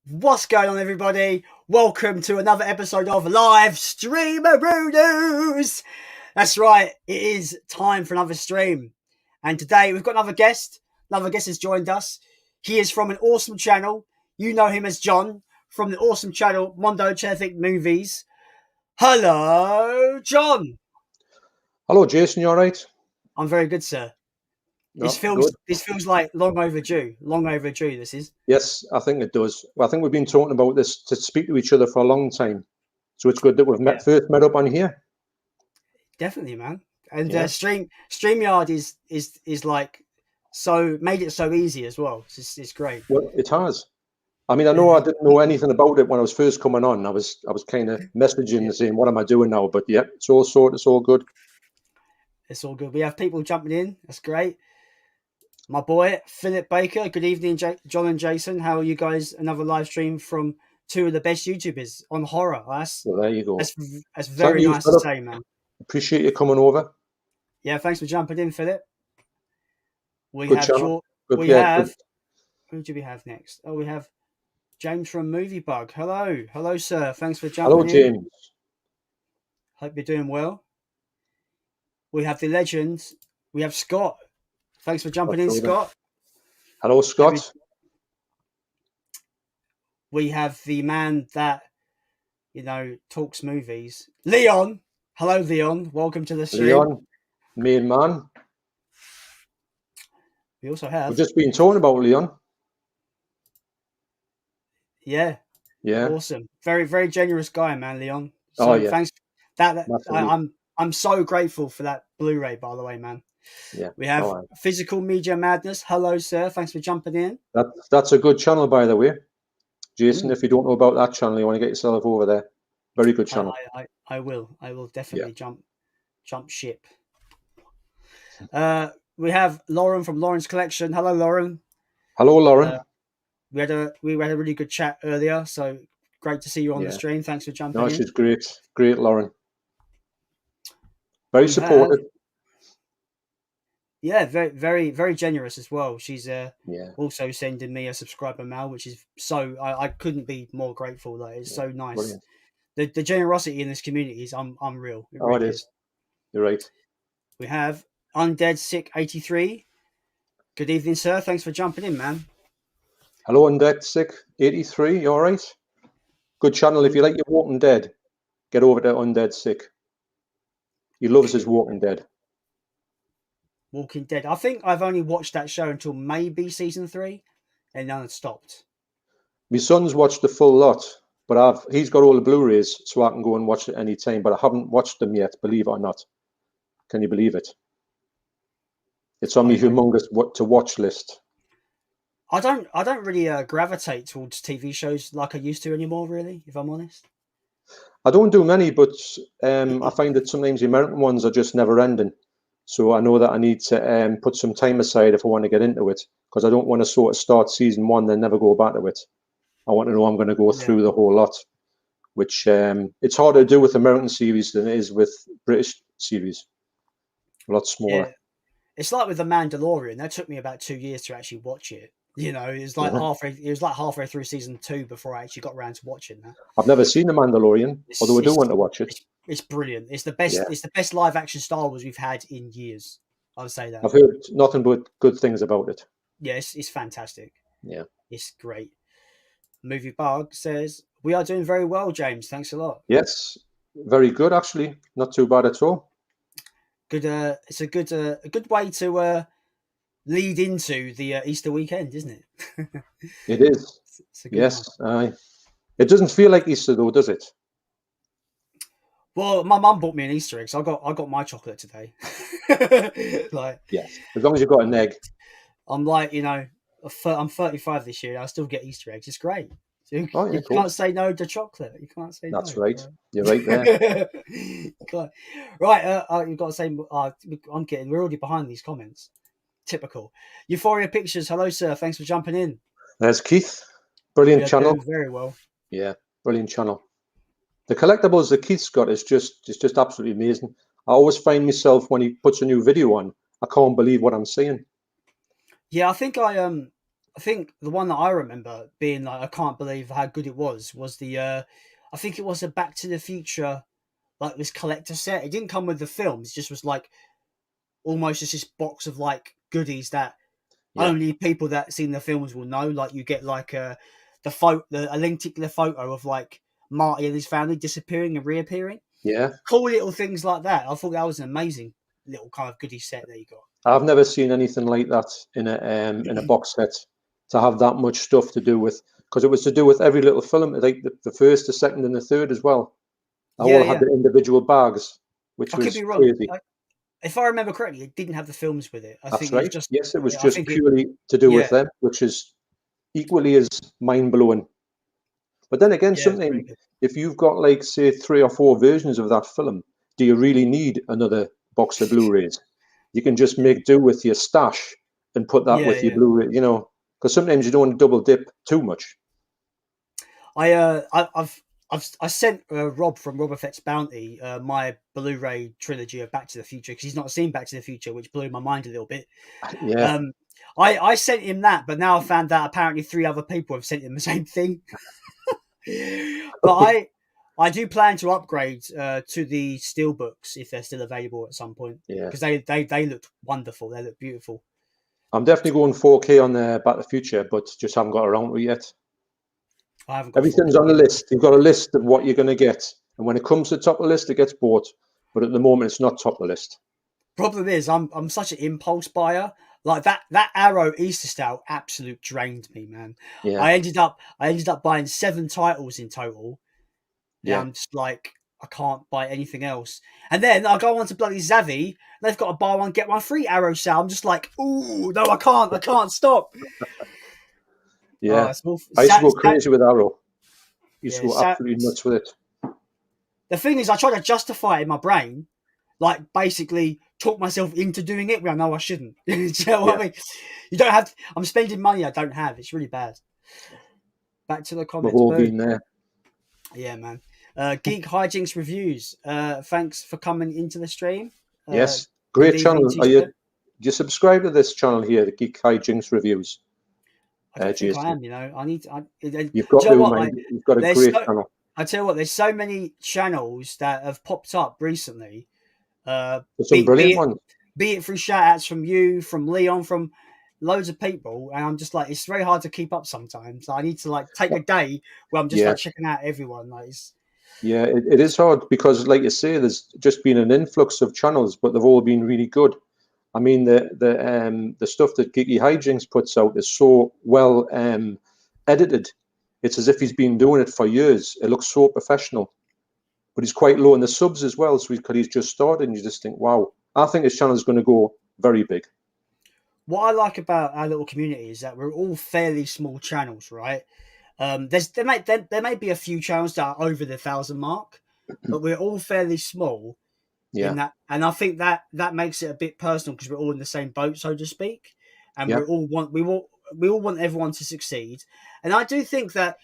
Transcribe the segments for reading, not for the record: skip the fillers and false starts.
What's going on, everybody? Welcome to another episode of Live STREAMAROONOOS. That's right, it is time for another stream. And today we've got another guest. Another guest has joined us. He is from an awesome channel. You know him as John from the awesome channel MONDO CHELLOVECK Movies. Hello, John. Hello, Jason. You all right? I'm very good, sir. This feels like long overdue. Long overdue, this is. Yes, I think it does. Well, I think we've been talking about this to speak to each other for a long time. So it's good that we've first met up on here. Definitely, man. And StreamYard is like so made it so easy as well. It's great. Well, it has. I mean, I know I didn't know anything about it when I was first coming on. I was kind of messaging and saying, "What am I doing now?" But yeah, it's all sorted. It's all good. It's all good. We have people jumping in. That's great. My boy Philip Baker. Good evening, John and Jason. How are you guys? Another live stream from two of the best YouTubers on horror. Well, there you go. That's very nice to say, man. Appreciate you coming over. Yeah, thanks for jumping in, Philip. We good have channel. Who do we have next? Oh, we have James from Movie Bug. Hello, sir. Thanks for jumping in. Hello, James. Hope you're doing well. We have the legend. We have Scott. Thanks for jumping in, Scott. Hello, Scott. We have the man that, talks movies. Leon. Hello, Leon. Welcome to the stream. Leon, main man. We also have... We've just been talking about Leon. Yeah. Awesome. Very, very generous guy, man, Leon. So thanks. I'm so grateful for that Blu-ray, by the way, man. Yeah. We have Physical Media Madness. Hello, sir. Thanks for jumping in. That's a good channel, by the way. Jason, if you don't know about that channel, you want to get yourself over there. Very good channel. I will definitely jump ship. We have Lauren from Lauren's Collection. Hello, Lauren. Hello, Lauren. We had a really good chat earlier, so great to see you on the stream. Thanks for jumping in. She's great. Great, Lauren. Very supportive. Yeah, very, very, very generous as well. She's also sending me a subscriber mail, which is I couldn't be more grateful. It's so nice. Brilliant. The generosity in this community is unreal. It is. You're right. We have Undead Sick 83. Good evening, sir. Thanks for jumping in, man. Hello, Undead Sick 83. You all right? Good channel. If you like your Walking Dead, get over to Undead Sick. He loves his Walking Dead. Walking Dead. I think I've only watched that show until maybe season 3, and then it stopped. My son's watched the full lot, but he's got all the Blu-rays, so I can go and watch it any time. But I haven't watched them yet, believe it or not. Can you believe it? It's on my humongous what-to-watch list. I don't really gravitate towards TV shows like I used to anymore, really, if I'm honest. I don't do many, but I find that sometimes the American ones are just never-ending. So I know that I need to put some time aside if I want to get into it, because I don't want to sort of start season 1 then never go back to it. I want to know I'm going to go through the whole lot, which it's harder to do with American series than it is with British series. A lot smaller. Yeah. It's like with The Mandalorian. That took me about 2 years to actually watch it. It was like halfway through season 2 before I actually got around to watching that. I've never seen The Mandalorian, although I do want to watch it. It's brilliant. It's the best. Yeah. It's the best live action Star Wars we've had in years. I would say that. I've heard nothing but good things about it. Yes, it's fantastic. Yeah, it's great. Movie Bug says we are doing very well, James. Thanks a lot. Yes, very good actually. Not too bad at all. Good. It's a good way to lead into the Easter weekend, isn't it? It is. Yes. It doesn't feel like Easter though, does it? Well, my mum bought me an Easter egg, so I got my chocolate today. Yes, as long as you've got an egg. I'm like, I'm 35 this year. I still get Easter eggs. It's great. So you can't say no to chocolate. You can't say That's no. Right. You're right there. Right. You've got to say. We're already behind these comments. Typical. Euphoria Pictures. Hello, sir. Thanks for jumping in. There's Keith. Brilliant channel. Very well. Yeah, brilliant channel. The collectibles that Keith's got is just absolutely amazing. I always find myself when he puts a new video on, I can't believe what I'm seeing. Yeah, I think I I think the one that I remember being like, I can't believe how good it was the I think it was a Back to the Future, like this collector set. It didn't come with the films, it just was like almost just this box of like goodies that Yeah, only people that seen the films will know. Like you get like a lenticular photo of like Marty and his family disappearing and reappearing. yeah. Cool little things like that. I thought that was an amazing little kind of goodie set that you got. I've never seen anything like that in a box set, to have that much stuff to do with, because it was to do with every little film, like the first, the second, and the third as well. They Yeah, all had yeah. the individual bags, which I could was be wrong. crazy. If I remember correctly, it didn't have the films with it. I That's think it was right. just. Yes, it was I just think it. purely to do with Yeah, them, which is equally as mind blowing. But then again, yeah, it's pretty something, good. if you've got like say 3 or 4 versions of that film, do you really need another box of Blu-rays? You can just make do with your stash and put that Yeah, with your yeah. Blu-ray, because sometimes you don't want to double dip too much. I sent Rob from Rob Effects Bounty my Blu-ray trilogy of Back to the Future because he's not seen Back to the Future, which blew my mind a little bit. Yeah. Um, I sent him that, but now I found out apparently 3 other people have sent him the same thing. But I do plan to upgrade to the steelbooks if they're still available at some point Yeah. because they looked wonderful. They look beautiful. I'm definitely going 4K on Back to the Future, but just haven't got around to it yet. I haven't got Everything's 4K on the yet. list. You've got a list of what you're going to get. And when it comes to the top of the list, it gets bought. But at the moment, it's not top of the list. Problem is, I'm such an impulse buyer. Like that Arrow Easter style absolute drained me, man. Yeah. I ended up buying 7 titles in total. Now Yeah. I'm just like I can't buy anything else. And then I go on to bloody Zavvi. They've got a buy one get one free Arrow sale. I'm just like, ooh, no, I can't stop. Oh, Yeah. it's all, I used to go crazy with Arrow. Used to yeah. go absolutely nuts with it. The thing is, I try to justify it in my brain, like basically talk myself into doing it when I know I shouldn't. Do you know what I mean? You don't have. I'm spending money I don't have. It's really bad. Back to the We've comments. all Boom. been there. Yeah, man. Geek Hijinks Reviews. Thanks for coming into the stream. Yes. Good Great evening channel. to you, sir. Do you subscribe to this channel here, the Geek Hijinks Reviews? I don't think I Jason. am. You know, I need. Do You've got you know to, what? mind. You've got a great channel. I tell you what. There's so many channels that have popped up recently. There's some brilliant ones. Be it through shout outs from you, from Leon, from loads of people, and I'm just like, it's very hard to keep up sometimes. I need to like take a day where I'm just like checking out everyone. Like, yeah, it is hard because, like you say, there's just been an influx of channels, but they've all been really good. I mean, the stuff that Geeky Hijinks puts out is so well edited. It's as if he's been doing it for years. It looks so professional, but he's quite low in the subs as well. So because he's just started, and you just think, wow, I think his channel is going to go very big. What I like about our little community is that we're all fairly small channels, right? There may be a few channels that are over the 1,000 mark, but we're all fairly small. Yeah. In that, and I think that makes it a bit personal because we're all in the same boat, so to speak, and we all want everyone to succeed. And I do think that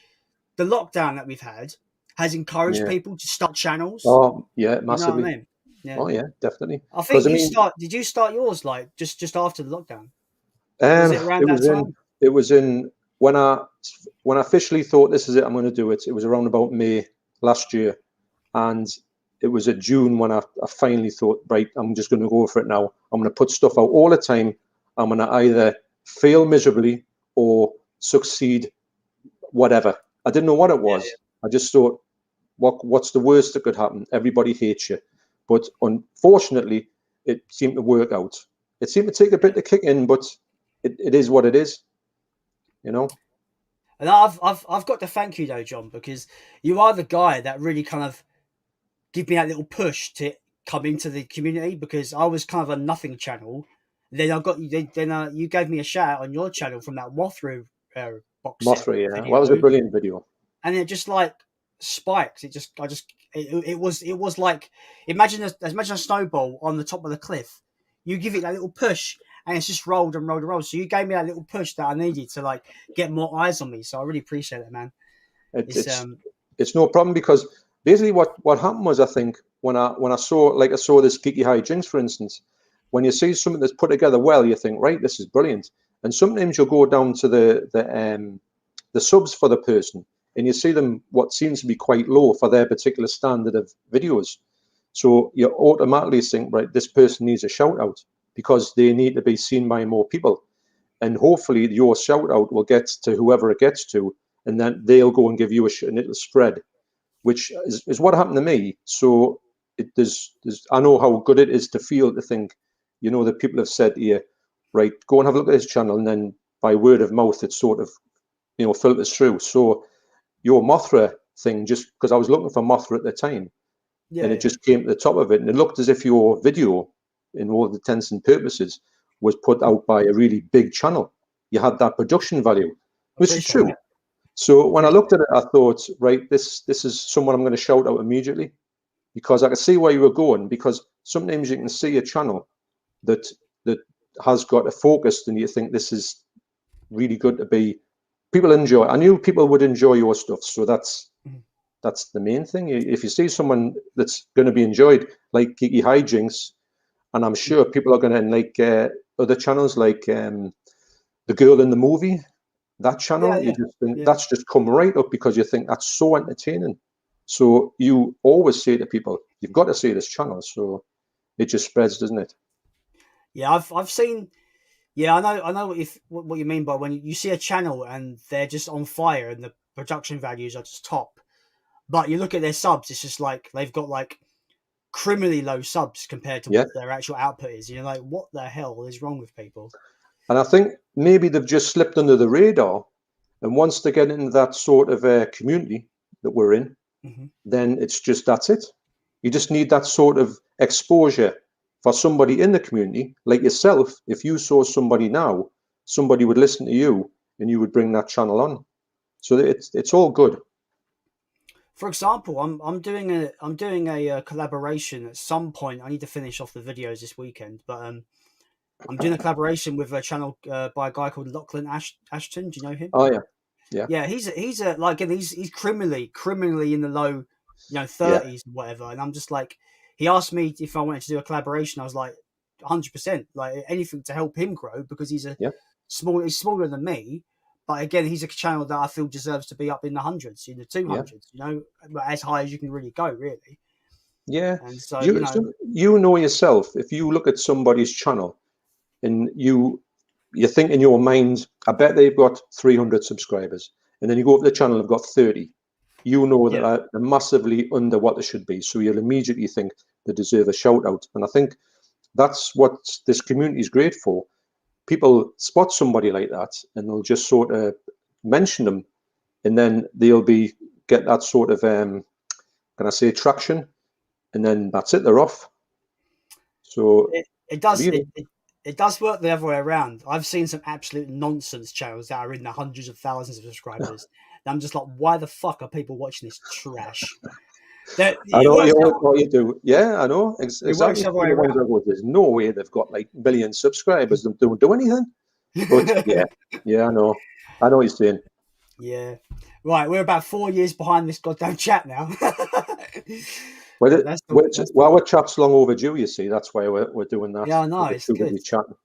the lockdown that we've had has encouraged people to start channels. Oh yeah, massively. You know what I mean? Yeah. Oh yeah, definitely. I think Did you start yours like just after the lockdown? Was it around that time? It was in when I officially thought this is it. I'm going to do it. It was around about May last year, and it was at June when I finally thought, right, I'm just going to go for it now. I'm going to put stuff out all the time. I'm going to either fail miserably or succeed, whatever. I didn't know what it was. I just thought, what's the worst that could happen? Everybody hates you. But unfortunately, it seemed to work out. It seemed to take a bit to kick in, but it is what it is, you know. And I've got to thank you though, John, because you are the guy that really kind of give me that little push to come into the community, because I was kind of a nothing channel. Then you gave me a shout out on your channel from that Mothra box set. Mothra, yeah, that was a brilliant video. And it just like spikes. It was like imagine a snowball on the top of the cliff. You give it that little push, and it's just rolled and rolled and rolled. So you gave me that little push that I needed to like get more eyes on me. So I really appreciate it, man. It's no problem, because basically what happened was, I think when I saw this Geeky Hijinks, for instance, when you see something that's put together well, you think, right, this is brilliant. And sometimes you'll go down to the subs for the person, and you see them what seems to be quite low for their particular standard of videos. So you automatically think, right, this person needs a shout out because they need to be seen by more people. And hopefully your shout out will get to whoever it gets to, and then they'll go and give you and it'll spread, which is what happened to me. So I know how good it is to feel, to think, you know, that people have said to you, right, go and have a look at this channel, and then by word of mouth, it sort of, you know, filters through. So your Mothra thing, just because I was looking for Mothra at the time, and it just came to the top of it, and it looked as if your video, in all the intents and purposes, was put out by a really big channel. You had that production value, which is true. That. So when I looked at it, I thought, right, this is someone I'm going to shout out immediately, because I could see where you were going. Because sometimes you can see a channel that has got a focus, and you think this is really good to be. People enjoy. I knew people would enjoy your stuff, so that's the main thing. If you see someone that's going to be enjoyed, like Geeky Hijinks, and I'm sure people are going to like other channels like The Girl in the Movie, that channel, you just think that's just come right up because you think that's so entertaining. So you always say to people, you've got to see this channel. So it just spreads, doesn't it? Yeah, I've seen. Yeah, I know what you mean by when you see a channel and they're just on fire and the production values are just top, but you look at their subs, it's just like they've got like criminally low subs compared to what their actual output is. You're like, what the hell is wrong with people? And I think maybe they've just slipped under the radar, and once they get into that sort of community that we're in, then it's just, that's it. You just need that sort of exposure for somebody in the community, like yourself. If you saw somebody now, somebody would listen to you, and you would bring that channel on. So it's all good. For example, I'm doing a collaboration at some point. I need to finish off the videos this weekend, but I'm doing a collaboration with a channel by a guy called Lachlan Ashton. Do you know him? Oh yeah. Yeah, he's criminally in the low, 30s and whatever. And I'm just like, he asked me if I wanted to do a collaboration. I was like, 100%, like anything to help him grow, because he's he's smaller than me. But again, he's a channel that I feel deserves to be up in the hundreds, in the 200s, as high as you can really go, really. Yeah. And so, you know yourself, if you look at somebody's channel and you think in your mind, I bet they've got 300 subscribers, and then you go up the channel, they've got 30. You know that they're massively under what they should be. So you'll immediately think they deserve a shout out. And I think that's what this community is great for. People spot somebody like that, and they'll just sort of mention them, and then they'll get that sort of can I say traction, and then that's it, they're off. So it does work the other way around. I've seen some absolute nonsense channels that are in the hundreds of thousands of subscribers. And I'm just like, why the fuck are people watching this trash? I know what you do. Yeah, I know. Exactly. There's no way they've got like a million subscribers and don't do anything. But yeah, I know. I know what you're saying. Yeah. Right, we're about 4 years behind this goddamn chat now. Our chat's long overdue, you see. That's why we're doing that. Yeah, I know. It's good. Chatting.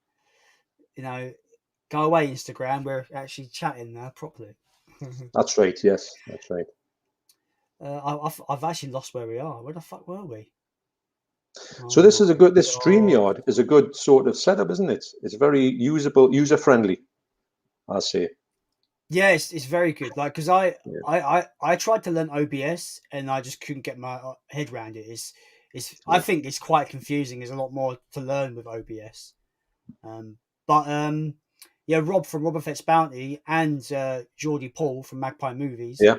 Go away, Instagram. We're actually chatting now properly. That's right. Yes, that's right. I've actually lost where we are. Where the fuck were we? So this StreamYard is a good sort of setup, isn't it? It's very usable, user friendly, I say. Yeah, it's very good. Like, because I tried to learn OBS and I just couldn't get my head around it. I think it's quite confusing. There's a lot more to learn with OBS. Rob from Rob Effects Bounty and Geordie Paul from Magpie Movies. Yeah.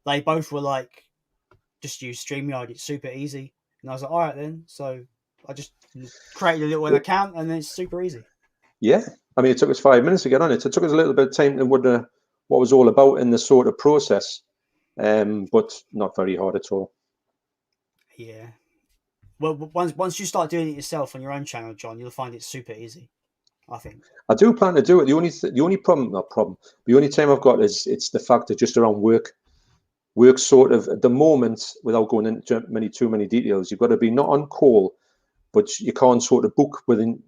They both were like, just use StreamYard. It's super easy. And I was like, all right then. So I just created a little account, and then it's super easy. Yeah. I mean, it took us 5 minutes to get on it. It took us a little bit of time to wonder what was all about in the sort of process, but not very hard at all. Yeah. Well, once you start doing it yourself on your own channel, John, you'll find it super easy, I think. I do plan to do it. The only time I've got is it's the fact that just around work sort of at the moment, without going into too many details, you've got to be not on call, but you can't sort of book within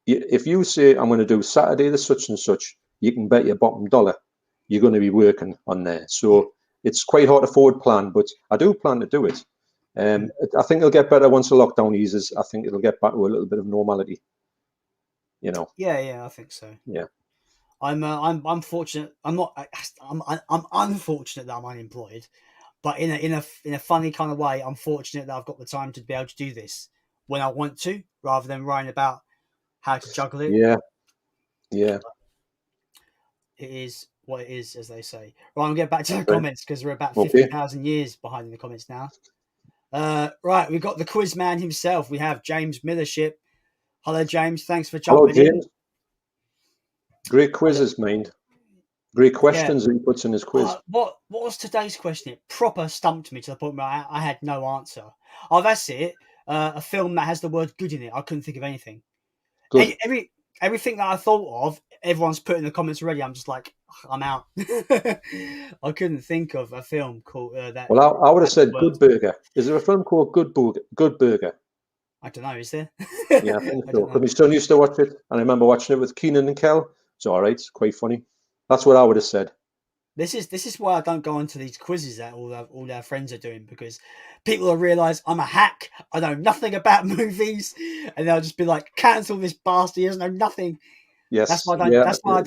if you say I'm going to do Saturday the such and such, you can bet your bottom dollar you're going to be working on there. So it's quite hard to forward plan, but I do plan to do it. I think it'll get better once the lockdown eases. I think it'll get back to a little bit of normality. You know. Yeah, I think so. Yeah. I'm fortunate. I'm unfortunate that I'm unemployed, but in a funny kind of way, I'm fortunate that I've got the time to be able to do this when I want to, rather than worrying about how to juggle it. Yeah. It is what it is, as they say. Right, I'm getting back to the comments because we're about 50,000 years behind in the comments now. Right, we've got the quiz man himself. We have James Millership. Hello, James. Thanks for jumping in. Great quizzes, mind. Great questions that he puts in his quiz. What was today's question? It proper stumped me to the point where I had no answer. Oh, that's it. A film that has the word good in it. I couldn't think of anything. Good. Everything that I thought of, everyone's put in the comments already. I'm just like, I'm out. I couldn't think of a film called that. Well, I would have said Good Burger. Is there a film called Good Burger? I don't know. Is there? Yeah, I think so. Because my son used to watch it, and I remember watching it with Keenan and Kel. It's all right. It's quite funny. That's what I would have said. This is why I don't go into these quizzes that all our friends are doing, because people will realise I'm a hack. I know nothing about movies, and they'll just be like, "Cancel this bastard. He doesn't know nothing." Yes, that's why I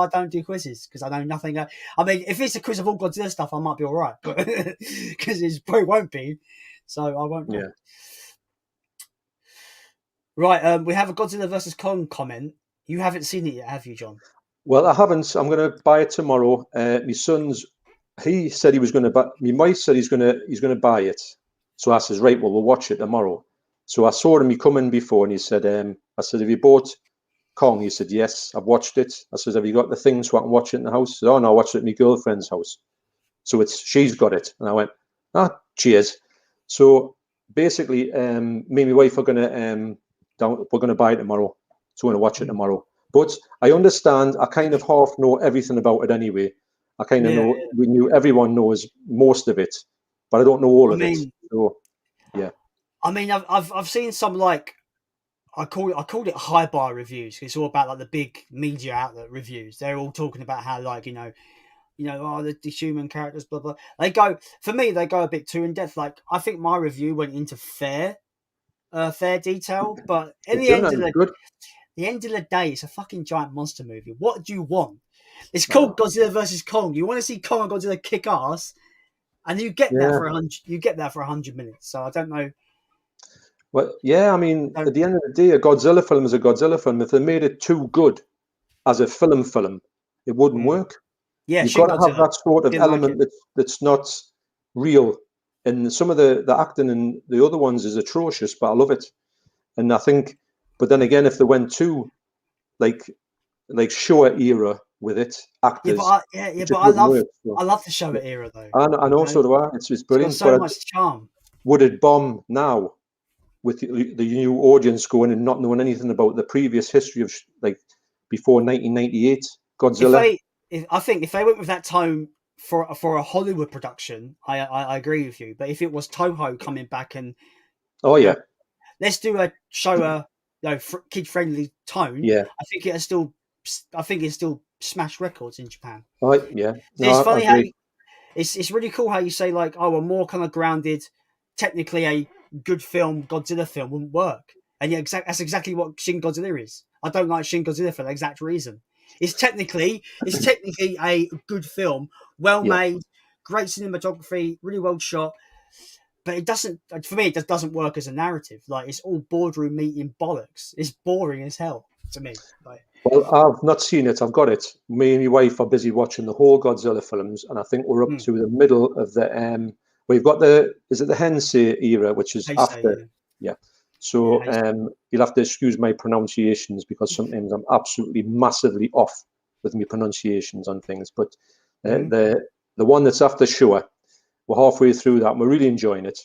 don't do quizzes, because I know nothing. I mean, if it's a quiz of all Godzilla stuff, I might be all right, but because it probably won't be, so I won't know. Yeah. Right, we have a Godzilla versus Kong comment. You haven't seen it yet, have you, John? Well, I haven't. I'm going to buy it tomorrow. My son's. He said he was going to buy. My wife said he's going to buy it. So I says, right, well, we'll watch it tomorrow. So I saw him. He come in before, and he said, I said, have you bought Kong? He said, yes, I've watched it. I said, have you got the thing so I can watch it in the house? He said, oh no, I watched it at my girlfriend's house. So she's got it, and I went, cheers. So basically, me and my wife are going to we're going to buy it tomorrow. So we're going to watch it tomorrow. But I understand. I kind of half know everything about it anyway. I kind of know. Yeah. Everyone knows most of it, but I don't know all of it. So, yeah. I mean, I've seen some, like, I called it high bar reviews. It's all about like the big media outlet reviews. They're all talking about how, like, the human characters, blah blah. They go a bit too in depth. Like, I think my review went into fair detail, but in the end of the day, it's a fucking giant monster movie. What do you want? It's called Godzilla versus Kong. You want to see Kong and Godzilla kick ass, and you get that for 100. You get that for 100 minutes. So I don't know. Well, yeah, I mean, at the end of the day, a Godzilla film is a Godzilla film. If they made it too good as a film, it wouldn't work. Yeah, you've got to have that sort of element that's not real. And some of the acting in the other ones is atrocious, but I love it. And I think, but then again, if they went too like Showa era with it, actors. But I love the Showa era though. I know, so do I. It's brilliant. It's got so much charm. Would it bomb now with the new audience going and not knowing anything about the previous history of like before 1998 Godzilla? I think if they went with that tone for a Hollywood production, I agree with you. But if it was Toho coming back and let's do a Showa kid friendly tone. Yeah, I think it's still smash records in Japan. Right. Yeah. No, it's funny how it's really cool how you say like, a more kind of grounded, technically a good film, Godzilla film wouldn't work. And yeah, that's exactly what Shin Godzilla is. I don't like Shin Godzilla for the exact reason. It's technically a good film, well made, great cinematography, really well shot. But it doesn't, for me, it just doesn't work as a narrative. Like, it's all boardroom meeting bollocks. It's boring as hell to me. Well, I've not seen it. I've got it. Me and my wife are busy watching the whole Godzilla films, and I think we're up to the middle of the. We've got the Heisei era, which is after. Yeah. So you'll have to excuse my pronunciations because sometimes I'm absolutely massively off with my pronunciations on things. But the one that's after Showa, we're halfway through that and we're really enjoying it.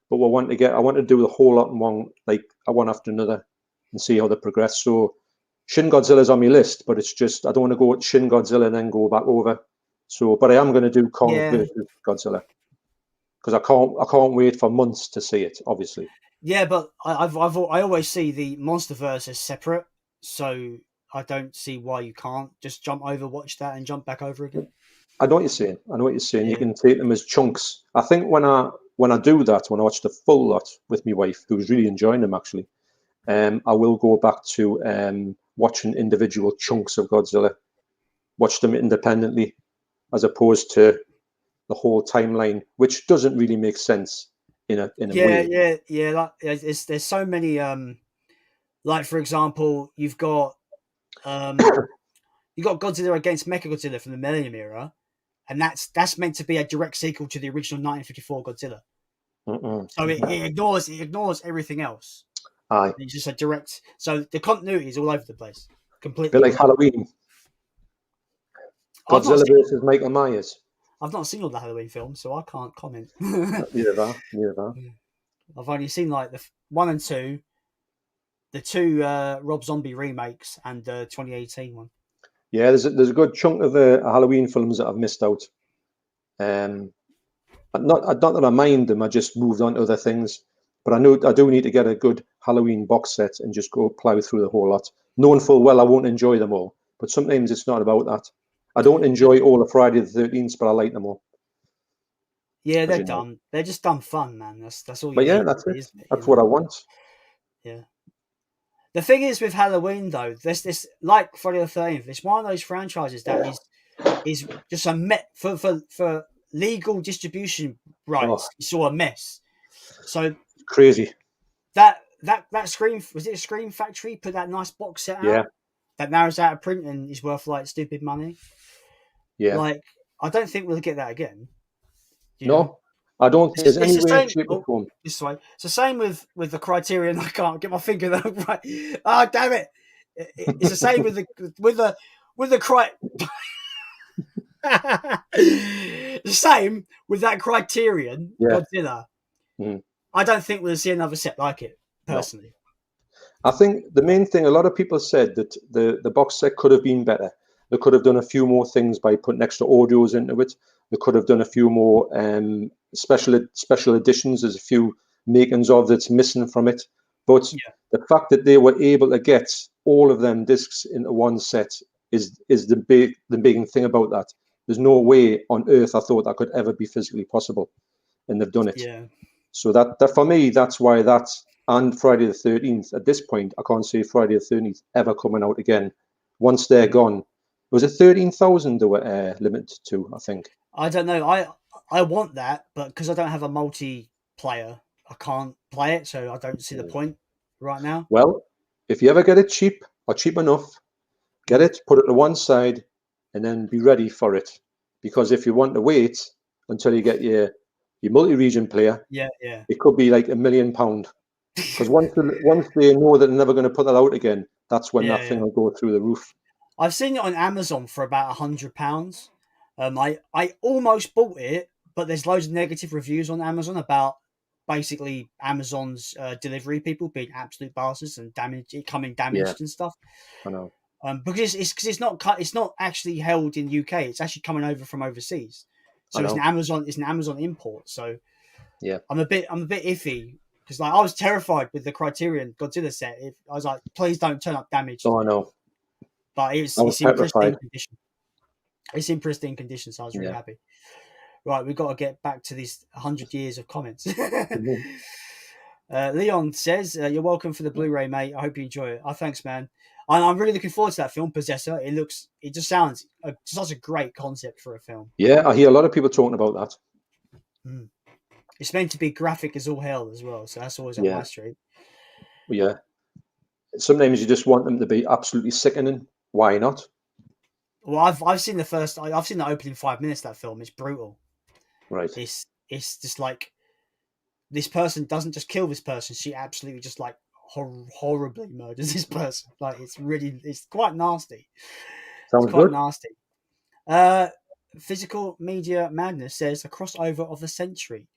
But I want to do the whole lot in one, like one after another, and see how they progress. So Shin Godzilla's on my list, but it's just I don't want to go with Shin Godzilla and then go back over. So, but I am going to do Kong versus Godzilla because I can't wait for months to see it. Obviously. Yeah, but I always see the MonsterVerse as separate. So I don't see why you can't just jump over, watch that, and jump back over again. I know what you're saying. I know what you're saying. Yeah. You can take them as chunks. I think when I do that, when I watch the full lot with my wife, who's really enjoying them actually, I will go back to watching individual chunks of Godzilla, watch them independently, as opposed to the whole timeline, which doesn't really make sense in a way. Yeah. Like, there's so many. Like for example, you've got Godzilla against Mechagodzilla from the Millennium Era, and that's meant to be a direct sequel to the original 1954 Godzilla. So it ignores everything else. Aye, It's just a direct. So the continuity is all over the place, completely. bit like Halloween. Godzilla versus Michael Myers. I've not seen all the Halloween films, so I can't comment. Neither have I. I've only seen like the 1 and 2, the 2 Rob Zombie remakes, and the 2018 one. Yeah, there's a good chunk of Halloween films that I've missed out. Not that I mind them. I just moved on to other things. But I know I do need to get a good Halloween box set and just go plow through the whole lot, knowing full well I won't enjoy them all. But sometimes it's not about that. I don't enjoy all of Friday the 13th, but I like them all. Yeah, they're dumb. Know. They're just dumb fun, man. That's all. But yeah, that's it. That's what I want. Yeah. The thing is with Halloween though, there's this like Friday the 13th. It's one of those franchises that is just a met for legal distribution rights. Oh. It's all a mess. So crazy. That Scream, was it a Scream Factory? Put that nice box set out. That now is out of print and is worth like stupid money. Yeah. Like I don't think we'll get that again. No, I don't think there's any way, shape, or form. This way. It's the same with the Criterion. I can't get my finger there right. Oh damn it! It's the same with the the same with that Criterion Godzilla. Mm. I don't think we'll see another set like it, personally. No. I think the main thing, a lot of people said that the box set could have been better. They could have done a few more things by putting extra audios into it. They could have done a few more special editions. There's a few makings of that's missing from it. But the fact that they were able to get all of them discs into one set is the big thing about that. There's no way on earth I thought that could ever be physically possible, and they've done it. Yeah. So that for me, that's why that and Friday the 13th. At this point, I can't see Friday the 13th ever coming out again. Once they're gone, was it 13,000 they were limited to? I think. I don't know. I want that, but because I don't have a multiplayer, I can't play it, so I don't see the point right now. Well, if you ever get it cheap or cheap enough, get it, put it to one side, and then be ready for it. Because if you want to wait until you get your multi-region player, it could be like £1 million. Because once they know that they're never going to put that out again, that's when that thing will go through the roof. I've seen it on Amazon for about £100. I almost bought it, but there's loads of negative reviews on Amazon about basically Amazon's delivery people being absolute bastards and coming damaged and stuff. I know. Because it's not actually held in the UK. It's actually coming over from overseas. So it's an Amazon import. So I'm a bit iffy because like I was terrified with the Criterion Godzilla set. I was like, please don't turn up damaged. Oh, I know. But it's in pristine condition. It's in pristine condition, so I was really happy. Right, we've got to get back to these 100 years of comments. Leon says, you're welcome for the Blu-ray, mate. I hope you enjoy it. Oh, thanks, man. I'm really looking forward to that film, Possessor. It just sounds such a great concept for a film. Yeah, I hear a lot of people talking about that. Mm. It's meant to be graphic as all hell as well, so that's always up my street. Yeah. Sometimes you just want them to be absolutely sickening. Why not? Well, I've seen I've seen the opening 5 minutes of that film. It's brutal. Right. It's just like this person doesn't just kill this person. She absolutely just like horribly murders this person. Like it's quite nasty. Sounds quite good. Nasty. Physical Media Madness says a crossover of the century.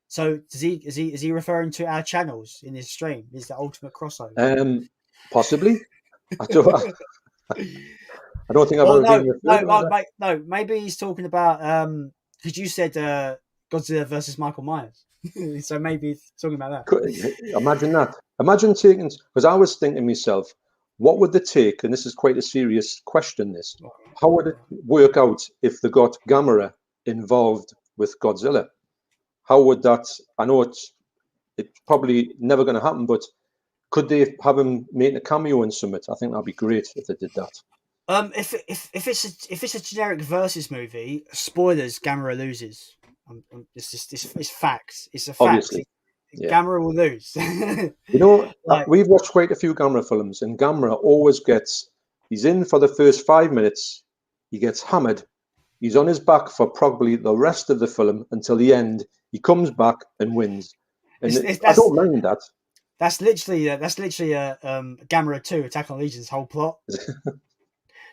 So is he referring to our channels in this stream? Is the ultimate crossover? Possibly. I don't think I've ever been. No, maybe he's talking about because you said Godzilla versus Michael Myers. So maybe he's talking about that. Imagine that. Imagine taking, because I was thinking to myself, what would they take? And this is quite a serious question. How would it work out if they got Gamera involved with Godzilla? How would that? I know it's probably never going to happen, but could they have him making a cameo in Summit? I think that'd be great if they did that. If it's a generic versus movie, spoilers, Gamera loses. It's facts. It's a fact. Obviously, yeah. Gamera will lose. We've watched quite a few Gamera films, and Gamera always he's in for the first 5 minutes, he gets hammered, he's on his back for probably the rest of the film until the end. He comes back and wins. And I don't mind that. That's literally Gamera 2, Attack on Legion's whole plot.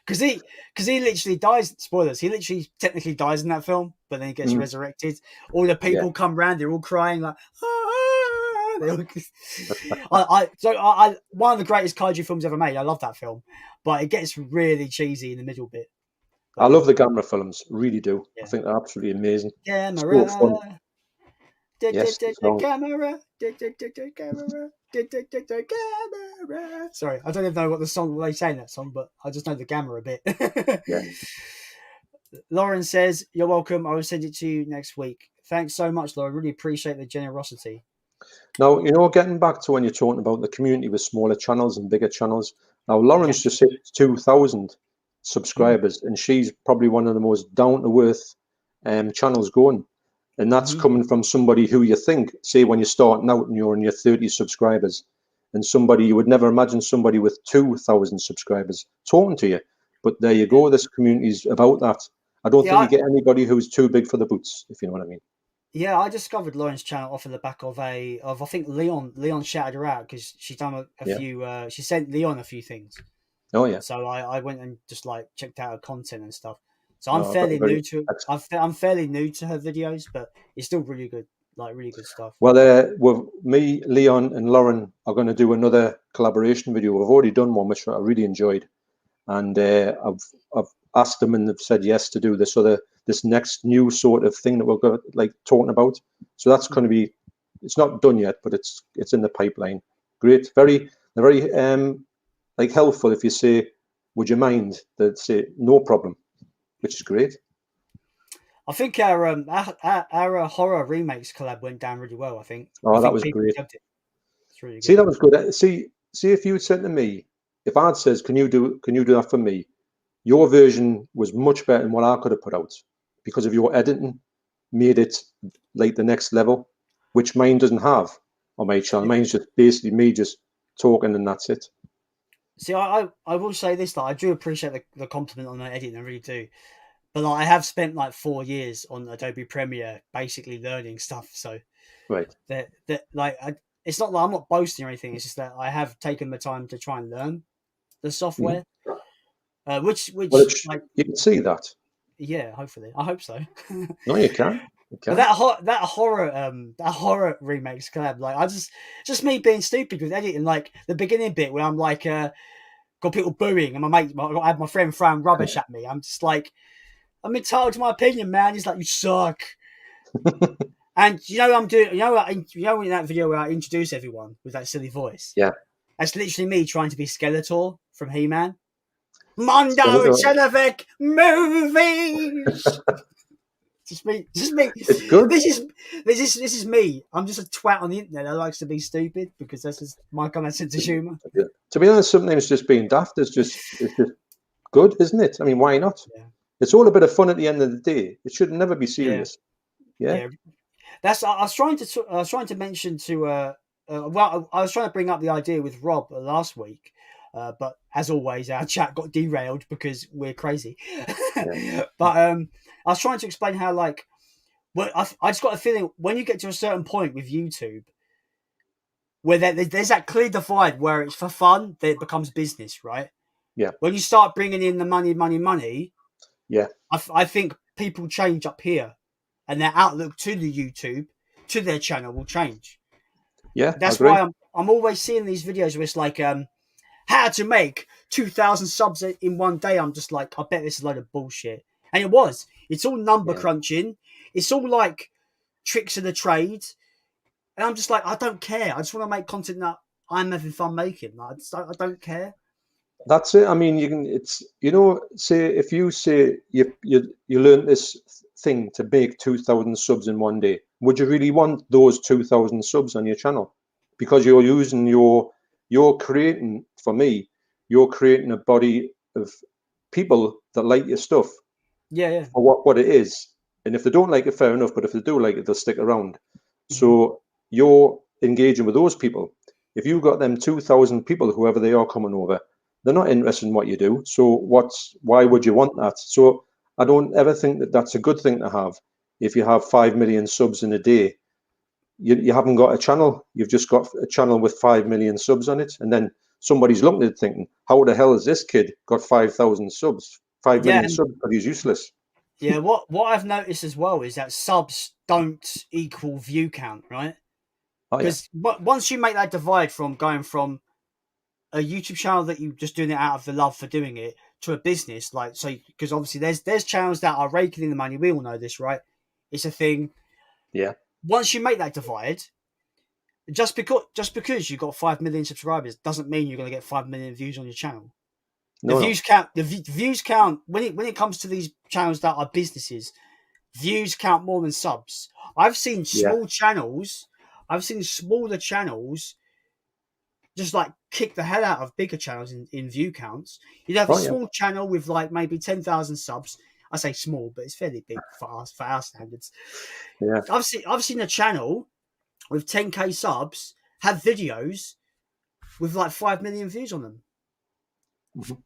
Because he literally dies. Spoilers. He literally technically dies in that film, but then he gets resurrected. All the people come around. They're all crying like. One of the greatest kaiju films ever made. I love that film, but it gets really cheesy in the middle bit. I love the Gamera films. Really do. Yeah. I think they're absolutely amazing. Gamera. So fun. Yes, Gamera. Sorry, I don't even know what they say in that song, but I just know the Gamera bit. Yeah. Lauren says, "You're welcome. I will send it to you next week." Thanks so much, Lauren. Really appreciate the generosity. Now, getting back to when you're talking about the community with smaller channels and bigger channels. Now, Lauren's just hit 2,000 subscribers, and she's probably one of the most down-to-earth channels going. And that's coming from somebody who you think, say, when you're starting out and you're in your 30 subscribers, and somebody you would never imagine somebody with 2,000 subscribers talking to you. But there you go. This community's about that. I don't think you get anybody who's too big for the boots, if you know what I mean. Yeah, I discovered Lauren's channel off of the back of I think Leon shouted her out because she's done a few. She sent Leon a few things. Oh yeah. So I went and just like checked out her content and stuff. So I'm fairly new to I'm fairly new to her videos, but it's still really good, like really good stuff. Well, me, Leon, and Lauren are going to do another collaboration video. We've already done one, which I really enjoyed, and I've asked them and they've said yes to do this next new sort of thing that we're going to, talking about. So that's going to be. It's not done yet, but it's in the pipeline. Great, very helpful. If you say, "Would you mind?" They'd say, "No problem," which is great. I think our horror remakes collab went down really well. I think. That was great. It's really good. See, that was good. See if you had said to me, if I'd says, "Can you do that for me?" Your version was much better than what I could have put out because of your editing, made it like the next level, which mine doesn't have on my channel. Mine's just basically me just talking and that's it. See, I will say this, I do appreciate the compliment on the editing, I really do. But I have spent 4 years on Adobe Premiere basically learning stuff. So right. It's not like I'm not boasting or anything. It's just that I have taken the time to try and learn the software. Which you can see that. Yeah, hopefully. I hope so. No, you can. But that horror remakes collab, I just me being stupid with editing, the beginning bit where I'm got people booing and I had my friend throwing rubbish at me. I'm just I'm entitled to my opinion, man. He's like, you suck. And I'm doing, in that video where I introduce everyone with that silly voice. Yeah. That's literally me trying to be Skeletor from He-Man. Mondo and CHELLOVECK movies. Just me. It's good. This is me. I'm just a twat on the internet that likes to be stupid because that's just my kind of sense of humour. To be honest, sometimes just being daft is just good, isn't it? I mean, why not? Yeah. It's all a bit of fun at the end of the day. It should never be serious. Yeah. That's. I was trying to mention to. I was trying to bring up the idea with Rob last week. But as always, our chat got derailed because we're crazy. Yeah. But I was trying to explain how, I just got a feeling when you get to a certain point with YouTube, where there's that clear divide where it's for fun, that it becomes business, right? Yeah. When you start bringing in the money, yeah, I think people change up here, and their outlook to the YouTube, to their channel, will change. Yeah, that's why I'm always seeing these videos where it's how to make 2,000 subs in one day. I'm just I bet this is a load of bullshit. And it was. It's all number crunching. It's all tricks of the trade. And I'm just I don't care. I just want to make content that I'm having fun making. I don't care. That's it. I mean, you can. It's say if you say you learn this thing to make 2,000 subs in one day, would you really want those 2,000 subs on your channel? Because you're creating for me, you're creating a body of people that like your stuff Yeah, yeah. for what it is. And if they don't like it, fair enough. But if they do like it, they'll stick around. Mhm. So you're engaging with those people. If you've got them 2,000 people, whoever they are coming over, they're not interested in what you do. So why would you want that? So I don't ever think that that's a good thing to have. If you have 5 million subs in a day, you haven't got a channel. You've just got a channel with 5 million subs on it. And then somebody's looking at it thinking, how the hell has this kid got 5,000 subs, 5 Yeah, million and subs, but he's useless? yeah. What I've noticed as well is that subs don't equal view count, right? Oh, yeah. Because once you make that divide from going from a YouTube channel that you're just doing it out of the love for doing it to a business, like so, because obviously there's channels that are raking in the money. We all know this, right? It's a thing. Yeah. Once you make that divide, just because you got 5 million subscribers doesn't mean you're going to get 5 million views on your channel. The No, no. views count. The views count when it comes to these channels that are businesses. Views count more than subs. I've seen Yeah. small channels. I've seen smaller channels just like kick the hell out of bigger channels in view counts. You'd have a Oh, yeah. small channel with like maybe 10,000 subs. I say small, but it's fairly big for our standards. Yeah. I've seen a channel with 10k subs have videos with like 5 million views on them. Mhm.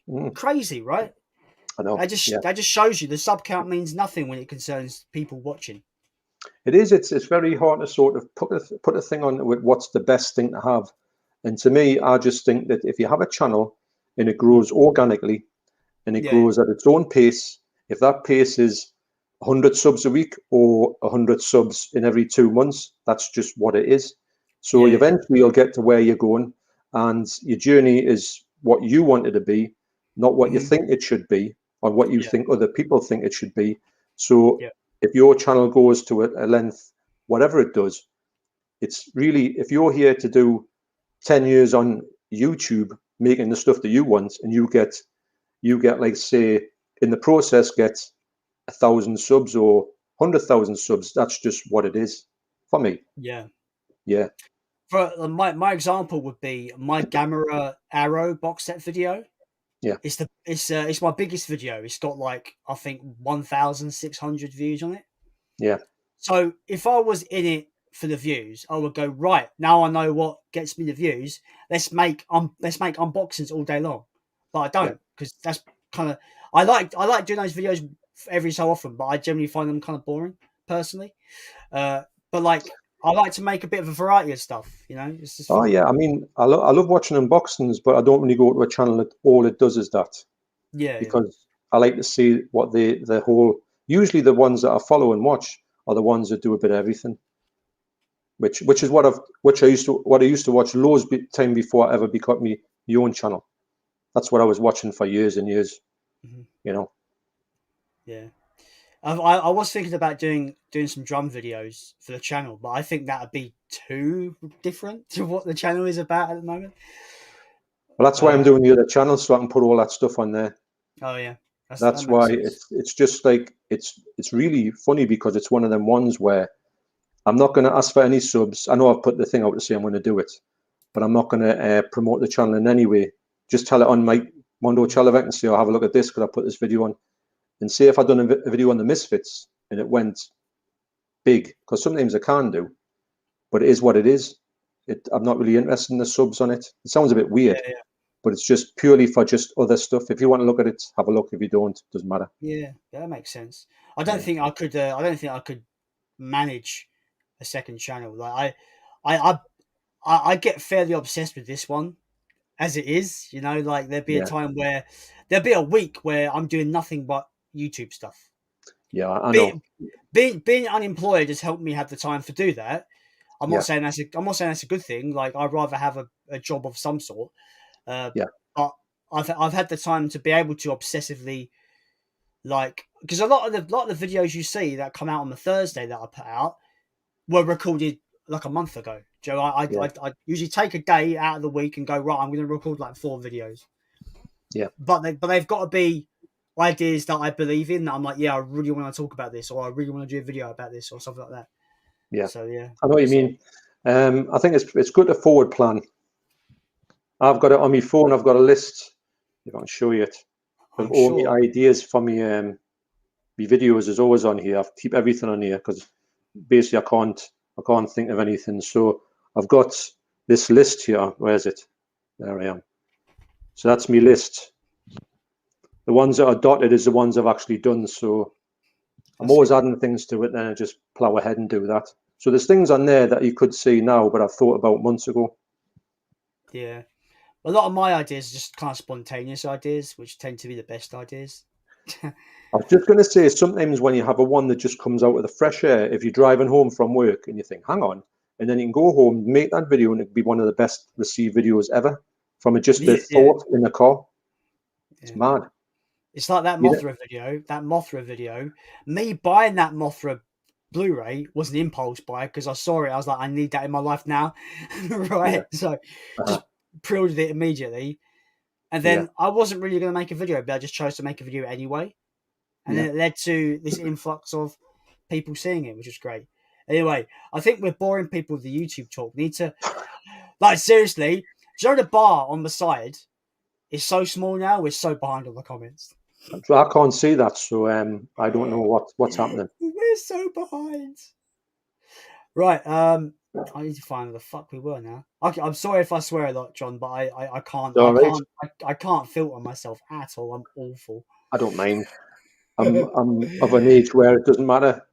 Mm, Crazy, right? I know. Yeah. That just shows you the sub count means nothing when it concerns people watching. It is. It's very hard to sort of put a thing on with what's the best thing to have. And to me, I just think that if you have a channel and it Mm. grows organically and it Yeah, grows at its own pace, if that pace is 100 subs a week or 100 subs in every 2 months, that's just what it is. So yeah, eventually you'll get to where you're going, and your journey is what you want it to be, not what you mm-hmm. think it should be, or what you Yeah, think other people think it should be. So yeah, if your channel goes to a length, whatever it does, it's really, if you're here to do 10 years on YouTube making the stuff that you want, and you get like, say, in the process get 1,000 subs or 100,000 subs, that's just what it is for me. yeah. Yeah. For my example would be my Gamera Arrow box set video. Yeah. It's my biggest video. It's got like I think 1,600 views on it. Yeah. So if I was in it for the views, I would go right now. I know what gets me the views. Let's make unboxings all day long. But I Yeah. don't because that's kind of I like doing those videos every so often, but I generally find them kind of boring personally. But like I like to make a bit of a variety of stuff. It's just Oh fun. yeah, I mean, I love watching unboxings, but I don't really go to a channel that all it does is that, Yeah, yeah, because I like to see what the whole. Usually, the ones that I follow and watch are the ones that do a bit of everything, which is what I used to watch loads time before I ever became my own channel. That's what I was watching for years and years. hmm You know. yeah. I was thinking about doing some drum videos for the channel, but I think that would be too different to what the channel is about at the moment. Well, that's why I'm Uh, doing the other channel, so I can put all that stuff on there. oh yeah, that That's makes why sense. it's just like it's really funny because it's one of them ones where I'm not going to ask for any subs. I know I've put the thing out to say I'm going to do it, but I'm not going to promote the channel in any way. Just tell it on my Mondo Mhm. CHELLOVECK and say, "Oh, have a look at this because I put this video on." And say if I'd done a video on the Misfits and it went big, because sometimes I can do, but it is what it is. I'm not really interested in the subs on it. It sounds a bit Yeah, weird, but it's just purely for just other stuff. If you want to look at it, have a look. If you don't, it doesn't matter. yeah, that makes sense. I don't Yeah. think I could. I don't think I could manage a second channel. Like I, I, I get fairly obsessed with this one as it is. Like Yeah. there'd be a week where I'm doing nothing but YouTube stuff. Yeah. I know. Being being unemployed has helped me have the time to do that. Yeah. I'm not saying that's a good thing. Like I'd rather have a job of some sort. Uh, Yeah. but I've had the time to be able to obsessively like because a lot of the videos you see that come out on the Thursday that I put out were recorded like a month ago. Joe, I Yeah. I, I usually take a day out of the week and go right. I'm going to record like 4 videos. Yeah. But they've got to be ideas that I believe in. That I'm like, yeah, I really want to talk about this, or I really want to do a video about this, or something like that. Yeah. So yeah, I know what you mean. I think it's good to forward plan. I've got it on my phone. I've got a list. If I can show you it, of I'm all sure. my ideas for me. My videos is always on here. I keep everything on here because basically I can't think of anything. So I've got this list here. Where is it? There I am. So that's my list. The ones that are dotted is the ones I've actually done. So I'm always adding things to it, then I just plow ahead and do that. So there's things on there that you could see now, but I've thought about months ago. Yeah. A lot of my ideas are just kind of spontaneous ideas, which tend to be the best ideas. I was just going to say, sometimes when you have a one that just comes out of the fresh air, if you're driving home from work and you think, hang on, and then you can go home, make that video, and it'd be one of the best received videos ever from just a Yeah. thought in the car. It's Yeah. mad. It's like that Mothra video. That Mothra video. Me buying that Mothra Blu-ray was an impulse buy because I saw it. I was like, I need that in my life now, right? Yeah. So just pre-ordered it immediately, and Yeah. then I wasn't really going to make a video, but I just chose to make a video anyway, and then it led to this influx of people seeing it, which was great. Anyway, I think we're boring people with the YouTube talk. We need to, like, seriously, do you know the bar on the side is so small now? We're so behind on the comments. So I can't see that, so I don't know what's happening. We're so behind. Right, I need to find where the fuck we were now. I'm sorry if I swear a lot, John, but I can't I can't filter myself at all. I'm awful. I don't mind. I'm of an age where it doesn't matter.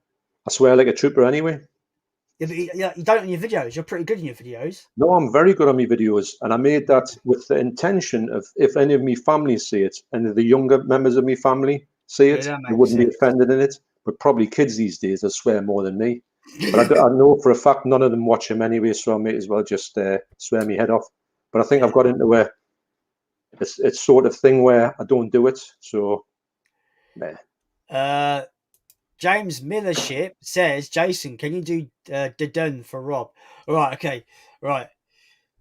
I swear like a trooper anyway. Yeah, but you don't on your videos. You're pretty good in your videos. No, I'm very good on my videos, and I made that with the intention of if any of my family see it, and the younger members of my family see it, that they makes wouldn't be sense. offended in it. But probably kids these days, they swear more than me. But I know for a fact none of them watch them anyway, so I may as well just swear my head off. But I think I've got into it's sort of thing where I don't do it. So, James Millership says, Jason, can you do the done for Rob? All right, okay, right.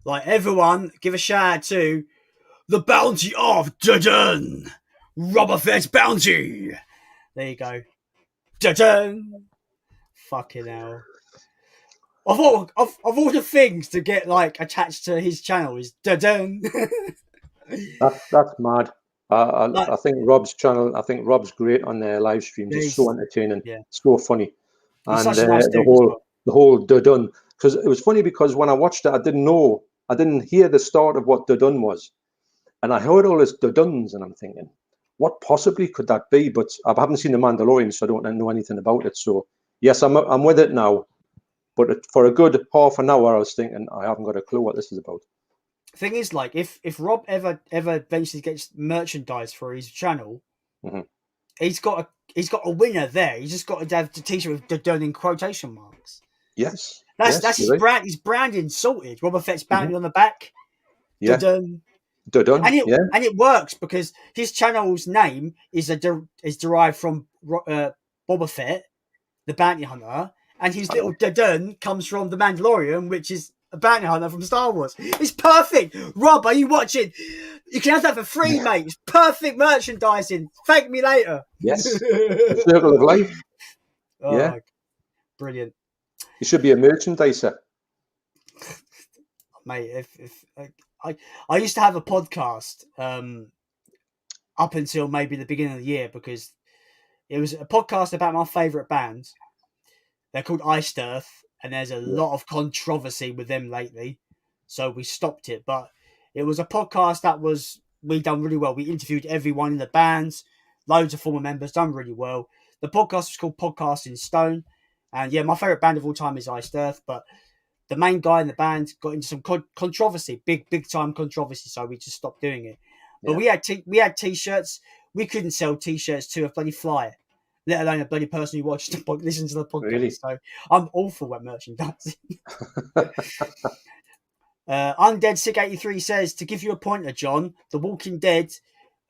Like everyone, give a shout out to the bounty of Dun, Robber Fed's bounty. There you go. Dun. Fucking hell. Of all the things to get like attached to his channel is dun. that's mad. I think Rob's channel. I think Rob's great on their live streams. He's so entertaining, so funny, He's and such a nice dude the whole done. Because it was funny because when I watched it, I didn't hear the start of what done was, and I heard all this duns, and I'm thinking, what possibly could that be? But I haven't seen the Mandalorian, so I don't know anything about it. So yes, I'm with it now. But for a good half an hour, I was thinking, I haven't got a clue what this is about. Thing is, like, if Rob ever eventually gets merchandise for his channel, he's got a winner there. He's just got to have the t-shirt with the done in quotation marks. Yes, that's his brand. His branding sorted. Robert Fett's bounty on the back. Yeah, done. And it works because his channel's name is derived from Boba Fett, the bounty hunter. And his little dun comes from the Mandalorian, which is a bounty hunter from Star Wars. It's perfect. Rob, are you watching? You can have that for free, mate. It's perfect merchandising. Thank me later. Yes. The circle of life. Oh, brilliant. You should be a merchandiser. Mate, if I used to have a podcast up until maybe the beginning of the year because it was a podcast about my favourite bands. They're called Iced Earth, and there's a lot of controversy with them lately. So we stopped it. But it was a podcast that we done really well. We interviewed everyone in the bands, loads of former members, done really well. The podcast was called Podcast in Stone. And yeah, my favourite band of all time is Iced Earth. But the main guy in the band got into some controversy, big time controversy. So we just stopped doing it. But we had t-shirts. We couldn't sell t-shirts to a bloody flyer, let alone a bloody person who listens to the podcast. Really? So I'm awful at merchandising. Undead Sig 83 says, to give you a pointer, John, The Walking Dead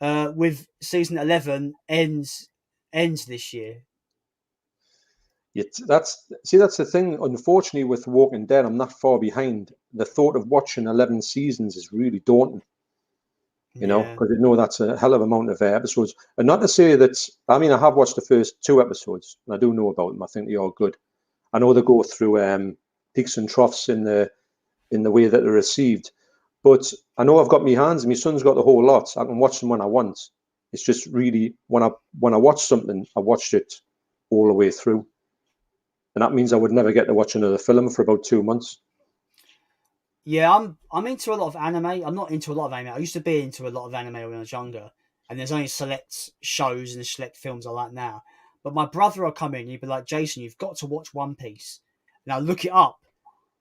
with season 11 ends this year. That's the thing. Unfortunately, with Walking Dead, I'm not far behind. The thought of watching 11 seasons is really daunting. You know, Yeah. because you know that's a hell of amount of episodes. And not to say that, I mean, I have watched the first 2 episodes, and I do know about them. I think they are good. I know they go through peaks and troughs in the way that they're received. But I know I've got my hands, and my son's got the whole lot. I can watch them when I want. It's just really when I watch something, I watched it all the way through, and that means I would never get to watch another film for about 2 months. Yeah, I'm into a lot of anime. I'm not into a lot of anime. I used to be into a lot of anime when I was younger, and there's only select shows and select films I like now. But my brother will come in, he'd be like, Jason, you've got to watch One Piece. And I'll look it up,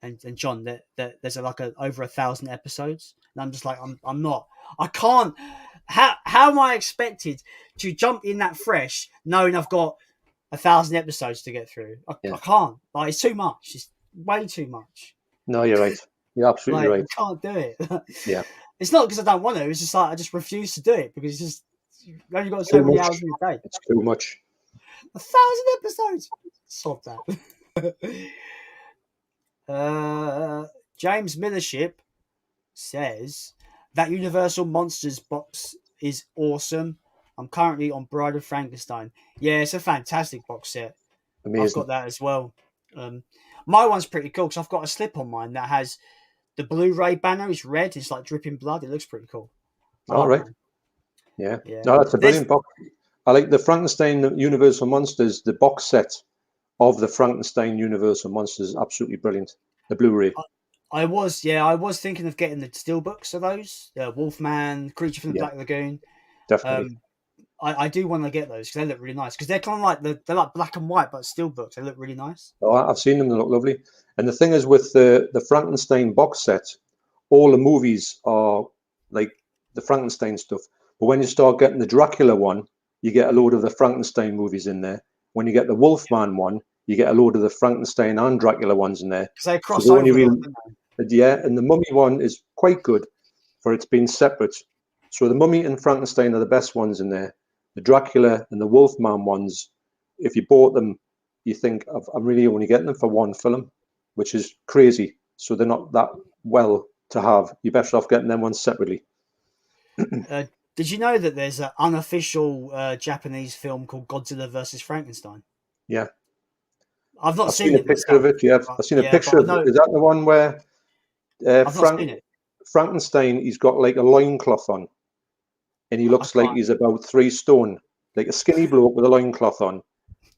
and John, there's like over 1,000 episodes, and I'm just like, I'm not, I can't. How am I expected to jump in that fresh, knowing I've got 1,000 episodes to get through? I can't. Like, it's too much. It's way too much. No, you're right. You're absolutely right. You can't do it. Yeah. It's not because I don't want to. It's just like I just refuse to do it because it's just you've only got so many hours in a day. It's too much. 1,000 episodes. Stop that. James Millership says that Universal Monsters box is awesome. I'm currently on Bride of Frankenstein. Yeah, it's a fantastic box set. Amazing. I've got that as well. My one's pretty cool because I've got a slip on mine that has the Blu-ray banner is red. It's like dripping blood. It looks pretty cool. All right. Yeah. No, that's a brilliant box. I like the Frankenstein Universal Monsters. The box set of the Frankenstein Universal Monsters is absolutely brilliant. The Blu-ray. I was thinking of getting the steelbooks of those. Wolfman, Creature from the Black Lagoon. Definitely. I do want to get those because they look really nice. Because they're kind of like they're like black and white, but steelbooks. They look really nice. Oh, I've seen them. They look lovely. And the thing is, with the Frankenstein box set, all the movies are like the Frankenstein stuff. But when you start getting the Dracula one, you get a load of the Frankenstein movies in there. When you get the Wolfman one, you get a load of the Frankenstein and Dracula ones in there. Because they cross over. Yeah, and the Mummy one is quite good for it's been separate. So the Mummy and Frankenstein are the best ones in there. The Dracula and the Wolfman ones, if you bought them, you think, I'm really only getting them for one film, which is crazy. So they're not that well to have. You're better off getting them ones separately. Did you know that there's an unofficial Japanese film called Godzilla versus Frankenstein? Yeah. I've not seen a picture of it. Yeah, I've seen a picture of it. Is that the one where I've not seen it. Frankenstein, he's got like a loincloth on, and he looks like he's about 3 stone, like a skinny bloke with a loincloth on,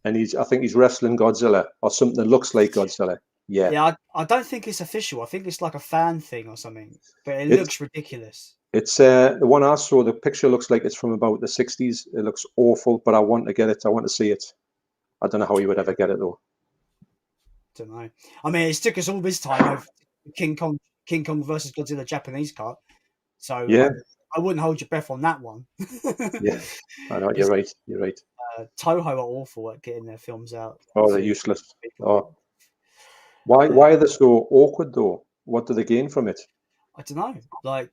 and I think he's wrestling Godzilla or something that looks like Godzilla. Yeah. Yeah, I don't think it's official. I think it's like a fan thing or something, but it looks ridiculous. It's the one I saw. The picture looks like it's from about the 60s. It looks awful, but I want to get it. I want to see it. I don't know how you would ever get it though. Don't know. I mean, it took us all this time over King Kong versus Godzilla Japanese cut. So yeah, I wouldn't hold your breath on that one. Yeah, I know. You're right. You're right. Toho are awful at getting their films out. Oh, they're useless. Oh, why are they so awkward though? What do they gain from it? I don't know. Like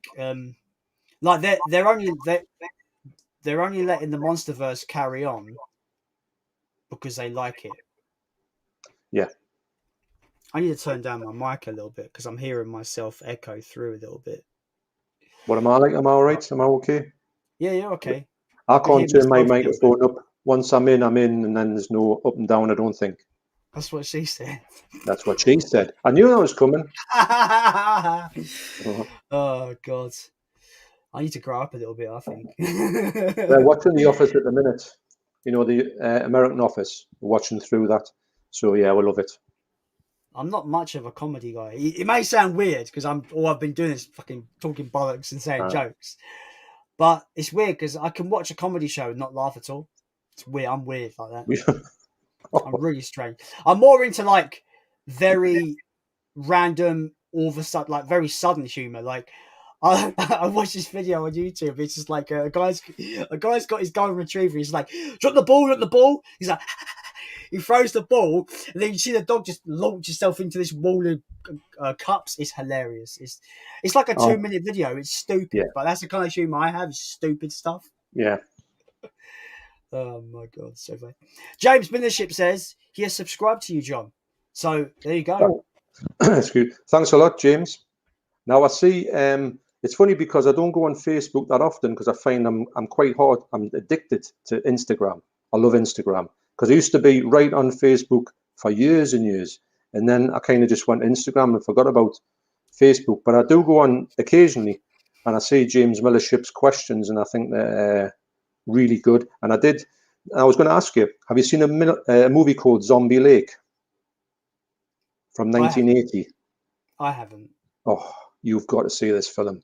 they're only letting the MonsterVerse carry on because they like it. Yeah. I need to turn down my mic a little bit because I'm hearing myself echo through a little bit. What am I like? Am I all right? Am I okay? Yeah, you're okay. I can't turn my microphone up. Once I'm in, and then there's no up and down, I don't think. That's what she said. That's what she said. I knew that was coming. Oh, God. I need to grow up a little bit, I think. They're watching The Office at the minute. You know, the American Office. We're watching through that. So, yeah, we love it. I'm not much of a comedy guy. It may sound weird because all I've been doing is fucking talking bollocks and saying jokes. But it's weird because I can watch a comedy show and not laugh at all. It's weird. I'm weird like that. I'm really strange. I'm more into like very random, all of a sudden, like very sudden humor. Like I watched this video on YouTube. It's just like a guy's got his golden retriever. He's like, drop the ball. He's like, he throws the ball, and then you see the dog just launch itself into this wall of cups. It's hilarious. It's like a 2-minute video. It's stupid, but that's the kind of humor I have. Is stupid stuff. Yeah. Oh my God, so funny. James Millership says he has subscribed to you, John. So there you go. That's good. Thanks a lot, James. Now I see it's funny because I don't go on Facebook that often because I find I'm quite hard. I'm addicted to Instagram. I love Instagram because I used to be right on Facebook for years and years, and then I kind of just went to Instagram and forgot about Facebook. But I do go on occasionally, and I see James Millership's questions, and I think they're really good. And I was going to ask you, have you seen a movie called Zombie Lake from 1980? I haven't. Oh, you've got to see this film.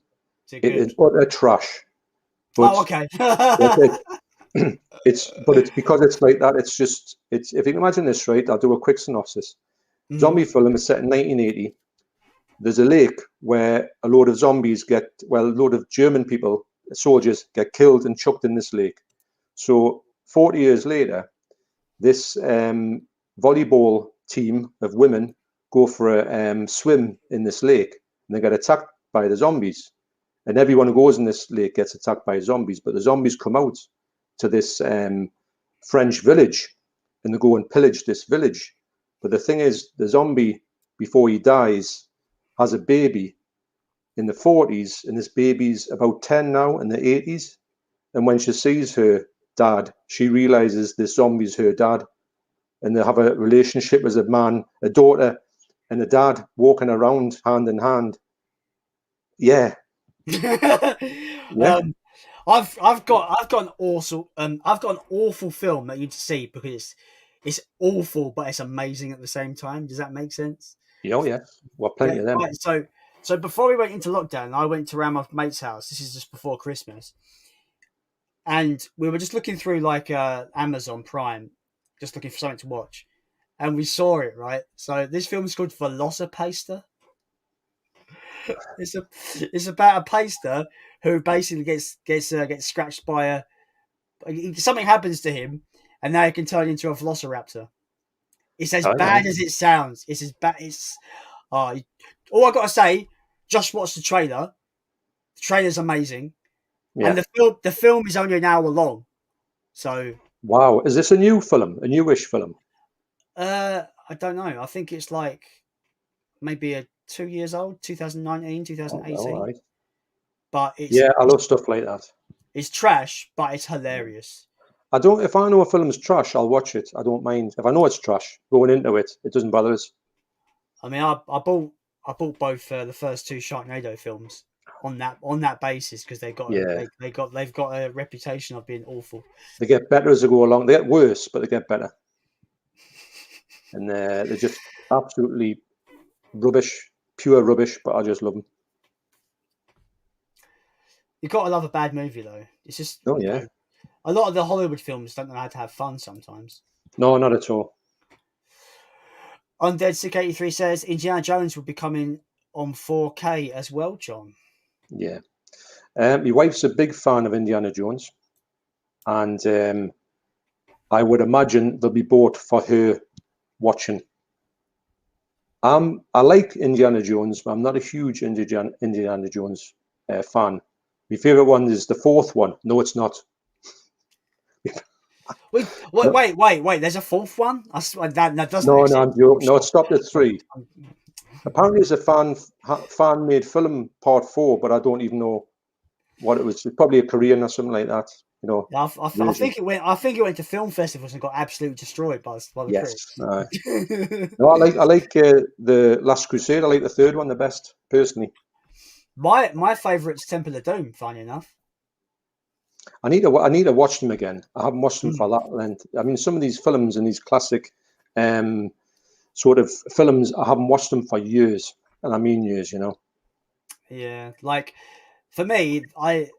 Is It is utter trash. But okay. it's because it's like that. It's if you can imagine this, right? I'll do a quick synopsis. Zombie film is set in 1980. There's a lake where a load of zombies a load of German people, soldiers, get killed and chucked in this lake. So 40 years later, this volleyball team of women go for a swim in this lake, and they get attacked by the zombies. And everyone who goes in this lake gets attacked by zombies, but the zombies come out to this French village, and they go and pillage this village. But the thing is, the zombie, before he dies, has a baby in the 40s, and this baby's about 10 now in the 80s. And when she sees her dad, she realizes this zombie's her dad, and they have a relationship as a man, a daughter, and a dad walking around hand in hand. Yeah. Yeah. I've got an awful film that you'd see because it's awful, but it's amazing at the same time. Does that make sense? Oh yeah. Well, plenty of them. Right, so before we went into lockdown, I went to around my mate's house. This is just before Christmas, and we were just looking through like Amazon Prime, just looking for something to watch, and we saw it. Right, so this film is called Velocipaster. It's about a paster who basically gets scratched by something happens to him, and now he can turn into a velociraptor. It's as bad as it sounds. It's as bad. All I gotta say, just watch the trailer. The trailer's amazing, and the film is only an hour long. So wow, is this a new film? A newish film? I don't know. I think it's like maybe 2 years old, 2019, 2018. Oh, right. But it's I love stuff like that. It's trash, but it's hilarious. If I know a film's trash, I'll watch it. I don't mind. If I know it's trash, going into it, it doesn't bother us. I mean, I bought both the first two Sharknado films on that basis because they've got a reputation of being awful. They get better as they go along. They get worse, but they get better. And they're just absolutely rubbish, pure rubbish, but I just love them. You've got to love a bad movie, though. It's just a lot of the Hollywood films don't know how to have fun sometimes. No, not at all. Undead Sick 83 says Indiana Jones will be coming on 4K as well, John. Yeah. My wife's a big fan of Indiana Jones, and I would imagine they'll be bought for her watching. I like Indiana Jones, but I'm not a huge Indiana Jones fan. My favorite one is the fourth one. No, it's not. Wait! There's a fourth one. That doesn't. No, I'm joking. No, it stopped at 3. Apparently, it's a fan-made film, part 4, but I don't even know what it was. It's probably a Korean or something like that. You know. I think it went. I think it went to film festivals and got absolutely destroyed by the critics. No, I like the Last Crusade. I like the third one the best, personally. My favourite's Temple of Doom. Funny enough. I need to watch them again. I haven't watched them for that length. I mean, some of these films and these classic sort of films, I haven't watched them for years, and I mean years. You know. Yeah, like for me, I'm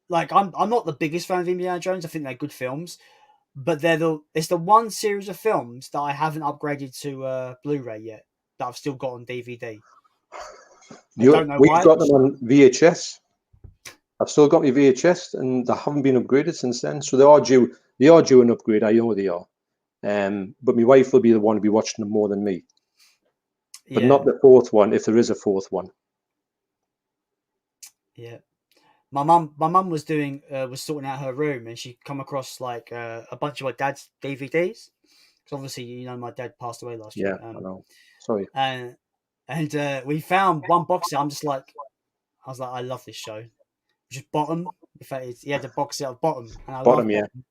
not the biggest fan of Indiana Jones. I think they're good films, but it's the one series of films that I haven't upgraded to Blu-ray yet. That I've still got on DVD. We've got them on VHS. I've still got my VHS, and they haven't been upgraded since then. So they are due. They are due an upgrade. I know they are. But my wife will be the one to be watching them more than me. But not the fourth one, if there is a fourth one. Yeah. My mum was sorting out her room, and she come across like a bunch of my dad's DVDs. Because obviously, my dad passed away last year. Yeah, I know. Sorry. And we found one box set. I'm just like, I was like, I love this show. Just Bottom. In fact, he had a box set of Bottom, and I Bottom, love yeah. Bottom.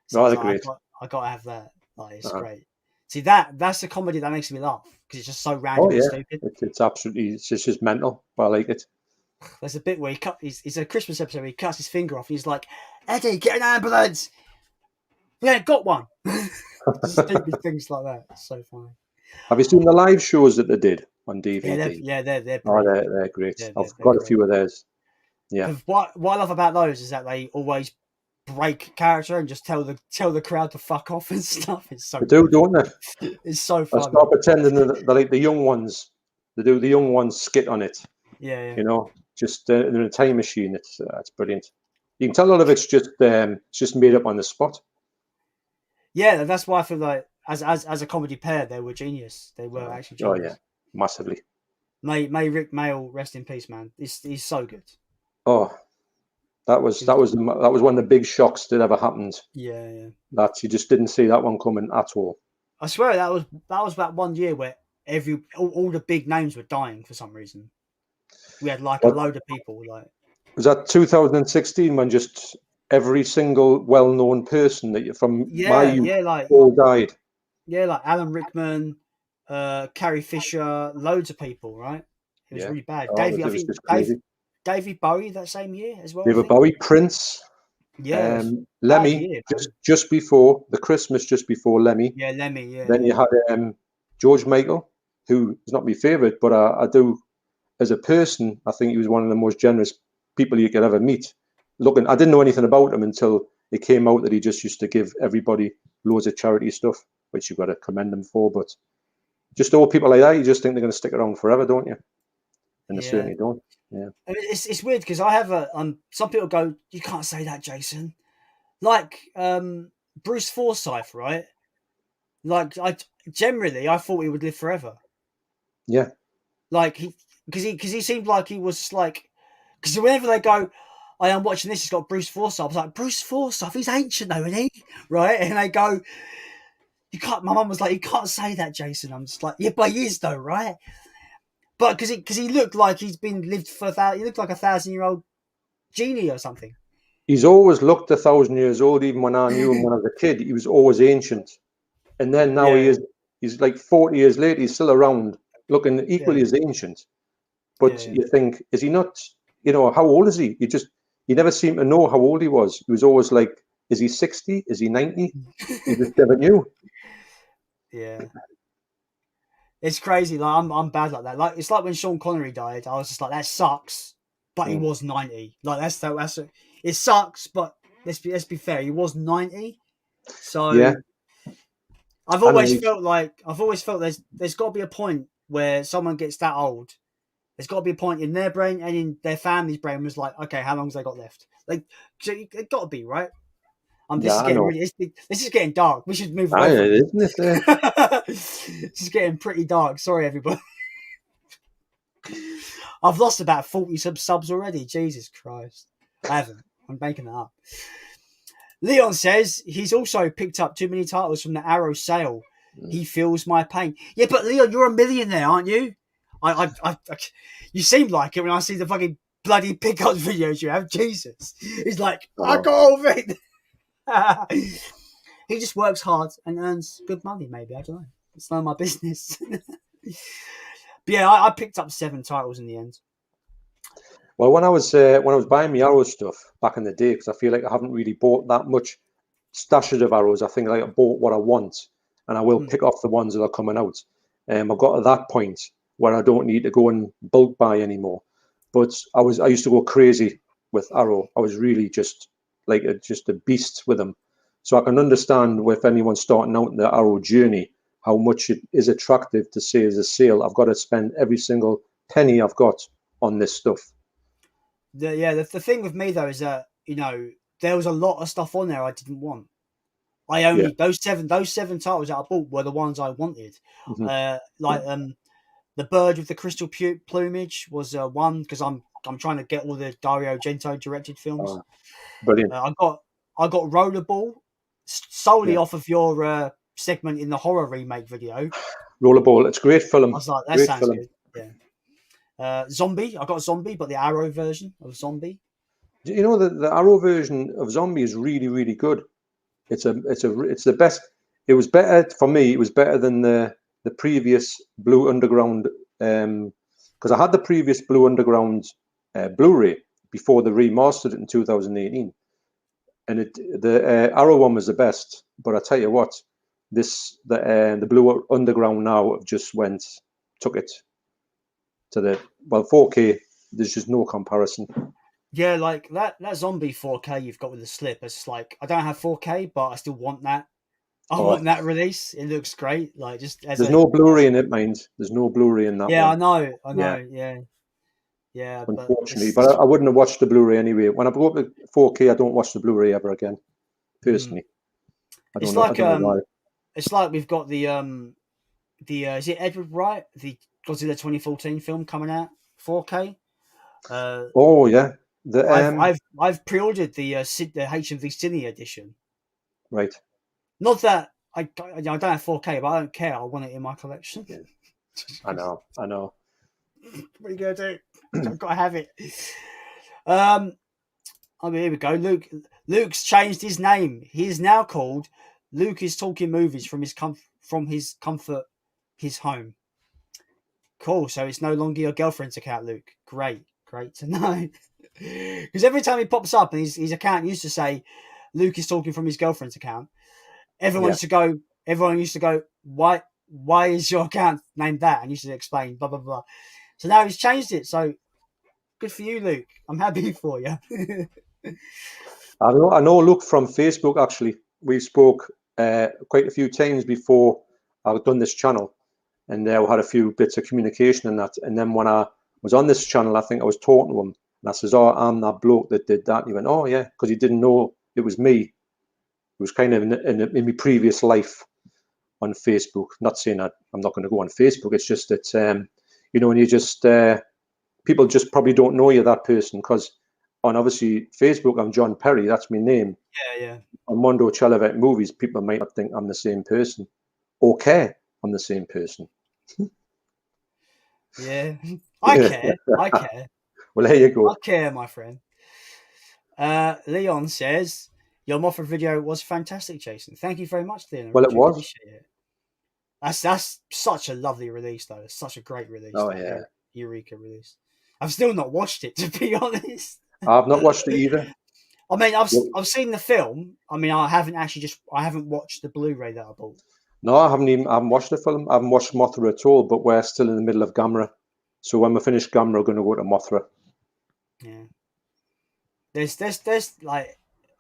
So No, I they're was like, great. I got to have that. Like, it's Uh-huh. great. See, that's the comedy that makes me laugh because it's just so random Oh and yeah, stupid. it's absolutely, it's just mental, but I like it. There's a bit where it's a Christmas episode where he cuts his finger off and he's like, Eddie, get an ambulance. We ain't got one. Stupid things like that. It's so funny. Have you seen the live shows that they did on DVD? They're Oh, brilliant. they're great. Yeah, I've they're got a great. few of theirs. Yeah. Because what I love about those is that they always break character and just tell the crowd to fuck off and stuff. It's so They do, don't they? it's so They funny. start pretending that they're like the young ones. They do the young ones skit on it. Yeah. You know, just they're in a time machine. It's brilliant. You can tell a lot of it's just made up on the spot. Yeah, that's why I feel like as a comedy pair, they were genius. They were actually genius. Oh yeah, massively. May Rick Mail rest in peace, man. He's so good. Oh, that was one of the big shocks that ever happened. Yeah. That you just didn't see that one coming at all. I swear that was that 1 year where all the big names were dying for some reason. We had like a load of people like. Was that 2016 when just every single well-known person that you from my youth all died? Yeah, like Alan Rickman, Carrie Fisher, loads of people, right? It was really bad. David Bowie that same year as well. David Bowie, Prince, Lemmy, just before the Christmas, just before Lemmy. Yeah, Lemmy. Yeah. Then you had George Michael, who is not my favourite, but I do, as a person, I think he was one of the most generous people you could ever meet. I didn't know anything about him until it came out that he just used to give everybody loads of charity stuff, which you've got to commend him for. But just all people like that, you just think they're going to stick around forever, don't you? And they certainly don't. Yeah, I mean, it's weird because I have some people go, you can't say that, Jason. Like Bruce Forsyth, right? Like I thought he would live forever. Yeah. Like because he seemed like he was like, because whenever they go, I am watching this, it's got Bruce Forsyth. I was like, Bruce Forsyth, he's ancient though, isn't he? Right? And they go, you can't. My mum was like, you can't say that, Jason. I'm just like, yeah, but he is though, right? But because he looked like he's been lived for he looked like a 1,000-year-old genie or something. He's always looked 1,000 years old. Even when I knew him when I was a kid, he was always ancient. And then now he's like 40 years later, he's still around, looking equally as ancient. But you think, is he not? You know, how old is he? You never seem to know how old he was. He was always like, is he 60? Is he 90? You just never knew. Yeah. It's crazy. Like I'm bad like that. Like it's like when Sean Connery died. I was just like, that sucks. But he was 90. Like it sucks. But let's be fair. He was 90. So yeah. I've always felt there's got to be a point where someone gets that old. There's got to be a point in their brain and in their family's brain was like, okay, how long's they got left? Like it got to be right. This is getting dark. We should move on. Isn't it? This is getting pretty dark. Sorry, everybody. I've lost about 40 subs already. Jesus Christ. I haven't. I'm making it up. Leon says he's also picked up too many titles from the Arrow sale. He feels my pain. Yeah, but Leon, you're a millionaire, aren't you? You seem like it when I see the fucking bloody pickup videos you have. Jesus. He's like, I got all of it. He just works hard and earns good money, maybe. I don't know. It's none of my business. But yeah, I picked up 7 titles in the end. Well, when I was buying my Arrow stuff back in the day, because I feel like I haven't really bought that much stashes of Arrows. I think I bought what I want, and I will pick off the ones that are coming out. I've got to that point where I don't need to go and bulk buy anymore. But I used to go crazy with Arrow. I was really just like a beast with them. So I can understand if anyone's starting out in the Arrow journey, how much it is attractive to say as a sale, I've got to spend every single penny I've got on this stuff. The thing with me though is that, you know, there was a lot of stuff on there I didn't want. I only those seven titles that I bought were the ones I wanted. The Bird with the Crystal Plumage was one, because I'm trying to get all the Dario Argento directed films. Brilliant. I got Rollerball solely off of your segment in the horror remake video. Rollerball, it's a great film. I was like, that sounds good. Yeah. Zombie. I got Zombie, but the Arrow version of Zombie. You know, the Arrow version of Zombie is really, really good. It's the best. It was better for me. It was better than the previous Blue Underground, because I had the previous Blue Underground Blu-ray before they remastered it in 2018, and the Arrow one was the best. But I tell you what, the Blue Underground now have just took it to the 4K. There's just no comparison. Yeah, like that Zombie 4K you've got with the slip. It's just like I don't have 4K, but I still want that. I want that release. It looks great. Like just as there's no Blu-ray in it, mind. There's no Blu-ray in that one. Yeah, I know. Yeah. Unfortunately, but I wouldn't have watched the Blu-ray anyway. When I go up to 4K, I don't watch the Blu-ray ever again. Personally, I don't know why. It's like we've got the is it Edward Wright, the Godzilla 2014 film coming out 4K. Oh yeah, I've pre-ordered the HMV Cine edition. Right. Not that I don't have 4K, but I don't care. I want it in my collection. Yeah. I know. What are you gonna do? I've got to have it. I mean, here we go. Luke's changed his name. He is now called Luke is talking movies from his comfort, his home. Cool. So it's no longer your girlfriend's account, Luke. Great to know. Because every time he pops up and his account used to say Luke is talking from his girlfriend's account, everyone used to go, why is your account named that? And used to explain blah blah blah. So now he's changed it. So good for you, Luke. I'm happy for you. I know Luke from Facebook. Actually, we spoke quite a few times before I've done this channel, and we had a few bits of communication and that. And then when I was on this channel, I think I was talking to him, and I says, "Oh, I'm that bloke that did that." And he went, "Oh yeah," because he didn't know it was me. It was kind of in my previous life on Facebook. Not saying that I'm not going to go on Facebook. It's just that when you just people just probably don't know you're that person, because on obviously Facebook I'm John Perry. That's my name. Yeah. On Mondo CHELLOVECK movies, people might not think I'm the same person, or care I'm the same person. Yeah, I care. Well, there you go. I care, my friend. Leon says your Mothra video was fantastic, Jason. Thank you very much, Leon. Well, it was. Appreciate it. That's such a lovely release, though. It's such a great release. Oh yeah, Eureka release. I've still not watched it, to be honest. I've not watched it either. I mean, I've seen the film. I mean, I haven't watched the Blu-ray that I bought. No, I haven't watched the film. I haven't watched Mothra at all. But we're still in the middle of Gamera, so when we finish Gamera, we're going to go to Mothra. Yeah. There's like,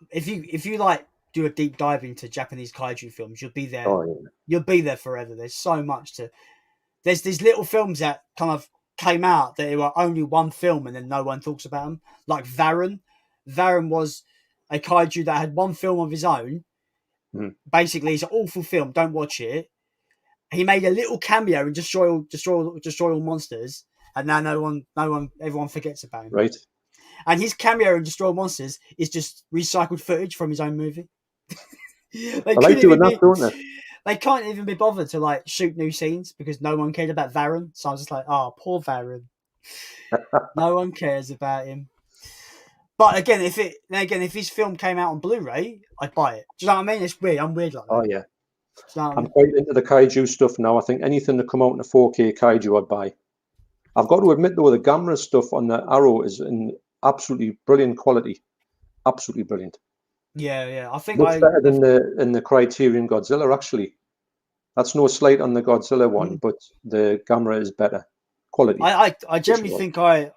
if you like do a deep dive into Japanese kaiju films, you'll be there. Oh, yeah. You'll be there forever. There's so much to. There's these little films that kind of came out that they were only one film and then no one talks about them. Like Varan. Varan was a kaiju that had one film of his own. Basically, it's an awful film. Don't watch it. He made a little cameo and destroy all monsters, and now everyone forgets about him. Right. And his cameo in Destroy All Monsters is just recycled footage from his own movie. I like doing that, don't they? They can't even be bothered to like shoot new scenes because no one cared about Varan. So I was just like, oh, poor Varan. No one cares about him. But again, if his film came out on Blu-ray, I'd buy it. Do you know what I mean? It's weird. I'm weird like that. Oh yeah. You know I'm quite into the kaiju stuff now. I think anything that come out in a 4K kaiju, I'd buy. I've got to admit though, the Gamera stuff on the Arrow is in absolutely brilliant quality. Absolutely brilliant. Yeah. I think much better than the Criterion Godzilla. Actually, that's no slight on the Godzilla one, but the Gamera is better quality. I generally think I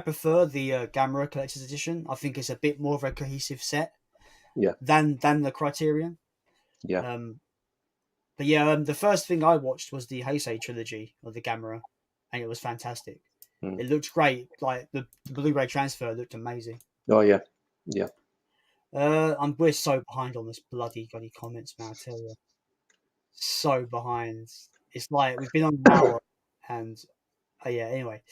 prefer the Gamera Collector's Edition. I think it's a bit more of a cohesive set. Yeah. Than the Criterion. Yeah. But yeah, the first thing I watched was the Heisei trilogy of the Gamera, and it was fantastic. It looked great. Like the Blu-ray transfer looked amazing. Oh yeah. We're so behind on this bloody comments, man. I tell you, so behind. It's like we've been on an hour, and yeah. Anyway,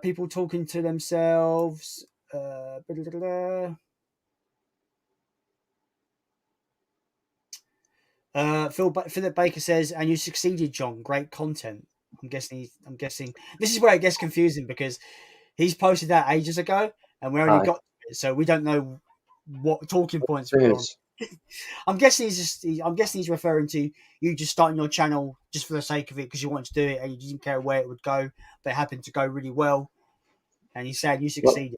people talking to themselves. Philip Baker says, and you succeeded, John. Great content. I'm guessing this is where it gets confusing because he's posted that ages ago, and we only Aye. got to it, so we don't know what talking points Thing we're on. is, I'm guessing he's referring to you just starting your channel just for the sake of it because you wanted to do it and you didn't care where it would go, but it happened to go really well, and he's saying you well, succeeded.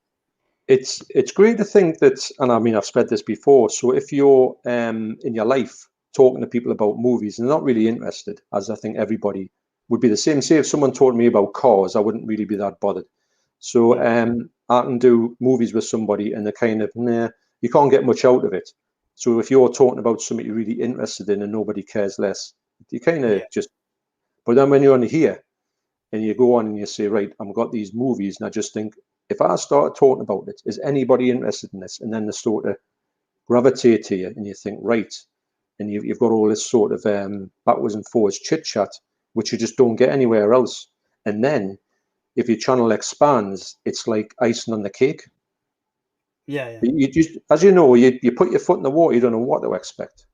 it's great to think that, and I mean I've said this before. So if you're in your life talking to people about movies and they're not really interested, as I think everybody would be the same. Say if someone told me about cars, I wouldn't really be that bothered. So I can do movies with somebody and they're kind of, nah, you can't get much out of it. So if you're talking about something you're really interested in and nobody cares less, you kind of Yeah, just. But then when you're on here and you go on and you say, right, I've got these movies, and I just think, if I start talking about it, is anybody interested in this? And then they sort of gravitate to you, and you think, right, and you've got all this sort of backwards and forwards chit chat, which you just don't get anywhere else. And then if your channel expands, it's like icing on the cake. yeah, You just, as you know, you put your foot in the water, you don't know what to expect,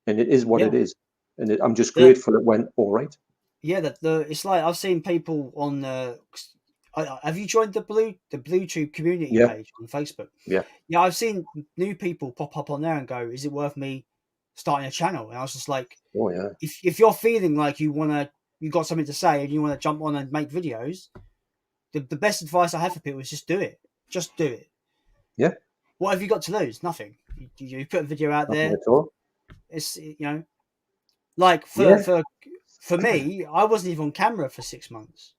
and it is what yeah. it is. And I'm just The, grateful it went all right. yeah, it's like I've seen people on the. Have you joined the BlueTube community Yeah, page on Facebook? yeah, Yeah, I've seen new people pop up on there and go, "Is it worth me starting a channel?" And I was just like, oh yeah, if you're feeling like you got something to say and you want to jump on and make videos, the best advice I have for people is just do it. Just do it. yeah, What have you got to lose? Nothing. You put a video out nothing there. at all. It's like Yeah, for me, I wasn't even on camera for 6 months.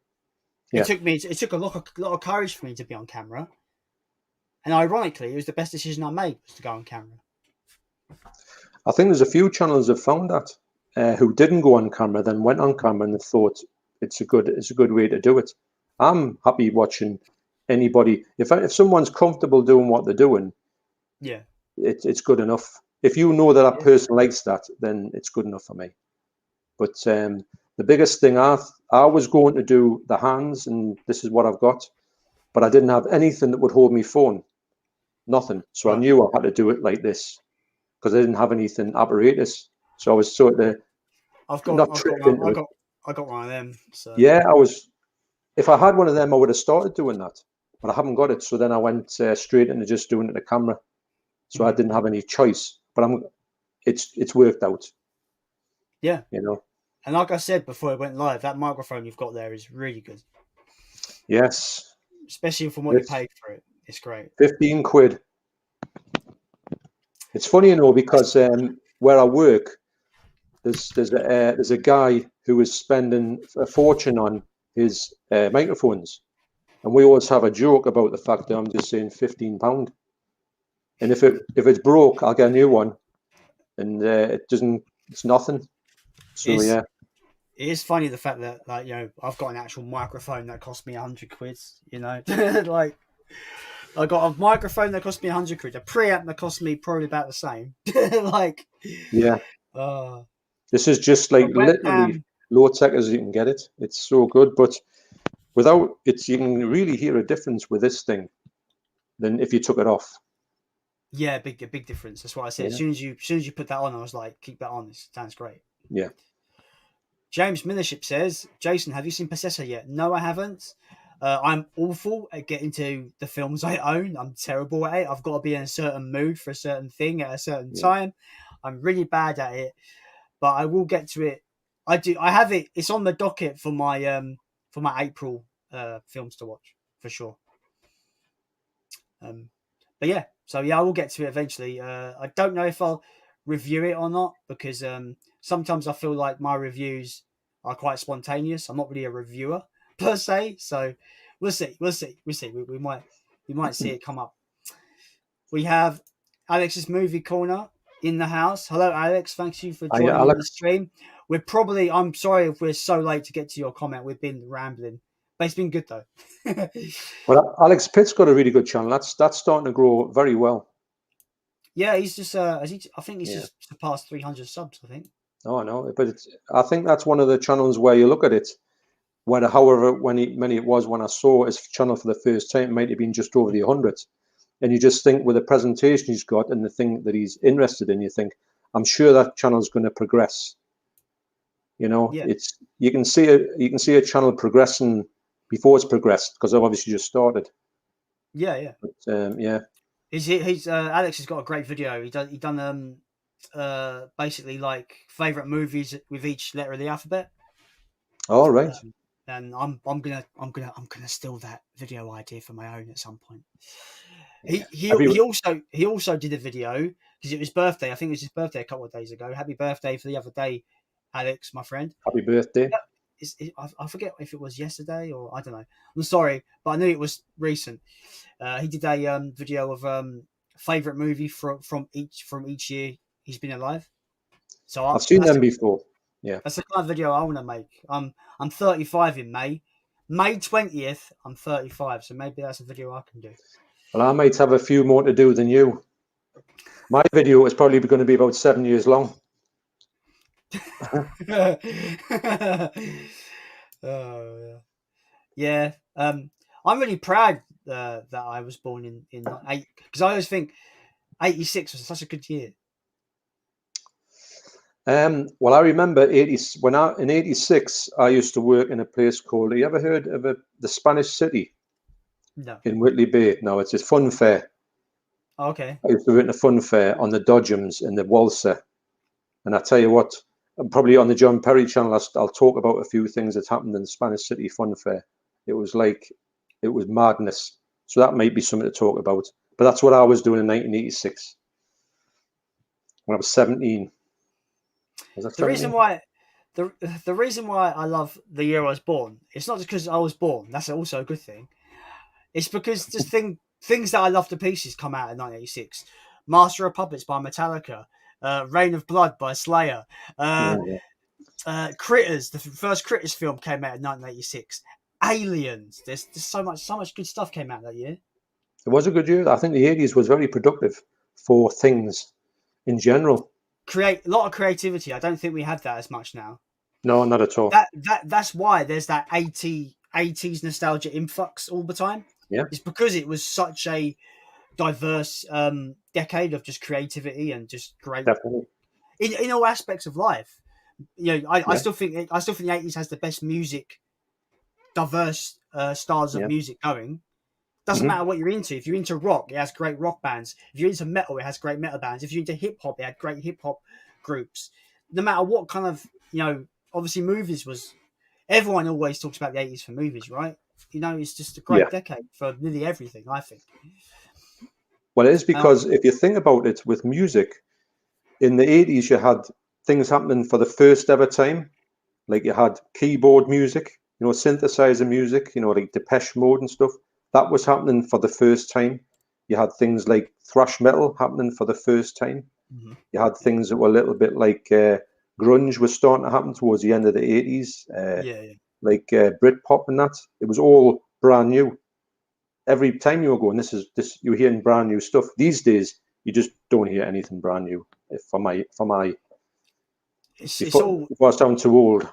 yeah. It took a lot of courage for me to be on camera, and ironically, it was the best decision I made was to go on camera. I think there's a few channels that found that who didn't go on camera, then went on camera and they thought it's a good way to do it. I'm happy watching anybody. If someone's comfortable doing what they're doing, Yeah, it's good enough. If you know that yeah, person likes that, then it's good enough for me. But the biggest thing I was going to do the hands, and this is what I've got, but I didn't have anything that would hold me phone, nothing. So I right. knew I had to do it like this because I didn't have anything apparatus. So I was sort of not I've got tricked one. into it. I got one of them. So Yeah, I was. If I had one of them, I would have started doing that, but I haven't got it. So then I went straight into just doing it to camera. So I mhm. didn't have any choice. But it's worked out, Yeah, you know. and like I said before it went live, that microphone you've got there is really good, Yes, especially from what you it's paid for it. It's great. 15 quid. It's funny, because where I work, there's a guy who is spending a fortune on his microphones, and we always have a joke about the fact that I'm just saying £15, and if it's broke, I'll get a new one, and it doesn't. It's nothing. So It's yeah, it is funny the fact that I've got an actual microphone that cost me 100 quid. Like I got a microphone that cost me 100 quid, a preamp that cost me probably about the same. like, yeah. uh, This is just a like literally webcam. low tech as you can get it. It's so good, but without it, you can really hear a difference with this thing than if you took it off. Yeah, a big difference. That's what I said. Yeah, As soon as you put that on, I was like, keep that on. This sounds great. yeah. James Millership says, Jason, have you seen Possessor yet? No, I haven't. I'm awful at getting to the films I own. I'm terrible at it. I've got to be in a certain mood for a certain thing at a certain Yeah. time. I'm really bad at it, but I will get to it. I do. I have it. It's on the docket for my April films to watch for sure. But yeah, so yeah, I will get to it eventually. I don't know if I'll review it or not because sometimes I feel like my reviews are quite spontaneous. I'm not really a reviewer per se, so we'll see. We might see it come up. We have Alex's movie corner in the house. Hello, Alex. Thank you for Hi, joining the Alex. stream. I'm sorry if we're so late to get to your comment. We've been rambling, but it's been good though. Well, Alex Pitt's got a really good channel. That's starting to grow very well. Yeah, he's just I think he's Yeah. just surpassed 300 subs, I think. Oh, I know, but I think that's one of the channels where you look at it. However many it was when I saw his channel for the first time, it might have been just over the 100. And you just think with the presentation he's got and the thing that he's interested in, you think, I'm sure that channel's going to progress. You know, Yeah, it's you can see a channel progressing before it's progressed because I've obviously just started. yeah. But yeah, He's Alex has got a great video. He done basically like favorite movies with each letter of the alphabet. all right. And I'm gonna steal that video idea for my own at some point. Yeah. Every He also did a video because it was birthday. I think it was his birthday a couple of days ago. Happy birthday for the other day, Alex, my friend. happy birthday. I forget if it was yesterday or I don't know. I'm sorry, but I knew it was recent. He did a video of favorite movie from each year he's been alive. So I've seen them before. Yeah. that's the kind of video I want to make. I'm 35 in May. May 20th, I'm 35, so maybe that's a video I can do. Well, I might have a few more to do than you. My video is probably going to be about 7 years long. Oh yeah. I'm really proud that I was born in eight because I always think 86 was such a good year. Well, I remember in '86 I used to work in a place called. Have you ever heard of the Spanish City No. in Whitley Bay? No, it's a fun fair. Okay. I used to work in a fun fair on the Dodgems in the Walser, and I tell you what, probably on the John Perry channel, I'll talk about a few things that happened in the Spanish City Fun Fair. It was madness. So that might be something to talk about. But that's what I was doing in 1986 when I was 17. Was that 17? The reason why I love the year I was born, it's not just because I was born. That's also a good thing. It's because just things that I love to pieces come out in 1986. Master of Puppets by Metallica, Reign of Blood by Slayer, Yeah, yeah. Critters. The first Critters film came out in 1986. Aliens. There's so much good stuff came out that year. It was a good year. I think the 80s was very productive for things in general. Create a lot of creativity. I don't think we have that as much now. No, not at all. That's why there's that 80s nostalgia influx all the time. Yeah. It's because it was such a diverse decade of just creativity and just great Definitely. in all aspects of life. You know, I Yeah. still think the 80s has the best music, diverse styles of Yeah. music going. Doesn't Mhm. matter what you're into. If you're into rock, it has great rock bands. If you're into metal, it has great metal bands. If you're into hip hop, it had great hip hop groups. No matter what kind of, obviously movies was. Everyone always talks about the 80s for movies, right? It's just a great Yeah. decade for nearly everything, I think. Well, it is because if you think about it with music, in the 80s, you had things happening for the first ever time. Like you had keyboard music, synthesizer music, like Depeche Mode and stuff. That was happening for the first time. You had things like thrash metal happening for the first time. Mm-hmm. You had things that were a little bit like grunge was starting to happen towards the end of the 80s. Yeah. Like Britpop and that. It was all brand new. Every time you were going, you were hearing brand new stuff. These days, you just don't hear anything brand new. Before I sound too old.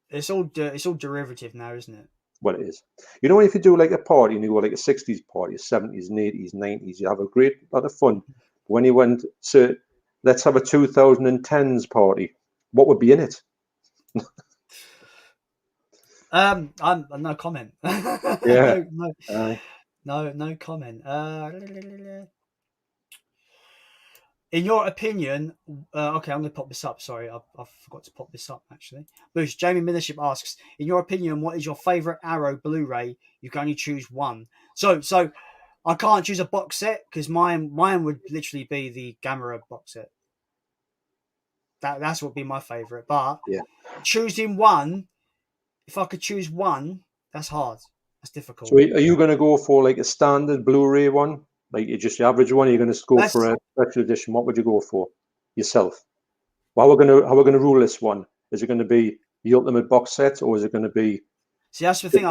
It's all derivative now, isn't it? Well, it is. If you do like a party and you go like a 60s party, a 70s and 80s, 90s, you have a great lot of fun. When you went to, let's have a 2010s party, what would be in it? I'm no comment. Yeah. No comment. In your opinion, okay, I'm going to pop this up. Sorry, I forgot to pop this up actually. Boosh, Jamie Millership asks, in your opinion, what is your favorite Arrow Blu-ray? You can only choose one. So I can't choose a box set because mine would literally be the Gamera box set. That's what would be my favorite. But Yeah. choosing one, if I could choose one, that's hard. That's difficult. So are you going to go for like a standard Blu-ray one? Like just the average one? Are you going to go for a special edition? What would you go for yourself? Well, how we're going to rule this one? Is it going to be the ultimate box set, or is it going to be? See, that's the thing.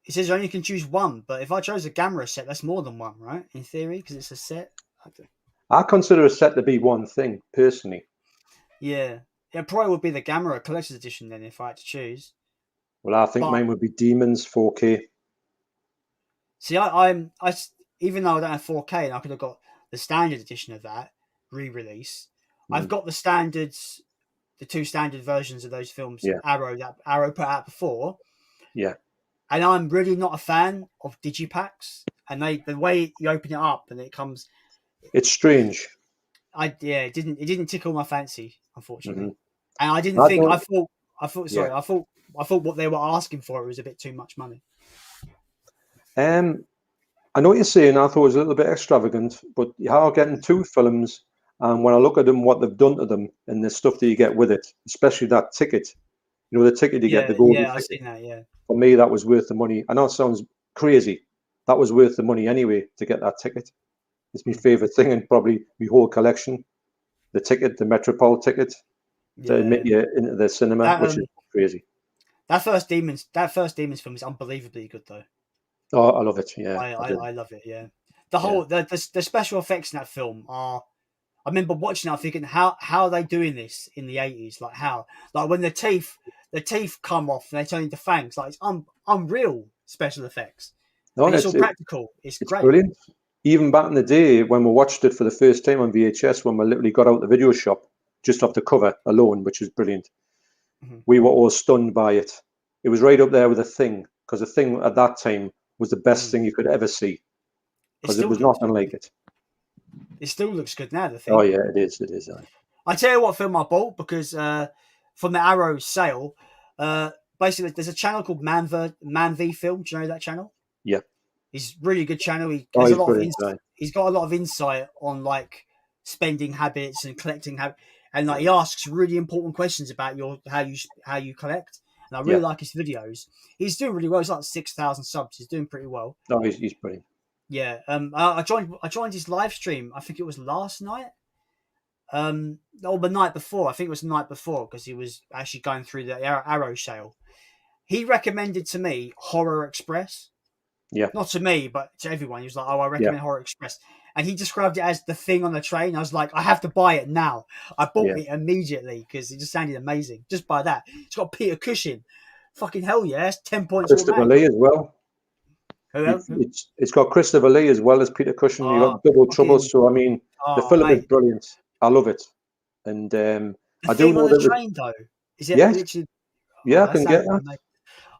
It says you only can choose one, but if I chose a Gamera set, that's more than one, right? In theory, because it's a set. I consider a set to be one thing personally. Yeah, it probably would be the Gamera Collector's Edition then, if I had to choose. Well, I think mine would be Demons 4K. See, I even though I don't have 4K, and I could have got the standard edition of that re-release. I've got the standards two standard versions of those films. Yeah. That Arrow put out before. Yeah. And I'm really not a fan of digipacks. And the way you open it up and it comes, It's strange. it didn't tickle my fancy, unfortunately. Mm-hmm. And I didn't think I thought Yeah. I thought what they were asking for was a bit too much money. I know what you're saying. I thought it was a little bit extravagant, but you are getting two films, and when I look at them, what they've done to them, and the stuff that you get with it, especially that ticket, the ticket you get, the golden ticket. I've seen that. Yeah, for me, that was worth the money. I know it sounds crazy. That was worth the money anyway to get that ticket. It's my favourite thing and probably my whole collection. The ticket, the Metropole ticket, to admit you into the cinema, which is crazy. That first Demons film is unbelievably good, though. Oh, I love it. Yeah, I love it. Yeah, the whole the special effects in that film are. I remember watching it, thinking, how are they doing this in the 80s? Like how, like when the teeth come off and they turn into fangs. Like it's unreal special effects. No, it's all practical. It's great. Brilliant. Even back in the day when we watched it for the first time on VHS, when we literally got out the video shop just off the cover alone, which was brilliant. Mm-hmm. We were all stunned by it. It was right up there with The Thing, because The Thing at that time was the best thing you could ever see, because it was nothing like it. It still looks good now, The Thing. Oh yeah, it is. It is. I tell you what film I bought, because from the Arrow sale, basically there's a channel called Man V Film. Do you know that channel? Yeah. He's a really good channel. He's got a lot of insight on like spending habits and collecting habits, and like he asks really important questions about how you collect. And I really like his videos. He's doing really well. He's like 6,000 subs. He's doing pretty well. No, he's brilliant. Yeah. I joined his live stream. I think it was last night. Or the night before. I think it was the night before, because he was actually going through the Arrow sale. He recommended to me Horror Express. Yeah. Not to me, but to everyone. He was like, "Oh, I recommend Horror Express," and he described it as the thing on the train. I was like, "I have to buy it now." I bought it immediately because it just sounded amazing. Just by that, it's got Peter Cushing. Fucking hell yeah! It's 10 points. Christopher Lee as well. It's got Christopher Lee as well as Peter Cushing. You got Double Trouble. So I mean, the film is brilliant. I love it, and I do know that the train though. Is it? Yes. Yeah, I can get that.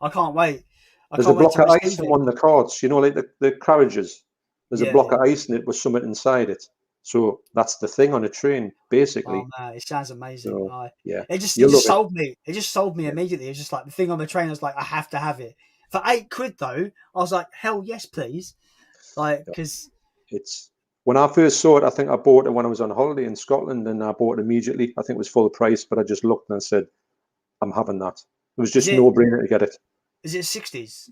I can't wait. There's a block of ice in one of the carts, like the carriages. There's a block of ice in it with something inside it. So that's the thing on a train, basically. Oh man, it sounds amazing. So, yeah, it just sold me. It just sold me immediately. It was just like the thing on the train. I was like, I have to have it for £8 though. I was like, hell yes, please. Like, because it's when I first saw it, I think I bought it when I was on holiday in Scotland, and I bought it immediately. I think it was full price, but I just looked and I said, I'm having that. It was just no brainer to get it. Is it 60s?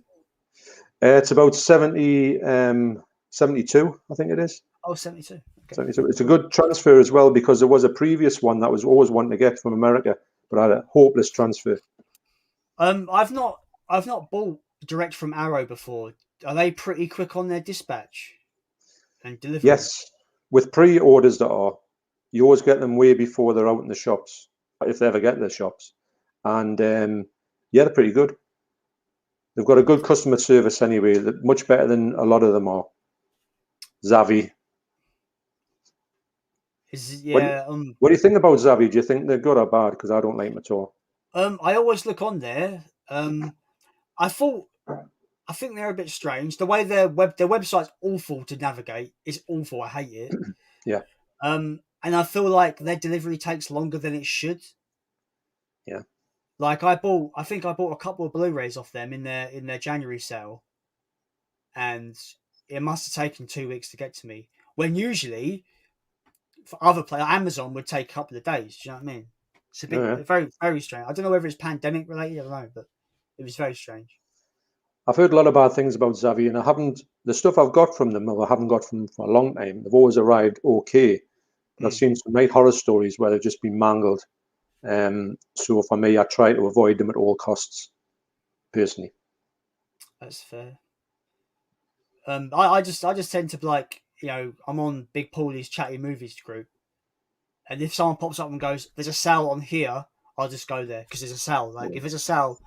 It's about 72, I think it is. Oh, 72. Okay. 72. It's a good transfer as well, because there was a previous one that was always wanting to get from America, but I had a hopeless transfer. I've not bought direct from Arrow before. Are they pretty quick on their dispatch and delivery? Yes, with pre-orders that are, you always get them way before they're out in the shops, if they ever get to the shops, and they're pretty good. They've got a good customer service anyway, much better than a lot of them are. Zavvi. What do you think about Zavvi? Do you think they're good or bad? Because I don't like them at all. I always look on there. I think they're a bit strange. The way their website's awful to navigate. It's awful. I hate it. Yeah. And I feel like their delivery takes longer than it should. Yeah. Like I think I bought a couple of Blu-rays off them in their January sale, and it must have taken 2 weeks to get to me. When usually, for other players, Amazon would take a couple of days. Do you know what I mean? It's a bit very, very strange. I don't know whether it's pandemic related. I don't know, but it was very strange. I've heard a lot of bad things about Zavvi, and the stuff I've got from them, I haven't got from for a long time. They've always arrived okay. I've seen some nice horror stories where they've just been mangled. So for me, I try to avoid them at all costs, personally. That's fair. I just tend to like, I'm on Big Paulie's Chatty Movies group, and if someone pops up and goes, "There's a sale on here," I'll just go there because there's a sale. Like if there's a sale,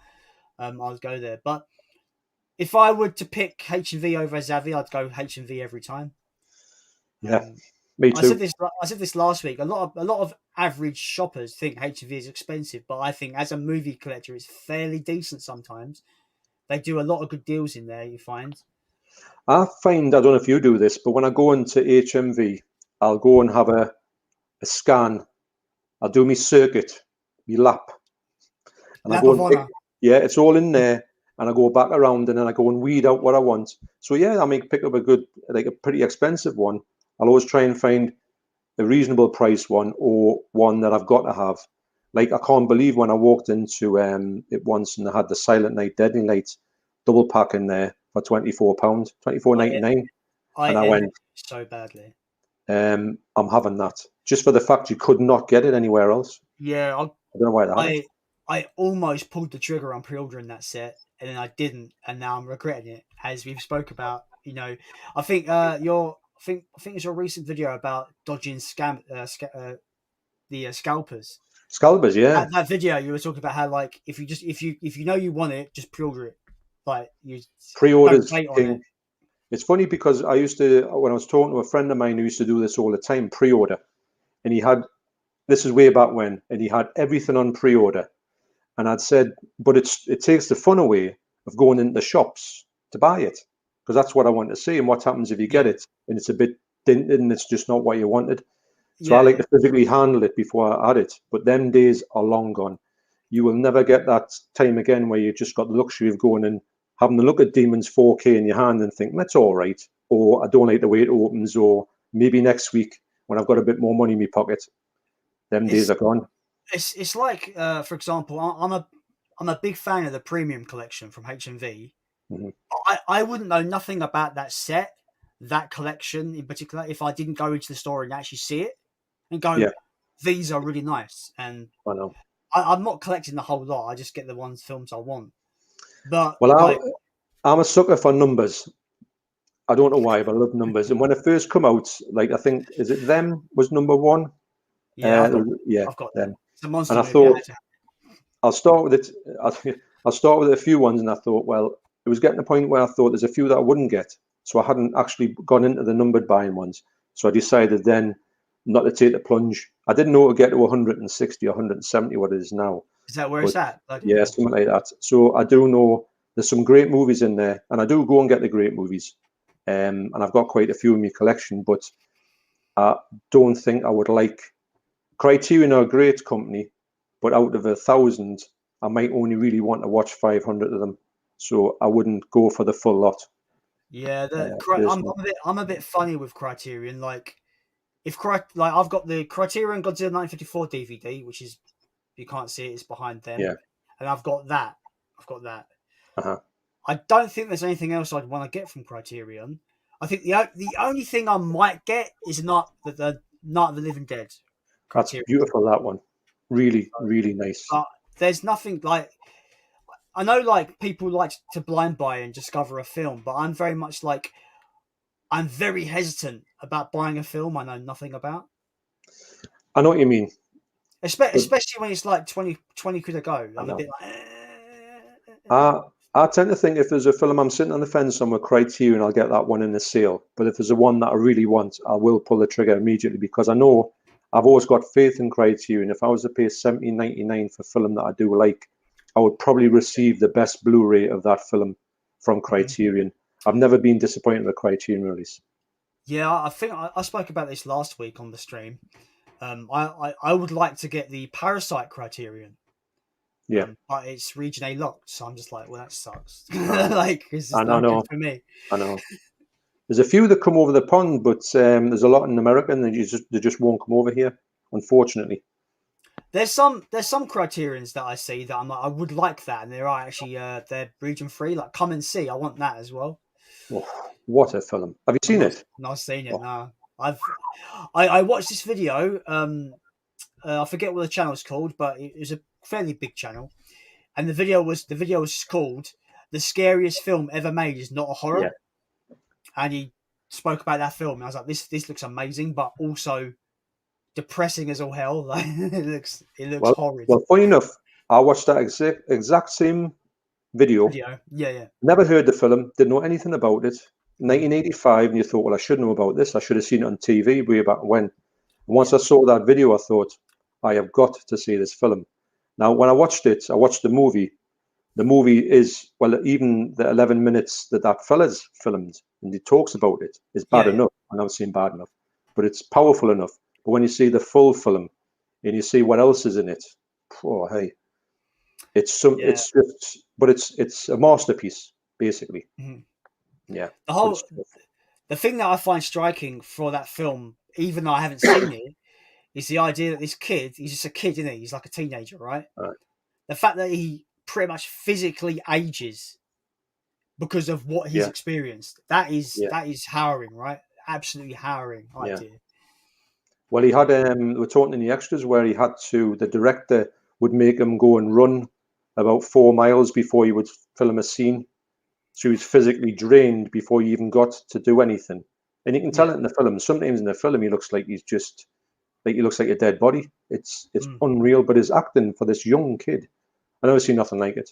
I'll go there. But if I were to pick H&V over Zavvi, I'd go H&V every time. Yeah. Me I said too. this. I said this last week. A lot of average shoppers think HMV is expensive, but I think as a movie collector, it's fairly decent sometimes. They do a lot of good deals in there. You find. I find, I don't know if you do this, but when I go into HMV, I'll go and have a scan. I'll do my circuit, my lap, and I Lap go of and pick, honor. yeah, it's all in there, and I go back around and then I go and weed out what I want. So yeah, I may pick up a good, like a pretty expensive one. I'll always try and find a reasonable price one or one that I've got to have. Like I can't believe when I walked into it once and I had the Silent Night Deadly Night double pack in there for £24, I 24.99, I and I envy went, it so badly. I'm having that just for the fact you could not get it anywhere else. Yeah, I don't know why they had it. I almost pulled the trigger on pre-ordering that set, and then I didn't, and now I'm regretting it. As we've spoke about, I think I think it's your recent video about dodging the scalpers. Scalpers, yeah. That video you were talking about how like if you know you want it, just pre-order it. Like you don't Pre-orders wait on it. king. It's funny because I used to, when I was talking to a friend of mine who used to do this all the time, pre-order, and he had, this is way back when, and he had everything on pre-order. And I'd said, but it takes the fun away of going into the shops to buy it, because that's what I want to see. And what happens if you get Yeah, it and it's a bit dented and it's just not what you wanted? So I yeah, like yeah. to physically handle it before I add it. But them days are long gone. You will never get that time again where you just got the luxury of going and having to look at Demons 4K in your hand and think, that's all right. Or I don't like the way it opens. Or maybe next week when I've got a bit more money in my pocket, them days It's are gone. it's like for example, I'm a big fan of the premium collection from HMV. Mhm. I wouldn't know nothing about that set, that collection in particular, if I didn't go into the store and actually see it and go, Yeah, these are really nice. And I know. I'm not collecting the whole lot. I just get the ones films I want. But Well, like, I'm a sucker for numbers. I don't know why, but I love numbers. And when it first come out, like I think, is it Them was number one? yeah, Yeah, I've got them. Them. It's a And monster I movie. thought I'll start with it. I'll, I'll start with a few ones, and I thought, well, it was getting to the point where I thought there's a few that I wouldn't get, so I hadn't actually gone into the numbered buying ones. So I decided then not to take the plunge. I didn't know it would get to 160 or 170, what it is now, Is that where but it's at? Bloody yeah, hell. something like that. So I do know there's some great movies in there, and I do go and get the great movies. And I've got quite a few in my collection, but I don't think I would like. Criterion are a great company, but out of 1,000, I might only really want to watch 500 of them. So I wouldn't go for the full lot. Yeah, Personally. I'm a bit funny with Criterion. Like, like I've got the Criterion Godzilla 1954 DVD, which is you can't see it, it's behind them, Yeah. and I've got that. I've got that. Uh-huh. I don't think there's anything else I'd want to get from Criterion. I think the only thing I might get is not the Night of the Living Dead That's Criterion. beautiful, that one. Really, really nice. But there's nothing like I know like people like to blind buy and discover a film, but I'm very much like I'm very hesitant about buying a film I know nothing about. I know what you mean, but Especially when it's like 20 quid a go. I I'm a know. bit like I, I tend to think if there's a film I'm sitting on the fence on with Criterion, I'll get that one in the sale. But if there's a one that I really want, I will pull the trigger immediately because I know I've always got faith in Criterion. If I was to pay 17.99 for a film that I do like, I would probably receive the best Blu-ray of that film from Mhm. Criterion. I've never been disappointed with a Criterion release. Yeah, I think I spoke about this last week on the stream. I would like to get the Parasite Criterion, Yeah, but it's region A locked, so I'm just like, well, that sucks. uh, Like, it's just and I no good know, for me. I know. There's a few that come over the pond, but there's a lot in America, and they just won't come over here, unfortunately. There's some criterions that I see that I'm like, I would like that, and there are actually they're region free. Like, come and see, I want that as well. Oh, what a film! Have you I'm seen not it? not seen it. Oh, No, I watched this video. I forget what the channel's called, but it was a fairly big channel, and the video was called "The Scariest Film Ever Made Is Not a yeah. Horror," and he spoke about that film. And I was like, this looks amazing, but also depressing as all hell. Like, it looks Well, horrid. well. Funny enough, I watched that exact same video. Video, yeah, yeah. Never heard the film. Didn't know anything about it. 1985, and you thought, well, I should know about this. I should have seen it on TV way back when. And once I saw that video, I thought, I have got to see this film. Now, when I watched it, I watched the movie. The movie is, well, even the 11 minutes that fella's filmed and he talks about it is bad enough. I'm not saying bad enough, but it's powerful enough. But when you see the full film and you see what else is in it, oh, hey, it's just, but it's a masterpiece, basically. Yeah. The thing that I find striking for that film, even though I haven't seen it, is the idea that this kid, he's just a kid, isn't he? He's like a teenager, right? The fact that he pretty much physically ages because of what he's experienced. That is harrowing, right? Absolutely harrowing idea. Well, he had we're talking in the extras where he had to, the director would make him go and run about 4 miles before he would film a scene. So he was physically drained before he even got to do anything. And you can tell it in the film. Sometimes in the film he looks like he's just he looks like a dead body. It's unreal. But his acting for this young kid, I never seen nothing like it.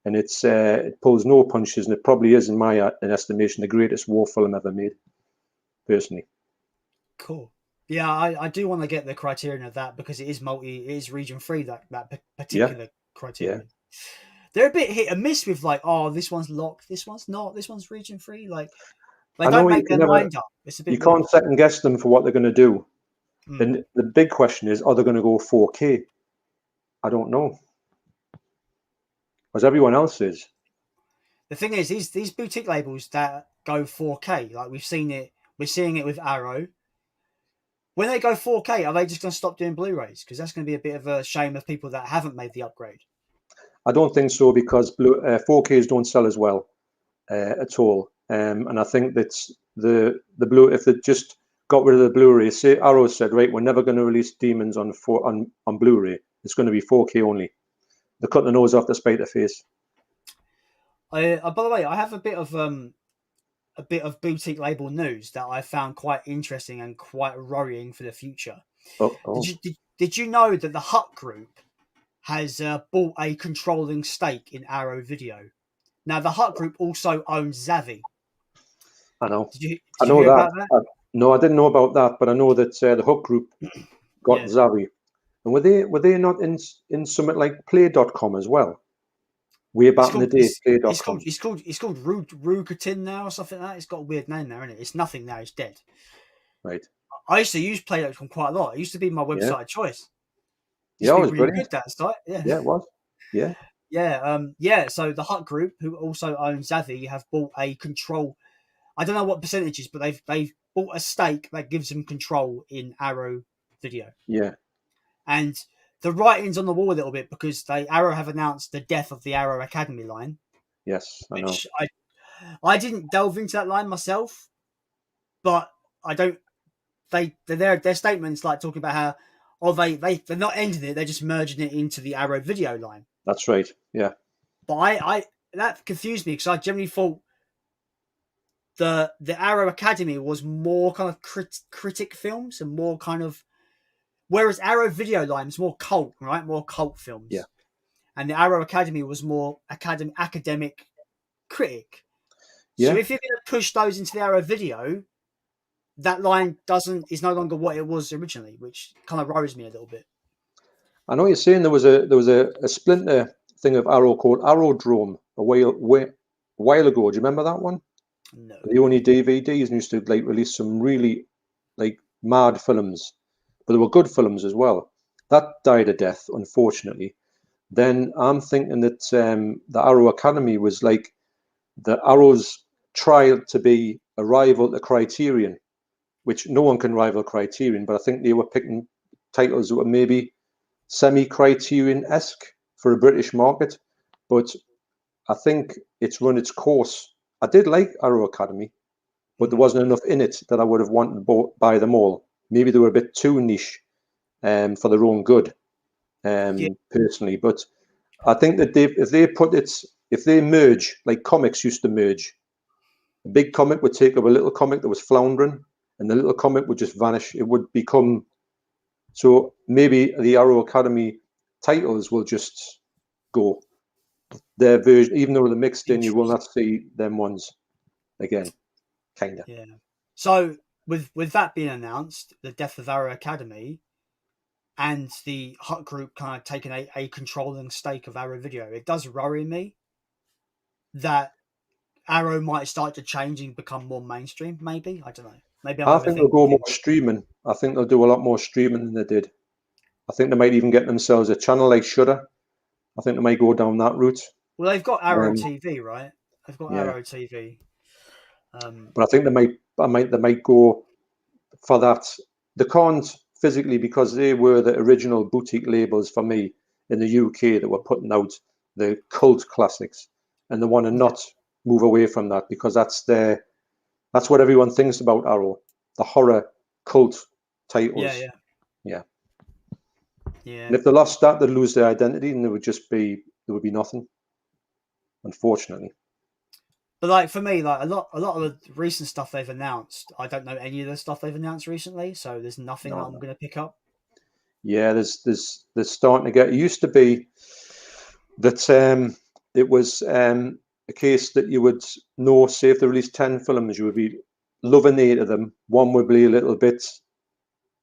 And it pulls no punches, and it probably is, in my estimation, the greatest war film ever made, personally. Cool. Yeah, I do want to get the criterion of that because it is region free, that particular criterion. Yeah. They're a bit hit and miss with like, oh, this one's locked, this one's not, this one's region free. Like they don't make their mind up. It's a bit. You can't second guess them for what they're going to do. And the big question is, are they going to go 4K? I don't know. As everyone else is. The thing is, these boutique labels that go 4K, like we're seeing it with Arrow. When they go 4K, are they just going to stop doing Blu-rays? Because that's going to be a bit of a shame of people that haven't made the upgrade. I don't think so, because 4Ks don't sell as well at all. And I think that's if they just got rid of the Blu-ray, say Arrow said, right, we're never going to release Demons on Blu-ray. It's going to be 4K only. They're cutting the nose off to spite the face. By the way, I have a bit of boutique label news that I found quite interesting and quite worrying for the future. Did you know that the Hut Group has bought a controlling stake in Arrow Video? Now, the Hut Group also owns Zavvi. I know. Did you hear about that? No, I didn't know about that, but I know that the Hut Group got Zavvi. And were they not in something like Play.com as well? Way back in the day, Play.com. It's called Rugatin now or something like that. It's got a weird name now, isn't it? It's nothing now. It's dead. Right. I used to use Play.com quite a lot. It used to be my website of choice. It was really good, that site. Yeah, it was. Yeah. Yeah. So the Hut Group, who also owns Zavvi, have bought a control. I don't know what percentages, but they've bought a stake that gives them control in Arrow Video. Yeah. And the writing's on the wall a little bit because Arrow have announced the death of the Arrow Academy line. Yes, I know. I didn't delve into that line myself, but I don't. Their statements like talking about how they're not ending it, they're just merging it into the Arrow Video line. That's right. Yeah. But I that confused me because I generally thought the Arrow Academy was more kind of critic films and more kind of. Whereas Arrow Video Line was more cult, right? More cult films. Yeah. And the Arrow Academy was more academic critic. Yeah. So if you're going to push those into the Arrow Video, that line is no longer what it was originally, which kind of worries me a little bit. I know you're saying there was a splinter thing of Arrow called Arrowdrome a while ago. Do you remember that one? No. The only DVDs used to release some really mad films. But there were good films as well. That died a death, unfortunately. Then I'm thinking that the Arrow Academy was like the Arrow's trial to be a rival to Criterion, which no one can rival Criterion, but I think they were picking titles that were maybe semi-Criterion-esque for a British market. But I think it's run its course. I did like Arrow Academy, but there wasn't enough in it that I would have wanted to buy them all. Maybe they were a bit too niche for their own good, personally. But I think that if they merge, like comics used to merge, a big comic would take up a little comic that was floundering, and the little comic would just vanish. It would become, so maybe the Arrow Academy titles will just go. Their version, even though they're mixed in, you will not see them ones again. kind of. Yeah. So with that being announced, the death of Arrow Academy and the Hut Group kind of taking a controlling stake of Arrow Video, it does worry me that Arrow might start to change and become more mainstream. Maybe, I don't know. Maybe I'm I think they'll overthinking go it. more streaming. I think they'll do a lot more streaming than they did. I think they might even get themselves a channel like Shudder. I think they might go down that route. Well, they've got Arrow TV, right? They've got Yeah. Arrow TV. But I think they might go for that. They can't physically, because they were the original boutique labels for me in the UK that were putting out the cult classics, and they want to not move away from that, because that's what everyone thinks about Arrow, the horror cult titles. Yeah. And if they lost that, they'd lose their identity, and there would be nothing, unfortunately. But like for me, like a lot of the recent stuff they've announced, I don't know any of the stuff they've announced recently, so there's nothing that I'm going to pick up. Yeah, there's starting to get. It used to be that it was a case that you would know, say if they released 10 films, you would be loving 8 of them. One would be a little bit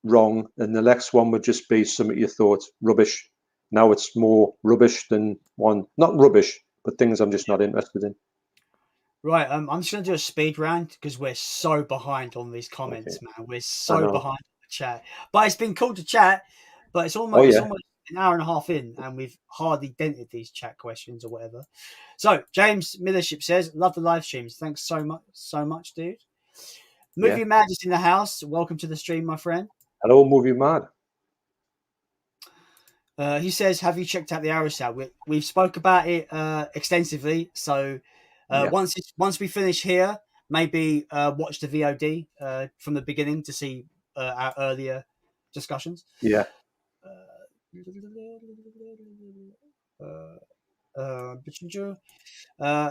wrong, and the next one would just be something you thought rubbish. Now it's more rubbish than one, not rubbish, but things I'm just not interested in. Right, I'm just going to do a speed round because we're so behind on these comments, man. We're so behind on the chat. But it's been cool to chat, but it's almost an hour and a half in, and we've hardly dented these chat questions or whatever. So, James Millership says, love the live streams. Thanks so much, dude. Movie Mad is in the house. Welcome to the stream, my friend. Hello, Movie Mad. He says, have you checked out the Arrow sale? We've spoke about it extensively, so... Once we finish here, maybe watch the VOD from the beginning to see our earlier discussions. Yeah.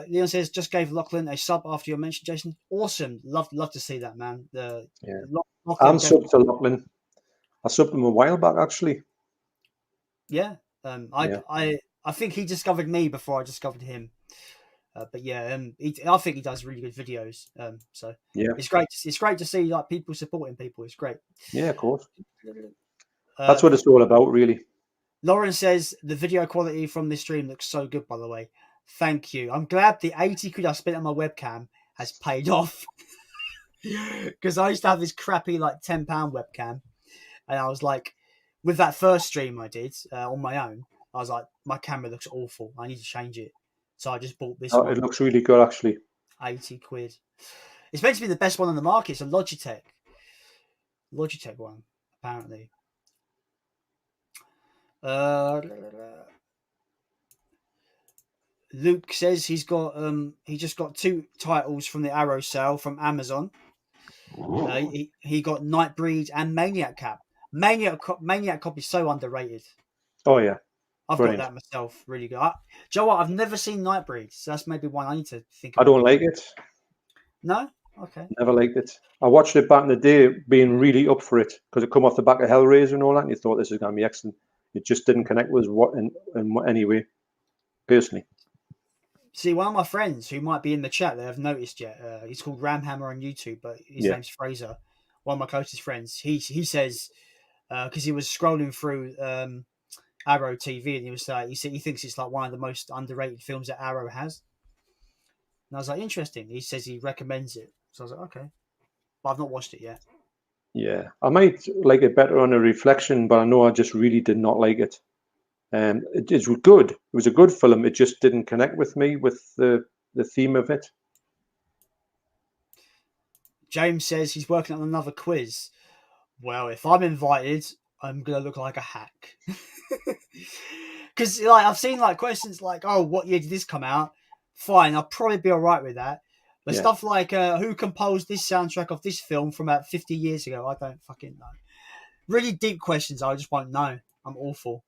Leon says, just gave Lachlan a sub after your mention, Jason. Awesome. Love to see that, man. I'm subbed to Lachlan. I subbed him a while back, actually. Yeah. I think he discovered me before I discovered him. But yeah, I think he does really good videos. So yeah, it's great. It's great to see like people supporting people. It's great. Yeah, of course. That's what it's all about, really. Lauren says the video quality from this stream looks so good. By the way, thank you. I'm glad the 80 quid I spent on my webcam has paid off. Because I used to have this crappy like £10 webcam, and I was like, with that first stream I did on my own, I was like, my camera looks awful. I need to change it. So I just bought this one. It looks really good, actually. 80 quid. It's meant to be the best one on the market. It's a Logitech one, apparently. Luke says he just got 2 titles from the Arrow sale from Amazon. He got Nightbreed and Maniac Cop. Maniac Cop is so underrated. Oh yeah. I've got that myself. Really good. Do you know what? I've never seen Nightbreed, so that's maybe one I need to think about. I don't like it. No? Okay. Never liked it. I watched it back in the day being really up for it because it come off the back of Hellraiser and all that, and you thought this is going to be excellent. It just didn't connect with what in any way, personally. See, one of my friends who might be in the chat that I've noticed yet, he's called Ramhammer on YouTube, but his name's Fraser. One of my closest friends. He says, because he was scrolling through Arrow TV, and he was like, he thinks it's like one of the most underrated films that Arrow has. And I was like, interesting. He says he recommends it. So I was like, okay. But I've not watched it yet. Yeah. I might like it better on a reflection, but I know I just really did not like it. It was good. It was a good film. It just didn't connect with me with the theme of it. James says he's working on another quiz. Well, if I'm invited, I'm going to look like a hack. Because like I've seen like questions like, oh, what year did this come out? Fine, I'll probably be all right with that. But stuff like who composed this soundtrack of this film from about 50 years ago? I don't fucking know. Really deep questions I just won't know. I'm awful.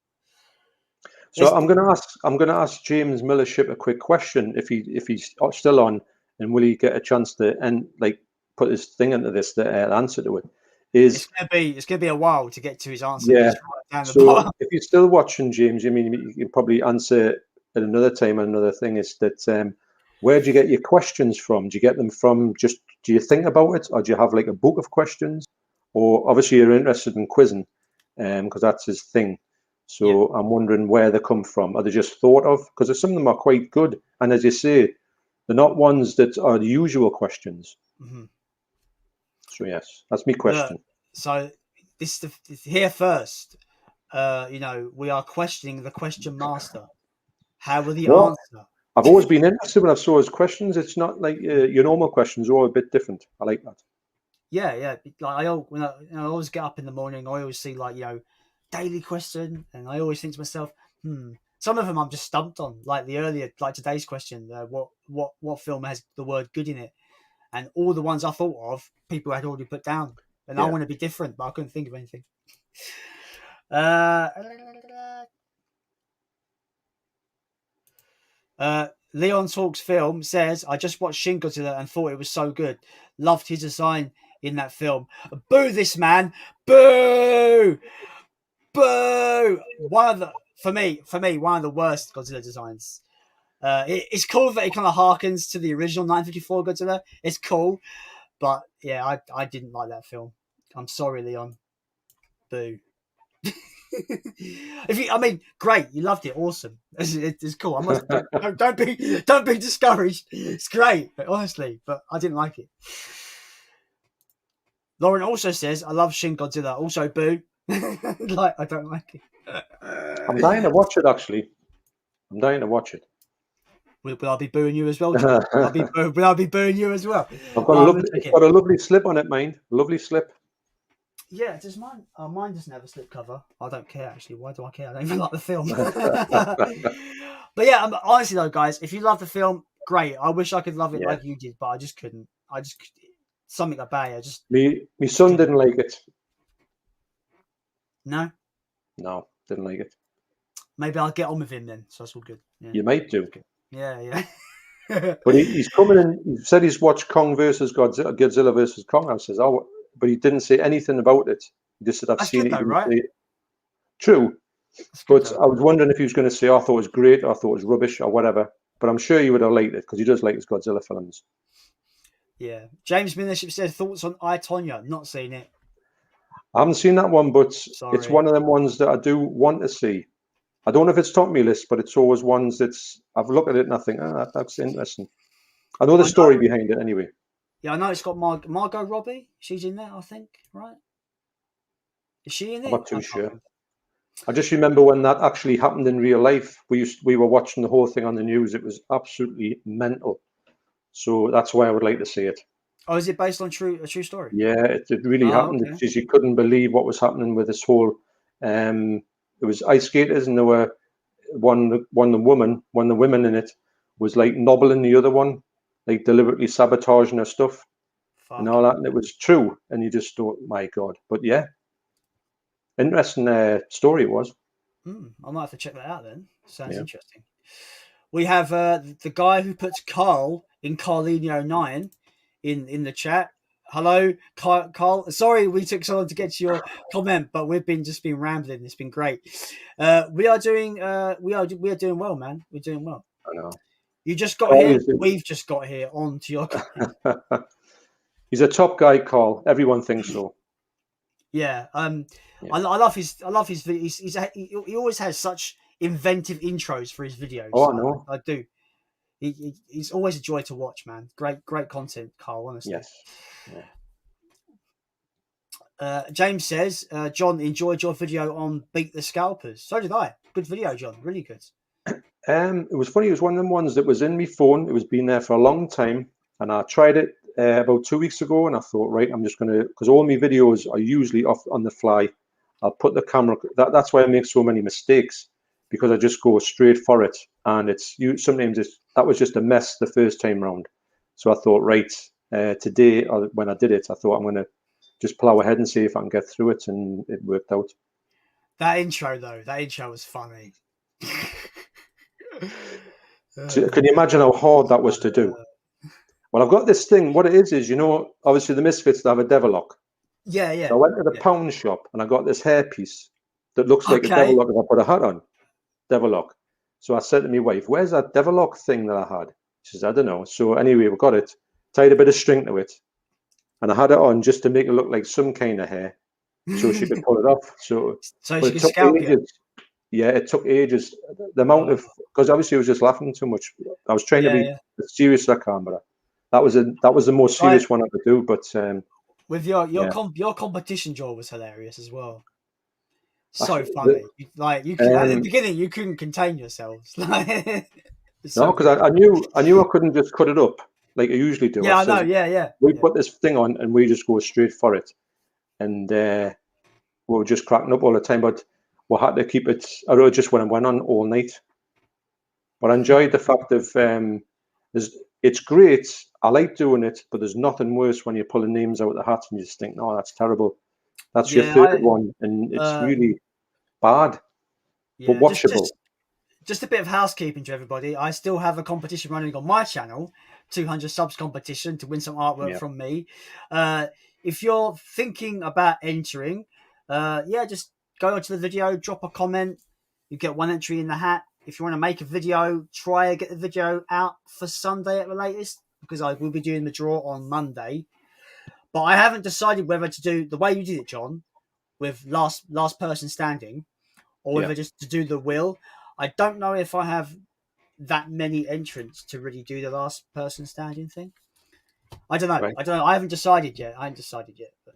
So I'm gonna ask James Millership a quick question if he's still on, and will he get a chance to put his thing into this, the answer to it? It's gonna be a while to get to his answer. Yeah. So if you're still watching, James, I mean, you can probably answer at another time. Another thing is that where do you get your questions from? Do you get them from just do you think about it, or do you have like a book of questions? Or obviously you're interested in quizzing, because that's his thing. So I'm wondering where they come from. Are they just thought of? Because some of them are quite good, and as you say, they're not ones that are the usual questions. Mm-hmm. So yes, that's my question. So this here first. We are questioning the question master. How will the answer? I've always been interested when I've saw his questions. It's not like your normal questions are all a bit different. I like that. Yeah. Like I always get up in the morning, I always see daily question, and I always think to myself, some of them I'm just stumped on. Like the earlier, like today's question, what film has the word good in it? And all the ones I thought of, people had already put down. And I want to be different, but I couldn't think of anything. Leon Talks Film says, I just watched Shin Godzilla and thought it was so good. Loved his design in that film. Boo this man. Boo! Boo! For me, one of the worst Godzilla designs. It's cool that it kind of harkens to the original 1954 Godzilla. It's cool. But yeah, I didn't like that film. I'm sorry, Leon. Boo. Great, you loved it, awesome. It's cool. Don't be discouraged. It's great, honestly, but I didn't like it. Lauren also says, I love Shin Godzilla. Also, boo. I don't like it. I'm dying to watch it, actually. I'm dying to watch it. Will I be booing you as well, John? Will I be booing you as well? I've got it's got a lovely slip on it, mind. Lovely slip. Yeah, does mine? Mine doesn't have a slip cover. I don't care, actually. Why do I care? I don't even like the film. But yeah, honestly though, guys, if you love the film, great. I wish I could love it like you did, but I just couldn't. Something about it. My son didn't like it. No, didn't like it. Maybe I'll get on with him then. So that's all good. Yeah. You might do. Yeah. But he's coming in. He said he's watched Kong versus Godzilla versus Kong. I says, oh, but he didn't say anything about it. He just said, I've seen it. Though, right? True. But I was wondering if he was going to say, I thought it was great, or I thought it was rubbish, or whatever. But I'm sure he would have liked it, because he does like his Godzilla films. Yeah. James Millership said, thoughts on I, Tonya? Not seen it. I haven't seen that one, but it's one of them ones that I do want to see. I don't know if it's top me list, but it's always ones I've looked at it and I think, that's interesting. I know the story behind it anyway. Yeah, I know it's got Margot Robbie. She's in there, I think, right? Is she in it? I'm not too sure. I just remember when that actually happened in real life. We were watching the whole thing on the news. It was absolutely mental. So that's why I would like to see it. Oh, is it based on a true story? Yeah, it really happened. Okay. You couldn't believe what was happening with this whole. It was ice skaters, and there were one of the women in it was like nobbling the other one, like deliberately sabotaging her stuff and all that. And it was true, and you just thought, my God. But yeah, interesting story it was. I might have to check that out then. Sounds interesting. We have the guy who puts Carl in Carlinho9 in the chat. Hello, Carl. Sorry we took so long to get to your comment, but we've just been rambling. It's been great. We are doing well, man. We're doing well. I know. You just got here. We've just got here onto your comment. He's a top guy, Carl. Everyone thinks so. Yeah. I love his. He always has such inventive intros for his videos. Oh, I know. I do. He's always a joy to watch, man. Great content, Carl, honestly. Yes. Yeah. James says, John, enjoyed your video on Beat the Scalpers. So did I. Good video, John. Really good. It was funny. It was one of them ones that was in my phone. It was been there for a long time. And I tried it about 2 weeks ago. And I thought, right, I'm just going to, because all my videos are usually off on the fly. I'll put the camera. That's why I make so many mistakes, because I just go straight for it. And that was just a mess the first time round. So I thought, right, today, or when I did it, I thought I'm going to just plow ahead and see if I can get through it. And it worked out. That intro was funny. Can you imagine how hard that was to do? Well, I've got this thing. What it is, obviously the Misfits, they have a devil lock. Yeah. So I went to the pound shop and I got this hairpiece that looks like a devil lock if I put a hat on. Devil lock. So I said to my wife, where's that devil lock thing that I had? She says, I don't know. So anyway, we got it, tied a bit of string to it, and I had it on just to make it look like some kind of hair, so she could pull it off. So, So but she it could took scalp you. ages. Yeah, it took ages. The amount of, because obviously I was just laughing too much. I was trying to be as serious as I can, but that was the most serious one I could do. But with your competition jaw was hilarious as well. So actually, funny. Like you could, at the beginning, you couldn't contain yourselves. No, because I knew I couldn't just cut it up like I usually do. Yeah, I know. Yeah. We put this thing on and we just go straight for it, and we were just cracking up all the time. But we had to keep it. I really just went on all night. But I enjoyed the fact of it's great. I like doing it, but there's nothing worse when you're pulling names out of the hat and you just think, no, that's terrible. That's your third one, and it's really bad, but watchable. Just a bit of housekeeping to everybody. I still have a competition running on my channel, 200 subs competition to win some artwork from me. If you're thinking about entering, just go onto the video, drop a comment. You get one entry in the hat. If you want to make a video, try to get the video out for Sunday at the latest, because I will be doing the draw on Monday. But I haven't decided whether to do the way you did it, John, with last person standing, or whether just to do the wheel. I don't know if I have that many entrants to really do the last person standing thing. I don't know. Right. I haven't decided yet. But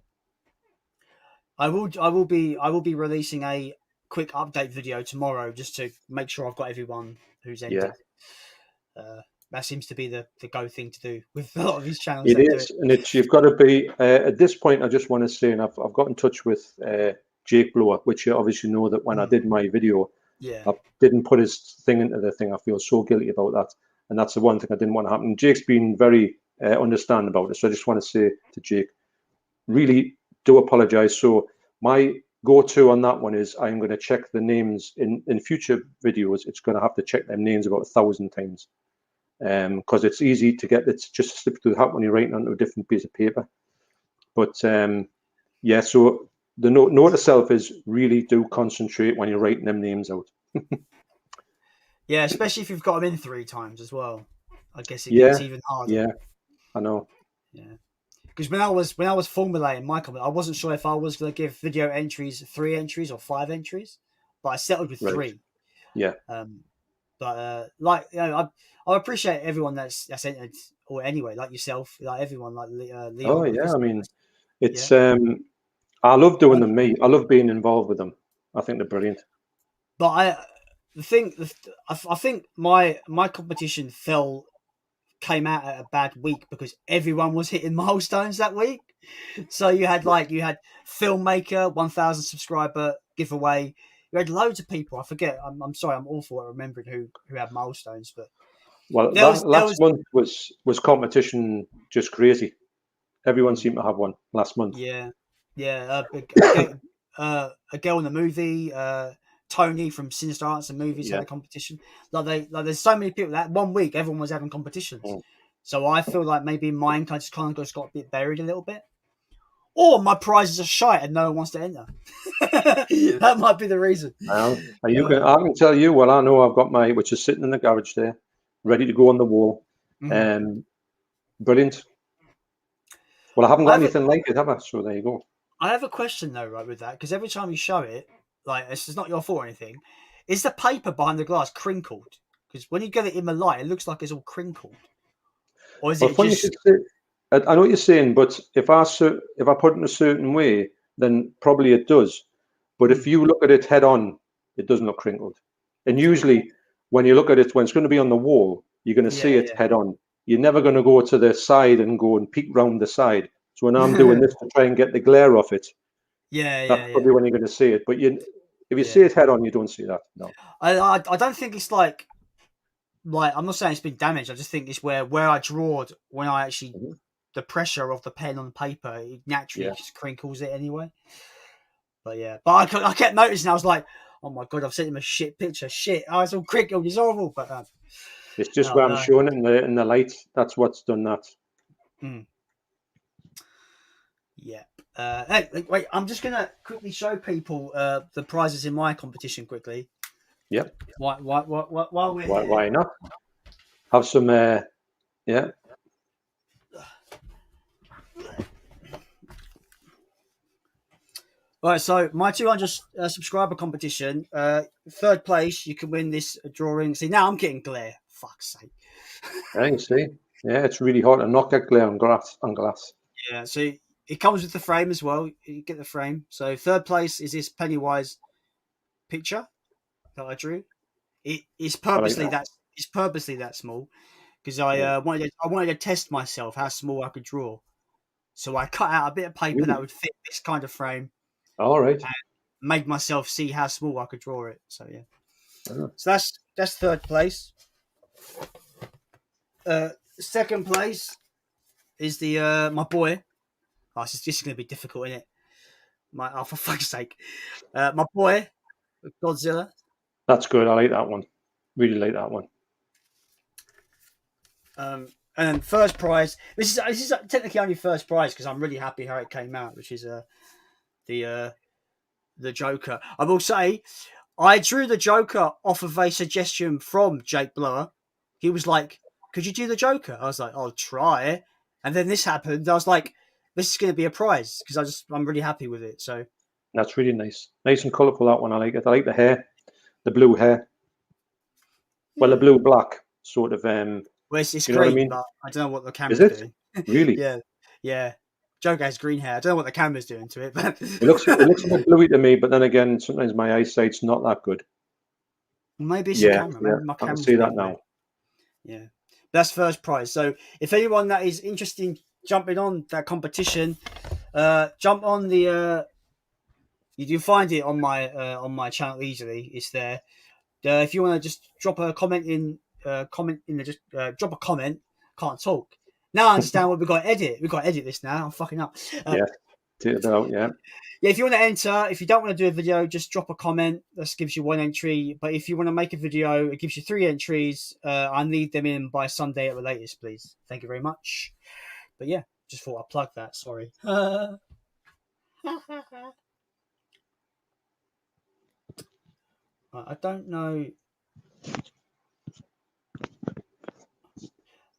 I will be releasing a quick update video tomorrow just to make sure I've got everyone who's entered. That seems to be the go thing to do with a lot of these channels. It is, and you've got to be at this point. I just want to say, and I've got in touch with Jake Blower, which you obviously know that when I did my video, I didn't put his thing into the thing. I feel so guilty about that, and that's the one thing I didn't want to happen. Jake's been very understanding about it, so I just want to say to Jake, really do apologize. So my go-to on that one is I'm going to check the names in future videos. It's going to have to check them names about 1,000 times. Because it's easy to get, it's just slip through the hat when you're writing onto a different piece of paper. But so the note to self is really do concentrate when you're writing them names out. Yeah, especially if you've got them in 3 times as well. I guess it gets even harder. Yeah, I know. Yeah, because when I was formulating my comment, I wasn't sure if I was going to give video entries 3 entries or 5 entries, but I settled with 3. Yeah. But I appreciate everyone that's entered, or anyway, like yourself, like everyone, like Leon. Oh yeah, I mean, it's I love doing them. I love being involved with them. I think they're brilliant. But I think my competition came out at a bad week because everyone was hitting milestones that week. So you had filmmaker 1,000 subscriber giveaway. You had loads of people. I forget. I'm sorry. I'm awful at remembering who had milestones. But last month was competition just crazy. Everyone seemed to have one last month. Yeah. A girl in the movie. Tony from Sinister Arts and Movies had a competition. There's so many people that one week everyone was having competitions. So I feel like maybe mine kind of just got a bit buried a little bit. Or my prizes are shite and no one wants to enter. That might be the reason. Well, I can tell you what I know. I've got which is sitting in the garage there, ready to go on the wall. Brilliant. Well, I haven't got anything like it, have I? So there you go. I have a question though, right, with that, because every time you show it, like it's not your fault or anything. Is the paper behind the glass crinkled? Because when you get it in the light, it looks like it's all crinkled. Or is it just? I know what you're saying, but if I put it in a certain way, then probably it does. But if you look at it head on, it doesn't look crinkled. And usually, when you look at it, when it's going to be on the wall, you're going to see it head on. You're never going to go to the side and go and peek round the side. So when I'm doing this to try and get the glare off it, that's probably when you're going to see it. But if you see it head on, you don't see that. No, I don't think it's like I'm not saying it's been damaged. I just think it's where I drawed when I actually. The pressure of the pen on paper, it naturally just crinkles it anyway. But I kept noticing. I was like, "Oh my god, I've sent him a shit picture. Shit, it's all crinkled. It's horrible." But it's just where I'm showing it in the light. That's what's done that. Yeah. Hey, wait. I'm just gonna quickly show people the prizes in my competition quickly. Yep. While we're why not? Have some. Right, so my 200 subscriber competition, third place, you can win this drawing. See, now I'm getting glare. Fuck's sake. Yeah, you see. Yeah, it's really hard to knock that glare on glass. Yeah, so it comes with the frame as well. You get the frame. So third place is this Pennywise picture that I drew. It's I like purposely that. that small because Yeah. I wanted to test myself how small I could draw. So I cut out a bit of paper that Really? would fit this kind of frame All right. and made myself see how small I could draw it. So yeah. Ah, So that's third place. Second place is the my boy. Oh, this is going to be difficult, isn't it? For fuck's sake, my boy Godzilla. that's good. I like that one. Really like that one. And then first prize. This is technically only first prize because I'm really happy how it came out, which is the Joker. I will say I drew the Joker off of a suggestion from Jake Blower. He was like, "Could you do the Joker?" I was like, "I'll try." And then this happened. I was like, "This is going to be a prize" because I'm really happy with it. So That's really nice. Nice and colourful, that one. I like it. I like the hair, the blue hair. Well, the yeah. blue black sort of. Well, it's You know what I green, mean? but I don't know what the Is camera's it doing. really? Yeah, yeah. Joker has green hair. I don't know what the camera's doing to it, but It looks a bit bluey to me, but then again, sometimes my eyesight's not that good. maybe it's the Yeah, camera. yeah, Maybe my I can camera's see that being weird. now. Yeah, that's first prize. So if anyone that is interested in jumping on that competition, jump on the. You do find it on my channel easily. It's there. If you want to just drop a comment in, drop a comment. Can't talk. Now I understand what we've got to edit. We've got to edit this now. I'm fucking up. Yeah, take it out. Yeah, Yeah, if you want to enter, if you don't want to do a video, just drop a comment. This gives you one entry. But if you want to make a video, it gives you 3 entries. I need them in by Sunday at the latest, please. Thank you very much. But yeah, just thought I'd plug that. Sorry. I don't know.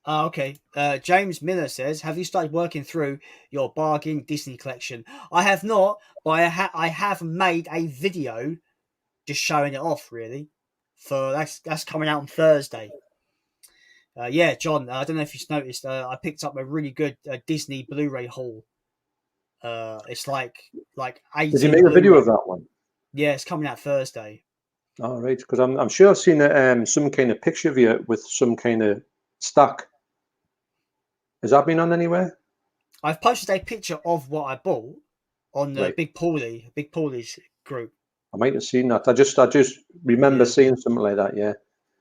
Okay. James Miller says, "Have you started working through your bargain Disney collection?" I have not, but I have made a video just showing it off. Really, for that's coming out on Thursday. Yeah, John. I don't know if you've noticed. I picked up a really good Disney Blu-ray haul. It's like did you 18 make a video Blu-ray. of that one? Yeah, it's coming out Thursday. All right, because I'm sure I've seen some kind of picture of you with some kind of stack. Has that been on anywhere? I've posted a picture of what I bought on the Right. Big Paulie's group. I might have seen that. I just remember Yeah, seeing something like that. Yeah.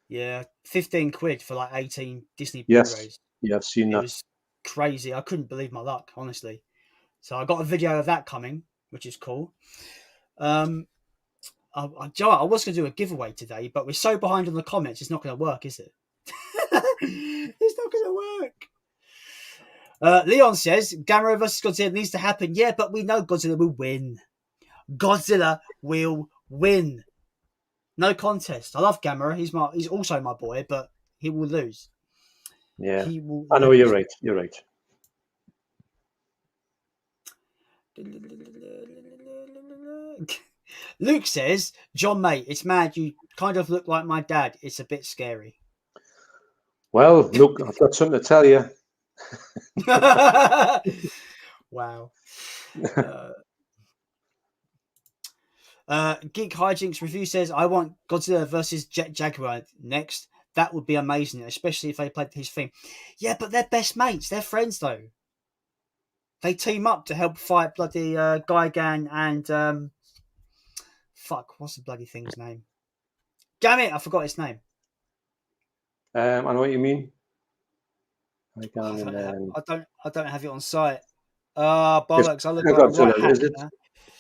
yeah, 15 quid for like 18 Disney Yes. Blu-rays. Yeah, I've seen It that. was crazy. I couldn't believe my luck, honestly. So I got a video of that coming, which is cool. Joe, I was going to do a giveaway today, but we're so behind on the comments, it's not going to work, is it? It's not going to work. Leon says Gamera vs Godzilla needs to happen. Yeah, but we know Godzilla will win. Godzilla will win. No contest. I love Gamera. He's also my boy, but he will lose. Yeah. He will I know lose. you're right. You're right. Luke says, "John, mate, it's mad. You kind of look like my dad. It's a bit scary." Well, look, I've got something to tell you. Wow. Geek Hijinks review says, "I want Godzilla versus Jet Jaguar next. That would be amazing, especially if they played his theme." Yeah, but they're best mates. They're friends, though. They team up to help fight bloody Gigan and fuck, what's the bloody thing's name? Damn it, I forgot its name. I know what you mean. I don't have it on site. Bollocks! I look Mega like a right Godzilla, hack is it? now.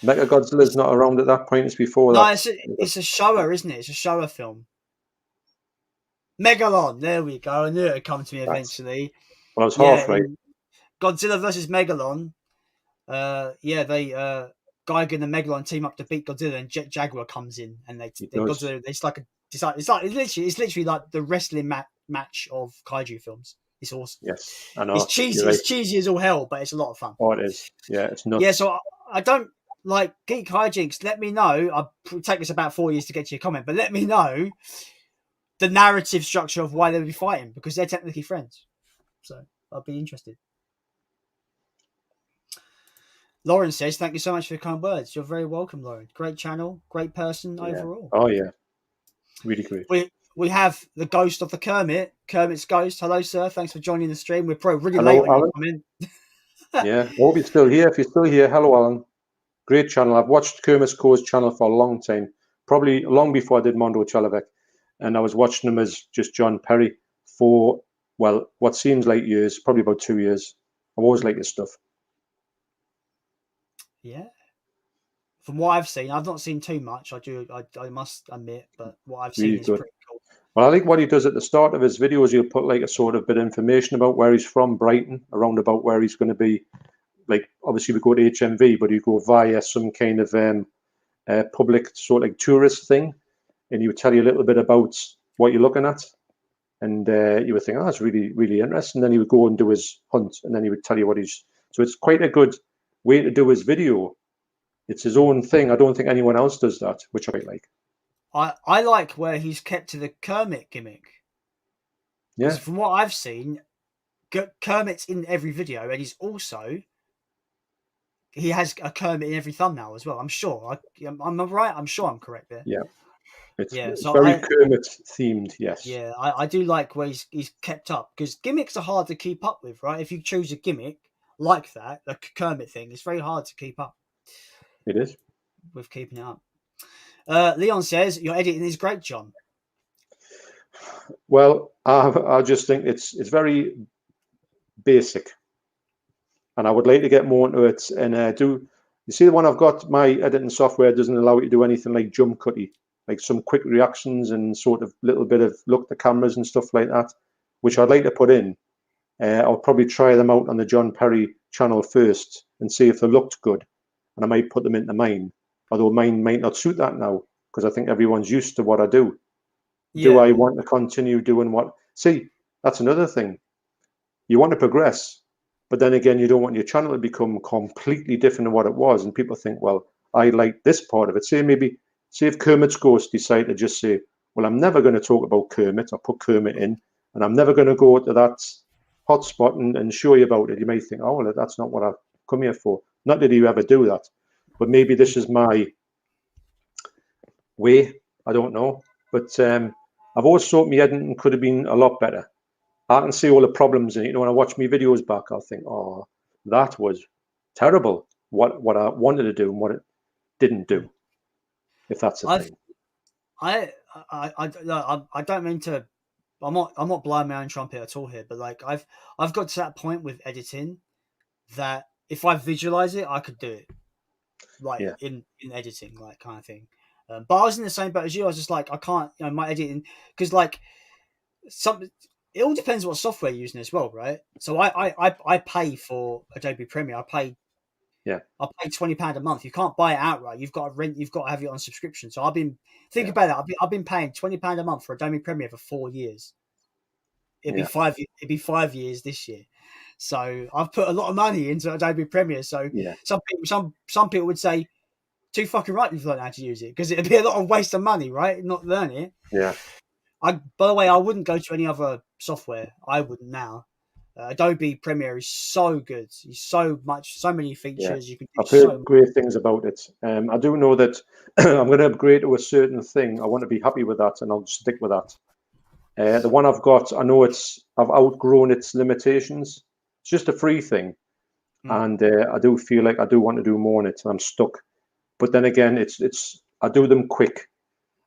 Mega Godzilla's not around at that point. It's before No, that. it's a shower, isn't it? It's a shower film. Megalon. There we go. I knew it would come to me eventually. Well, I was half right. Godzilla versus Megalon. They Gigan and Megalon team up to beat Godzilla, and Jet Jaguar comes in, and Godzilla. It's literally like the wrestling match of kaiju films. It's awesome. Yes, I know. It's cheesy. Right. It's cheesy as all hell, but it's a lot of fun. Oh, it is. Yeah, it's nuts. Yeah, so I don't like Geek Hijinks, let me know. I'll take us about 4 years to get to your comment, but let me know the narrative structure of why they would be fighting, because they're technically friends. So I'll be interested. Lauren says, thank you so much for your kind words. You're very welcome, Lauren. Great channel, great person overall. Oh, yeah. Really great. We have the ghost of the Kermit's ghost. Hello, sir. Thanks for joining the stream. We're probably really Hello, late when Alan. you come in. Yeah, I hope you're still here. If you're still here, hello, Alan. Great channel. I've watched Kermit's Co's channel for a long time, probably long before I did Mondo CHELLOVECK. And I was watching him as just John Perry for, well, what seems like years, probably about 2 years. I've always liked his stuff. Yeah. From what I've seen, I've not seen too much. I must admit, but what I've seen is pretty cool. Well, I think what he does at the start of his videos, he'll put like a sort of bit of information about where he's from, Brighton, around about where he's going to be. Like, obviously we go to HMV, but you go via some kind of public sort of like tourist thing, and he would tell you a little bit about what you're looking at, and you would think, oh, that's really, really interesting. Then he would go and do his hunt, and then he would tell you what he's. So it's quite a good way to do his video. It's his own thing. I don't think anyone else does that, which I like. I like where he's kept to the Kermit gimmick. Yeah. From what I've seen, Kermit's in every video, and he has a Kermit in every thumbnail as well. I'm sure. I'm right. I'm sure I'm correct there. Yeah. It's very Kermit themed, yes. Yeah, I do like where he's kept up, because gimmicks are hard to keep up with, right? If you choose a gimmick like that, the Kermit thing, it's very hard to keep up. It is. With keeping it up. Leon says, your editing is great, John. Well, I just think it's very basic, and I would like to get more into it. And you see the one I've got, my editing software doesn't allow you to do anything like jump cutty, like some quick reactions and sort of little bit of look at the cameras and stuff like that, which I'd like to put in. I'll probably try them out on the John Perry channel first and see if they looked good, and I might put them into mine. Although mine might not suit that now, because I think everyone's used to what I do. Yeah. Do I want to continue doing what? See, that's another thing. You want to progress, but then again, you don't want your channel to become completely different than what it was. And people think, well, I like this part of it. Say if Kermit's Ghost decide to just say, well, I'm never going to talk about Kermit or put Kermit in, and I'm never going to go to that hotspot and show you about it. You may think, oh, well, that's not what I've come here for. Not that you ever do that. But maybe this is my way. I don't know. But I've always thought my editing could have been a lot better. I can see all the problems in it. You know, when I watch my videos back, I'll think, oh, that was terrible. What I wanted to do and what it didn't do. If that's a thing. I don't mean to. I'm not blowing my own trumpet at all here. But like I've got to that point with editing that if I visualize it, I could do it. Like in editing, like kind of thing. But I was in the same boat as you. I was just like, I can't, my editing, because like it all depends what software you're using as well, right? So I pay for Adobe Premiere. I pay £20 a month. You can't buy it outright. You've got to rent. You've got to have it on subscription. So I've been thinking about that. I've been paying £20 a month for Adobe Premiere for 4 years. It'd be 5 years this year. So I've put a lot of money into Adobe Premiere. So some people would say, too fucking right you've learned how to use it, because it'd be a lot of waste of money, right? Not learn it. Yeah. By the way, I wouldn't go to any other software. I wouldn't now. Adobe Premiere is so good. It's so many features. You can do. I've heard great things about it. I do know that I'm going to upgrade to a certain thing. I want to be happy with that, and I'll stick with that. The one I've got, I know I've outgrown its limitations. It's just a free thing, and I do feel like I do want to do more on it, and I'm stuck. But then again, I do them quick.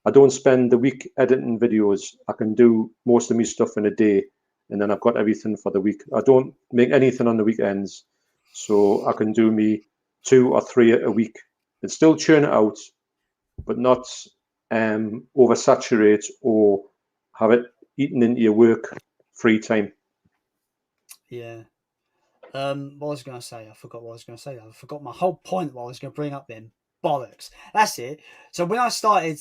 I don't spend the week editing videos. I can do most of my stuff in a day, and then I've got everything for the week. I don't make anything on the weekends, so I can do me 2 or 3 a week and still churn it out, but not oversaturate or have it eaten into your work free time. Yeah. What was I going to say? I forgot what I was going to say. I forgot my whole point. What I was going to bring up then. Bollocks. That's it. So when I started,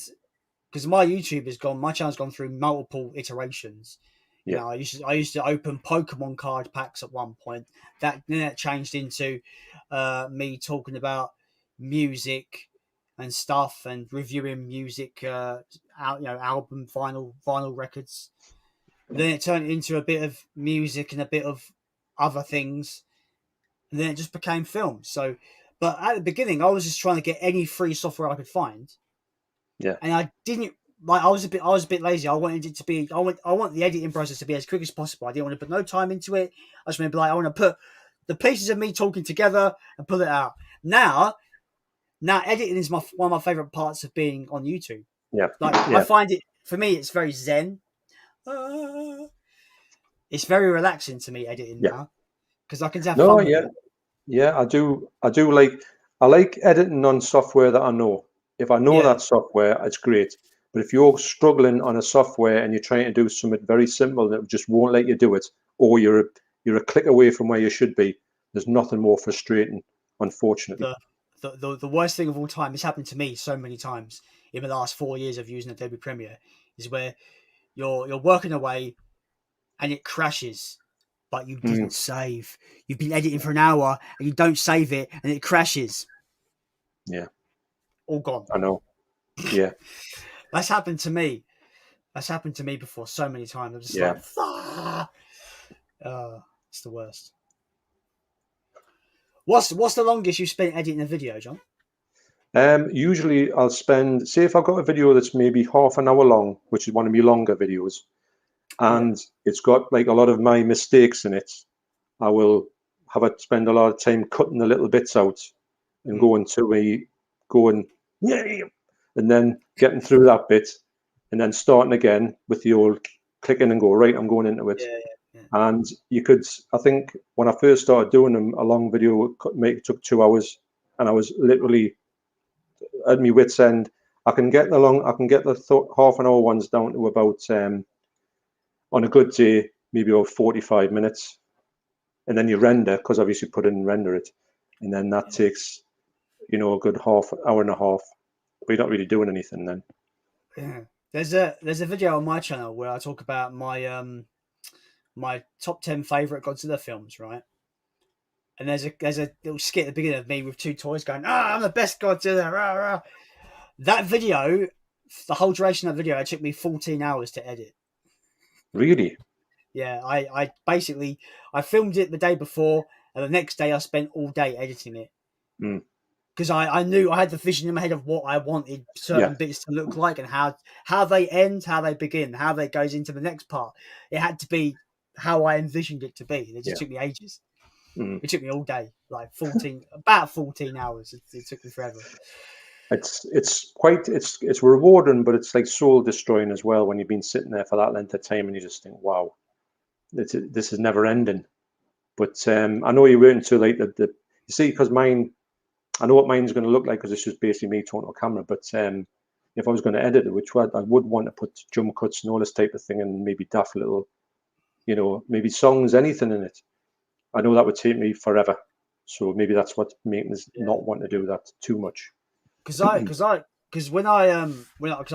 because my channel's gone through multiple iterations. You know, I used to open Pokemon card packs at one point. Then it changed into me talking about music and stuff, and reviewing music, album, vinyl records. Then it turned into a bit of music and a bit of other things, and then it just became film. So, but at the beginning, I was just trying to get any free software I could find. Yeah. And I didn't like. I was a bit lazy. I wanted it to be. I want the editing process to be as quick as possible. I didn't want to put no time into it. I just want to be like, I want to put the pieces of me talking together and put it out. Now editing is one of my favorite parts of being on YouTube. Yeah. Like I find it, for me, it's very zen. It's very relaxing to me editing now, because I can have fun with it. Yeah, I do like, I like editing on software that I know. If I know that software, it's great. But if you're struggling on a software and you're trying to do something very simple that just won't let you do it, or you're a click away from where you should be, there's nothing more frustrating, unfortunately. The worst thing of all time, this happened to me so many times in the last 4 years of using Adobe Premiere, is where you're working away and it crashes, but you didn't save. You've been editing for an hour and you don't save it and it crashes. Yeah. All gone. I know. Yeah. That's happened to me. That's happened to me before so many times. I'm just like, it's the worst. What's the longest you spent editing a video, John? Usually I'll spend, say if I've got a video that's maybe half an hour long, which is one of my longer videos, and it's got like a lot of my mistakes in it, I will spend a lot of time cutting the little bits out and going and then getting through that bit and then starting again with the old clicking and go, right, I'm going into it. And you could, I think when I first started doing them, a long video took 2 hours, and I was literally at my wit's end. I can get the half an hour ones down to about, on a good day, maybe about 45 minutes. And then you render, because obviously put in and render it. And then that takes, a good half hour and a half. But you're not really doing anything then. Yeah. There's a video on my channel where I talk about my my top 10 favorite Godzilla films, right? And there's a little skit at the beginning of me with two toys going, I'm the best Godzilla, rah, rah. That video, the whole duration of the video, it took me 14 hours to edit. Really? Yeah, I basically, I filmed it the day before, and the next day I spent all day editing it. Because I knew I had the vision in my head of what I wanted certain bits to look like, and how they end, how they begin, how they goes into the next part. It had to be how I envisioned it to be. It just took me ages. It took me all day, like about 14 hours. It took me forever. It's rewarding, but it's like soul destroying as well when you've been sitting there for that length of time and you just think, wow, this is never ending. But I know you weren't into like you see, because mine, I know what mine's going to look like, because it's just basically me talking to a camera. But if I was going to edit it, which I would want to put jump cuts and all this type of thing, and maybe daft little, maybe songs, anything in it, I know that would take me forever. So maybe that's what making us not want to do that too much. Because when I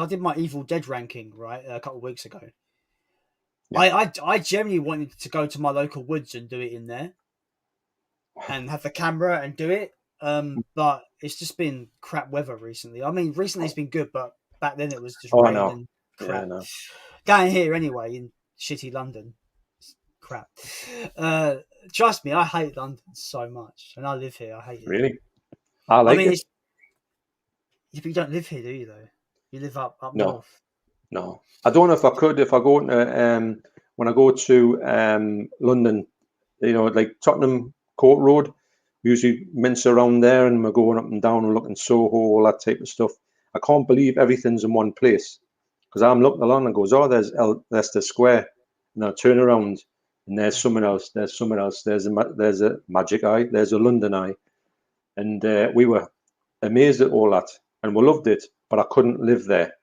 did my Evil Dead ranking right a couple of weeks ago, I generally wanted to go to my local woods and do it in there, and have the camera and do it. But it's just been crap weather recently. I mean, recently it's been good, but back then it was just rain and crap. Down here anyway in shitty London, it's crap. Trust me, I hate London so much, and I live here. I hate it. Really? I mean, it. But you don't live here, do you? Though you live up north. No, I don't know if I could. If I go into when I go to London, like Tottenham Court Road, we usually mince around there, and we're going up and down and looking Soho, all that type of stuff. I can't believe everything's in one place, because I'm looking along and goes, oh, there's Leicester Square, and I turn around and there's someone else. There's someone else. There's a Magic Eye. There's a London Eye, and we were amazed at all that, and we loved it. But I couldn't live there.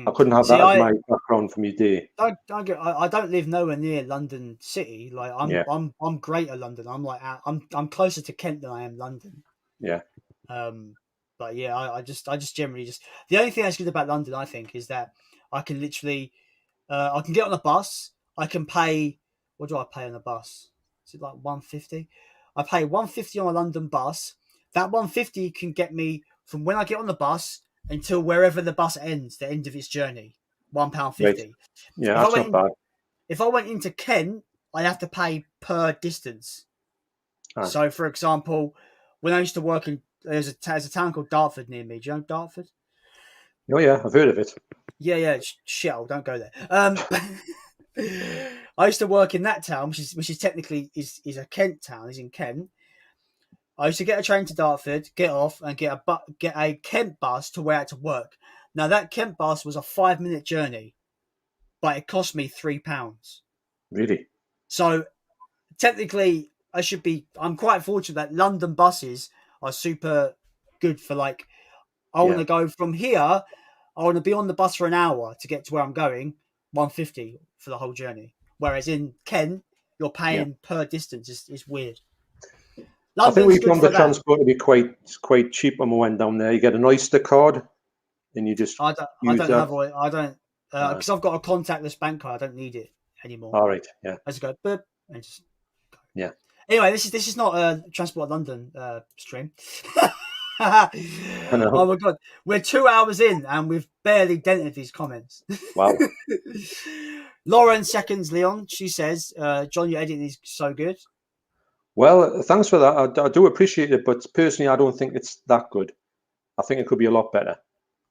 I couldn't have that as my background for me day. I don't live nowhere near London City. Like I'm Greater London. I'm like I'm closer to Kent than I am London. Yeah. But yeah, I just generally just, the only thing that's good about London, I think, is that I can literally I can get on a bus. I can pay. What do I pay on a bus? Is it like 150? I pay 150 on a London bus. that 150 can get me from when I get on the bus until wherever the bus ends, the end of its journey. £1.50. Right. Yeah, If I that's went not bad. if I went into Kent, I'd have to pay per distance. Aye. So, for example, when I used to work in there's a town called Dartford near me. Do you know Dartford? Oh yeah, I've heard of it. Yeah. Shit, don't go there. I used to work in that town, which is technically is a Kent town. Is in Kent. I used to get a train to Dartford, get off, and get a Kent bus to where I had to work. Now that Kent bus was a 5-minute journey, but it cost me £3. Really? So technically, I'm quite fortunate that London buses are super good for like. I want to go from here. I want to be on the bus for an hour to get to where I'm going. 150 for the whole journey. Whereas in Kent, you're Yeah. paying per distance. It's weird. I think London's we good found for the that. transport to be quite cheap when we went down there. You get an Oyster card, and you just I use don't that. have I don't because I've got a contactless bank card. I don't need it anymore. All right. Yeah. I just go boop and just go. Yeah. Anyway, this is not a Transport London stream. I Oh know. my god, we're 2 hours in and we've barely dented these comments. Wow. Lauren seconds Leon. She says, "John, your editing is so good." Well, thanks for that. I do appreciate it, but personally, I don't think it's that good. I think it could be a lot better.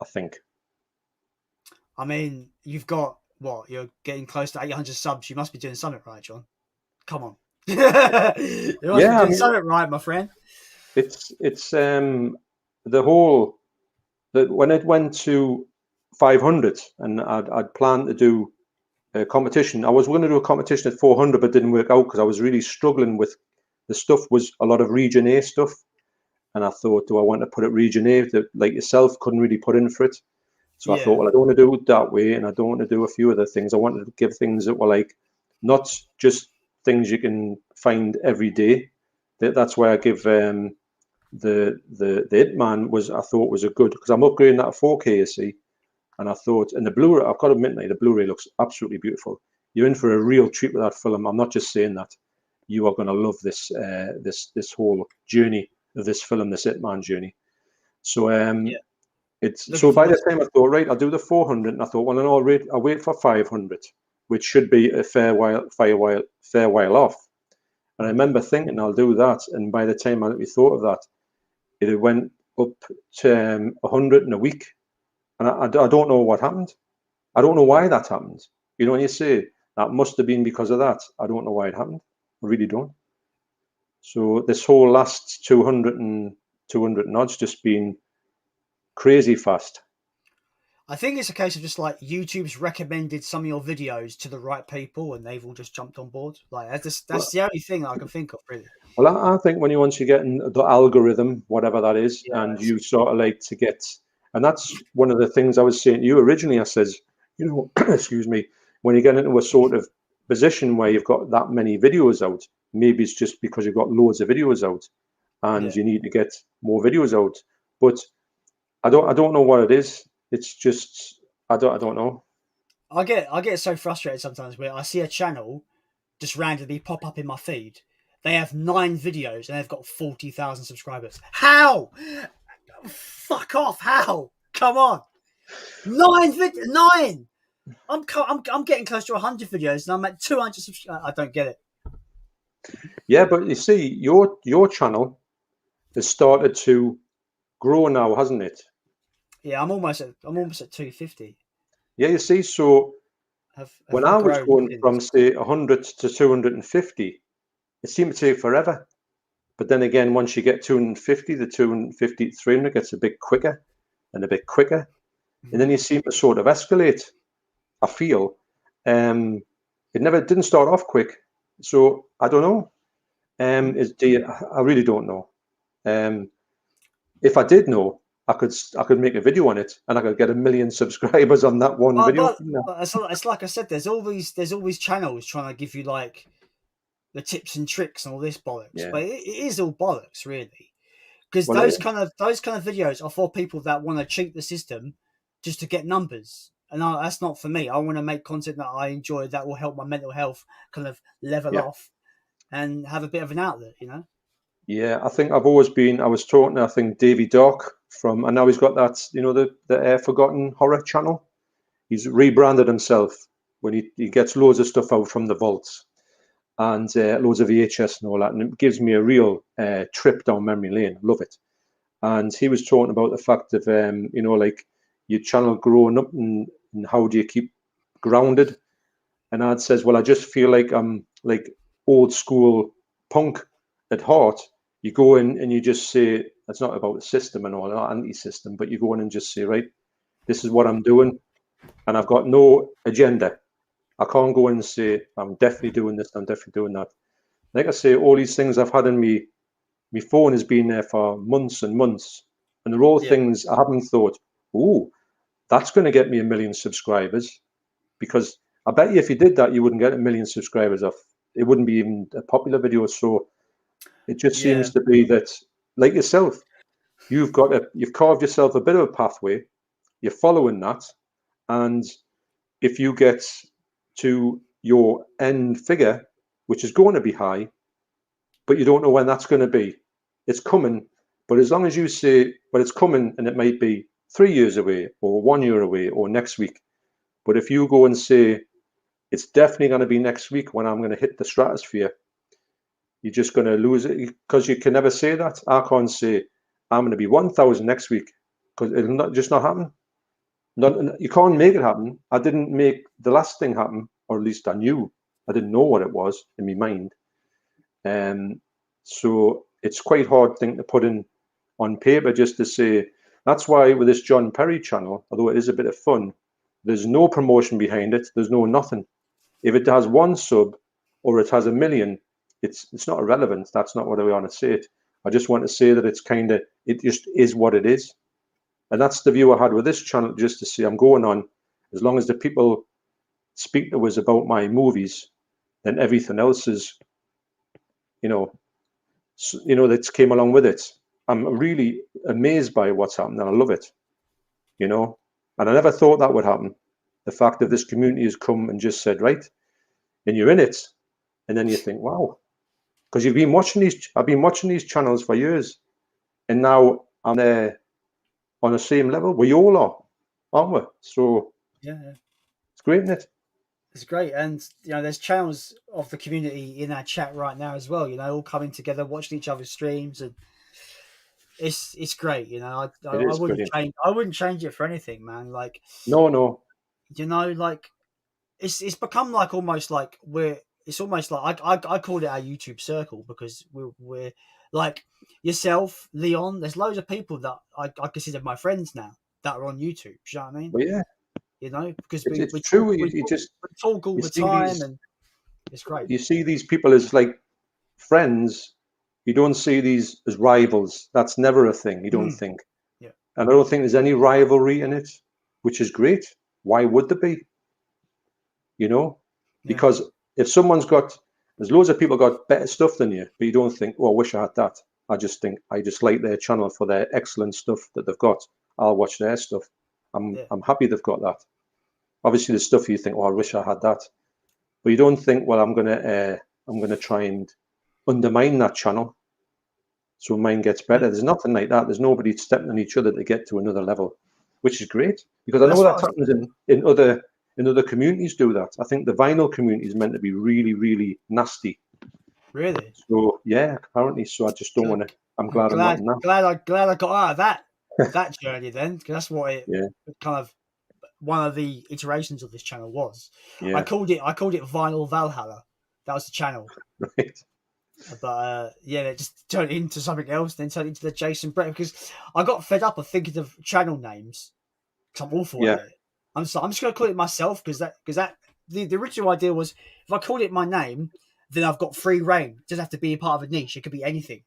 I think. I mean, you've got what? You're getting close to 800 subs. You must be doing something right, John. Come on. You must be Yeah, I doing mean, something right, my friend. it's the whole that when it went to 500 and I'd planned to do a competition. I was going to do a competition at 400, but didn't work out because I was really struggling with the stuff. Was a lot of Region A stuff, and I thought, do I want to put it Region A that, like yourself, couldn't really put in for it? So I thought, Yeah. well, I don't want to do it that way, and I don't want to do a few other things. I wanted to give things that were like not just things you can find every day. That's why I give the Hitman was I thought was a good because I'm upgrading that to 4K, you see, and I thought, and the Blu-ray, I've got to admit, the Blu-ray looks absolutely beautiful. You're in for a real treat with that film. I'm not just saying that. You are going to love this this whole journey of this film, this Hitman journey. So Yeah. it's Looking so by forward the to it. time I thought, right, I'll do the 400, and I thought, well, then I'll wait for 500, which should be a fair while off. And I remember thinking, I'll do that, and by the time I thought of that, it had went up to 100 in a week, and I don't know what happened. I don't know why that happened. You know, when you say that must have been because of that, I don't know why it happened. I really don't. So this whole last 200 and odd's just been crazy fast. I think it's a case of just like YouTube's recommended some of your videos to the right people, and they've all just jumped on board. Like that's the only thing I can think of, really. Well, I think when you once you get in the algorithm, whatever that is, Yeah, and you sort of like to get, and that's one of the things I was saying to you originally. I says, you know, excuse me, when you get into a sort of position where you've got that many videos out, maybe it's just because you've got loads of videos out, and yeah. you need to get more videos out. But I don't know what it is. It's just I don't know. I get so frustrated sometimes where I see a channel just randomly pop up in my feed. They have 9 videos and they've got 40,000 subscribers. How? Fuck off! How? Come on! 9. I'm getting close to 100 videos and I'm at 200 subscribers. I don't get it. Yeah, but you see, your channel has started to grow now, hasn't it? Yeah, I'm almost at 250. Yeah, you see, so Have when I I was grown going from since? say 100 to 250, it seemed to take forever. But then again, once you get 250, the 250 to 300 gets a bit quicker and a bit quicker, and then you seem to sort of escalate. I feel it never didn't start off quick, so I don't know. I really don't know. If I did know, I could make a video on it, and I could get 1 million subscribers on that one Oh, video. but it's like I said. There's all these channels trying to give you like the tips and tricks and all this bollocks, Yeah. but it is all bollocks, really. Because Well, those kind of videos are for people that want to cheat the system just to get numbers, and that's not for me. I want to make content that I enjoy that will help my mental health kind of level yeah. off and have a bit of an outlet. Yeah, I think I've always been. I was talking to, I think, Davy Dark from, and now he's got that, the Forgotten Horror channel. He's rebranded himself when he gets loads of stuff out from the vaults and loads of VHS and all that, and it gives me a real trip down memory lane. Love it. And he was talking about the fact of, like your channel growing up and how do you keep grounded. And I'd says, well, I just feel like I'm like old school punk at heart. You go in and you just say, it's not about the system and all, not anti-system, but you go in and just say, right, this is what I'm doing. And I've got no agenda. I can't go in and say, I'm definitely doing this, I'm definitely doing that. Like I say, all these things I've had in me, my phone has been there for months and months. And they're all things I haven't thought, oh, that's going to get me 1 million subscribers. Because I bet you if you did that, you wouldn't get 1 million subscribers off. It wouldn't be even a popular video. So it just seems to be that, like yourself, you've carved yourself a bit of a pathway. You're following that, and if you get to your end figure, which is going to be high, but you don't know when that's going to be, it's coming. But as long as you say, well, it's coming, and it might be 3 years away, or 1 year away, or next week. But if you go and say, it's definitely going to be next week when I'm going to hit the stratosphere, you're just going to lose it, because you can never say that. I can't say, I'm going to be 1,000 next week, because it'll just not happen. You can't make it happen. I didn't make the last thing happen, or at least I knew. I didn't know what it was in my mind. So it's quite hard thing to put in on paper just to say. That's why with this John Perry channel, although it is a bit of fun, there's no promotion behind it. There's no nothing. If it has 1 sub or it has 1 million, it's not irrelevant. That's not what I want to say it. I just want to say that it just is what it is. And that's the view I had with this channel, just to see I'm going on. As long as the people speak to us about my movies, then everything else is, that came along with it. I'm really amazed by what's happened, and I love it, And I never thought that would happen. The fact that this community has come and just said, right, and you're in it, and then you think, wow, because I've been watching these channels for years, and now I'm there on the same level. We all are, aren't we? So it's great, isn't it? It's great, and there's channels of the community in our chat right now as well. All coming together, watching each other's streams, and it's great. I wouldn't change it for anything, man. Like no, like it's become like almost like it's almost like I call it our YouTube circle, because we're like yourself, Leon. There's loads of people that I consider my friends now that are on YouTube. Do you know what I mean? Well, yeah. Because it's true. We talk all the time, and it's great. You see these people as like friends. You don't see these as rivals. That's never a thing. You don't think. Yeah. And I don't think there's any rivalry in it, which is great. Why would there be? Because if there's loads of people got better stuff than you, but you don't think, oh, I wish I had that. I just think, I just like their channel for their excellent stuff that they've got. I'll watch their stuff. I'm happy they've got that. Obviously, there's stuff you think, oh, I wish I had that. But you don't think, well, I'm gonna try and undermine that channel so mine gets better. There's nothing like that. There's nobody stepping on each other to get to another level, which is great, because I know that happens in other communities. Do that. I think the vinyl community is meant to be really, really nasty. Really? So yeah, apparently. So I just don't want to. I'm glad I'm not in that. Glad I got out of that journey then, because that's what it kind of one of the iterations of this channel was. Yeah. I called it Vinyl Valhalla. That was the channel. Right. But it just turned into something else, then turned into the Jason Brett, because I got fed up of thinking of channel names, because I'm awful at it. I'm just going to call it myself, because the original idea was, if I called it my name, then I've got free reign. It doesn't have to be a part of a niche. It could be anything.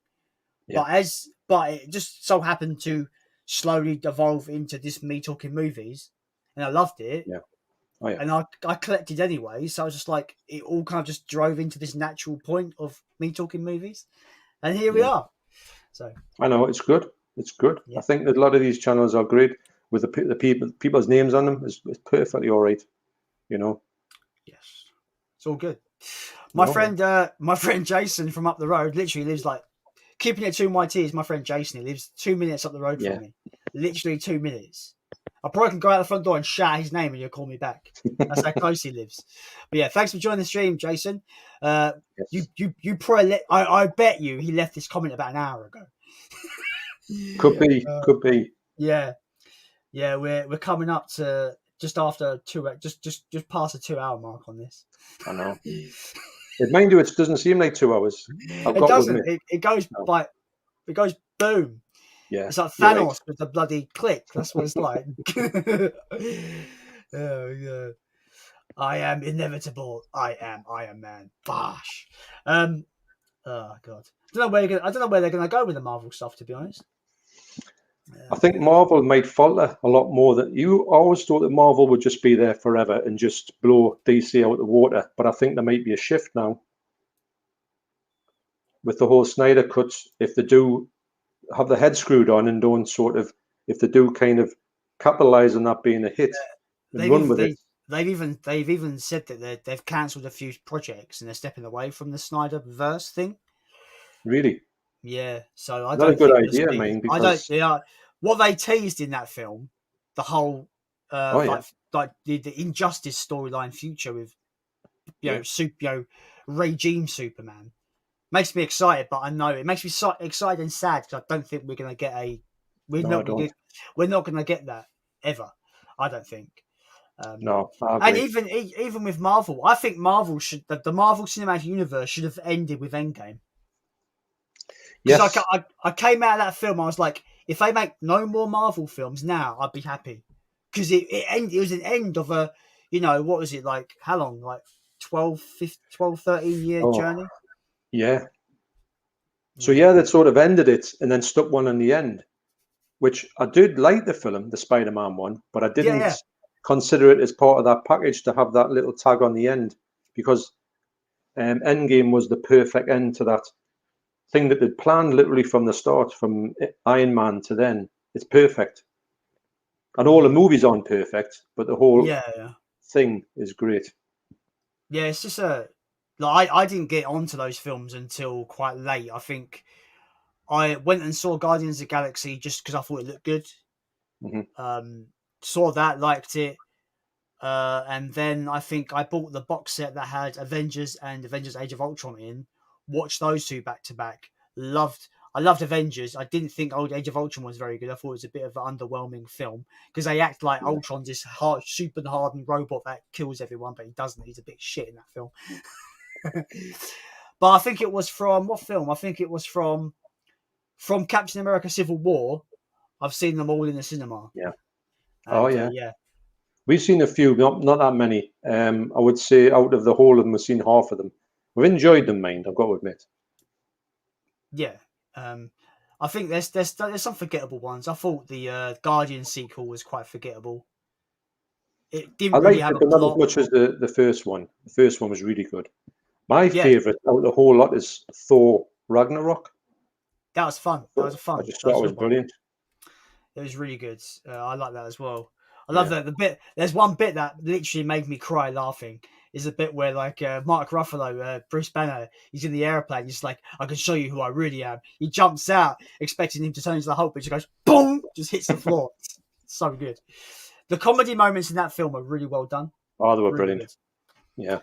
Yeah. But it just so happened to slowly evolve into this Me Talking Movies, and I loved it. Yeah. Oh, yeah. And I collected anyway, so I was just like, it all kind of just drove into this natural point of Me Talking Movies, and here we are. So I know it's good. It's good. Yeah. I think that a lot of these channels are great with the people's names on them. It's perfectly all right. Yes, it's all good. My friend Jason from up the road literally lives like keeping it 2YT is my friend Jason. He lives 2 minutes up the road from me. Literally 2 minutes. I probably can go out the front door and shout his name and he'll call me back. That's how close he lives. But yeah, thanks for joining the stream, Jason. You probably I bet you he left this comment about an hour ago. Could be. Yeah. We're coming up to just after just past the 2 hour mark on this. I know. Mind you, it doesn't seem like 2 hours. It doesn't. It goes by. It goes boom. Yeah, it's like Thanos with the bloody click. That's what it's like. Oh yeah. I am inevitable. I am Iron Man. Bosh. Oh god. I don't know where they're gonna go with the Marvel stuff, to be honest. I think Marvel might falter a lot more. That you always thought that Marvel would just be there forever and just blow DC out of the water, but I think there might be a shift now with the whole Snyder cuts. If they do have the head screwed on and don't if they do kind of capitalize on that being a hit and run with it. They've even said that they've cancelled a few projects and they're stepping away from the Snyder verse thing. Really? Yeah. So I don't. Not a good idea, man. Because... I don't. Yeah. What they teased in that film, the whole like the Injustice storyline future with regime Superman. Makes me excited, but I know it makes me excited and sad because I don't think we're going to get we're not going to get that ever. I don't think. No, and even with Marvel, I think Marvel the Marvel Cinematic Universe should have ended with Endgame. Because I came out of that film, I was like, if they make no more Marvel films now, I'd be happy. Because it was an end of a, what was it like? How long? Like 12, 13 year journey. Yeah. So that sort of ended it and then stuck one in the end, which I did like the film, the Spider-Man one, but I didn't consider it as part of that package to have that little tag on the end, because Endgame was the perfect end to that thing that they'd planned literally from the start, from Iron Man to then. It's perfect. And all the movies aren't perfect, but the whole thing is great. Yeah, it's just I didn't get onto those films until quite late. I think I went and saw Guardians of the Galaxy just because I thought it looked good. Mm-hmm. Saw that, liked it, and then I think I bought the box set that had Avengers and Avengers: Age of Ultron in. Watched those two back to back. I loved Avengers. I didn't think old Age of Ultron was very good. I thought it was a bit of an underwhelming film because they act like Ultron's this super hardened robot that kills everyone, but he doesn't. He's a bit shit in that film. But I think it was from what film? I think it was from Captain America: Civil War. I've seen them all in the cinema. Yeah. And, yeah. We've seen a few, not that many. I would say out of the whole of them, we've seen half of them. We've enjoyed them, mind. I've got to admit. Yeah. I think there's some forgettable ones. I thought the Guardian sequel was quite forgettable. It didn't really have a plot. Not as much as the first one. The first one was really good. My favourite out of the whole lot is Thor Ragnarok. That was fun. I just thought it was brilliant. It was really good. I like that as well. I love that the bit. There's one bit that literally made me cry laughing. Is a bit where like Mark Ruffalo, Bruce Banner, he's in the airplane. He's like, I can show you who I really am. He jumps out, expecting him to turn into the Hulk, but he goes boom, just hits the floor. It's so good. The comedy moments in that film are really well done. Oh, they were really brilliant. Good. Yeah.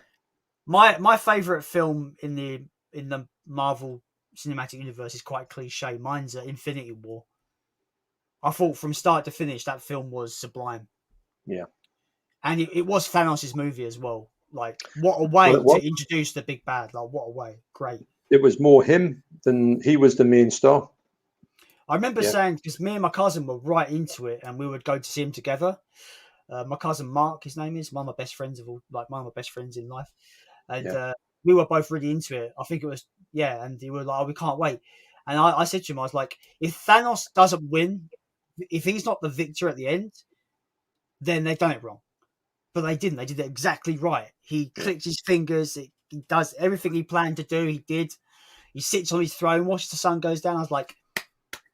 My favorite film in the Marvel Cinematic Universe is quite cliche. Mine's Infinity War. I thought from start to finish that film was sublime. Yeah. And it was Thanos' movie as well. Like, what a way to introduce the big bad. Like, what a way. Great. It was more him than he was the main star. I remember saying, because me and my cousin were right into it and we would go to see him together. My cousin Mark, his name is, one of my best friends one of my best friends in life. And we were both really into it. I think it was, and he was like, oh, we can't wait. And I said to him, I was like, if Thanos doesn't win, if he's not the victor at the end, then they've done it wrong. But they didn't. They did it exactly right. He clicked his fingers. He does everything he planned to do. He did. He sits on his throne, watches the sun goes down. I was like,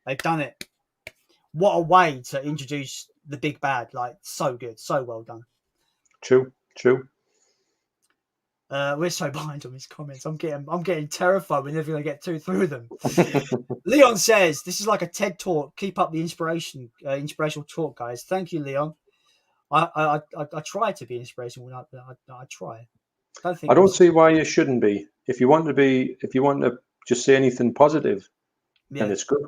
they've done it. What a way to introduce the big bad. Like, so good. So well done. True. We're so behind on his comments. I'm getting terrified. We're never gonna get through them. Leon says this is like a TED talk. Keep up the inspirational talk, guys. Thank you, Leon. I try to be inspirational. I try. I don't see why you shouldn't be. If you want to just say anything positive, then it's good.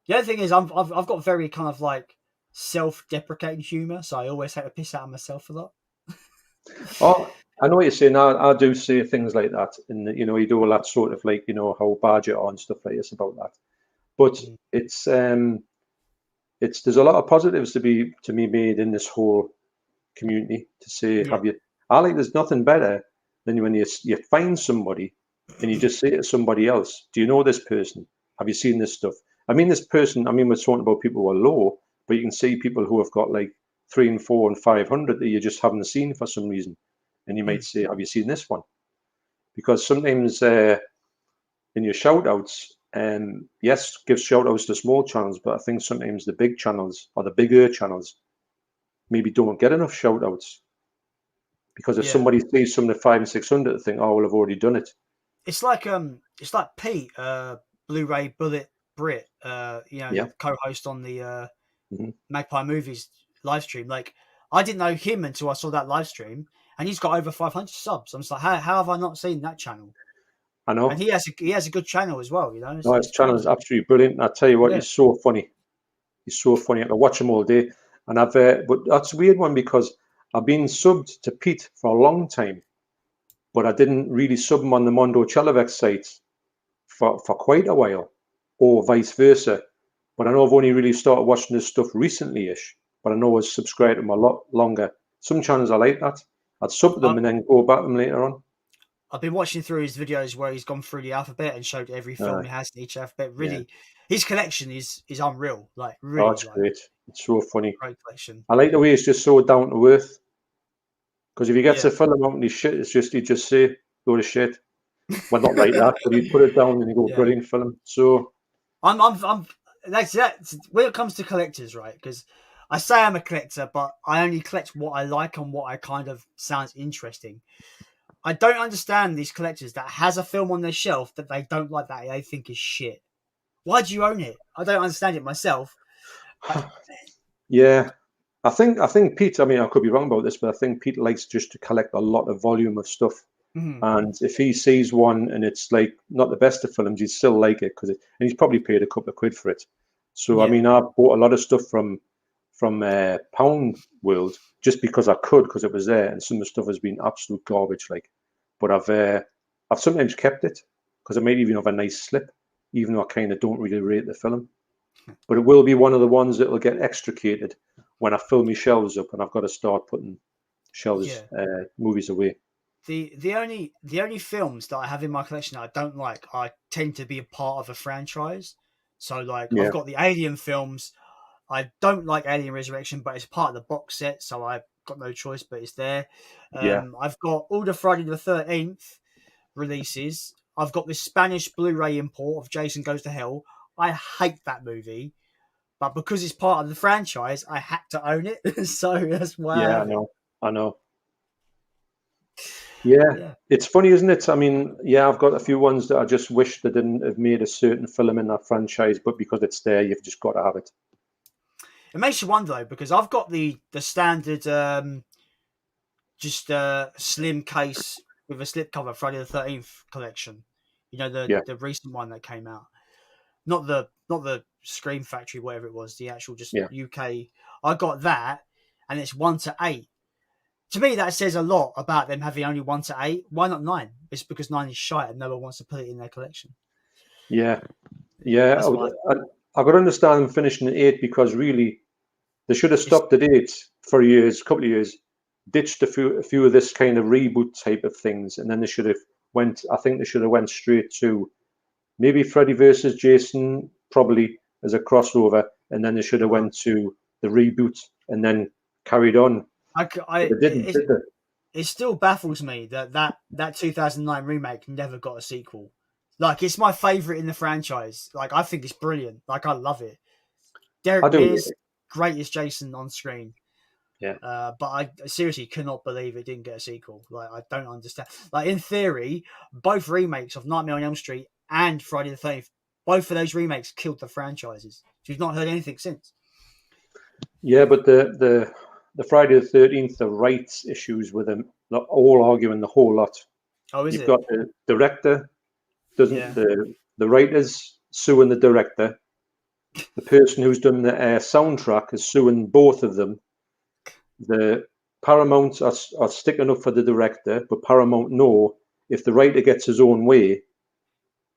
The other thing is, I've got very kind of like self-deprecating humor, so I always have to piss out of myself a lot. Oh, I know what you're saying. I do say things like that, and you do all that sort of like how bad you are and stuff like this about that. But it's there's a lot of positives to be made in this whole community. To say, there's nothing better than when you find somebody and you just say to somebody else, "Do you know this person? Have you seen this stuff?" I mean, this person. I mean, we're talking about people who are low, but you can see people who have got like 3 and 4 and 500 that you just haven't seen for some reason, and you might say, "Have you seen this one?" Because sometimes in your shout outs, yes, give shout outs to small channels, but I think sometimes the big channels or the bigger channels maybe don't get enough shout outs. Because if somebody sees some of the 500 and 600, they think, "Oh, well, I've already done it." It's like Pete, Blu-ray Bullet Brit, the co-host on the Magpie Movies live stream. Like, I didn't know him until I saw that live stream, and he's got over 500 subs. I'm just like, how have I not seen that channel? I know, and he has a good channel as well. His channel is absolutely brilliant. I tell you what, he's so funny. He's so funny. I can watch him all day. And but that's a weird one because I've been subbed to Pete for a long time, but I didn't really sub him on the Mondo CHELLOVECK site for quite a while, or vice versa. But I know I've only really started watching this stuff recently-ish, but I know I was subscribed to him a lot longer. Some channels are like that. I'd sub them and then go back to them later on. I've been watching through his videos where he's gone through the alphabet and showed every film he has in each alphabet. Really, his collection is unreal. Like, really, it's great. It's so funny. Great collection. I like the way it's just so down to earth. Because if he gets a film out and he's shit, he'd just say, "Go to shit." Well, not like that, but he'd put it down and he'd go, "Brilliant film." So I'm that's when it comes to collectors, right? Because I say I'm a collector, but I only collect what I like and what I kind of sounds interesting. I don't understand these collectors that has a film on their shelf that they don't like, that they think is shit. Why do you own it? I don't understand it myself. Yeah, I think Pete. I mean, I could be wrong about this, but I think Pete likes just to collect a lot of volume of stuff. And if he sees one and it's like not the best of films, he'd still like it and he's probably paid a couple of quid for it. So I mean, I bought a lot of stuff from Pound World just because I could, because it was there, and some of the stuff has been absolute garbage. But I've sometimes kept it because I might even have a nice slip, even though I kind of don't really rate the film. But it will be one of the ones that will get extricated when I fill my shelves up and I've got to start putting movies away. The only films that I have in my collection that I don't like, I tend to be a part of a franchise. So I've got the Alien films. I don't like Alien Resurrection, but it's part of the box set, so I've got no choice, but it's there. I've got all the Friday the 13th releases. I've got this Spanish Blu-ray import of Jason Goes to Hell. I hate that movie, but because it's part of the franchise, I had to own it. So that's why. I know. Yeah, it's funny, isn't it? I mean, I've got a few ones that I just wish they didn't have made a certain film in that franchise, but because it's there, you've just got to have it. It makes you wonder though, because I've got the standard, slim case with a slipcover Friday the 13th collection. The recent one that came out, not the Scream Factory, whatever it was, the actual UK. I got that, and it's 1 to 8. To me, that says a lot about them having only 1 to 8. Why not 9? It's because 9 is shite and no one wants to put it in their collection. Yeah. I could understand them finishing at 8 because really they should have stopped at 8 for a couple of years, ditched a few of this kind of reboot type of things, and then they should have went straight to maybe Freddy versus Jason, probably as a crossover, and then they should have went to the reboot and then carried on. It still baffles me that 2009 remake never got a sequel. It's my favorite in the franchise. I think it's brilliant. I love it. Derek Mears, greatest Jason on screen. Yeah. But I seriously cannot believe it didn't get a sequel. Like, I don't understand. Like, in theory, both remakes of Nightmare on Elm Street and Friday the 13th, both of those remakes killed the franchises. We've not heard anything since. Yeah, but the Friday the 13th, the rights issues with them, they're all arguing the whole lot. Oh, is You've it? got the director doesn't Yeah. the writers suing the director. The person who's done the soundtrack is suing both of them. The Paramount are sticking up for the director, but Paramount know if the writer gets his own way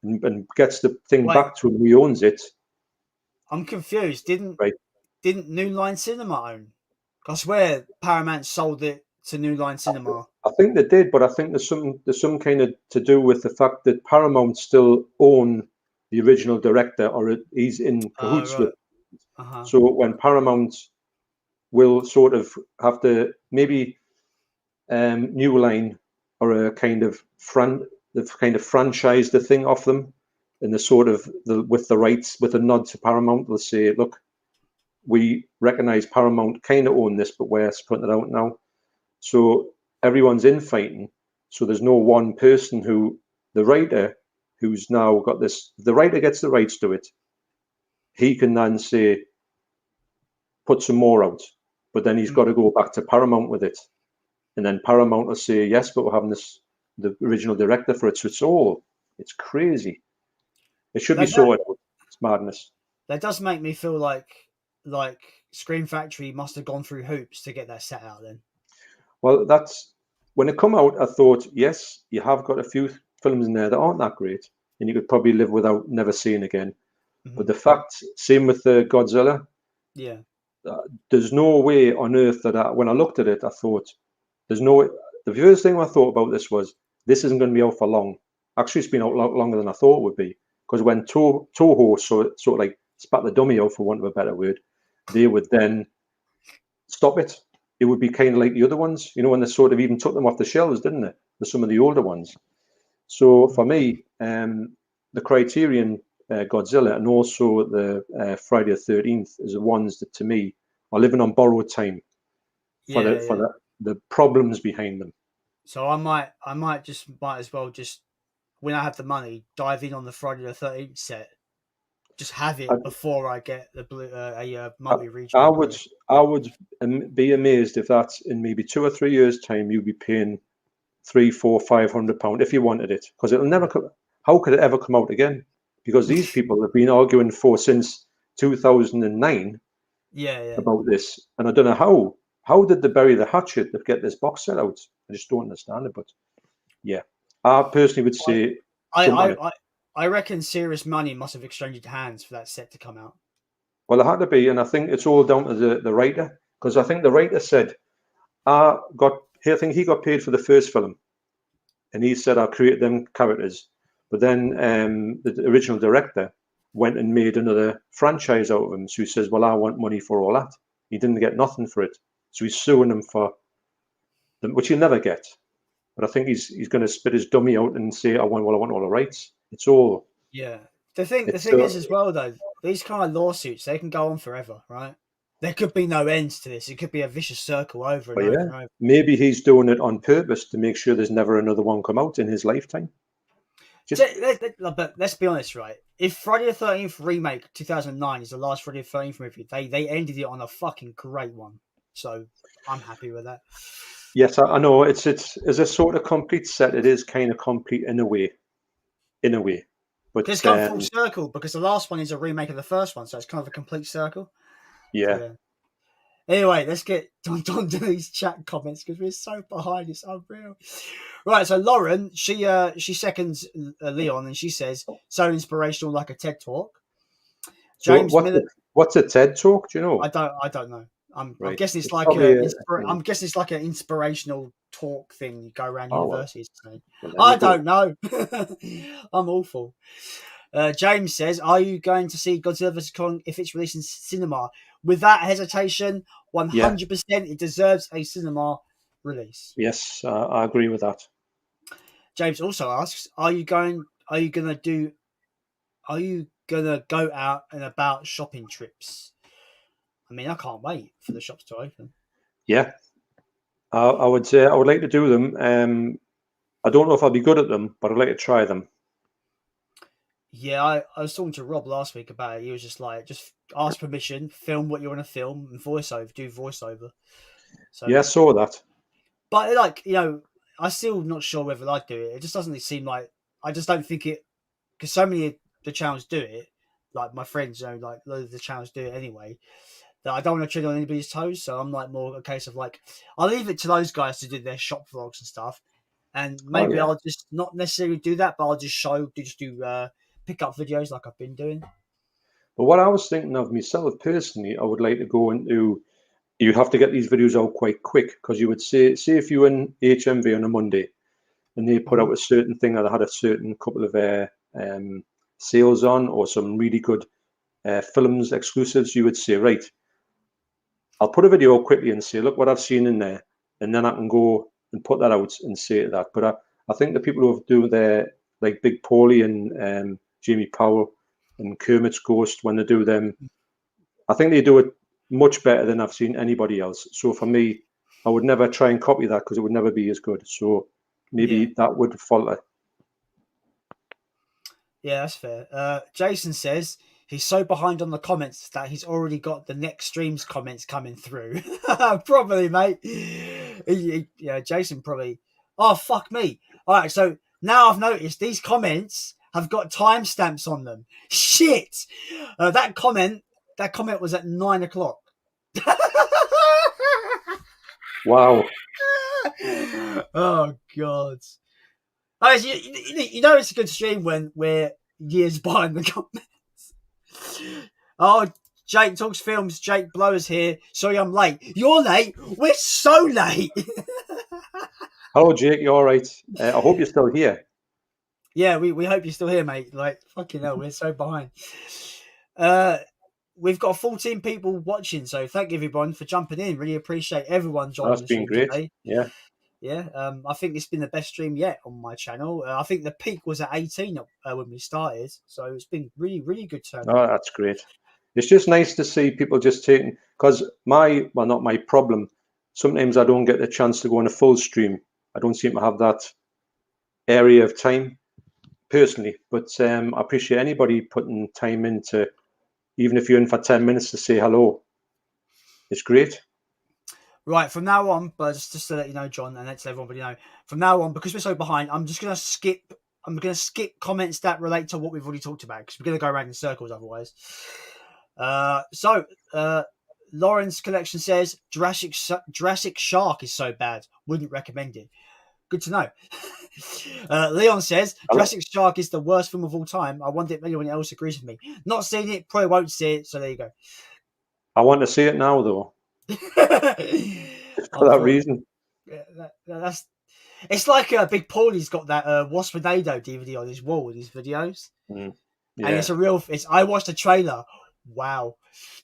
and gets the thing Wait, back to him, he owns it. I'm confused. Right. Didn't New Line Cinema own? I swear Paramount sold it to New Line Cinema. I think they did, but I think there's some kind of to do with the fact that Paramount still own the original director, or he's in Oh, cahoots with. right. Uh-huh. So when Paramount will sort of have to maybe New Line or a kind of they've kind of franchised the thing off them, and the sort of with the rights with a nod to Paramount, they'll say, look, we recognise Paramount kind of own this, but we're splitting it out now. So everyone's infighting. So there's no one person who the writer who's now got this. The writer gets the rights to it. He can then say, put some more out, but then he's got to go back to Paramount with it, and then Paramount will say yes, but we're having the original director for it. So it's crazy. It should be sorted out. It's madness. That does make me feel like Scream Factory must have gone through hoops to get that set out then. Well, that's when it come out. I thought, yes, you have got a few films in there that aren't that great, and you could probably live without never seeing again. Mm-hmm. But the fact, same with the Godzilla. Yeah. There's no way on earth that when I looked at it, I thought, there's no. The first thing I thought about this was, this isn't going to be out for long. Actually, it's been out longer than I thought it would be. Because when Toho sort of like spat the dummy out, for want of a better word, they would then stop it. It would be kind of like the other ones, when they sort of even took them off the shelves, didn't they? For some of the older ones. So for me, the Criterion Godzilla and also the Friday the 13th is the ones that, to me, are living on borrowed time for the problems behind them. So I might as well just, when I have the money, dive in on the Friday the 13th set. Just have it before I get the multi-region. I would be amazed if that's in maybe 2 or 3 years' time you'd be paying £300, £400, £500 if you wanted it, because it'll never come. How could it ever come out again? Because these people have been arguing since 2009 about this, and I don't know how did they bury the hatchet to get this box set out. I just don't understand it. But yeah, I personally would say I reckon serious money must have exchanged hands for that set to come out. Well, it had to be, and I think it's all down to the writer, because I think the writer said, I think he got paid for the first film, and he said, I created them characters. But then the original director went and made another franchise out of him. So he says, well, I want money for all that. He didn't get nothing for it. So he's suing them for them, which he'll never get. But I think he's going to spit his dummy out and say, I want all the rights. It's all. Yeah. The thing is as well, though, these kind of lawsuits, they can go on forever, right? There could be no ends to this. It could be a vicious circle over and over and over. Maybe he's doing it on purpose to make sure there's never another one come out in his lifetime. But let's be honest, right? If Friday the 13th remake 2009 is the last Friday the 13th movie, they ended it on a fucking great one. So I'm happy with that. Yes, I know. It's a sort of complete set. It is kind of complete in a way. But it's come full circle, because the last one is a remake of the first one, so it's kind of a complete circle. Yeah. So, anyway, let's get on to these chat comments, because we're so behind. It's unreal. Right, so Lauren, she seconds Leon, and she says, so inspirational, like a TED Talk. James Miller. What's a TED Talk? Do you know? I don't know. I'm guessing it's I'm guessing it's like an inspirational talk thing you go around universities saying. I don't know. I'm awful. James says, are you going to see Godzilla vs. Kong if it's released in cinema? Without hesitation, 100% it deserves a cinema release. Yes, I agree with that. James also asks, are you gonna go out and about shopping trips? I mean, I can't wait for the shops to open. Yeah, I would say I would like to do them. I don't know if I'll be good at them, but I'd like to try them. Yeah, I was talking to Rob last week about it. He was just like, just ask permission, film what you want to film, and do voiceover. So Yeah, I saw that. but like, you know, I'm still not sure whether I'd do it. It just doesn't seem like, I just don't think it, because so many of the channels do it. Like my friends, you know, like a lot of the channels do it anyway. That I don't want to tread on anybody's toes. So I'm like more a case of like, I'll leave it to those guys to do their shop vlogs and stuff. And Oh maybe yeah. I'll just not necessarily do that, but I'll just do pick up videos like I've been doing. But what I was thinking of myself personally, I would like to go into. You'd have to get these videos out quite quick because you would say if you were in HMV on a Monday and they put Mhm. out a certain thing or they had a certain couple of sales on or some really good films exclusives, you would say, right, I'll put a video up quickly and say, look what I've seen in there, and then I can go and put that out and say that. But I think the people who do their like Big Paulie and Jamie Powell and Kermit's Ghost when they do them, I think they do it much better than I've seen anybody else. So for me, I would never try and copy that because it would never be as good. So Yeah. maybe that would falter. Yeah, that's fair. Jason says he's so behind on the comments that he's already got the next stream's comments coming through. Probably, mate. Yeah, Jason probably. Oh, fuck me. All right, so now I've noticed these comments have got timestamps on them. Shit. That comment was at 9 o'clock. Wow. Oh God. Oh, you know it's a good stream when we're years behind the comments. Oh, Jake talks films. Jake Blowers here. Sorry, I'm late. You're late. We're so late. Hello, Jake. You all right? I hope you're still here. Yeah, we hope you're still here, mate. Like fucking hell, we're so behind. We've got 14 people watching, so thank you everyone for jumping in. Really appreciate everyone joining That's the been stream great. today. Yeah. Yeah, I think it's been the best stream yet on my channel. I think the peak was at 18 when we started, so it's been really, really good turnout. Oh, that's great. It's just nice to see people just taking, because not my problem. Sometimes I don't get the chance to go on a full stream. I don't seem to have that area of time personally, but I appreciate anybody putting time into, even if you're in for 10 minutes to say hello. It's great. Right, from now on, but just to let you know, John, and let everybody know, from now on, because we're so behind, I'm going to skip comments that relate to what we've already talked about because we're going to go around in circles otherwise. Lauren's collection says Jurassic Shark is so bad, wouldn't recommend it. Good to know. Leon says Jurassic Shark is the worst film of all time. I wonder if anyone else agrees with me. Not seen it, probably won't see it. So there you go. I want to see it now, though, for that reason. That's it's like Big Paulie's got that Waspinado DVD on his wall with his videos, Yeah. and it's a real. I watched the trailer. Wow,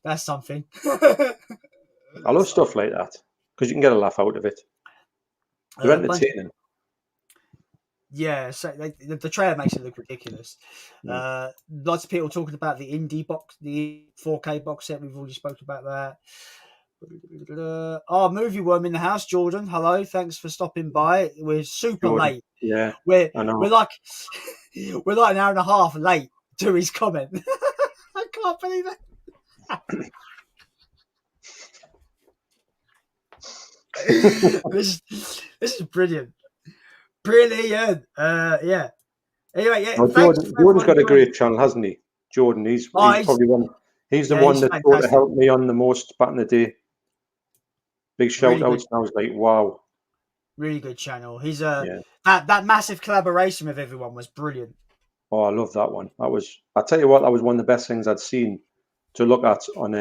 that's something. I love stuff like that because you can get a laugh out of it. They're entertaining. Yeah, so the trailer makes it look ridiculous. Lots of people talking about the indie box, the 4K box set. We've already spoken about that. Oh, movie worm in the house, Jordan. Hello, thanks for stopping by. We're super late. Yeah, we're like we're like an hour and a half late to his comment. I can't believe it. this is brilliant. Brilliant. Yeah. Anyway, yeah. Jordan's got a great channel, hasn't he? Jordan, he's probably one. He's the one that sort of helped me on the most back in the day. Big shout outs. And I was like, wow. Really good channel. He's that massive collaboration with everyone was brilliant. Oh, I love that one. I tell you what, that was one of the best things I'd seen to look at on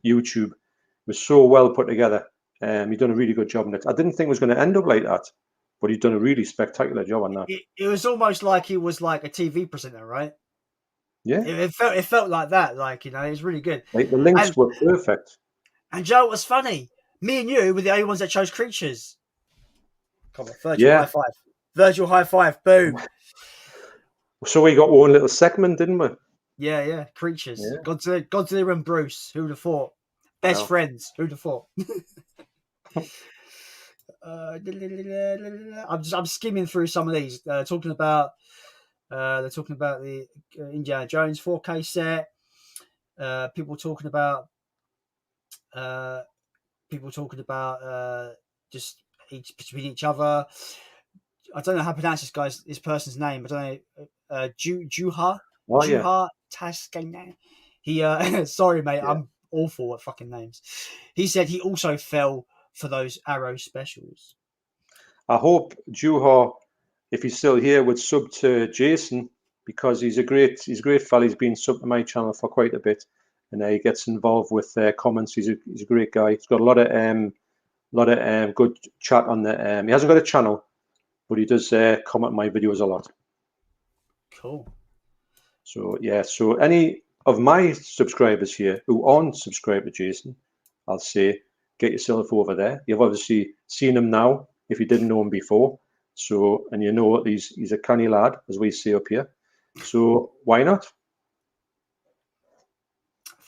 YouTube. It was so well put together. He'd done a really good job on it. I didn't think it was going to end up like that, but he'd done a really spectacular job on that. It was almost like he was like a TV presenter, right? Yeah. It felt like that. Like, you know, it was really good. Like the links were perfect. And Joe, it was funny. Me and you were the only ones that chose creatures. Come on, Virgil high five. Virgil high five. Boom. So we got one little segment, didn't we? Yeah. Creatures. Yeah. Godzilla and Bruce. Who would have thought? Best No. friends. Who'd have thought? I'm skimming through some of these. Talking about they're talking about the Indiana Jones 4K set. People talking about uh, just between each other. I don't know how to pronounce this person's name. I don't know. Juha Oh yeah. Taskana. He sorry mate, Yeah. I'm awful at fucking names. He said he also fell for those Arrow specials. I hope Juha, if he's still here, would sub to Jason because he's a great fella. He's been sub to my channel for quite a bit, and he gets involved with comments. He's a great guy. He's got a lot of good chat on the. He hasn't got a channel, but he does comment on my videos a lot. Cool. So yeah, so any of my subscribers here who aren't subscribed to Jason, I'll say get yourself over there. You've obviously seen him now if you didn't know him before. So, and you know he's a canny lad, as we say up here. So why not?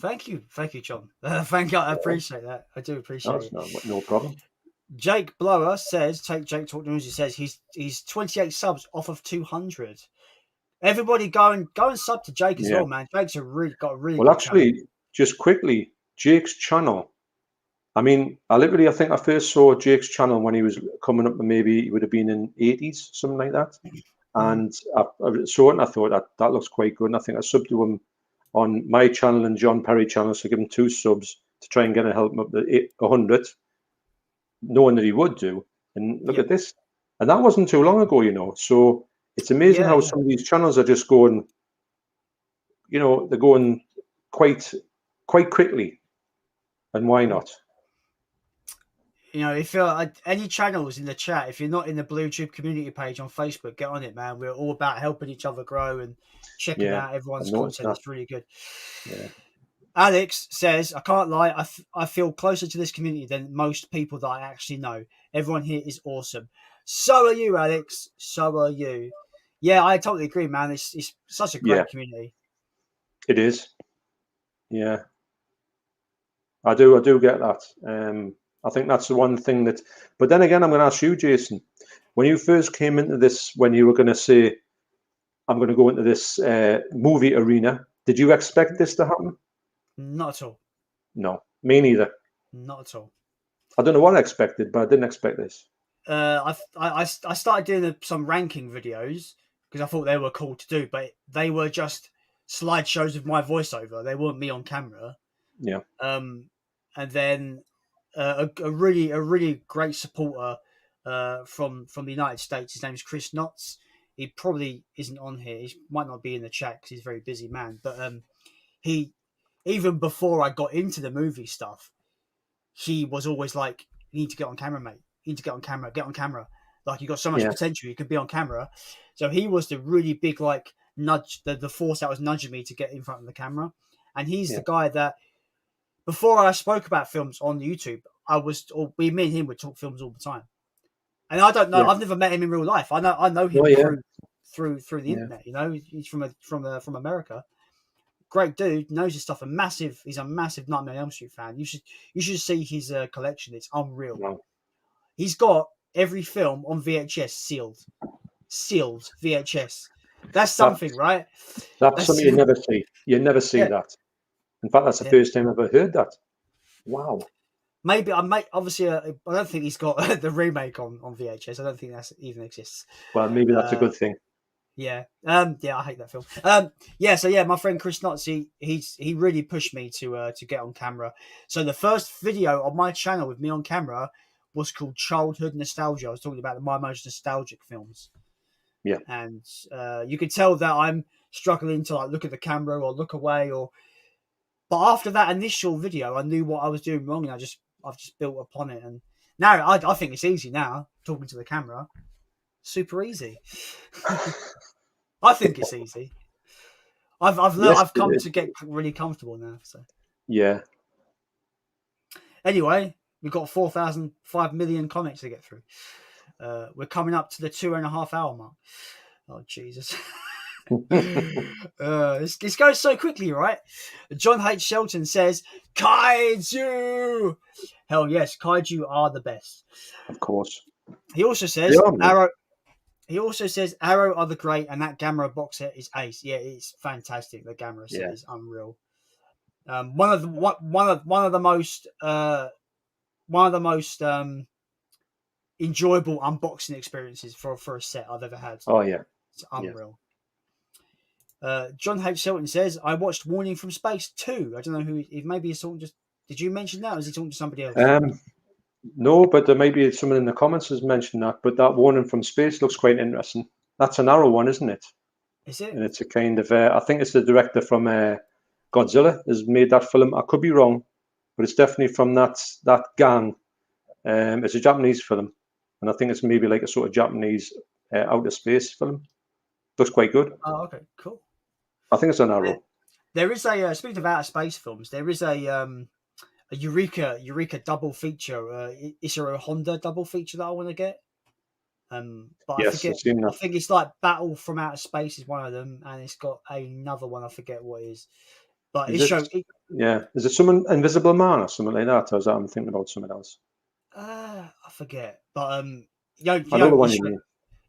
Thank you, John. Thank you. I appreciate that. I do appreciate it. No problem. Jake Blower says, "Take Jake Talk News." He says he's 28 subs off of 200. Everybody go and sub to Jake as well, man. Jake's got a really well. Good actually, channel. Just quickly, Jake's channel. I mean, I think I first saw Jake's channel when he was coming up, and maybe he would have been in 80s, something like that. And I saw it and I thought that looks quite good. And I think I subbed to him on my channel and John Perry channel, so I give him 2 subs to try and get and help him up to 100, knowing that he would do. And look at this. And that wasn't too long ago, you know. So it's amazing how some of these channels are just going, you know, they're going quite quickly. And why not? You know, if you're any channels in the chat, if you're not in the Blue Tube community page on Facebook, get on it, man. We're all about helping each other grow and checking out everyone's content. It's really good. Yeah. Alex says, I can't lie, I feel closer to this community than most people that I actually know. Everyone here is awesome. So are you, Alex. So are you. Yeah, I totally agree, man. It's such a great community. It is. Yeah. I do get that. I think that's the one thing that, but then again, I'm going to ask you, Jason, when you first came into this, when you were going to say, I'm going to go into this movie arena, did you expect this to happen? Not at all. No, me neither. Not at all. I don't know what I expected, but I didn't expect this. I started doing some ranking videos because I thought they were cool to do, but they were just slideshows of my voiceover. They weren't me on camera. Yeah. And then a really great supporter from the United States. His name is Chris Knotts. He probably isn't on here. He might not be in the chat because he's a very busy man. But he, even before I got into the movie stuff, he was always like, "You need to get on camera, mate. You need to get on camera. Get on camera. Like, you got so much potential. You can be on camera." So he was the really big like nudge, the force that was nudging me to get in front of the camera. And he's the guy that, before I spoke about films on YouTube, me and him would talk films all the time. And I don't know, I've never met him in real life. I know him through the internet. You know, he's from America. Great dude, knows his stuff. He's a massive Nightmare on Elm Street fan. You should see his collection. It's unreal. Wow. He's got every film on VHS sealed VHS. That's something, right? That's something you never see. You never see that. In fact, that's the first time I've ever heard that. Wow. Maybe obviously, I don't think he's got the remake on VHS. I don't think that even exists. Well, maybe that's a good thing. Yeah. I hate that film. So my friend Chris Knotts, he really pushed me to get on camera. So the first video on my channel with me on camera was called Childhood Nostalgia. I was talking about my most nostalgic films. Yeah. And you could tell that I'm struggling to like look at the camera or look away but after that initial video, I knew what I was doing wrong, and I've just built upon it. And now I think it's easy now, talking to the camera. Super easy. I think it's easy. I've learned, I've come to get really comfortable now. So yeah. Anyway, we've got 5 million comments to get through. We're coming up to the 2.5 hour mark. Oh Jesus. This goes so quickly, right? John H. Shelton says, Kaiju! Hell yes, Kaiju are the best. Of course. He also They says, are, mate. Arrow. He also says Arrow are the great, and that Gamera box set is ace. Yeah, it's fantastic. The Gamera set is unreal. One of the most enjoyable unboxing experiences for a set I've ever had. Oh yeah, It's unreal. John H. Shelton says, I watched Warning from Space 2. I don't know who, if maybe he's talking just, did you mention that or is he talking to somebody else? No, but there may be someone in the comments has mentioned that, but that Warning from Space looks quite interesting. That's an Arrow one, isn't it? Is it? And it's a kind of, I think it's the director from Godzilla has made that film. I could be wrong, but it's definitely from that gang. It's a Japanese film, and I think it's maybe like a sort of Japanese outer space film. Looks quite good. Oh, okay, cool. I think it's an Arrow. There is a, speaking of outer space films, there is a Eureka double feature, Isaro Honda double feature that I want to get. But Yes, I forget. I've seen that. I think it's like Battle from Outer Space is one of them, and it's got another one. I forget what it is. But Is it someone Invisible Man or something like that? Or is that I'm thinking about something else? I forget. But I know the one you mean.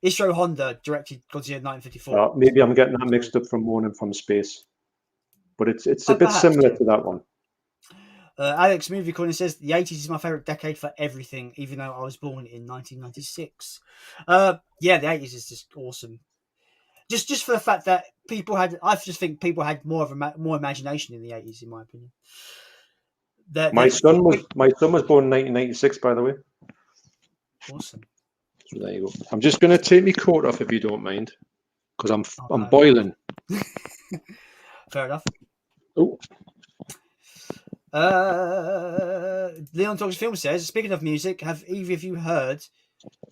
Isaro Honda directed Godzilla 1954. Maybe I'm getting that mixed up from Warning from Space, but it's a bit perhaps, similar yeah. to that one. Alex Movie Corner says the 80s is my favorite decade for everything, even though I was born in 1996. Yeah, the 80s is just awesome. Just for the fact that I just think people had more imagination in the 80s, in my opinion. My son was born in 1996, by the way. Awesome. So there you go. I'm just going to take my coat off if you don't mind, because I'm boiling. Fair enough. Oh. Leon Talks Film says, speaking of music, have either of you heard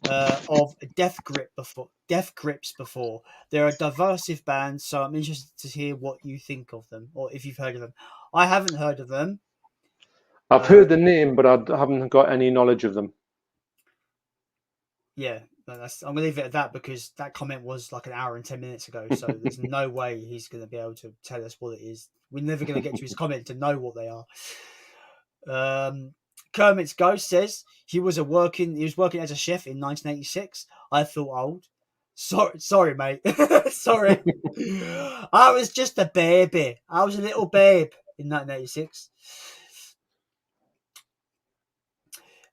of Death Grips before? They're a divisive band, so I'm interested to hear what you think of them, or if you've heard of them. I haven't heard of them. I've heard the name, but I haven't got any knowledge of them. Yeah, I'm going to leave it at that because that comment was like an hour and 10 minutes ago, so there's no way he's going to be able to tell us what it is. We're never going to get to his comment to know what they are. Kermit's Ghost says he was working as a chef in 1986. I feel old. Sorry, mate. Sorry. I was just a baby. I was a little babe in 1986.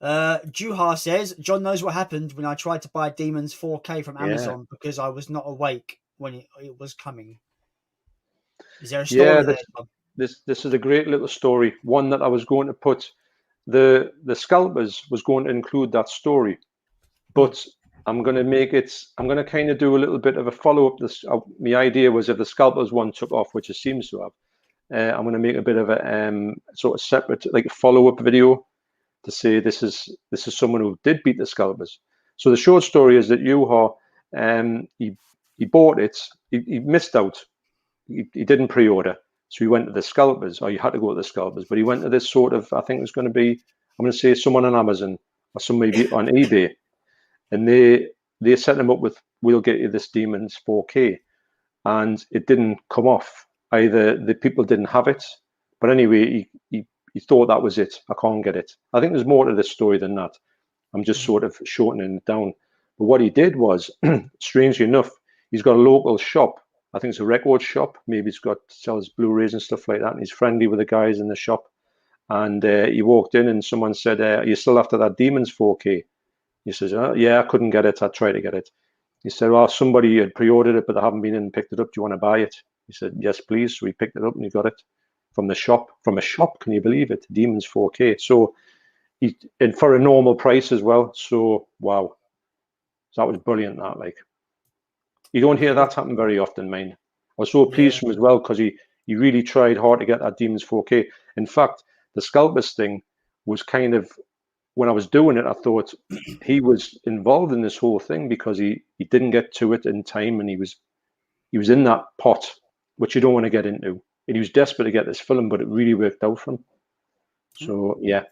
Juha says John knows what happened when I tried to buy Demons 4K from Amazon because I was not awake when it was coming. Is there a story there? This is a great little story. One that I was going to put. The Scalpers was going to include that story, but I'm going to kind of do a little bit of a follow-up. My idea was if the Scalpers one took off, which it seems to have, I'm going to make a bit of a sort of separate, like a follow-up video to say this is someone who did beat the Scalpers. So the short story is that Juha, he bought it, he missed out, he didn't pre-order. So he went to the Scalpers, or you had to go to the Scalpers, but he went to this sort of, I think it was going to be, I'm going to say someone on Amazon or somebody on eBay. And they set him up with, we'll get you this Demons 4K. And it didn't come off. Either the people didn't have it, but anyway, he thought that was it. I can't get it. I think there's more to this story than that. I'm just sort of shortening it down. But what he did was, strangely enough, he's got a local shop. I think it's a record shop. Maybe it's sells Blu-rays and stuff like that. And he's friendly with the guys in the shop. And he walked in and someone said, are you still after that Demons 4K? He says, yeah, I couldn't get it. I tried to get it. He said, well, somebody had pre-ordered it, but they haven't been in and picked it up. Do you want to buy it? He said, yes, please. So he picked it up and he got it from the shop. From a shop, can you believe it? Demons 4K. So and for a normal price as well. So, wow. So that was brilliant, that, like. You don't hear that happen very often, mate. I was so pleased for him as well because he really tried hard to get that Demons 4K. In fact, the Scalpers thing was kind of, when I was doing it, I thought he was involved in this whole thing because he didn't get to it in time and he was in that pot, which you don't want to get into. And he was desperate to get this film, but it really worked out for him. So, yeah.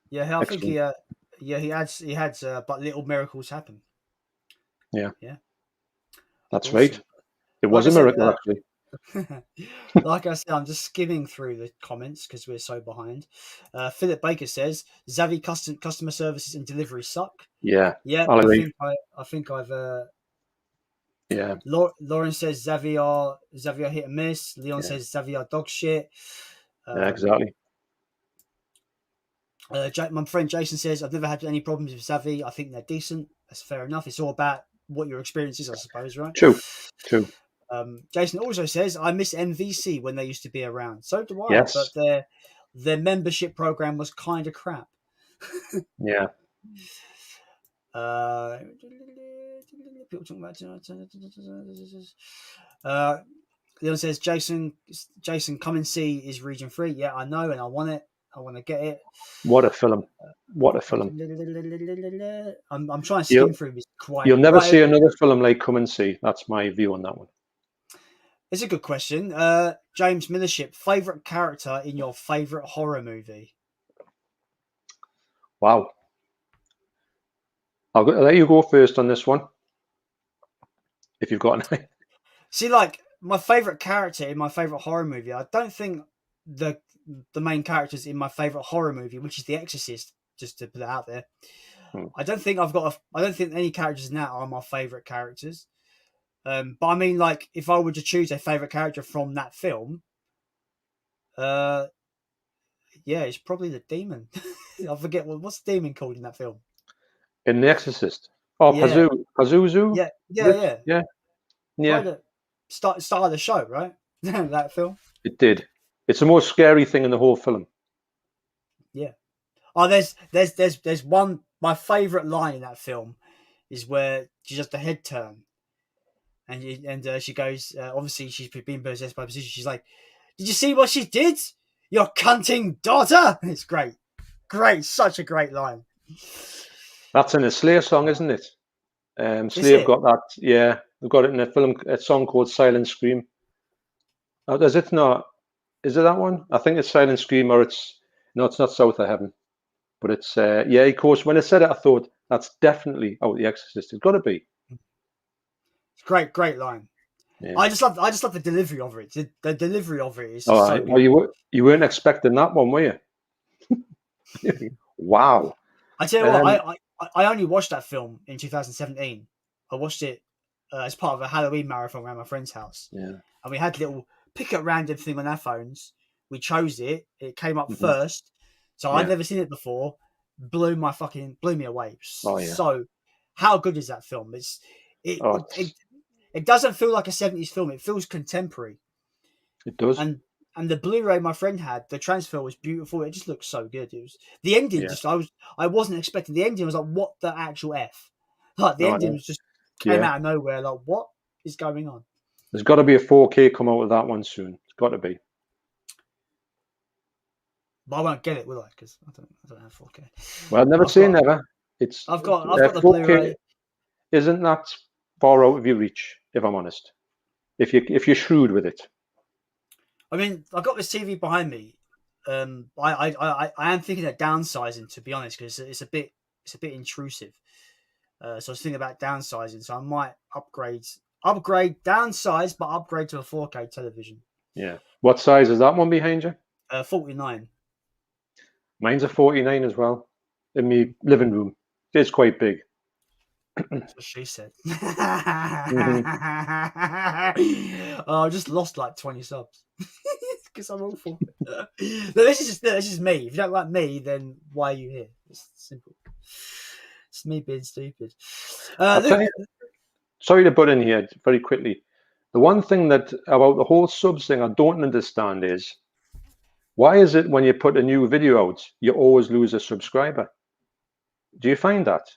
Yeah, I think he had but little miracles happen. Yeah. Yeah. That's awesome. right. It was a miracle, actually. Like I said, I'm just skimming through the comments because we're so behind. Philip Baker says Xavi customer services and delivery suck. Yeah, Yeah, I'll agree. I think I've. Yeah. Lauren says Xavier hit and miss. Leon says Xavier dog shit. Yeah, exactly. My friend Jason says I've never had any problems with Xavi. I think they're decent. That's fair enough. It's all about what your experience is, I suppose, right? True. Jason also says I miss NVC when they used to be around. So do I. Yes. But their membership program was kind of crap. Yeah. People talking about. Leon says Jason, come and see is Region 3. Yeah, I know, and I want it. I want to get it. What a film! What a film! I'm trying to skim through this quite. You'll never see another film like Come and See. That's my view on that one. It's a good question. James Millership, favorite character in your favorite horror movie? Wow. I'll let you go first on this one. If you've got any. See, like my favorite character in my favorite horror movie, I don't think the main characters in my favorite horror movie, which is The Exorcist, just to put it out there. I don't think any characters in that are my favorite characters. But I mean, like, if I were to choose a favorite character from that film, yeah, it's probably the demon. I forget what's the demon called in that film. In The Exorcist. Oh, yeah. Pazuzu? Yeah. The start of the show, right? That film. It did. It's the most scary thing in the whole film. Yeah. Oh, there's one. My favorite line in that film is where she does the head turn, and she goes. Obviously, she's been possessed by possession. She's like, "Did you see what she did? Your cunting daughter." It's great, such a great line. That's in a Slayer song, isn't it? Slayer have got that. Yeah, they've got it in a film, a song called Silent Scream. Oh, is it not? Is it that one? I think it's Silent Scream, or it's not South of Heaven. But it's yeah, of course. When I said it, I thought that's definitely The Exorcist. It's got to be. It's great line. Yeah. I just love the delivery of it. The delivery of it is so good. Well, you weren't expecting that one, were you? Wow. I tell you what, I only watched that film in 2017. I watched it as part of a Halloween marathon around my friend's house. Yeah. And we had a little pick at random thing on our phones. We chose it. It came up first. So I'd never seen it before. Blew me away. Oh, yeah. So how good is that film? It doesn't feel like a 70s film. It feels contemporary. It does. And the Blu-ray my friend had, the transfer was beautiful. It just looked so good. It was the ending. Yeah. I wasn't expecting the ending. I was like, what the actual F? Like the ending was just came out of nowhere. Like, what is going on? There's got to be a 4K come out of that one soon. It's got to be. But I won't get it, will I? Because I don't have 4K. Well, I've never seen never. I've got the 4K Blu-ray. Isn't that far out of your reach? If I'm honest, if you're shrewd with it. I mean, I've got this TV behind me. I am thinking of downsizing, to be honest, because it's a bit intrusive. So I was thinking about downsizing. So I might upgrade, downsize, but upgrade to a 4K television. Yeah. What size is that one behind you? 49. Mine's a 49 as well. In my living room, it's quite big. That's what she said. I just lost like 20 subs because I'm awful. This is me. If you don't like me, then why are you here? It's simple. It's me being stupid. Sorry to butt in here very quickly. The one thing that about the whole subs thing I don't understand is, why is it when you put a new video out, you always lose a subscriber? Do you find that?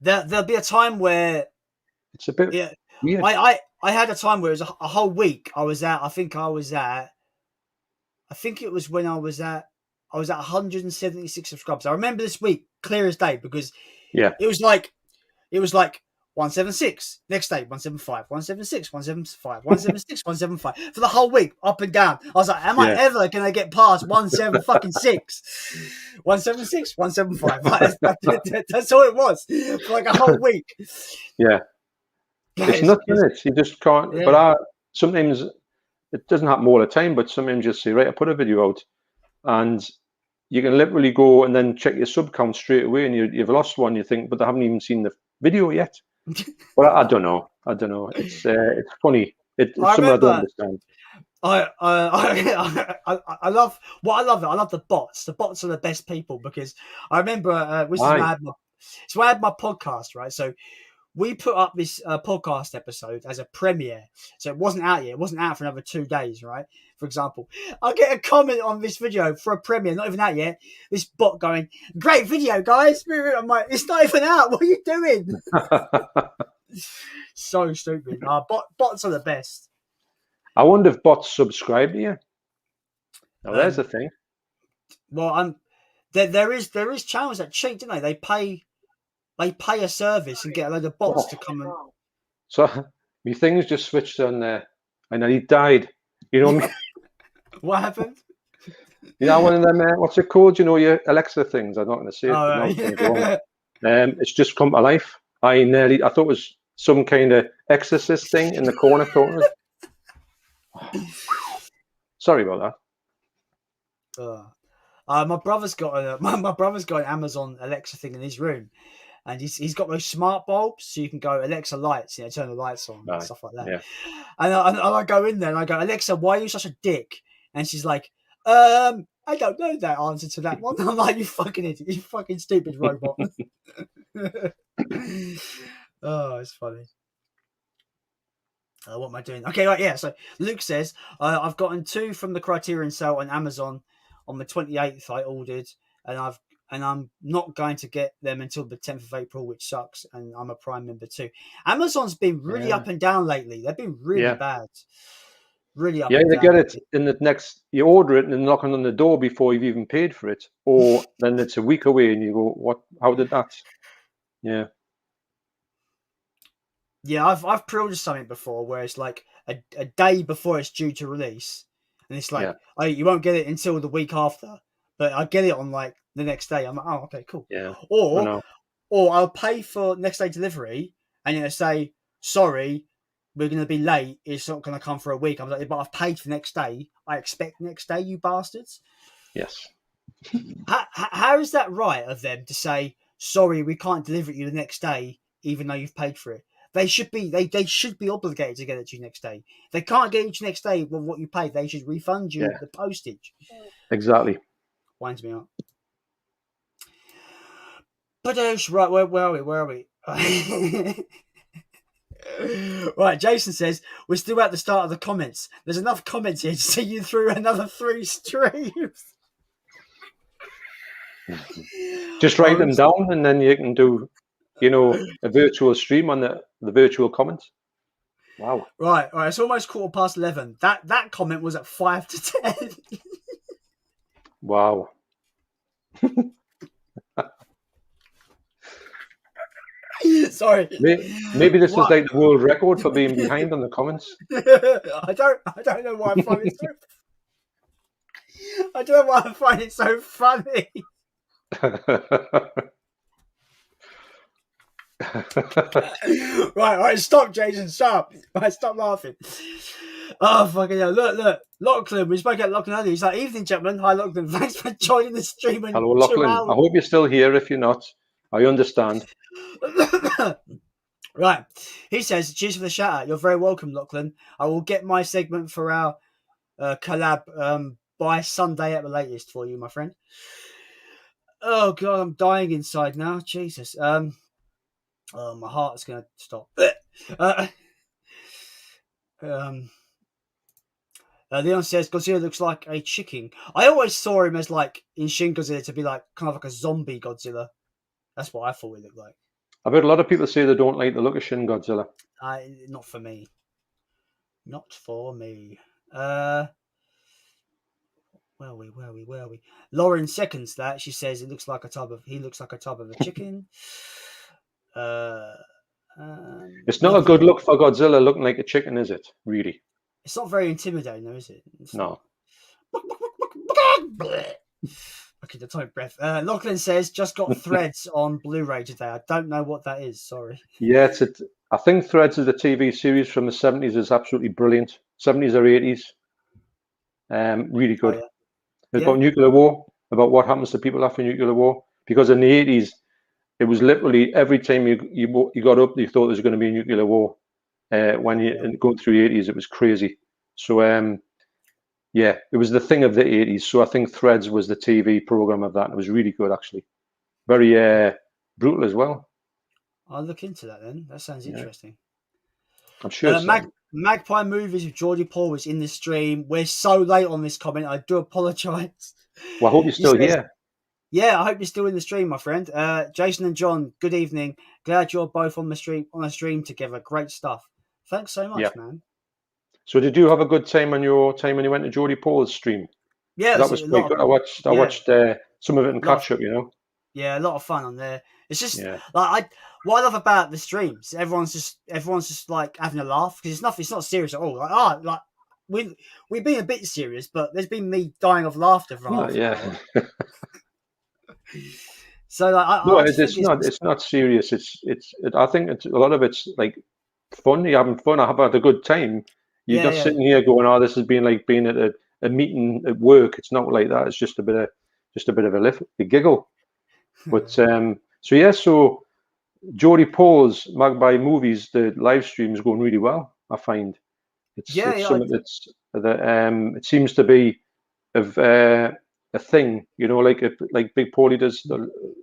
There'll be a time where it's a bit weird. I had a time where it was a whole week. I think it was when I was at 176 subscribers. I remember this week clear as day because it was like 176, next day 175, 176, 175, 176, 175 for the whole week, up and down. I was like, am I ever gonna get past 176? 176, 175. That's all it was for like a whole week. Yeah. It's nothing, it? You just can't. Yeah. But sometimes it doesn't happen all the time. But sometimes you say, right, I put a video out, and you can literally go and then check your sub count straight away, and you've lost one. You think, but they haven't even seen the video yet. But I don't know. I don't know. It's funny. It's something I don't understand. I love what I love. I love the bots. The bots are the best people because I remember this is when I had my podcast, right? So we put up this podcast episode as a premiere, so it wasn't out yet. It wasn't out for another 2 days, right? For example, I get a comment on this video for a premiere, not even out yet. This bot going, "Great video, guys." I'm like, it's not even out. What are you doing? So stupid. Bots are the best. I wonder if bots subscribe to you. Now, there's the thing. Well, there is channels that cheat, don't they? They pay a service and get a load of bots to come and. So my things just switched on there, and then he died. You know What happened? You know, one of them. What's it called? You know, your Alexa things. I'm not going to say it. Right. It's just come to life. I thought it was some kind of exorcist thing in the corner. Sorry about that. My brother's got my brother's got an Amazon Alexa thing in his room, and he's got those smart bulbs, so you can go Alexa lights, turn the lights on and stuff like that. Yeah. And I go in there and I go, "Alexa, why are you such a dick?" And she's like, "I don't know that answer to that one." I'm like, "You fucking idiot, you fucking stupid robot." Oh, it's funny. What am I doing? Okay, right, yeah. So Luke says, I've gotten 2 from the Criterion sale on Amazon on the 28th. I ordered, and I'm not going to get them until the 10th of April, which sucks. And I'm a Prime member too. Amazon's been really up and down lately. They've been really bad. Really up. Yeah, they get it in the next. You order it and they're knocking on the door before you've even paid for it, or then it's a week away, and you go, "What? How did that?" Yeah. Yeah, I've pre-ordered something before where it's like a day before it's due to release, and it's like, "Oh, you won't get it until the week after," but I get it on like the next day. I'm like, "Oh, okay, cool." Yeah. Or I'll pay for next day delivery, and it'll say, "Sorry, we're going to be late. It's not going to come for a week." I'm like, "But I've paid for next day. I expect next day, you bastards." Yes. How is that right of them to say, "Sorry, we can't deliver it you the next day, even though you've paid for it"? They should be obligated to get it to you next day. If they can't get it to you next day with what you paid, they should refund you the postage. Exactly. Winds me up. But right, where are we? Right, Jason says we're still at the start of the comments. There's enough comments here to see you through another 3 streams. Just write them down, and then you can do, a virtual stream on the virtual comments. Wow. Right. It's almost 11:15. That comment was at 5 to 10. Wow. Sorry. Maybe this is like the world record for being behind on the comments. I don't know why I find it so. I don't know why I find it so funny. Right, stop, Jason, stop. Right, stop laughing. Oh, fucking hell. Look. Lachlan, we spoke at Lachlan earlier. He's like, "Evening, gentlemen. Hi, Lachlan. Thanks for joining the stream." Hello, Lachlan. I hope you're still here. If you're not, I understand. Right. He says, "Cheers for the shout out. You're very welcome, Lachlan. I will get my segment for our collab by Sunday at the latest for you, my friend." Oh, God, I'm dying inside now. Jesus. Oh, my heart's going to stop. Leon says Godzilla looks like a chicken. I always saw him as like in Shin Godzilla to be like kind of like a zombie Godzilla. That's what I thought he looked like. I've heard a lot of people say they don't like the look of Shin Godzilla. Not for me. Not for me. Where are we? Lauren seconds that. She says he looks like a tub of a chicken. It's not a good look for Godzilla looking like a chicken, is it? Really? It's not very intimidating, though, is it? No. Okay, the time breath. Lachlan says just got Threads on Blu-ray today. I don't know what that is. Sorry. Yeah, I think Threads is the TV series from the 70s is absolutely brilliant. 70s or 80s. Really good. yeah. It's Yeah. about nuclear war, about what happens to people after nuclear war. Because in the 80s, it was literally every time you got up, you thought there was going to be a nuclear war. When you going through the 80s, it was crazy. So yeah, it was the thing of the 80s. So I think Threads was the TV program of that. It was really good, actually. Very brutal as well. I'll look into that then. That sounds interesting. I'm sure it's Magpie Movies with Geordie Paul was in the stream. We're so late on this comment. I do apologise. Well, I hope you're still here. Yeah, I hope you're still in the stream, my friend. Jason and John, good evening. Glad you're both on a stream together. Great stuff. Thanks so much, man. So did you have a good time when you went to Geordie Paul's stream? Yeah, that was quite good. I watched some of it and catch up. Yeah, a lot of fun on there. It's just like what I love about the streams. Everyone's just like having a laugh because it's not serious at all. Like we've been a bit serious, but there's been me dying of laughter for half an hour. So like, it's not serious. I think a lot of it's like fun. You're having fun. I have had a good time. You're not sitting here going, "Oh, this has been like being at a meeting at work." It's not like that. It's just a bit of a giggle. But so Geordie Paul's Magpie Movies, the live stream is going really well. I find it's something that it seems to be of a thing, like Big Paulie does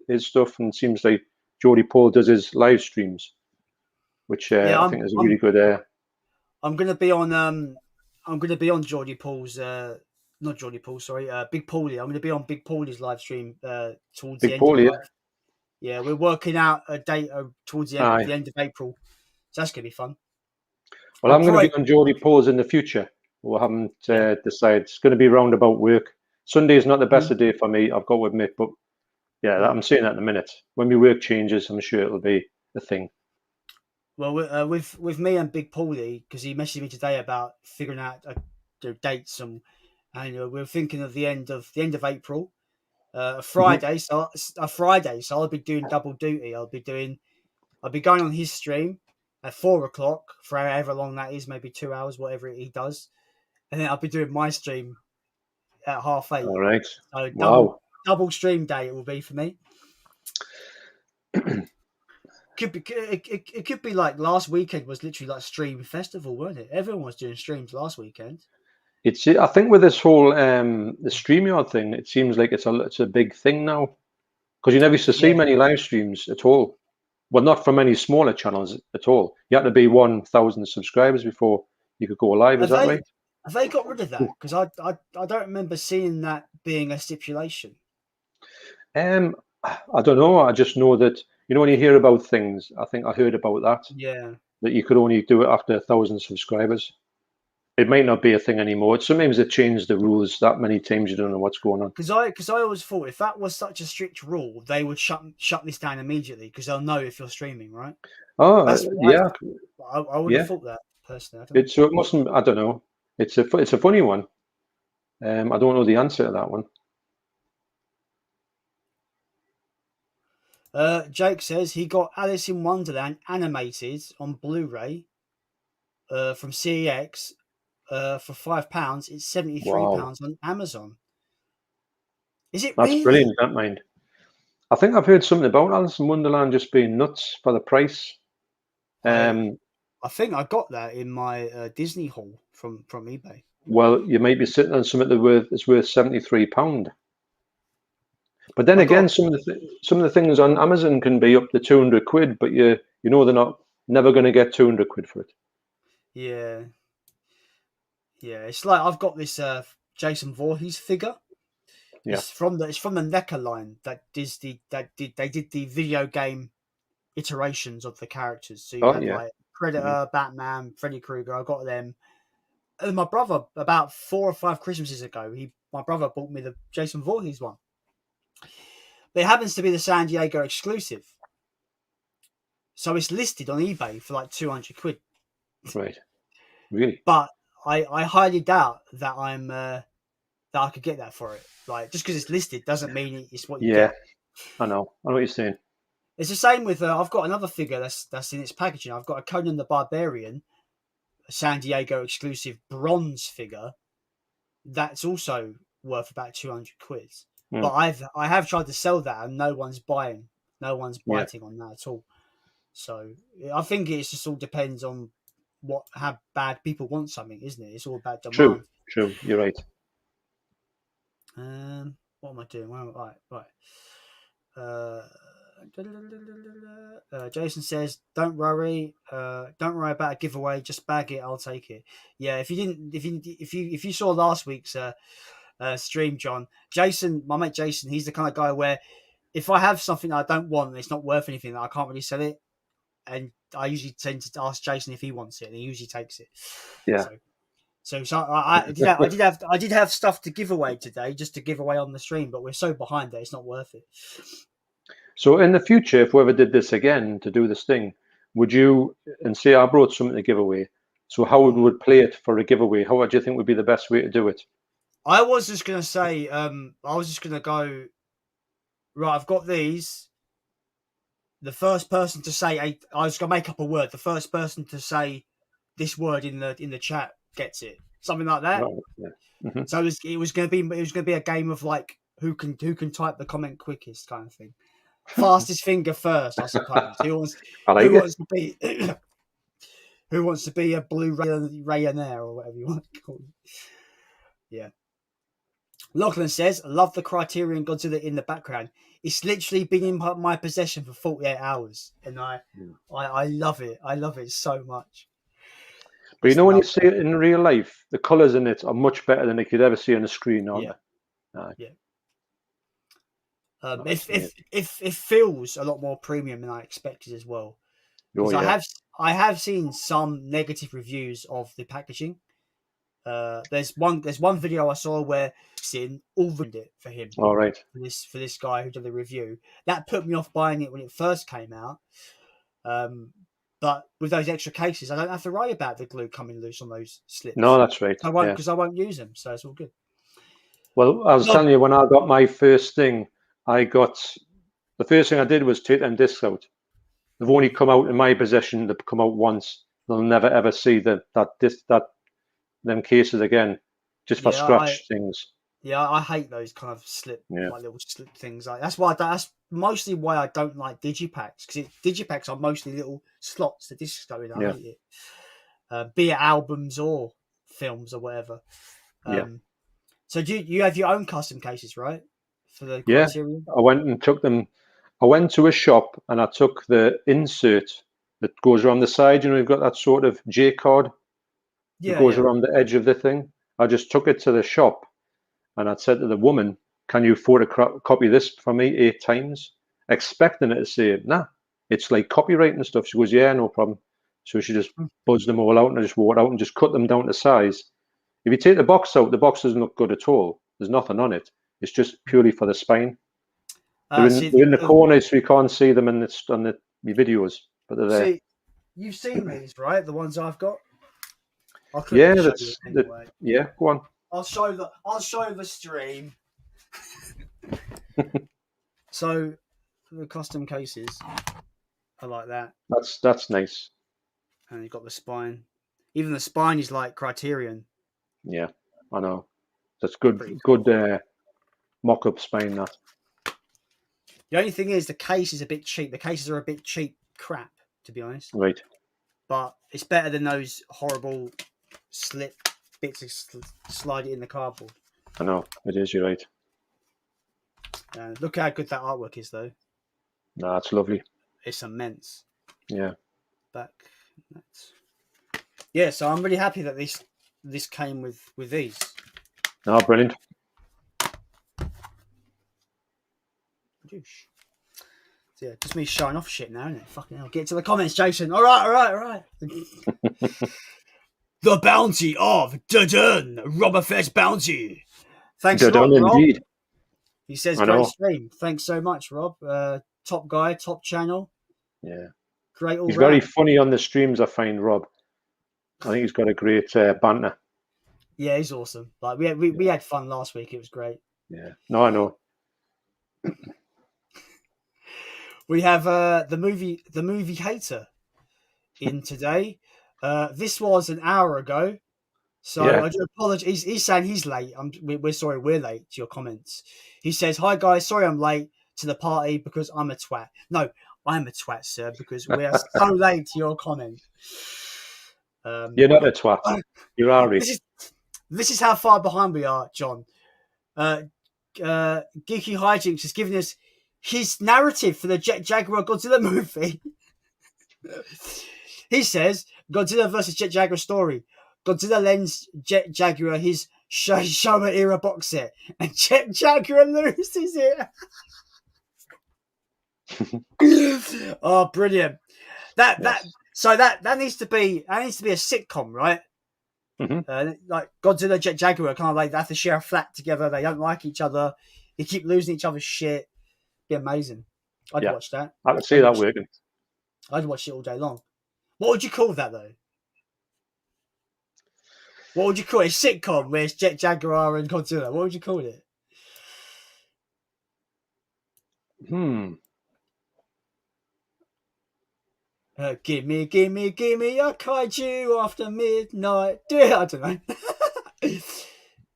his stuff, and it seems like Geordie Paul does his live streams, which I think is a really good. I'm gonna be on Geordie Paul's not Geordie Paul, sorry, Big Paulie. I'm gonna be on Big Paulie's live stream towards the end of the month. Yeah, we're working out a date towards the end of April, so that's gonna be fun. Well, I'm going to be on Geordie Paul's in the future. We haven't decided. It's going to be roundabout work. Sunday is not the best of day for me, I've got to admit, but I'm saying that in a minute. When my work changes, I'm sure it'll be a thing. Well, with me and Big Paulie, because he messaged me today about figuring out dates, and we're thinking of the end of April, Friday. So I'll be doing double duty. I'll be going on his stream at 4:00 for however long that is, maybe 2 hours, whatever he does, and then I'll be doing my stream at 8:30. All right. So double stream day it will be for me. It could be like last weekend was literally like stream festival, weren't it? Everyone was doing streams last weekend. I think with this whole the StreamYard thing, it seems like it's a big thing now, because you never used to see many live streams at all. Well, not from any smaller channels at all. You had to be 1,000 subscribers before you could go live. Is that right? Have they got rid of that? Because I don't remember seeing that being a stipulation. I don't know. I just know that when you hear about things, I think I heard about that. Yeah. That you could only do it after 1,000 subscribers. It might not be a thing anymore. Sometimes they change the rules that many times you don't know what's going on. Because I always thought if that was such a strict rule, they would shut this down immediately because they'll know if you're streaming, right? Oh, yeah. I would have thought that personally. It mustn't. I don't know. It's a funny one. I don't know the answer to that one. Jake says he got Alice in Wonderland animated on Blu-ray from CEX for £5. It's £73 on Amazon. Is it That's really? Brilliant, that mind. I think I've heard something about Alice in Wonderland just being nuts for the price. I think I got that in my Disney haul from eBay. Well, you might be sitting on something that's worth £73. But then again, some of the things on Amazon can be up to 200 quid, but they're never going to get 200 quid for it. Yeah. It's like I've got this Jason Voorhees figure. Yeah. It's from the NECA line that they did the video game iterations of the characters. So you have like Predator, Batman, Freddy Krueger. I got them. And my brother, about 4 or 5 Christmases ago, my brother bought me the Jason Voorhees one. But it happens to be the San Diego exclusive. So it's listed on eBay for like 200 quid. Right. Really? But I highly doubt that that I could get that for it. Like, just because it's listed doesn't mean it's what you get. I know what you're saying. It's the same with I've got another figure that's in its packaging. I've got a Conan the Barbarian, a San Diego exclusive bronze figure. That's also worth about 200 quid. But I have tried to sell that and no one's buying. No one's biting on that at all. So I think it just all depends on how bad people want something, isn't it? It's all about demand. True. You're right. What am I doing? Right. Jason says, "Don't worry about a giveaway. Just bag it. I'll take it." Yeah. If you saw last week's stream, John, my mate Jason, he's the kind of guy where if I have something that I don't want, and it's not worth anything, that I can't really sell it, and I usually tend to ask Jason if he wants it, and he usually takes it. Yeah. So I did have stuff to give away today, just to give away on the stream, but we're so behind that it's not worth it. So in the future, if we ever did this again to do this thing, would you, and say I brought something to give away, so how would we play it for a giveaway? How would you think would be the best way to do it? I was just going to say, I was just going to go, right, I've got these. The first person to say, I was going to make up a word. The first person to say this word in the chat gets it. Something like that. Right, yeah. Mm-hmm. So it was going to be a game of like who can type the comment quickest kind of thing. Fastest finger first, I suppose. Who wants to be a blue Rayonaire or whatever you want to call it? Yeah. Lachlan says, "I love the Criterion Godzilla in the background. It's literally been in my possession for 48 hours, and I love it. I love it so much." But when you see it in real life, the colours in it are much better than you could ever see on the screen, aren't they? Yeah. It feels a lot more premium than I expected as well. Because I have seen some negative reviews of the packaging. There's one video I saw where Sin ruined it for him. All right. For this guy who did the review, that put me off buying it when it first came out. But with those extra cases, I don't have to worry about the glue coming loose on those slips. No, that's right. Because I won't use them, so it's all good. Well, I was telling you, when I got my first thing, the first thing I did was take them discs out. They've only come out in my possession. They've come out once. They'll never ever see them cases again, just for scratch things. Yeah, I hate those kind of like little slip things. That's mostly why I don't like digipacks, because digipacks are mostly little slots the discs go in. I hate it. Be it albums or films or whatever. So you have your own custom cases, right? For the Criterion? I went and took them. I went to a shop and I took the insert that goes around the side. You know, you've got that sort of J card that goes around the edge of the thing. I just took it to the shop and I said to the woman, "Can you photocopy this for me 8 times?" Expecting it to say, "Nah, it's like copyright and stuff." She goes, "Yeah, no problem." So she just buzzed them all out, and I just wore it out and just cut them down to size. If you take the box out, the box doesn't look good at all. There's nothing on it. It's just purely for the spine. They're in the corners, so you can't see them on the videos, but they're there. See, you've seen these, right? The ones I've got. Yeah, go on. I'll show the stream. So the custom cases are like that. That's nice. And you've got the spine. Even the spine is like Criterion. Yeah, I know. That's good. Good mock-up spine. That. The only thing is the case is a bit cheap. The cases are a bit cheap crap, to be honest. Right. But it's better than those horrible slip bits of slide it in the cardboard. I know, it is, you're right. Look how good that artwork is, though. No, it's lovely. It's immense. Yeah. Yeah, so I'm really happy that this came with these. No, brilliant. So yeah, just me showing off shit now, isn't it? Fucking hell. Get to the comments, Jason. All right. The bounty of Dudun, Robberfest bounty. Thanks a lot, Rob. Indeed. He says, great stream. Thanks so much, Rob. Top guy, top channel. Yeah. Great all He's very funny on the streams, I find, Rob. I think he's got a great banter. Yeah, he's awesome. Like we had fun last week. It was great. Yeah. No, I know. We have the movie hater in today. This was an hour ago, so Yeah. I do apologize. He's saying he's late. We're sorry we're late to your comments. He says, "Hi guys, sorry I'm late to the party because I'm a twat." No, I'm a twat, sir, because we are so late to your comment. You're not a twat. You're Ari. This is how far behind we are, John. Geeky Hijinks is giving us his narrative for the Jet Jaguar Godzilla movie. He says Godzilla versus Jet Jaguar story. Godzilla lends Jet Jaguar his Showa era box set, and Jet Jaguar loses it. Oh, brilliant! That needs to be a sitcom, right? Mm-hmm. Like Godzilla, Jet Jaguar, kind of like they have to share a flat together. They don't like each other. They keep losing each other's shit. Be amazing. I'd watch that. I can see that working. I'd watch it all day long. What would you call that though? What would you call it? A sitcom where it's Jet Jaguar and Godzilla. What would you call it? Gimme a kaiju after midnight. I don't know.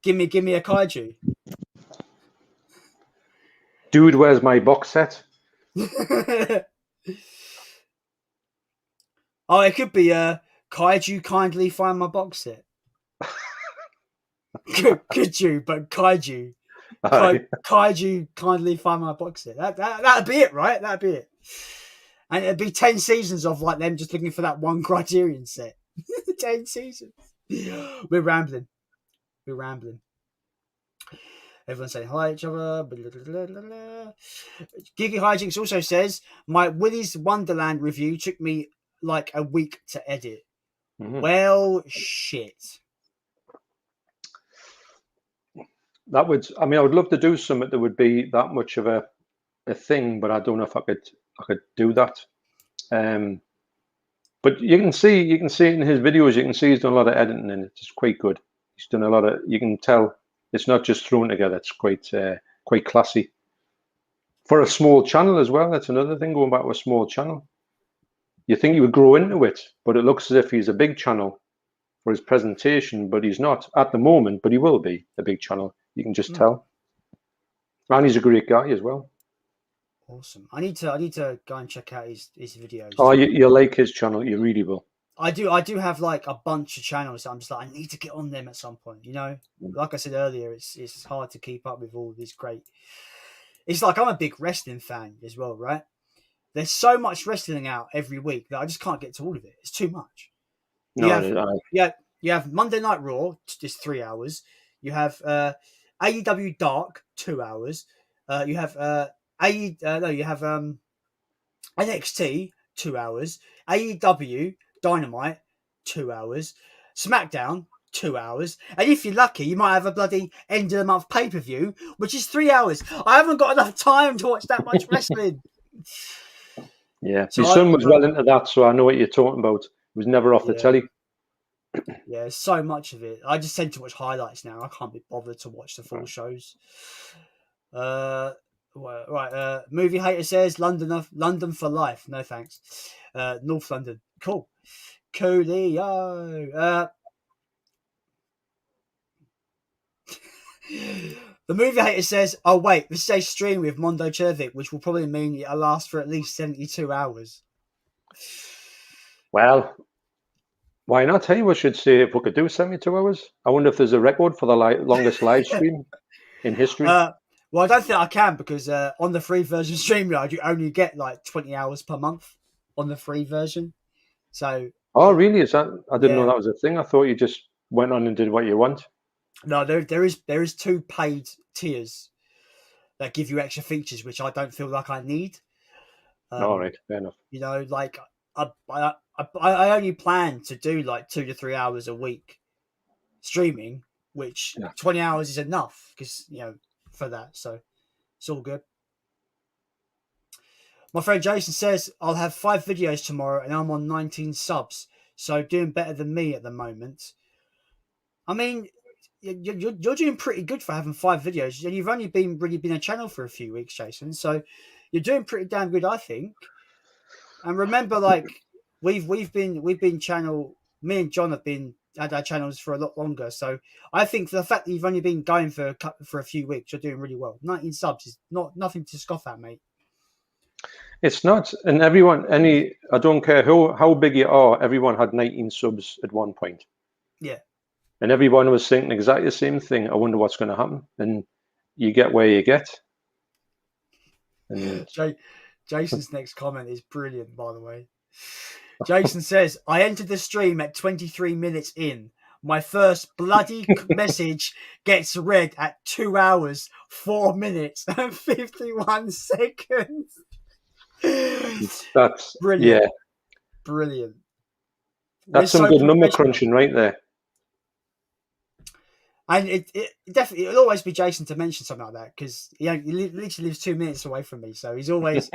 Gimme a kaiju. Dude, where's my box set? Oh, it could be kaiju kindly find my box set. could you? But kaiju. Kaiju kindly find my box set. That'd be it, right? That'd be it. And it'd be 10 seasons of like them just looking for that one Criterion set. 10 seasons. We're rambling. Everyone's saying hi to each other. Gigi Hijinks also says, my Willy's Wonderland review took me like a week to edit. Mm-hmm. Well, shit. I would love to do something that would be that much of a thing, but I don't know if I could do that. But you can see it in his videos. You can see he's done a lot of editing in it. It's quite good. He's done a lot of. You can tell it's not just thrown together. It's quite classy for a small channel as well. That's another thing. Going back to a small channel, you think he would grow into it, but it looks as if he's a big channel for his presentation, but he's not at the moment. But he will be a big channel. You can just tell. And he's a great guy as well. Awesome. I need to go and check out his videos. Oh, you'll like his channel. You really will. I do have like a bunch of channels that I'm just like, I need to get on them at some point. You know, like I said earlier, it's hard to keep up with all these great. It's like I'm a big wrestling fan as well, right? There's so much wrestling out every week that I just can't get to all of it. It's too much. You have Monday Night Raw, just 3 hours. You have AEW Dark, 2 hours. You have NXT, 2 hours. AEW Dynamite, 2 hours. SmackDown, 2 hours. And if you're lucky, you might have a bloody end of the month pay-per-view, which is 3 hours. I haven't got enough time to watch that much wrestling. Yeah, so my son was well into that, so I know what you're talking about. It was never off the telly. Yeah, so much of it. I just tend to watch highlights now. I can't be bothered to watch the full shows. Movie hater says London for life. No thanks. North London. Cool. Coolio. The movie hater says, oh wait, this is a stream with Mondo CHELLOVECK, which will probably mean it'll last for at least 72 hours. Well, why not? Hey, we should see if we could do 72 hours. I wonder if there's a record for the longest live stream in history. Well, I don't think I can because on the free version StreamYard, you only get like 20 hours per month on the free version. So. Oh, really? Is that? I didn't know that was a thing. I thought you just went on and did what you want. No, there is 2 paid tiers that give you extra features, which I don't feel like I need. All right, fair enough. You know, like I only plan to do like 2 to 3 hours a week streaming, which 20 hours is enough because for that. So it's all good. My friend Jason says I'll have 5 videos tomorrow, and I'm on 19 subs, so doing better than me at the moment. I mean, you're doing pretty good for having 5 videos, and you've only been a channel for a few weeks, Jason. So You're doing pretty damn good, I think. And remember, like we've been channel. Me and John have been had our channels for a lot longer. So I think for the fact that you've only been going for a few weeks, you're doing really well. 19 subs is nothing to scoff at, mate. It's not, and I don't care how big you are, everyone had 19 subs at one point. Yeah. And everyone was thinking exactly the same thing. I wonder what's going to happen. And you get where you get. And Jason's next comment is brilliant, by the way. Jason says, I entered the stream at 23 minutes in. My first bloody message gets read at 2 hours, 4 minutes, and 51 seconds. That's brilliant. Yeah. Brilliant. That's some good number crunching right there. And it definitely, it'll always be Jason to mention something like that because he literally lives 2 minutes away from me. So he's always,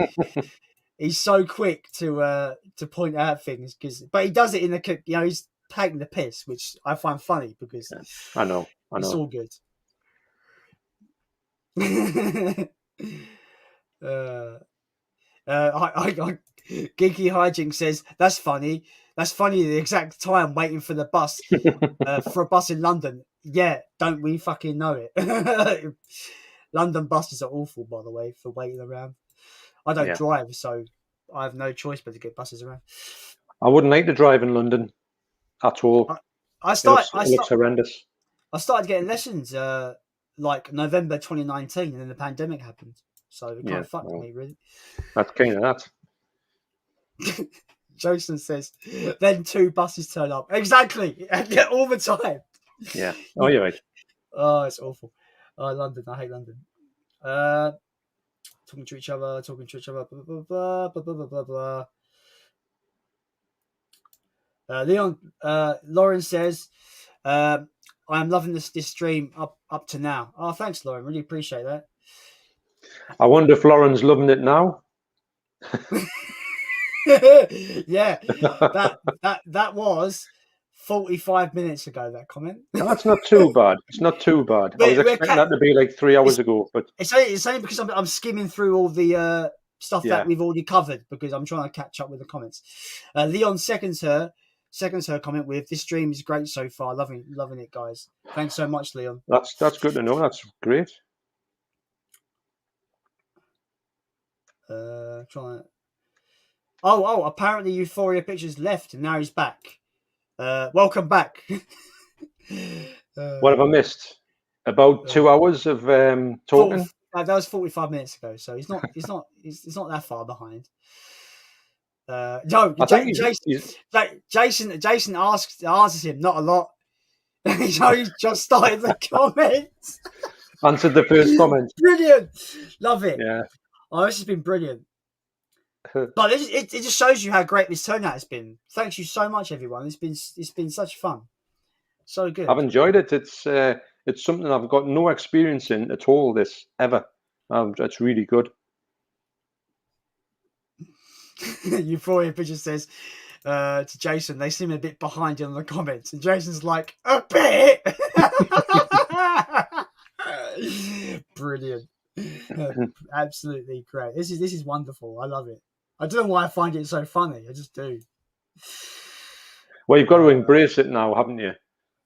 he's so quick to point out things but he does it in the, he's taking the piss, which I find funny because I know. It's all good. Geeky Hijink says, that's funny. That's funny. The exact time waiting for the bus, for a bus in London. Yeah, don't we fucking know it? London buses are awful, by the way, for waiting around. I don't drive, so I have no choice but to get buses around. I wouldn't like to drive in London at all. It looks horrendous. I started getting lessons like November 2019, and then the pandemic happened. So it kind of fucked me, really. That's kind of that. Jason says, then 2 buses turn up. Exactly. All the time. Yeah. Oh, you're right. Oh, it's awful. Oh, London. I hate London. Talking to each other. Blah, blah, blah, blah, blah, blah. Leon, Lauren says, I am loving this stream up to now. Oh, thanks, Lauren. Really appreciate that. I wonder if Lauren's loving it now. Yeah, that was 45 minutes ago, that comment. No, that's not too bad. It's not too bad. I was expecting that to be like 3 hours ago, but it's only because I'm skimming through all the stuff that we've already covered because I'm trying to catch up with the comments. Leon seconds her comment with, this stream is great so far. Loving it, guys. Thanks so much, Leon. That's good to know. That's great. Apparently Euphoria Pictures left and now he's back. Welcome back. What have I missed? About 2 hours of talking. That was 45 minutes ago, so he's not that far behind. No, Jason answers him not a lot. He's only just started the comments. Answered the first comment. Brilliant, love it. Yeah. Oh, this has been brilliant. But it just shows you how great this turnout has been. Thanks you so much, everyone. It's been such fun. So good. I've enjoyed it. It's something I've got no experience in at all. This ever. It's really good. Euphoria Picture says to Jason, they seem a bit behind you on the comments, and Jason's like, a bit. Brilliant. Absolutely great. This is wonderful. I love it. I don't know why I find it so funny. I just do. Well, you've got to embrace it now, haven't you?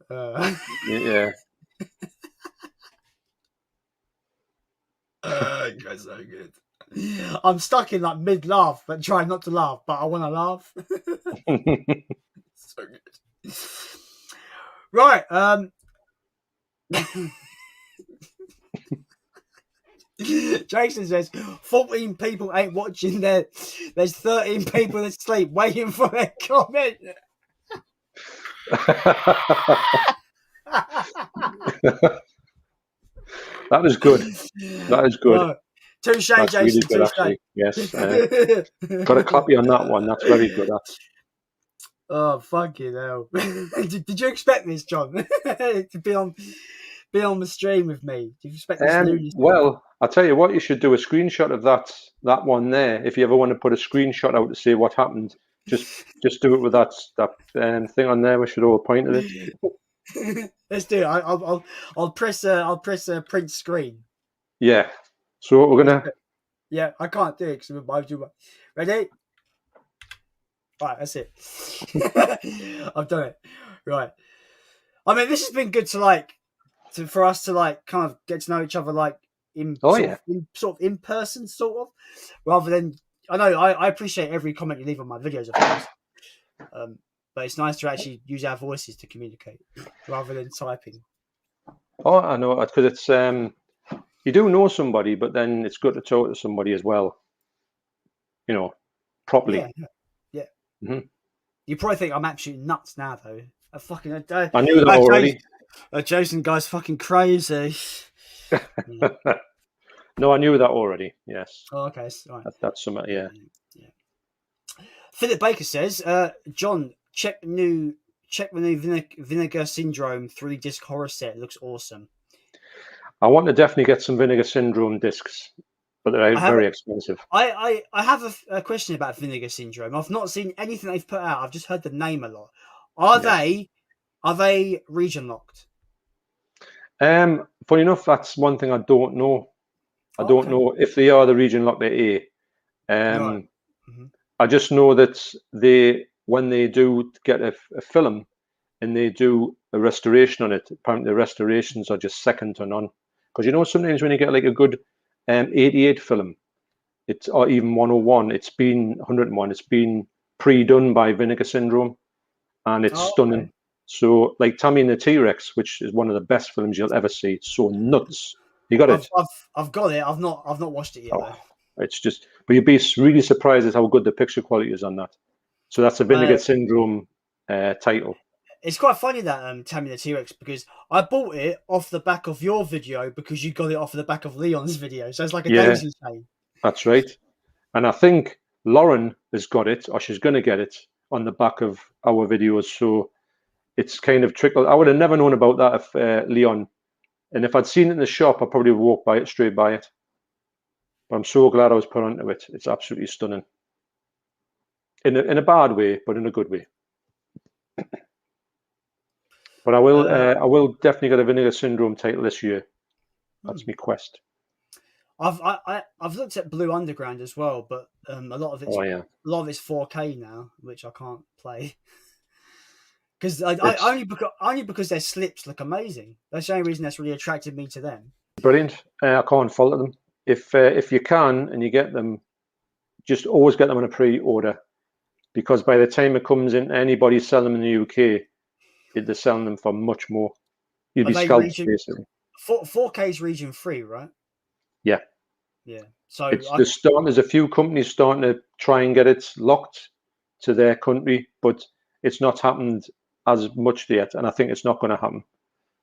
Yeah. You guys are so good. I'm stuck in like mid laugh, but trying not to laugh, but I want to laugh. So good. Right. Jason says 14 people ain't watching there. There's 13 people asleep waiting for their comment. That is good. That is good. Touche, Jason. Really good, actually. Yes. Got to clap you on that one. That's very good. Oh, fucking hell. Did you expect this, John? To be on the stream with me? Did you expect this? Well, I'll tell you what, you should do a screenshot of that one there. If you ever want to put a screenshot out to see what happened, just do it with that thing on there. We should all point at it. Let's do it. I'll press a print screen. Yeah. So we're gonna Yeah, I can't do it because I'm too much. Ready? Right, that's it. I've done it. Right. I mean, this has been good for us to kind of get to know each other Oh yeah. in person, sort of, rather than I know I appreciate every comment you leave on my videos, of course. But it's nice to actually use our voices to communicate rather than typing. Oh, I know, because it's you do know somebody, but then it's good to talk to somebody as well. Properly. Yeah. Hmm. You probably think I'm absolutely nuts now, though. I knew that already. Jason guy's fucking crazy. Yeah. No, I knew that already. Yes. Oh, okay. Right. That's something. Yeah. Yeah. Philip Baker says, John, check the new Vinegar Syndrome 3-disc horror set. It looks awesome. I want to definitely get some Vinegar Syndrome discs, but they're very expensive. I have a question about Vinegar Syndrome. I've not seen anything they've put out. I've just heard the name a lot. Are they region locked? Funny enough, that's one thing I don't know. I don't Okay. know if they are the region locked A. Right. I just know that when they do get a film and they do a restoration on it, apparently the restorations are just second to none. Because sometimes when you get like a good 88 film, or even 101, it's been 101, it's been pre-done by Vinegar Syndrome, and it's stunning. Okay. So like Tammy and the T-Rex, which is one of the best films you'll ever see. It's so nuts. You got it? I've got it. I've not watched it yet though. It's just, but you'd be really surprised at how good the picture quality is on that. So that's a Vinegar Syndrome title. It's quite funny that Tammy the T-Rex, because I bought it off the back of your video because you got it off the back of Leon's video. So it's like a daisy chain. That's right. And I think Lauren has got it, or she's going to get it on the back of our videos. So it's kind of trickled. I would have never known about that if Leon, and if I'd seen it in the shop, I probably would walk straight by it. But I'm so glad I was put onto it. It's absolutely stunning. In a bad way, but in a good way. But I will definitely get a Vinegar Syndrome title this year. That's my quest. I've looked at Blue Underground as well, but a lot of it's a lot of it's 4K now, which I can't play because only because their slips look amazing. That's the only reason that's really attracted me to them. Brilliant. I can't fault them. If you can and you get them, just always get them on a pre-order, because by the time it comes in, anybody selling them in the UK, they're selling them for much more. You'd be scalped basically. 4K is region 3, right? Yeah. Yeah. So there's a few companies starting to try and get it locked to their country, but it's not happened as much yet, and I think it's not going to happen.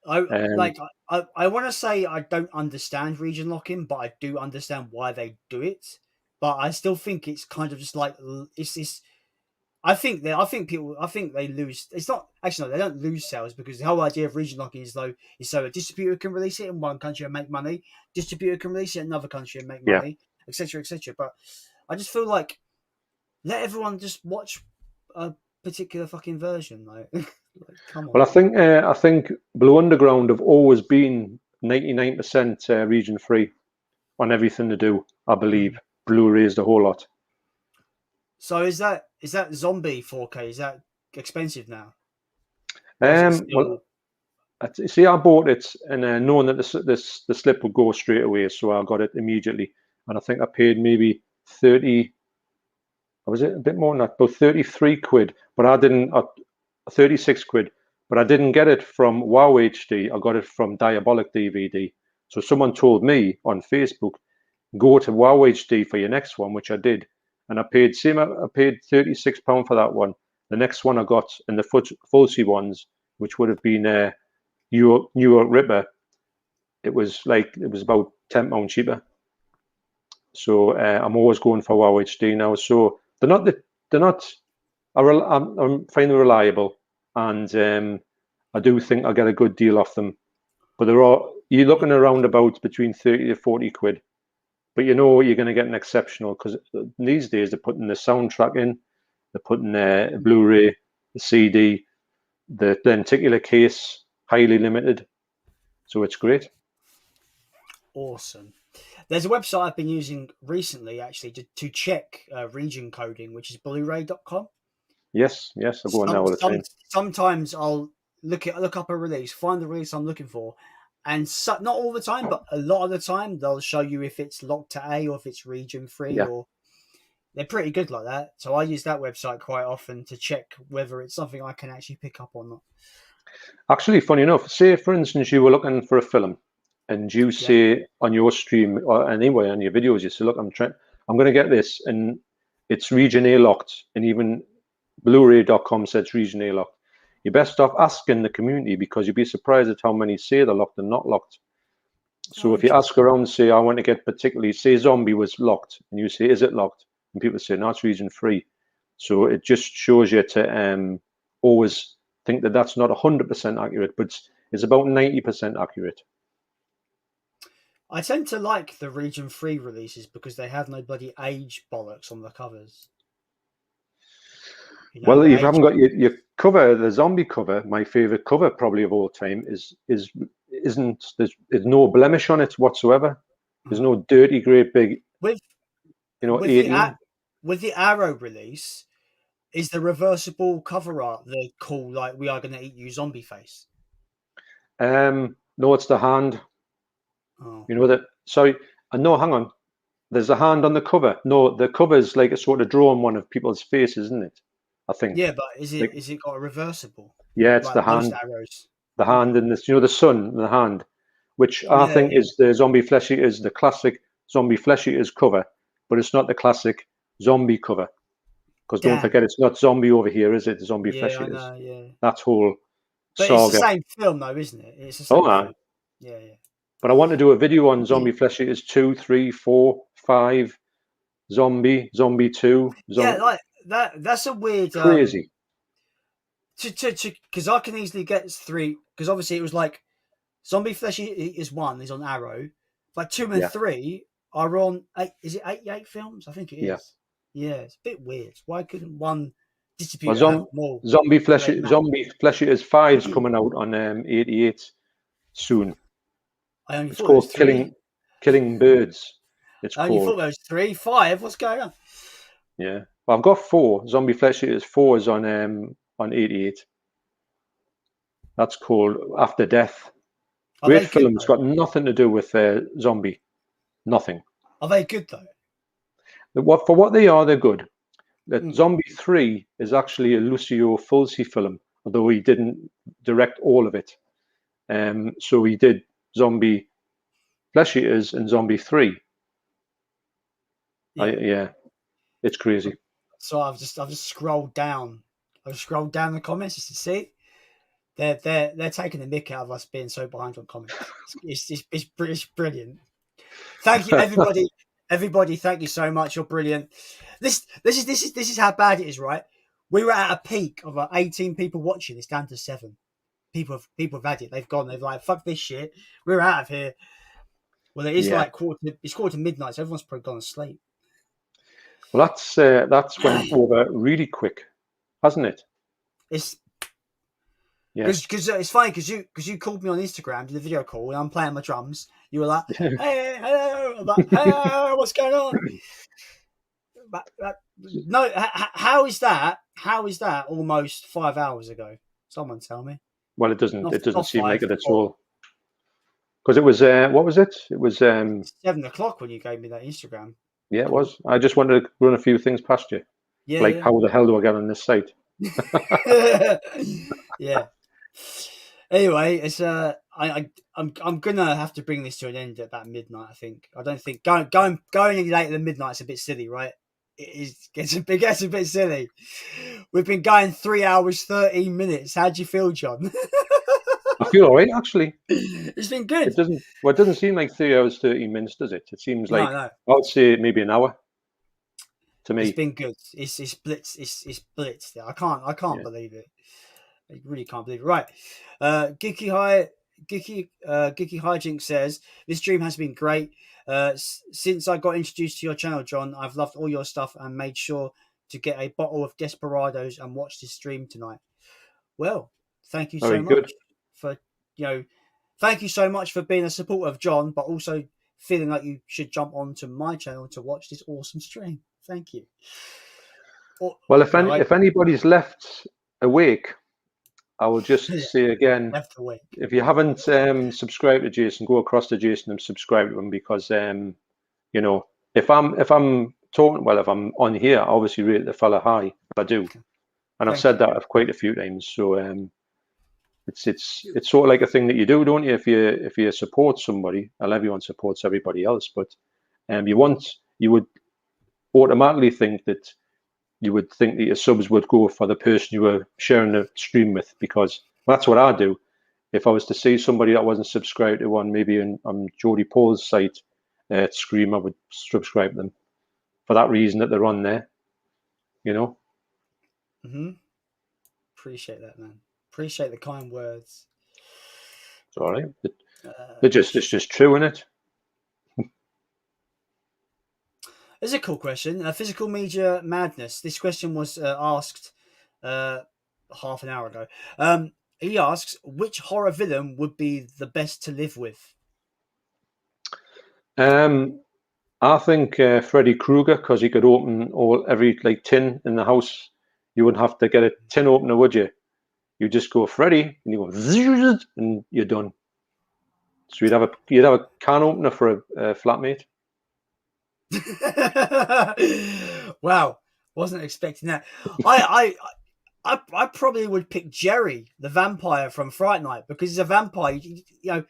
I want to say I don't understand region locking, but I do understand why they do it. But I still think it's kind of just like it's. I think they lose. It's not actually, no, they don't lose sales, because the whole idea of region locking is so a distributor can release it in one country and make money, distributor can release it in another country and make money, etc., etc. But I just feel like let everyone just watch a particular fucking version, like come on. Well, I think Blue Underground have always been 99% region free on everything to do. I believe Blu-ray is the whole lot. So is that zombie 4K? Is that expensive now? Well, see, I bought it and knowing that the slip would go straight away, so I got it immediately, and I think I paid maybe 30. Or was it a bit more than that? About 33 quid, but I didn't. 36 quid, but I didn't get it from Wow HD. I got it from Diabolic DVD. So someone told me on Facebook, go to Wow HD for your next one, which I did, and I paid £36 for that one. The next one I got in the Fulci ones, which would have been New York Ripper, it was about £10 cheaper. So I'm always going for Wow HD now. So they're not. I'm finding reliable, and I do think I'll get a good deal off them. But you're looking around about between 30 to 40 quid. But you're going to get an exceptional, because these days they're putting the soundtrack in, they're putting the Blu-ray, the CD, the lenticular case, highly limited. So it's great. Awesome. There's a website I've been using recently, actually, to check region coding, which is Blu-ray.com. Yes, I go on now all the time. Sometimes I'll look up a release, find the release I'm looking for, and not all the time, but a lot of the time they'll show you if it's locked to A or if it's region free, Yeah. or they're pretty good like that. So I use that website quite often to check whether it's something I can actually pick up or not. Actually, funny enough, say for instance you were looking for a film, and you say on your stream or anyway on your videos, you say, "Look, I'm going to get this, and it's region A locked," and even Blu-ray.com says region A locked. You're best off asking the community, because you'd be surprised at how many say they're locked and not locked. So if you ask around, say, I want to get particularly, say Zombie was locked, and you say, is it locked? And people say, no, it's region free. So it just shows you to always think that that's not 100% accurate, but it's about 90% accurate. I tend to like the region free releases because they have no bloody age bollocks on the covers. You know, well, you haven't got your cover, the zombie cover. My favorite cover probably of all time there's no blemish on it whatsoever. There's no dirty great big with 18. With the Arrow release, is the reversible cover art the cool, like, we are going to eat you zombie face? No, it's the hand. Oh. You know that. Sorry, no, hang on. There's a hand on the cover. No, the cover is like a sort of drawn one of people's faces, isn't it? I think. Yeah, but is it got a reversible? Yeah, it's like the hand. Arrows. The hand and this, the sun, the hand, which I think is the zombie flesh eaters, the classic zombie flesh eaters cover, but it's not the classic zombie cover. Because don't forget, it's not zombie over here, is it? The zombie flesh eaters. I know, yeah. That whole But saga. it's the same film, though, isn't it? It's the same film. Yeah. But I want to do a video on zombie flesh eaters 2, 3, 4, 5, zombie 2. Yeah, like that. That's a weird. Crazy. Because I can easily get 3. Because obviously it was like Zombie Flesh is 1 is on Arrow, but 2 and 3 are on 8. Is it 88 films? I think it is. Yeah, it's a bit weird. Why couldn't one distribute more? Zombie Flesh Eaters 5 is coming out on 88 soon. It's called Killing Birds. It's called. You thought there was 3, 5. What's going on? Yeah, well, I've got 4. Zombie Flesh Eaters 4 is on 88. That's called After Death. Great film. It's got nothing to do with zombie. Nothing. Are they good though? For what they are, they're good. Zombie 3 is actually a Lucio Fulci film, although he didn't direct all of it. So he did Zombie Flesh Eaters and Zombie 3. It's crazy. So I've just scrolled down. I've scrolled down the comments just to see. They're taking the mick out of us being so behind on comments. It's brilliant. Thank you, everybody. Everybody, thank you so much. You're brilliant. This is how bad it is, right? We were at a peak of 18 people watching. It's down to 7. People have had it. They've gone. They've like, fuck this shit. We're out of here. Well, it is like it's quarter to midnight, so everyone's probably gone to sleep. Well, that's went over really quick, hasn't it? Because it's funny because you called me on Instagram, did a video call, and I'm playing my drums. You were like, "Hey, hello," I'm like, "Hey, what's going on?" No, how is that? How is that almost 5 hours ago? Someone tell me. Well, it doesn't seem like it at all. Because it was what was it? It was 7 o'clock when you gave me that Instagram. Yeah, it was. I just wanted to run a few things past you. Yeah. How the hell do I get on this site? Yeah. Anyway, it's I'm gonna have to bring this to an end at about midnight. I think. I don't think going any later than midnight is a bit silly, right? It gets a bit silly. We've been going 3 hours 13 minutes. How do you feel, John? I feel all right, actually. It's been good. It doesn't seem like 3 hours 13 minutes, does it? It seems like I would say maybe an hour. To me, it's been good. It's blitzed. It's blitzed. I can't believe it. I really can't believe it. Right. Geeky Hijink says, this stream has been great. Since I got introduced to your channel, John, I've loved all your stuff and made sure to get a bottle of Desperados and watch this stream tonight. Well, thank you so much for thank you so much for being a supporter of John, but also feeling like you should jump onto my channel to watch this awesome stream. Thank you. Well, if anybody's left awake, I will just say again, left awake. if you haven't subscribed to Jason, go across to Jason and subscribe to him, because you know, if I'm talking, well, if I'm on here, I obviously rate the fella high. I do, and I've said that quite a few times. So it's sort of like a thing that you do, don't you? If you support somebody, well, everyone supports everybody else, but you would automatically think that you would think that your subs would go for the person you were sharing the stream with, because that's what I do. If I was to see somebody that wasn't subscribed to one, maybe on Jody Paul's site at Scream, I would subscribe them for that reason, that they're on there, you know. Appreciate that, man. Appreciate the kind words. It's all right. It's just true, isn't it? It's a cool question. Physical Media Madness. This question was asked half an hour ago. He asks, which horror villain would be the best to live with? I think Freddy Krueger, because he could open every tin in the house. You wouldn't have to get a tin opener, would you? You just go Freddy, and you go, and you're done. So you'd have a can opener for a flatmate. Wow, wasn't expecting that. I probably would pick Jerry, the vampire from Fright Night, because he's a vampire. I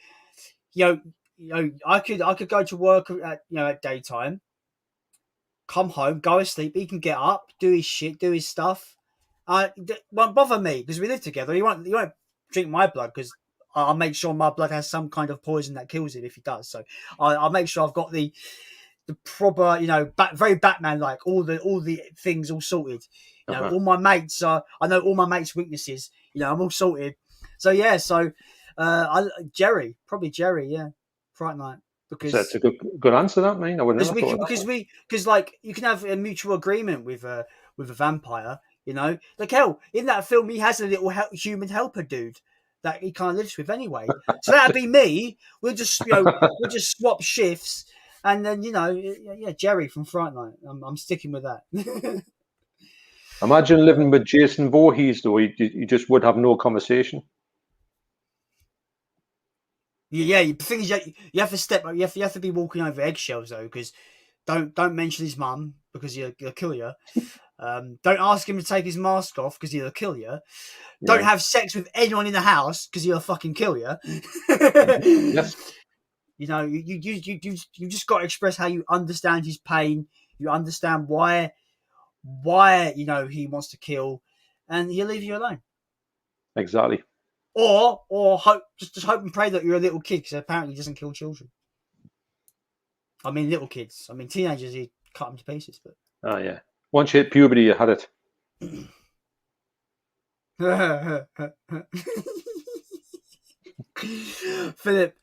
could go to work at daytime, come home, go to sleep. He can get up, do his shit, do his stuff. Won't bother me because we live together. He won't drink my blood because I'll make sure my blood has some kind of poison that kills him if he does. So I'll make sure I've got the proper, very Batman like all the things all sorted. All my mates I know all my mates' weaknesses. I'm all sorted. So yeah, probably Jerry, yeah, Fright Night. Because that's a good answer, that, mate. I would never thought because you can have a mutual agreement with a vampire. Like hell, in that film he has a little human helper dude that he kind of lives with anyway. So that'd be me. We'll just we'll just swap shifts, and then Jerry from Fright Night. I'm sticking with that. Imagine living with Jason Voorhees, though. You just would have no conversation. Yeah, the thing is, you have to step up. You have to be walking over eggshells though, because don't mention his mum because he'll kill you. Don't ask him to take his mask off because he'll kill you. Yeah. Don't have sex with anyone in the house because he'll fucking kill you. Yes. You just got to express how you understand his pain. You understand why he wants to kill, and he'll leave you alone. Exactly. Or just hope and pray that you're a little kid, because apparently he doesn't kill children. I mean, little kids. I mean, teenagers, he cut them to pieces. But oh yeah, once you hit puberty, you had it. Philip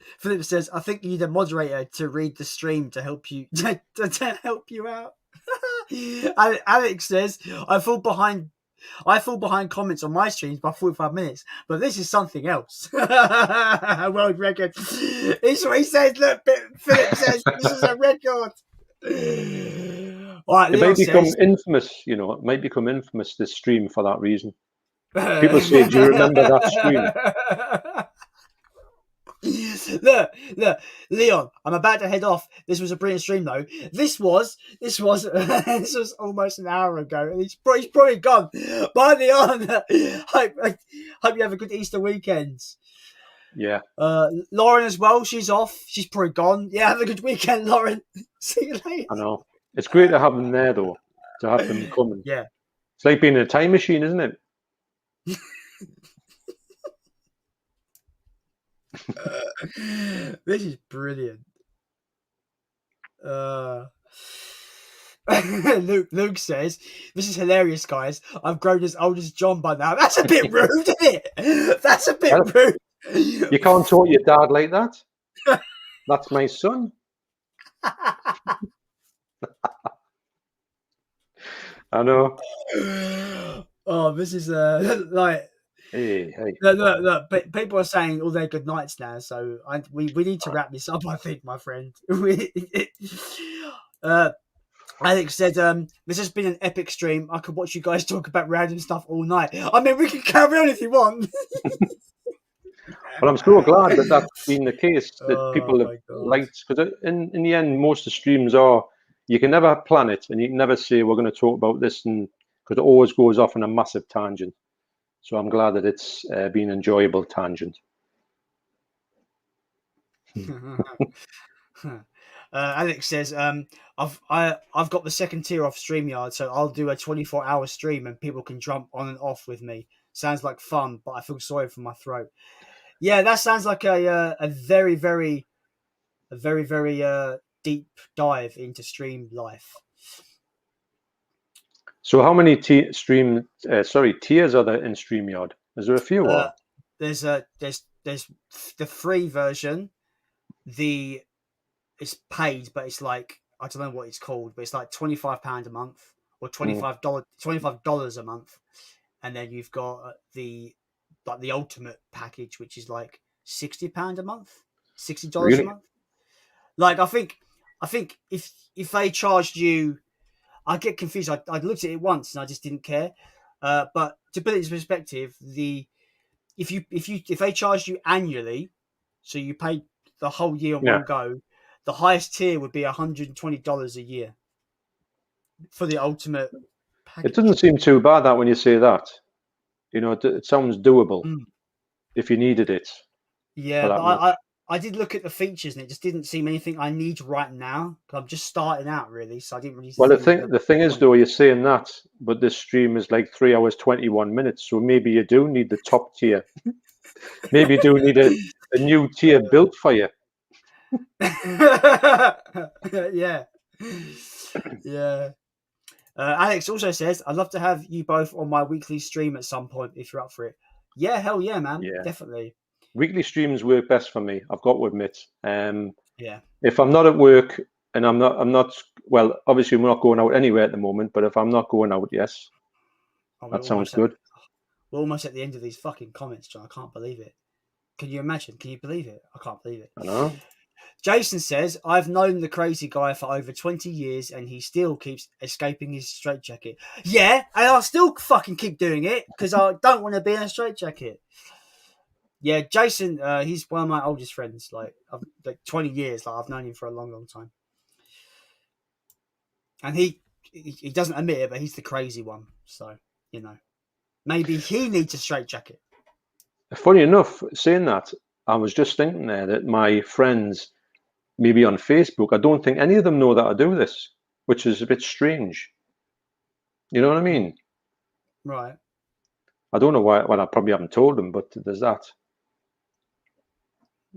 says, I think you need a moderator to read the stream to help you to help you out. Alex says, I fall behind comments on my streams by 45 minutes, but this is something else. World record. It's what he says. Look, Philip says this is a record. All right, it might become infamous, it might become infamous, this stream, for that reason. People say, do you remember that stream? Look, Leon, I'm about to head off. This was a brilliant stream, though. This was almost an hour ago, and he's probably gone. Bye, Leon. Hope you have a good Easter weekend. Yeah. Lauren as well. She's off. She's probably gone. Yeah, have a good weekend, Lauren. See you later. I know. It's great to have them there, though. To have them coming. Yeah. It's like being in a time machine, isn't it? This is brilliant. Luke says, this is hilarious, guys. I've grown as old as John by now. That's a bit rude, isn't it? That's a bit rude. You can't talk to your dad like that. That's my son. I know. Oh, this is like Hey. Look. But people are saying all their good nights now, so we need to wrap this up. I think, my friend. Alex said, "This has been an epic stream. I could watch you guys talk about random stuff all night. I mean, we can carry on if you want." Well, I'm so glad that that's been the case, that Oh people have my god. liked, because in the end, most of the streams are, you can never plan it and you can never say we're going to talk about this, and because it always goes off on a massive tangent. So I'm glad that it's been an enjoyable tangent. Alex says, I've got the second tier off StreamYard, so I'll do a 24-hour stream and people can jump on and off with me. Sounds like fun, but I feel sorry for my throat. Yeah, that sounds like a very deep dive into stream life. So how many tiers are there in StreamYard? Is there a few? There's the free version. It's paid, but it's like, I don't know what it's called, but it's like £25 a month or $25 a month, and then you've got the ultimate package, which is like £60 a month, $60 a Really? month. Like I think if they charged you, I get confused. I looked at it once and I just didn't care. But to put it into perspective, if they charged you annually, so you paid the whole year in one go, the highest tier would be $120 a year for the ultimate package. It doesn't seem too bad that when you say that. You know, it sounds doable if you needed it. Yeah, but I did look at the features and it just didn't seem anything I need right now, because I'm just starting out really, so I didn't really. Well, the thing is though, you're saying that, but this stream is like 3 hours 21 minutes, so maybe you do need the top tier. Maybe you do need a new tier built for you. Yeah. Alex also says, "I'd love to have you both on my weekly stream at some point if you're up for it." Yeah, hell yeah, man. Yeah. Definitely. Weekly streams work best for me, I've got to admit. Yeah. If I'm not at work and I'm not well, obviously we're not going out anywhere at the moment, but if I'm not going out, yes. That sounds good. We're almost at the end of these fucking comments, John. I can't believe it. Can you imagine? Can you believe it? I can't believe it. I know. Jason says, "I've known the crazy guy for over 20 years and he still keeps escaping his straitjacket." Yeah, and I'll still fucking keep doing it because I don't want to be in a straitjacket. Yeah, Jason, he's one of my oldest friends. Like 20 years. Like I've known him for a long, long time. And he doesn't admit it, but he's the crazy one. So, you know, maybe he needs a straitjacket. Funny enough, saying that, I was just thinking there that my friends, maybe on Facebook, I don't think any of them know that I do this, which is a bit strange. You know what I mean? Right. I don't know why. Well, I probably haven't told them, but there's that.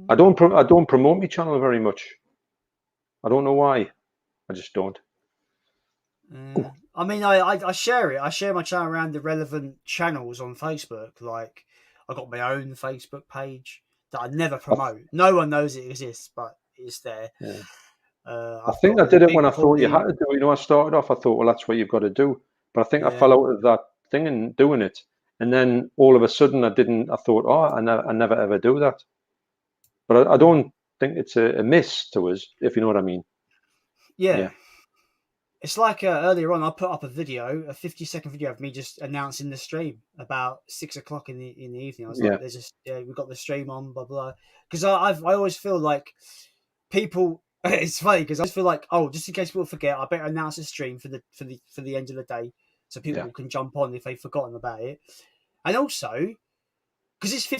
I don't promote my channel very much. I don't know why. I just don't. I mean, I share it. I share my channel around the relevant channels on Facebook. Like, I got my own Facebook page that I never promote. No one knows it exists, but it's there. Yeah. I think I did it when I thought you had to do it. You know, I started off, I thought, well, that's what you've got to do. But I think I fell out of that thing and doing it. And then all of a sudden I didn't. I thought, oh, I never ever do that. But I don't think it's a miss to us, if you know what I mean. Yeah. It's like earlier on, I put up a 50-second video of me just announcing the stream about 6 o'clock in the evening. I was like, "There's just we've got the stream on, blah blah." Because I always feel like people. It's funny because I just feel like, oh, just in case people forget, I better announce a stream for the end of the day, so people can jump on if they've forgotten about it. And also, because it's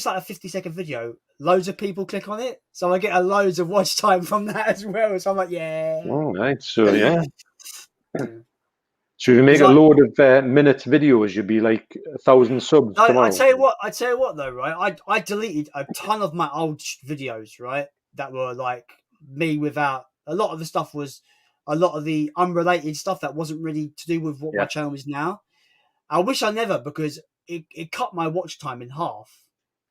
like a 50-second video, loads of people click on it, so I get a loads of watch time from that as well. So I'm like, yeah. All right. So yeah. So if you make a load of minute videos, you'd be like 1,000 subs tomorrow. I tell you what though, right? I deleted a ton of my old videos, right? That were like me without a lot of the stuff was a lot of the unrelated stuff that wasn't really to do with what my channel is now. I wish I never, because it cut my watch time in half.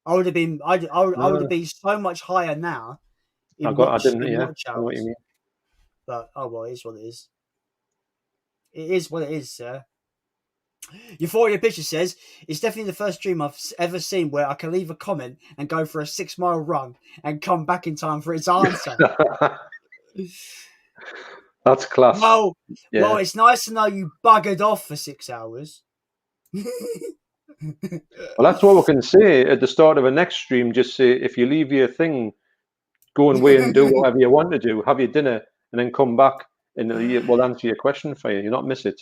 I would have been so much higher now. I didn't watch I know what you mean. But oh well, it is what it is. It is what it is, sir. Euphoria Picture says, it's definitely the first stream I've ever seen where I can leave a comment and go for a 6-mile run and come back in time for its answer. That's class. Well, Yeah. it's nice to know you buggered off for 6 hours. Well, that's what we can say at the start of a next stream. Just say, if you leave your thing, go away and do whatever you want to do, have your dinner, and then come back, and we'll answer your question for you. You'll not miss it.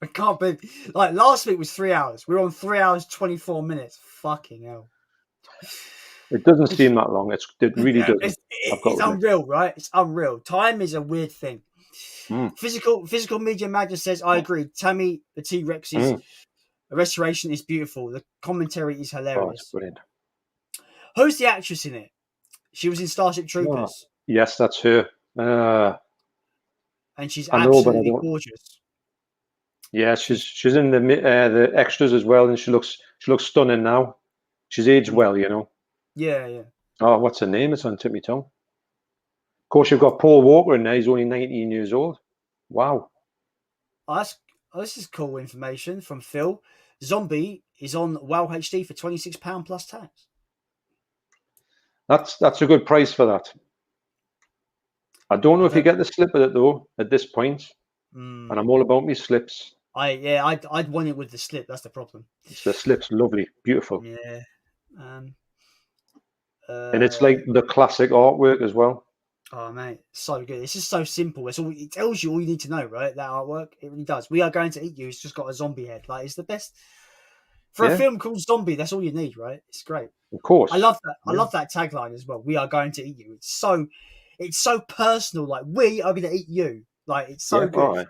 I can't believe, like, last week was 3 hours. We were on 3 hours 24 minutes. Fucking hell. It doesn't seem that long. It really doesn't. It's unreal, right? It's unreal. Time is a weird thing. Physical Media Madness says, I agree. Tammy the T-Rex's restoration is beautiful. The commentary is hilarious. Oh, it's brilliant. Who's the actress in it? She was in Starship Troopers. Oh, yes, that's her. And she's absolutely gorgeous. Yeah, she's in the extras as well, and she looks stunning now. She's aged well, you know. Yeah. Oh, what's her name? It's on tip of my tongue. Of course, you've got Paul Walker in there. He's only 19 years old. Wow. This is cool information from Phil. Zombie is on WoW HD for £26 plus tax. That's a good price for that. I don't know if you get the slip with it though at this point, and I'm all about me slips. I'd want it with the slip. That's the problem. The slip's lovely, beautiful. Yeah. And it's like the classic artwork as well. Oh mate, so good. It's just so simple. It tells you all you need to know, right? That artwork, it really does. We Are Going to Eat You. It's just got a zombie head. Like, it's the best for a film called Zombie. That's all you need, right? It's great. Of course. I love that. I love that tagline as well. We are going to eat you. It's so personal. Like, we are going to eat you. Like, it's so good. Right.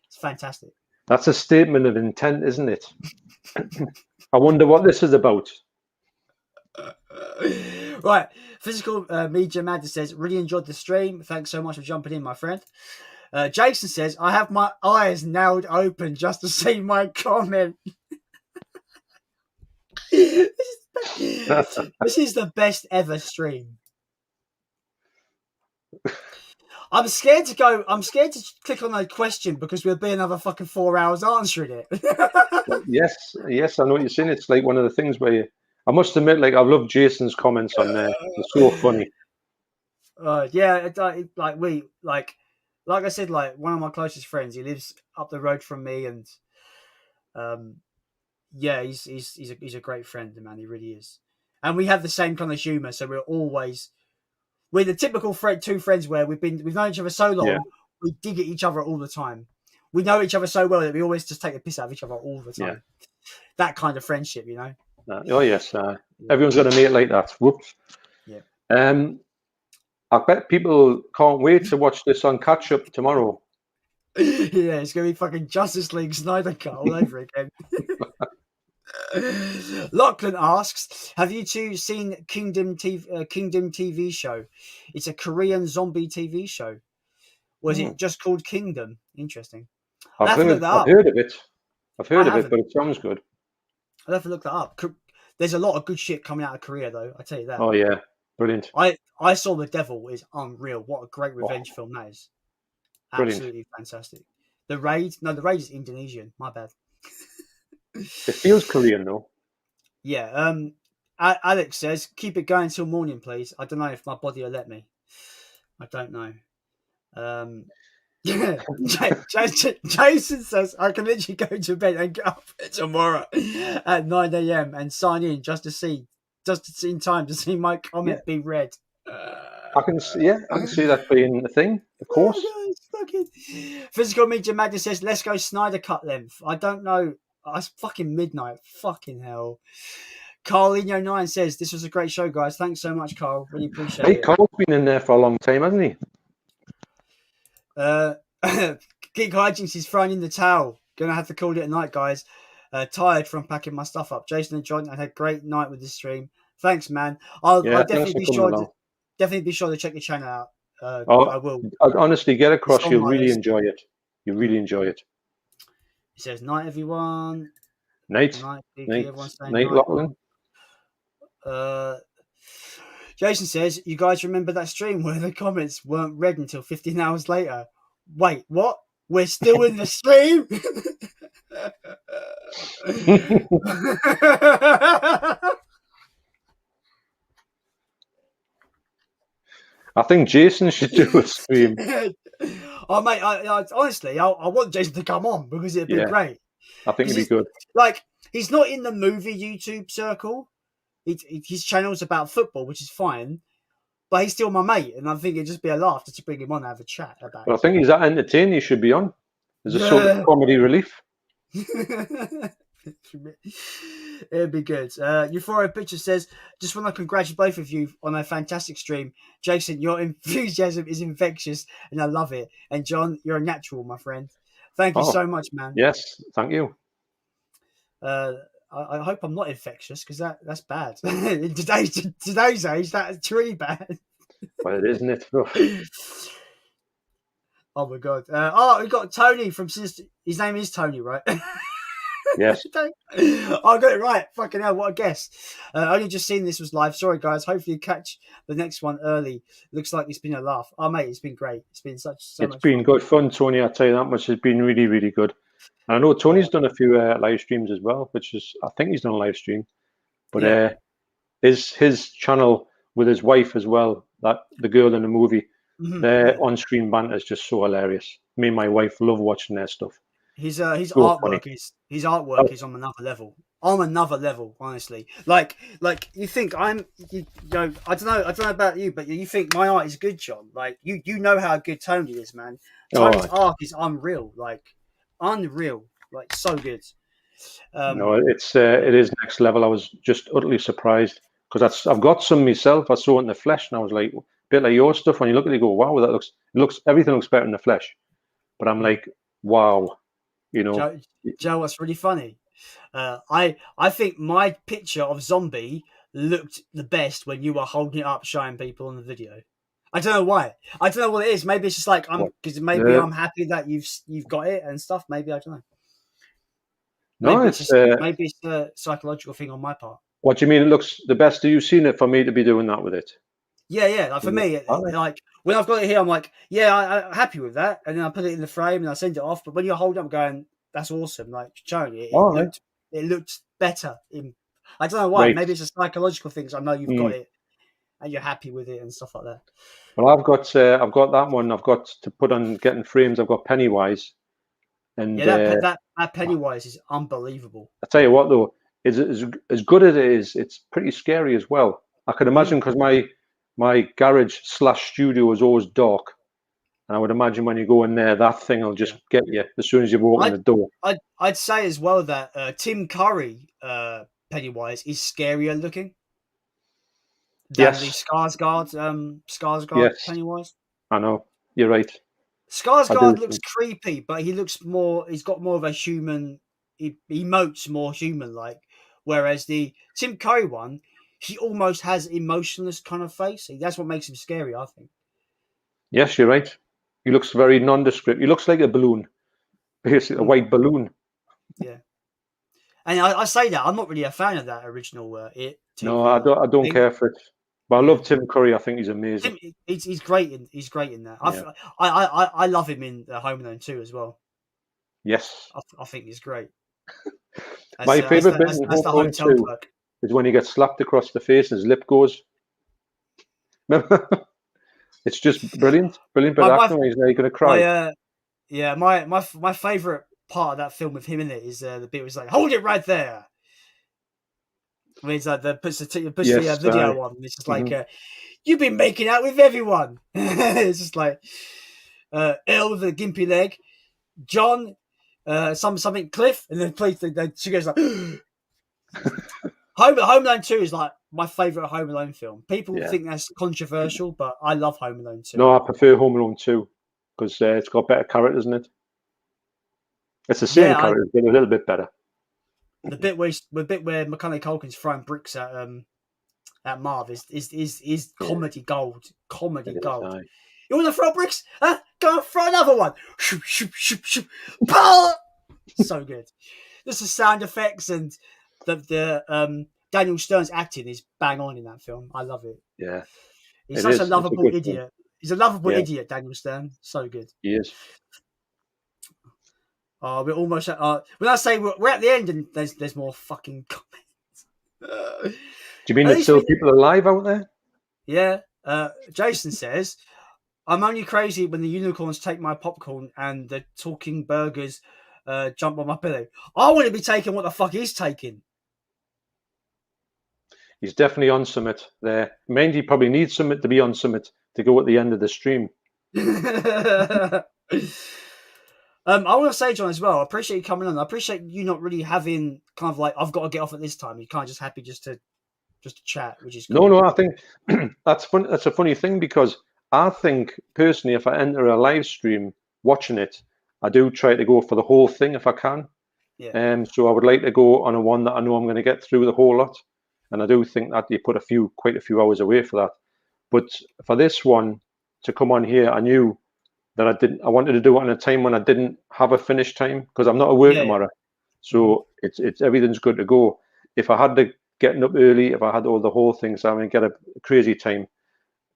It's fantastic. That's a statement of intent, isn't it? I wonder what this is about. Right. Physical Media Madness says, really enjoyed the stream. Thanks so much for jumping in, my friend. Jason says, I have my eyes nailed open just to see my comment. This is the best ever stream. I'm scared to click on that question because we'll be another fucking 4 hours answering it. Yes, I know what you're saying. It's like one of the things where I must admit, like, I love Jason's comments on there. They're so funny. Like I said, like, one of my closest friends, he lives up the road from me, and he's a great friend, man. He really is. And we have the same kind of humor, so we're the typical two friends where we've known each other so long, we dig at each other all the time. We know each other so well that we always just take the piss out of each other all the time. Yeah. That kind of friendship, you know. Oh yes, everyone's got to meet like that. Whoops. Yeah. I bet people can't wait to watch this on catch up tomorrow. Yeah, it's gonna be fucking Justice League Snyder Cut all over again. Lachlan asks, have you two seen Kingdom TV show? It's a Korean zombie TV show. Was it just called Kingdom? Interesting. I've heard of it. But it sounds good. I'll have to look that up. There's a lot of good shit coming out of Korea, though. I tell you that. Oh yeah, brilliant. I Saw the Devil is unreal. What a great revenge film that is. Absolutely fantastic. The Raid is Indonesian. My bad. It feels Korean though. Yeah. Alex says, keep it going till morning, please. I don't know if my body will let me. I don't know. Jason says, I can literally go to bed and get up tomorrow at 9 a.m. and sign in just in time to see my comment be read. I can see that being the thing, of course. Physical Media Madness says, let's go Snyder Cut length. I don't know. It's fucking midnight. Fucking hell. Carlinho 9 says, this was a great show, guys. Thanks so much, Carl. Really appreciate it. Hey, Carl's been in there for a long time, hasn't he? Geek Hijinks is throwing in the towel. Gonna have to call it a night, guys. Tired from packing my stuff up. Jason and John, I had a great night with the stream. Thanks, man. I'll definitely be sure to check your channel out. I will. I'd honestly get across. You'll really enjoy it. You really enjoy it. He says, night, everyone. Night, Lachlan. Jason says, you guys remember that stream where the comments weren't read until 15 hours later? Wait, what? We're still in the stream. I think Jason should do a stream. Oh, mate, I honestly, I want Jason to come on because it'd be Yeah. great. I think it'd be good. Like, he's not in the movie YouTube circle. His channel's about football, which is fine. But he's still my mate, and I think it'd just be a laugh just to bring him on and have a chat about But I it. think he's that entertaining. He should be on. There's a sort of comedy relief. It'd be good. Euphoria Picture says, just want to congratulate both of you on a fantastic stream. Jason, your enthusiasm is infectious and I love it. And John, you're a natural, my friend. Thank you so much, man. Yes, thank you. I hope I'm not infectious because that's bad. In today's age, that's really bad. Well, it isn't it? Oh my god. We got Tony from Sister. His name is Tony, right? Yes. I got it right. Fucking hell, what a guess. Only just seen this was live. Sorry, guys. Hopefully you catch the next one early. Looks like it's been a laugh. Oh, mate, it's been great. It's been so it's much been fun. good fun, Tony. I'll tell you that much. It's been really, really good. And I know Tony's done a few live streams as well, which is, I think he's done a live stream. But his channel with his wife as well, that the girl in the movie, their on-screen banter is just so hilarious. Me and my wife love watching their stuff. His artwork is on another level. On another level, honestly. Like you think I don't know about you, but you think my art is good, John. Like you know how good Tony is, man. Tony's art is unreal, like unreal, like so good. No, it is next level. I was just utterly surprised because I've got some myself. I saw it in the flesh, and I was like, a bit like your stuff. When you look at it, you go, wow, everything looks better in the flesh. But I'm like, wow, you know. Joe, what's really funny? I think my picture of Zombie looked the best when you were holding it up, showing people on the video. I don't know why. I don't know what it is. Maybe it's just like I'm happy that you've got it and stuff. Maybe I don't know. Maybe it's a psychological thing on my part. What do you mean? It looks the best? Have you seen it for me to be doing that with it? Yeah. Like for me, like when I've got it here, I'm like, I'm happy with that, and then I put it in the frame and I send it off. But when you hold it, I'm going, that's awesome. Like showing it, it looked better. I don't know why. Right. Maybe it's a psychological thing. I know you've got it and you're happy with it and stuff like that. Well, I've got that one. I've got to put on getting frames. I've got Pennywise. And that Pennywise is unbelievable. I tell you what, though, as good as it is, it's pretty scary as well. I could imagine because my garage/studio is always dark, and I would imagine when you go in there, that thing will just get you as soon as you open the door. I'd say as well that Tim Curry Pennywise is scarier looking than the Skarsgård Pennywise. I know, you're right. Skarsgård looks creepy, but he's got more of a human, he emotes more human-like, whereas the Tim Curry one, he almost has emotionless kind of face. That's what makes him scary, I think. Yes, you're right. He looks very nondescript. He looks like a balloon, basically a white balloon. Yeah. And I say that, I'm not really a fan of that original TV. No, I don't care for it. But I love Tim Curry. I think he's amazing. He's great in that. Yeah. I love him in Home Alone 2 as well. Yes. I think he's great. My favourite bit in Home Alone 2 is when he gets slapped across the face and his lip goes. It's just brilliant. Brilliant bit of acting. He's now going to cry. My favourite part of that film with him in it is the bit was like, hold it right there. I mean, it's like puts the video on. It's just like, you've been making out with everyone. It's just like, Elle with a gimpy leg, John, something Cliff, and then she goes like, Home Alone 2 is like my favourite Home Alone film. People think that's controversial, but I love Home Alone 2. No, I prefer Home Alone 2 because it's got better characters in it. It's the same characters, but a little bit better. The bit where Macaulay Culkin's throwing bricks at Marv is comedy gold. Comedy gold. You want to throw bricks? Huh? Go and throw another one. Shoop, shoop, shoop, shoop. So good. Just the sound effects and the Daniel Stern's acting is bang on in that film. I love it. Yeah. He's such a lovable idiot. He's a lovable idiot, Daniel Stern. So good. He is. We're almost at. When I say we're at the end, and there's more fucking comments. Do you mean At there's least still people alive out there? Yeah. Jason says, I'm only crazy when the unicorns take my popcorn and the talking burgers jump on my belly. I want to be taking what the fuck he's taking. He's definitely on summit there. Mendy probably needs summit to be on summit to go at the end of the stream. I want to say, John, as well, I appreciate you coming on. I appreciate you not really having kind of like, I've got to get off at this time. You're kind of just happy just to chat, which is cool. No, I think that's fun. That's a funny thing because I think personally, if I enter a live stream watching it, I do try to go for the whole thing if I can. Yeah. So I would like to go on a one that I know I'm going to get through the whole lot, and I do think that you put quite a few hours away for that. But for this one to come on here, I knew that I wanted to do it on a time when I didn't have a finish time because I'm not at work tomorrow. So it's everything's good to go. If I had to getting up early, if I had all the whole things, I mean, get a crazy time,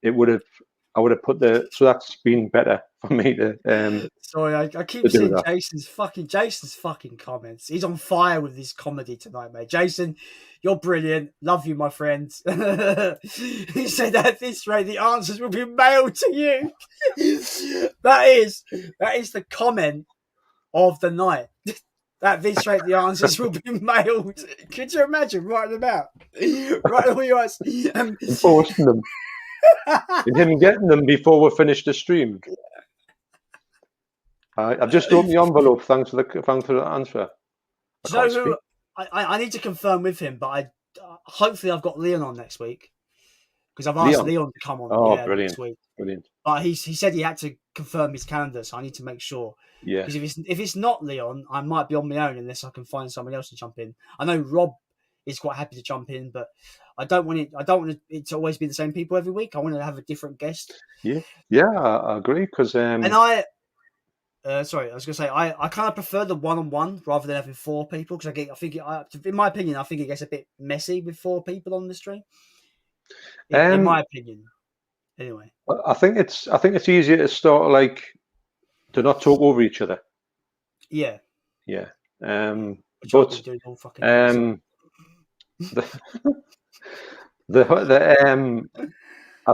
I would have put so that's been better for me to. Sorry, I keep seeing Jason's fucking comments. He's on fire with his comedy tonight, mate. Jason, you're brilliant. Love you, my friend. He said at this rate the answers will be mailed to you. That is the comment of the night. At this rate, the answers will be mailed. Could you imagine writing them out? Right all your answers. And posting them. And him getting them before we finish the stream. I've just opened the envelope. Thanks for the answer. So I need to confirm with him, but hopefully I've got Leon on next week because I've asked Leon to come on brilliant. next week. Brilliant. But he said he had to confirm his calendar, so I need to make sure. Yeah. Because if it's not Leon, I might be on my own unless I can find someone else to jump in. I know Rob is quite happy to jump in, but I don't want it to always be the same people every week. I want to have a different guest. Yeah, I agree. Because and I was going to say I kind of prefer the one-on-one rather than having four people because in my opinion, I think it gets a bit messy with four people on the stream. In my opinion, anyway. I think it's easier to start to not talk over each other. Yeah. Yeah. I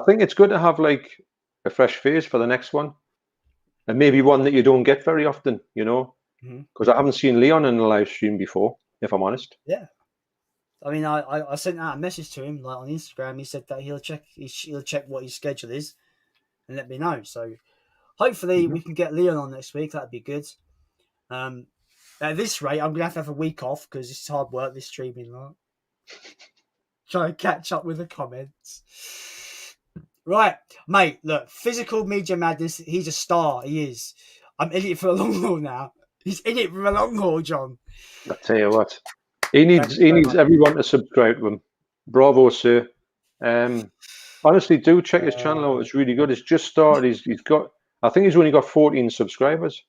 think it's good to have a fresh face for the next one, and maybe one that you don't get very often, because I haven't seen Leon in a live stream before, if I'm honest. Yeah. I mean, I sent out a message to him on Instagram. He said that he'll check what his schedule is and let me know. So hopefully we can get Leon on next week. That'd be good. At this rate, I'm gonna have a week off because it's hard work. This streaming, like trying to catch up with the comments. Right, mate. Look, Physical Media Madness. He's a star. He is. I'm in it for a long haul now. He's in it for a long haul, John. I tell you what, he needs everyone to subscribe to him. Bravo, sir. Honestly, do check his channel out. It's really good. It's just started. I think he's only got 14 subscribers,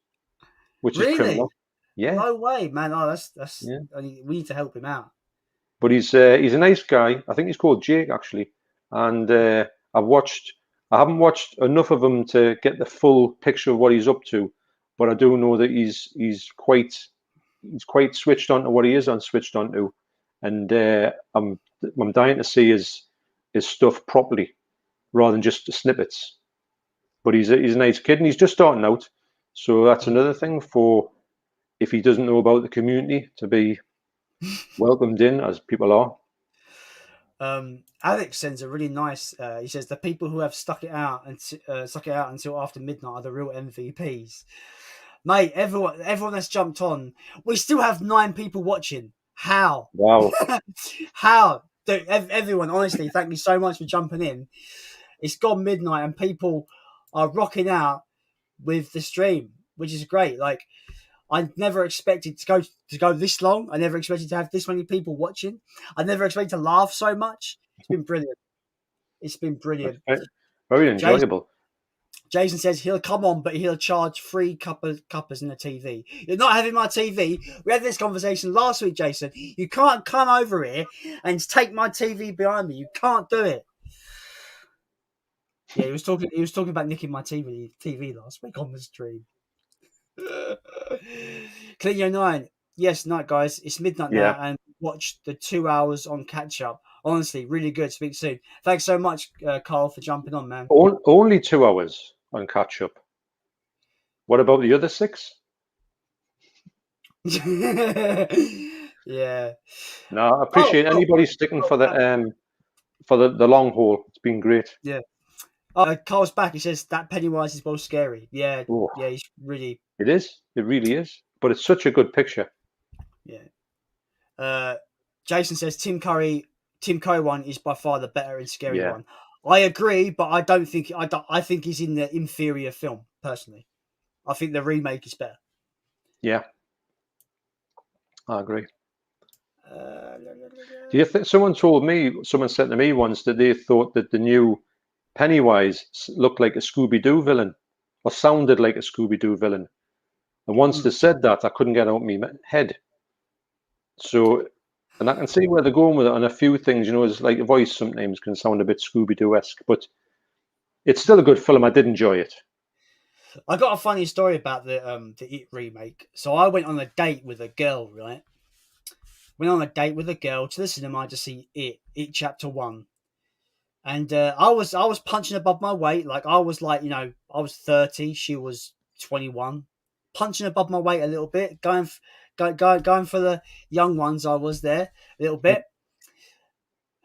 which is criminal. Yeah. No way, man. Oh, that's. Yeah. We need to help him out. But he's a nice guy. I think he's called Jake actually, and I haven't watched enough of him to get the full picture of what he's up to, but I do know that he's quite switched on to what he is switched on to, and I'm dying to see his stuff properly rather than just snippets. But he's a nice kid and he's just starting out, so that's another thing for if he doesn't know about the community to be welcomed in as people are. Alex sends a really nice. He says the people who have stuck it out until after midnight are the real MVPs. Mate, everyone that's jumped on, we still have 9 people watching. How? Wow. How? Dude, everyone, honestly, thank you so much for jumping in. It's gone midnight and people are rocking out with the stream, which is great. Like, I never expected to go this long. I never expected to have this many people watching. I never expected to laugh so much. It's been brilliant. Very enjoyable. Jason says he'll come on, but he'll charge 3 cuppers in the TV. You're not having my TV. We had this conversation last week, Jason. You can't come over here and take my TV behind me. You can't do it. Yeah, he was talking about nicking my TV last week on the stream. Clean 9. Yes, night, guys. It's midnight Yeah. now, and watch the 2 hours on catch up. Honestly, really good. Speak soon. Thanks so much, Carl, for jumping on, man. Only 2 hours on catch up. What about the other 6? Yeah. No, I appreciate anybody sticking for the long haul. It's been great. Yeah. Carl's back. He says that Pennywise is both scary. Yeah. Oh, Yeah. He's really. it is. It really is. But it's such a good picture. Yeah. Jason says Tim Curry one is by far the better and scary Yeah. one. I agree, but I don't think I think he's in the inferior film personally. I think the remake is better. Yeah, I agree. Do you think someone said to me once that they thought that the new Pennywise looked like a Scooby-Doo villain or sounded like a Scooby-Doo villain? And once they said that, I couldn't get out of my head. So, and I can see where they're going with it on a few things. It's like a voice sometimes can sound a bit Scooby-Doo-esque, but it's still a good film. I did enjoy it. I got a funny story about the It remake. So I went on a date with a girl, right? Went on a date with a girl to the cinema to see It Chapter 1. And I was punching above my weight. Like I was I was 30, she was 21. Punching above my weight a little bit, going for the young ones. I was there a little bit.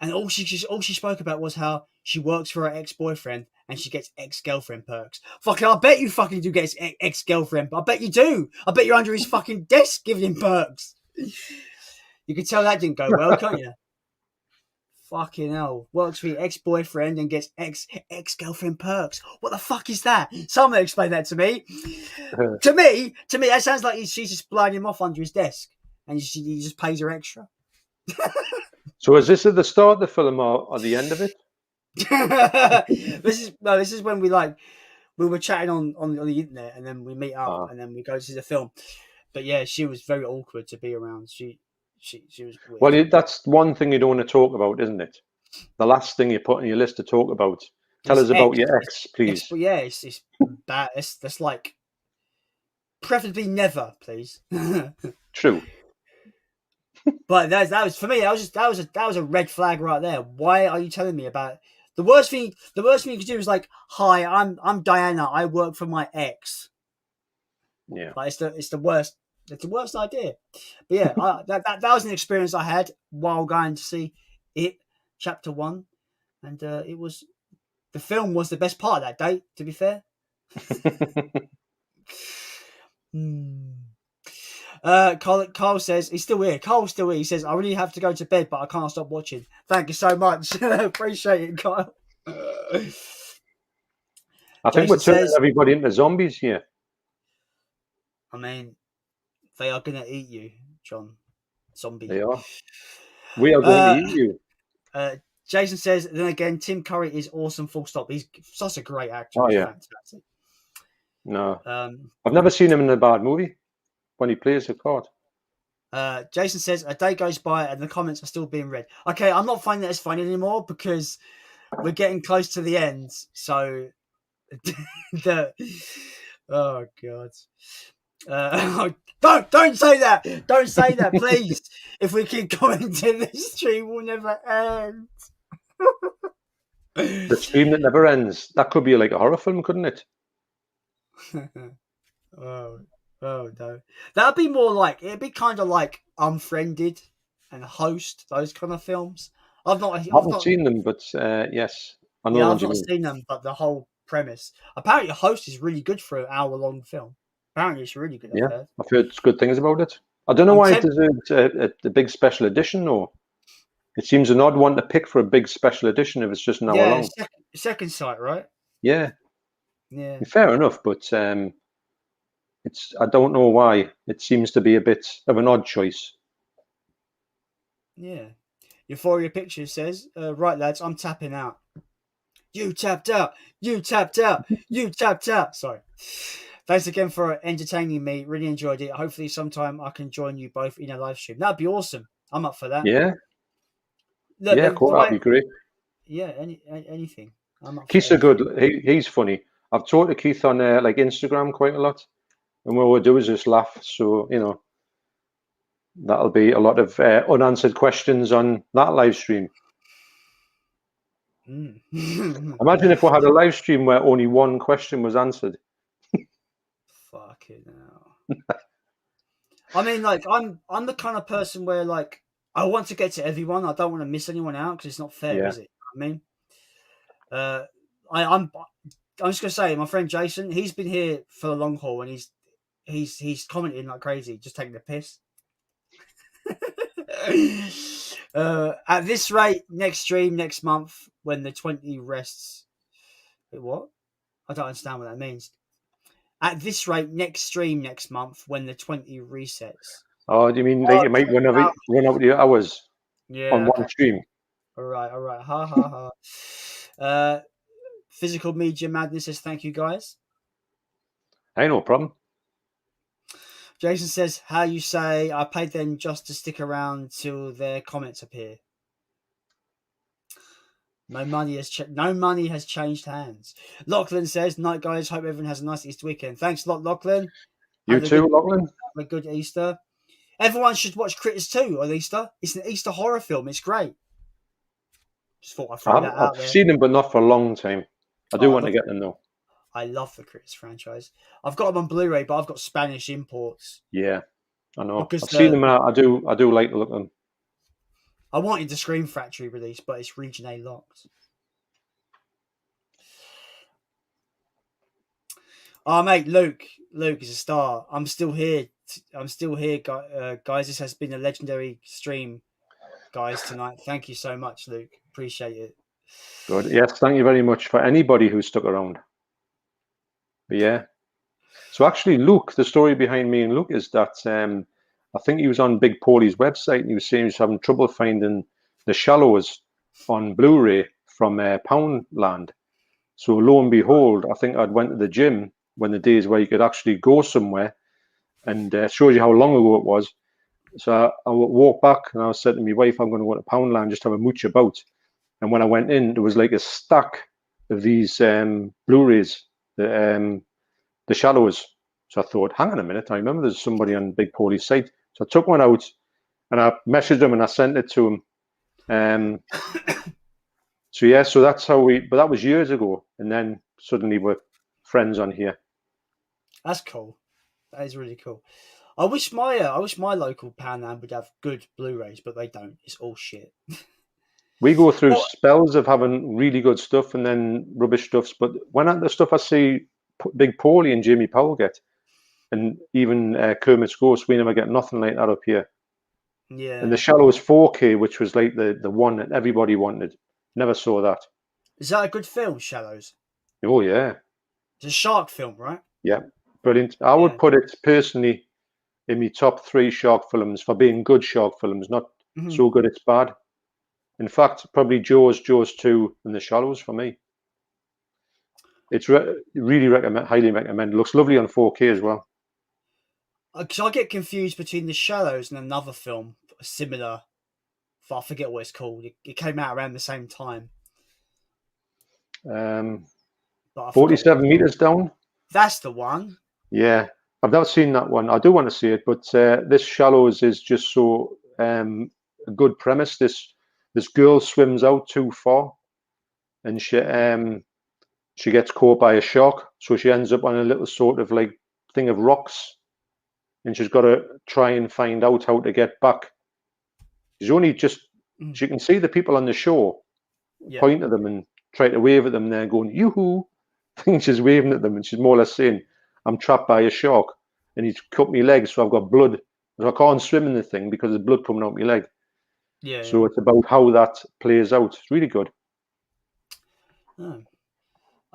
And all she spoke about was how she works for her ex-boyfriend and she gets ex-girlfriend perks. Fucking, I bet you fucking do get ex-girlfriend. I bet you do. I bet you're under his fucking desk giving him perks. You can tell that didn't go well, can't you? Fucking hell. Works for your ex-boyfriend and gets ex-girlfriend perks. What the fuck is that? Someone explain that to me. To me, that sounds like she's just blowing him off under his desk and he just pays her extra. So is this at the start of the film or the end of it? This is when we were chatting on the internet and then we meet up and then we go to the film. But yeah, she was very awkward to be around. She was weird. Well, that's one thing you don't want to talk about, isn't it? The last thing you put on your list to talk about. Tell us about your ex, please. Yeah, it's bad. That's like preferably never, please. True. But that was for me. That was a red flag right there. Why are you telling me about it? The worst thing you could do is like, hi, I'm Diana. I work for my ex. Yeah. Like it's the worst. It's the worst idea. But yeah, that was an experience I had while going to see It Chapter 1, and the film was the best part of that date. To be fair. Carl says he's still here. Carl's still here. He says, I really have to go to bed, but I can't stop watching. Thank you so much. Appreciate it, Kyle. I think we're turning everybody into zombies here. I mean, they are going to eat you, John. Zombie. They are. We are going to eat you. Jason says, then again, Tim Curry is awesome, full stop. He's such a great actor. Oh, yeah. Fantastic. No. I've never seen him in a bad movie when he plays a card. Jason says, a day goes by and the comments are still being read. Okay, I'm not finding that as funny anymore because we're getting close to the end. So, oh, God. Don't say that. Don't say that, please. If we keep commenting, this stream will never end. The stream that never ends. That could be like a horror film, couldn't it? Oh no. That'd be more like, it'd be kind of like Unfriended and Host, those kind of films. I've not seen them, but yes. I've not seen them, but the whole premise. Apparently Host is really good for an hour-long film. Apparently it's really good. I've heard good things about it. I don't know why it deserved a big special edition, though. It seems an odd one to pick for a big special edition if it's just an hour long. Second sight, right? Yeah. Yeah. Fair enough, but I don't know why. It seems to be a bit of an odd choice. Yeah. Euphoria Pictures says, right, lads, I'm tapping out. You tapped out. You tapped out. You tapped out. Sorry. Thanks again for entertaining me. Really enjoyed it. Hopefully sometime I can join you both in a live stream. That'd be awesome. I'm up for that. Yeah. Cool. That'd be great. Yeah, anything. I'm up Keith's a good. He's funny. I've talked to Keith on like Instagram quite a lot, and what we'll do is just laugh. So, you know, that'll be a lot of unanswered questions on that live stream. Imagine if we had a live stream where only one question was answered. Fucking hell. I mean, like, I'm the kind of person where, like, I want to get to everyone. I don't want to miss anyone out because it's not fair, Yeah. is it? I mean, I'm just gonna say, my friend Jason, he's been here for the long haul, and he's commenting like crazy, just taking the piss. At this rate, next stream next month when the 20 rests. Wait, what? I don't understand what that means. At this rate, next stream next month when the 20 resets. Oh, do you mean like you might run out your hours on one stream? All right. Ha ha ha. Physical Media Madness says thank you guys. Hey, no problem. Jason says, how you say, I paid them just to stick around till their comments appear. No money has changed hands. Lachlan says, night guys, hope everyone has a nice Easter weekend. Thanks a lot, Lachlan. You too, Lachlan. Have a good Easter. Everyone should watch Critters 2 on Easter. It's an Easter horror film. It's great. Just thought I'd throw that out there. I've seen them, but not for a long time. I do want to get them though. I love the Critters franchise. I've got them on Blu-ray, but I've got Spanish imports. Yeah, I know. I've seen them, and I do like to look at them. I wanted the Scream Factory release, but it's Region A locked. Oh, mate, Luke is a star. I'm still here, guys. This has been a legendary stream, guys, tonight. Thank you so much, Luke. Appreciate it. Good. Yes, thank you very much for anybody who stuck around. But yeah. So actually, Luke, the story behind me and Luke is that I think he was on Big Paulie's website and he was saying he was having trouble finding The Shallows on Blu-ray from Poundland. So lo and behold, I think I'd went to the gym when the days where you could actually go somewhere, and shows you how long ago it was. So I walked back and I was saying to my wife, I'm going to go to Poundland, just have a mooch about. And when I went in, there was like a stack of these Blu-rays, the Shallows. So I thought, hang on a minute, I remember there's somebody on Big Paulie's site. So I took one out and I messaged him and I sent it to him. So yeah, so that's how but that was years ago. And then suddenly we're friends on here. That's cool. That is really cool. I wish my local Poundland would have good Blu-rays, but they don't. It's all shit. We go through spells of having really good stuff and then rubbish stuff. But when the stuff I see Big Paulie and Jamie Powell get, and even Kermit's Ghost, we never get nothing like that up here. Yeah. And The Shallows 4K, which was like the one that everybody wanted, never saw that. Is that a good film, Shallows? Oh yeah. It's a shark film, right? Yeah, brilliant. I would put it personally in my top 3 shark films for being good shark films, not so good it's bad. In fact, probably Jaws 2, and The Shallows for me. It's really highly recommend. It looks lovely on 4K as well. Because I get confused between The Shallows and another film similar. I forget what it's called. It came out around the same time. 47 meters down. That's the one. Yeah, I've never seen that one. I do want to see it, but this Shallows is just so a good premise. This girl swims out too far, and she gets caught by a shark, so she ends up on a little sort of like thing of rocks, and she's got to try and find out how to get back. She's only just she can see the people on the shore, point at them and try to wave at them. They're going yoo-hoo. I think she's waving at them, and she's more or less saying, "I'm trapped by a shark, and he's cut my leg, so I've got blood. So I can't swim in the thing because there's blood coming out my leg." Yeah. So it's about how that plays out. It's really good. Oh.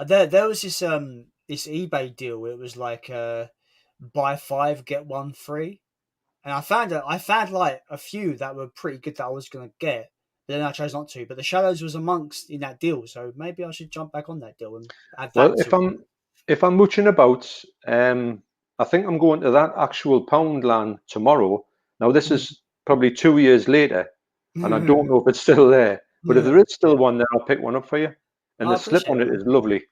There was this eBay deal where it was like buy 5 get 1 free, and I found like a few that were pretty good that I was gonna get, but then I chose not to. But The Shallows was amongst in that deal, so maybe I should jump back on that deal and add that. Well, if I'm mooching about, I think I'm going to that actual Poundland tomorrow. Now this is probably 2 years later, and I don't know if it's still there. But if there is still one there, I'll pick one up for you. And the slip on it is lovely.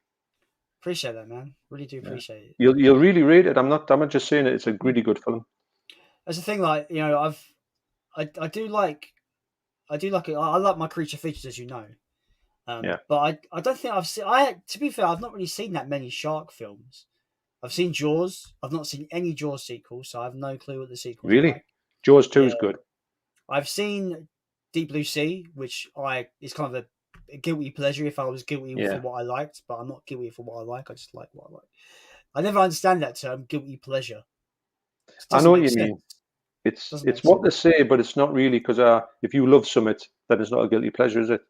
Appreciate that, man. Really do appreciate it. You'll really rate it. I'm not just saying it. It's a really good film. That's the thing. Like, you know, I do like it. I like my creature features, as you know. Yeah. But I don't think I've seen. To be fair, I've not really seen that many shark films. I've seen Jaws. I've not seen any Jaws sequels, so I have no clue what the sequels are Really? like. Jaws 2 is good. I've seen Deep Blue Sea, which is kind of a guilty pleasure if I was guilty for what I liked, but I'm not guilty for what I like. I just like what I like. I never understand that term, guilty pleasure. I know what you mean. It's what they say, but it's not really, because if you love something, then it's not a guilty pleasure, is it?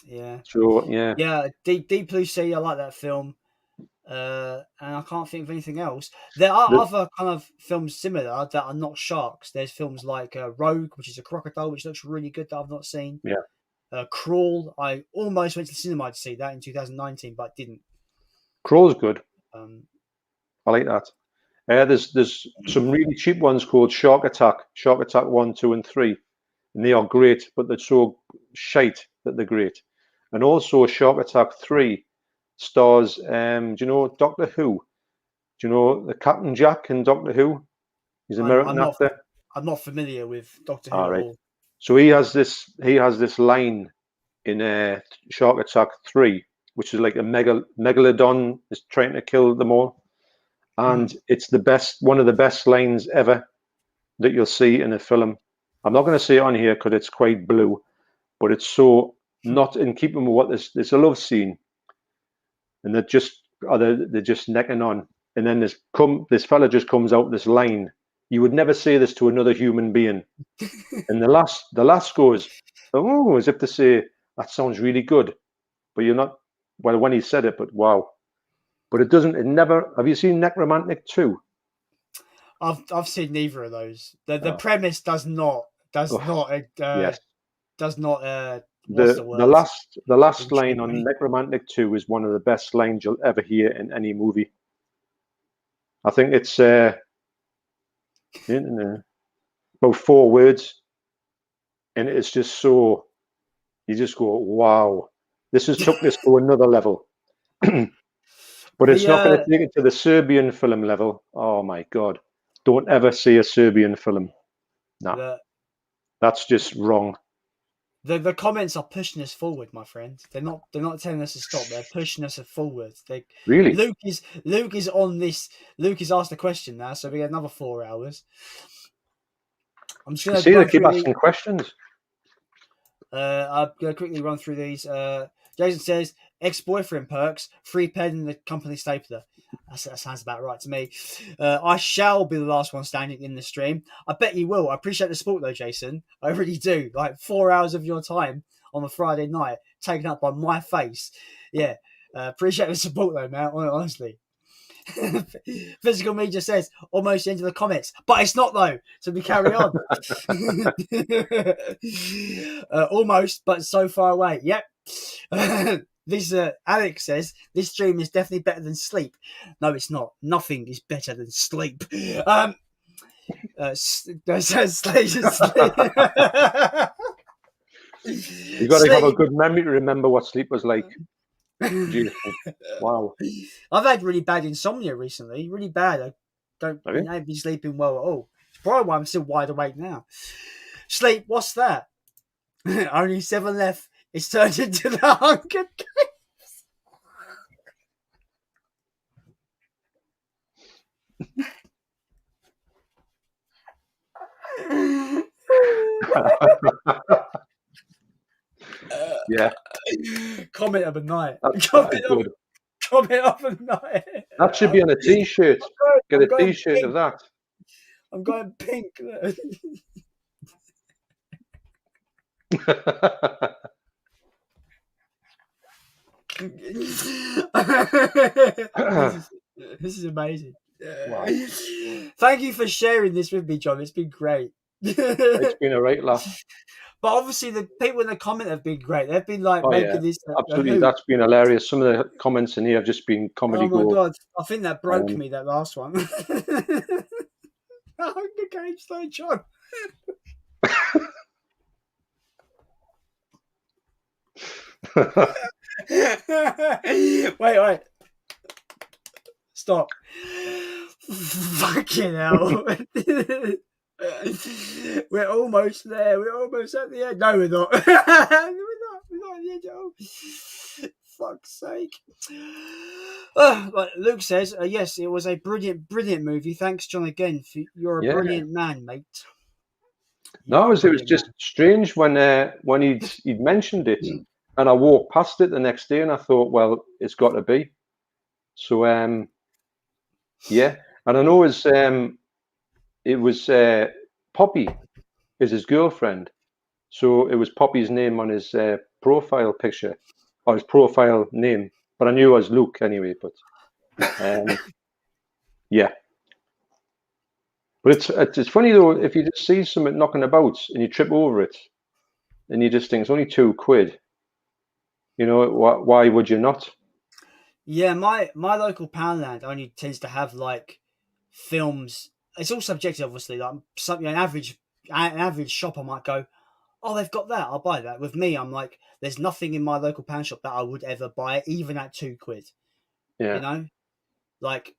Yeah. So yeah. Yeah, Deep Blue Sea. I like that film. And I can't think of anything else. There are other kind of films similar that are not sharks. There's films like Rogue, which is a crocodile, which looks really good, that I've not seen. Yeah. Crawl. I almost went to the cinema to see that in 2019, but didn't. Crawl's good. I like that. There's some really cheap ones called Shark Attack 1, 2, and 3, and they are great, but they're so shite that they're great. And also Shark Attack 3 stars, do you know Doctor Who? Do you know the Captain Jack in Doctor Who? He's an American actor. I'm not familiar with Doctor Who at all. Right. So he has this line in Shark Attack 3, which is like a megalodon is trying to kill them all. And it's one of the best lines ever that you'll see in a film. I'm not going to say it on here because it's quite blue, but it's so not in keeping with what there's a love scene, and they're just necking on, and then this fella just comes out with this line. You would never say this to another human being, and the last goes, oh, as if to say that sounds really good, but you're not. Well, when he said it, but wow. But it doesn't. It never. Have you seen Necromantic 2? I've seen neither of those. The premise does not. Yes. Does not. What's the word? The last line on Necromantic 2 is one of the best lines you'll ever hear in any movie. I think it's about 4 words, and it's just so. You just go, wow! This has took this to another level. But it's not going to take it to the Serbian film level. Oh my God. Don't ever see a Serbian film. No. That's just wrong. The comments are pushing us forward, my friend. They're not telling us to stop. They're pushing us forward. Really? Luke is on this. Luke has asked a question now, so we get another 4 hours. I'm just going to keep asking questions. I'm going to quickly run through these. Jason says, ex-boyfriend perks, free pen and the company stapler. That sounds about right to me. I shall be the last one standing in the stream. I bet you will. I appreciate the support though, Jason. I really do. Like 4 hours of your time on a Friday night taken up by my face. Yeah. Appreciate the support though, man. Honestly. Physical media says almost into the comments, but it's not though, so we carry on. Almost, but so far away. Yep. This Alex says this stream is definitely better than sleep. No, it's not. Nothing is better than sleep. You got to have a good memory to remember what sleep was like. Wow. I've had really bad insomnia recently. Really bad. I don't be sleeping well at all. It's probably why I'm still wide awake now. Sleep, what's that? Only 7 left. It's turned into the Hunger Games. Yeah. Comment of the night. Comment of the night. That should be on a t-shirt. Get a t-shirt pink. of that. I'm going pink. This is amazing. Wow. Thank you for sharing this with me, John. It's been great. It's been a right laugh. But obviously, the people in the comment have been great. They've been like making this. Absolutely, that's been hilarious. Some of the comments in here have just been comedy. Oh my God! I think that broke me. That last one. Hunger Games, though, John. Wait. Stop. Fucking hell. We're almost there. We're almost at the end. No, we're not. We're not at the end at all. Fuck's sake. Like Luke says, yes, it was a brilliant movie. Thanks, John, again. You're a Yeah. brilliant man, mate. No, it was just strange when he'd mentioned it, and I walked past it the next day, and I thought, well, it's got to be. So yeah, and I know it was Poppy is his girlfriend, so it was Poppy's name on his profile picture or his profile name, but I knew it was Luke anyway. But yeah. But it's funny though, if you just see something knocking about and you trip over it, and you just think it's only £2. You know, why would you not? Yeah, my local Poundland only tends to have like films. It's all subjective, obviously. Like something an average shop, I might go, oh, they've got that, I'll buy that. With me, I'm like, there's nothing in my local pound shop that I would ever buy, even at £2. Yeah. You know, like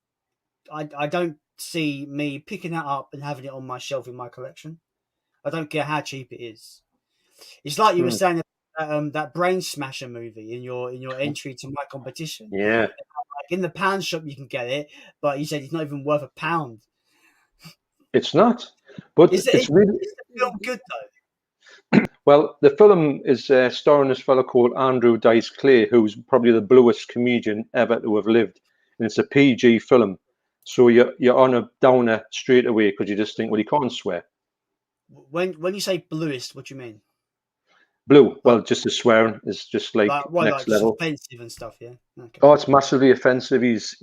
I don't see me picking that up and having it on my shelf in my collection. I don't care how cheap it is. It's like you were saying that Brain Smasher movie in your entry to my competition. Yeah. Like in the pound shop you can get it, but you said it's not even worth £1. It's not, but it's really. Is the film good though? Well, the film is starring this fellow called Andrew Dice Clay, who's probably the bluest comedian ever to have lived, and it's a PG film, so you're on a downer straight away because you just think, well, he can't swear. When you say bluest, what do you mean? Blue, well, just the swearing is just like next level. Offensive and stuff, yeah. Okay. Oh, it's massively offensive. He's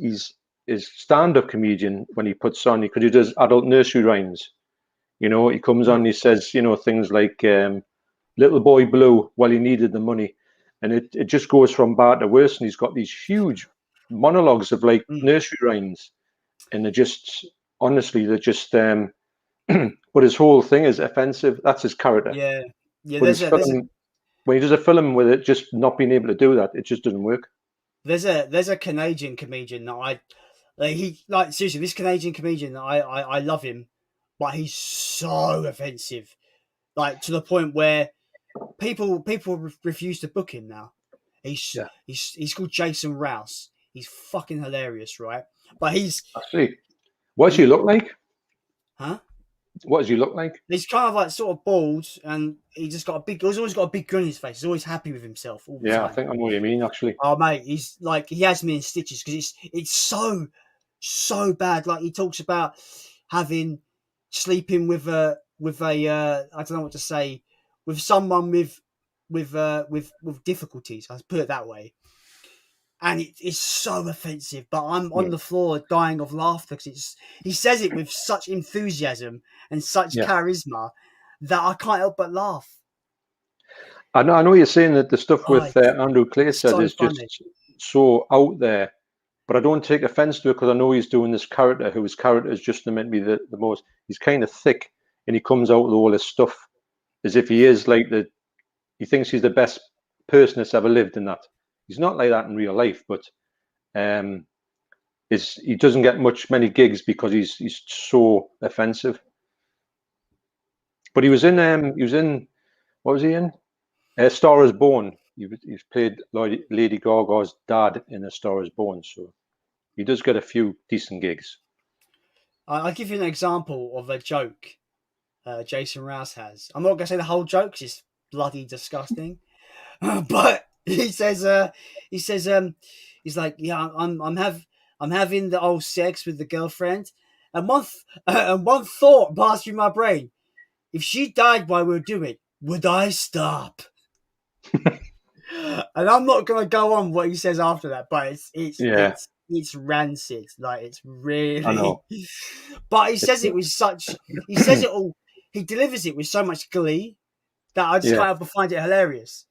his stand-up comedian when he puts on, because he does adult nursery rhymes. You know, he comes on, he says, you know, things like "Little Boy Blue," well, he needed the money, and it just goes from bad to worse. And he's got these huge monologues of like nursery rhymes, and they're just honestly, they're just. But his whole thing is offensive. That's his character. Yeah. When he does a film with it just not being able to do that, it just doesn't work. There's a Canadian comedian that seriously, this Canadian comedian that I love him, but he's so offensive, like to the point where people refuse to book him now. He's called Jason Rouse. He's fucking hilarious, right? But he's actually, what does he look like? Huh? What does he look like? He's kind of like sort of bald, and he's always got a big grin on his face. He's always happy with himself all the time. I think I know what you mean, actually. Oh mate, he's like, he has me in stitches because it's so bad. Like he talks about sleeping with a I don't know what to say, with someone with difficulties. I'll put it that way. And it's so offensive, but I'm on the floor dying of laughter because he says it with such enthusiasm and such charisma that I can't help but laugh. I know you're saying that the stuff with Andrew Clay said is just so out there, but I don't take offense to it because I know he's doing this character whose character is just meant to be the most. He's kind of thick, and he comes out with all this stuff as if he is like he thinks he's the best person that's ever lived in that. He's not like that in real life, but he doesn't get many gigs because he's so offensive. But he was in what was he in? A Star Is Born. He's played Lady Gaga's dad in A Star Is Born, so he does get a few decent gigs. I'll give you an example of a joke Jason Rouse has. I'm not gonna say the whole joke because it's bloody disgusting, but he says he's like, yeah, I'm having the old sex with the girlfriend, and one thought passed through my brain: if she died while we were doing it, would I stop? And I'm not gonna go on what he says after that, but it's rancid. Like, it's really. I know. But he says it with such. He delivers it with so much glee that I just kind of find it hilarious.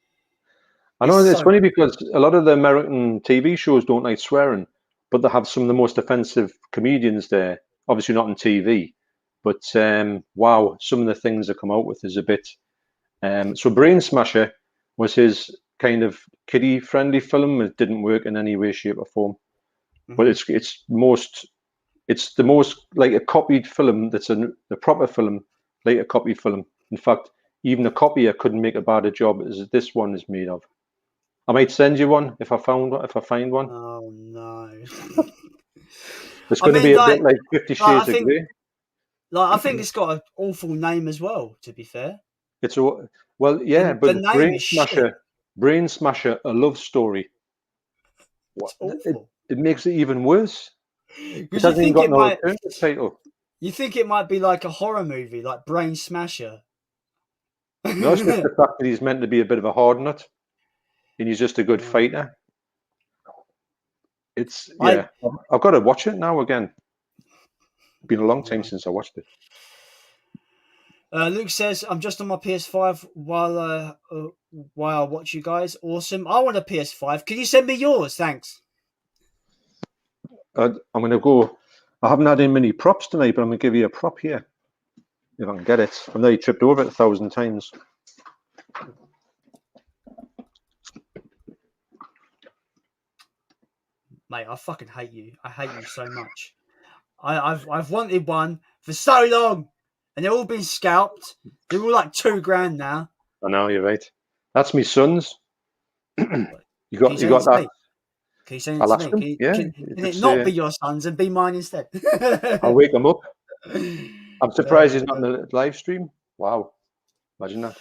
I know it's funny because a lot of the American TV shows don't like swearing, but they have some of the most offensive comedians there. Obviously not on TV, but wow, some of the things they come out with is a bit. So Brain Smasher was his kind of kiddie-friendly film. It didn't work in any way, shape, or form. But it's the most like a copied film that's a proper film, like a copied film. In fact, even a copier couldn't make a better job as this one is made of. I might send you one if I find one. Oh no! It's I going to mean, be a bit like 50 I Shades of think, Grey. I think it's got an awful name as well. To be fair, It's well, yeah, the but name is shit. Brain Smasher, a love story. It's awful. It makes it even worse. It Because you hasn't even think got it an might, alternative title. you think it might be like a horror movie, like Brain Smasher. No, it's just the fact that he's meant to be a bit of a hard nut, and he's just a good fighter. It's I've got to watch it now again. It's been a long time since I watched it. Luke says, "I'm just on my PS5 while I watch you guys. Awesome. I want a PS5. Can you send me yours? Thanks." I'm going to go. I haven't had in many props tonight, but I'm going to give you a prop here if I can get it. I've nearly tripped over it 1,000 times. Mate, I fucking hate you. I hate you so much. I've wanted one for so long, and they've all been scalped. They're all like $2,000 now. I know, you're right. That's my son's. you got that? Can you send it to me? Can it not be your son's and be mine instead? I'll wake him up. I'm surprised he's not in the live stream. Wow, imagine that.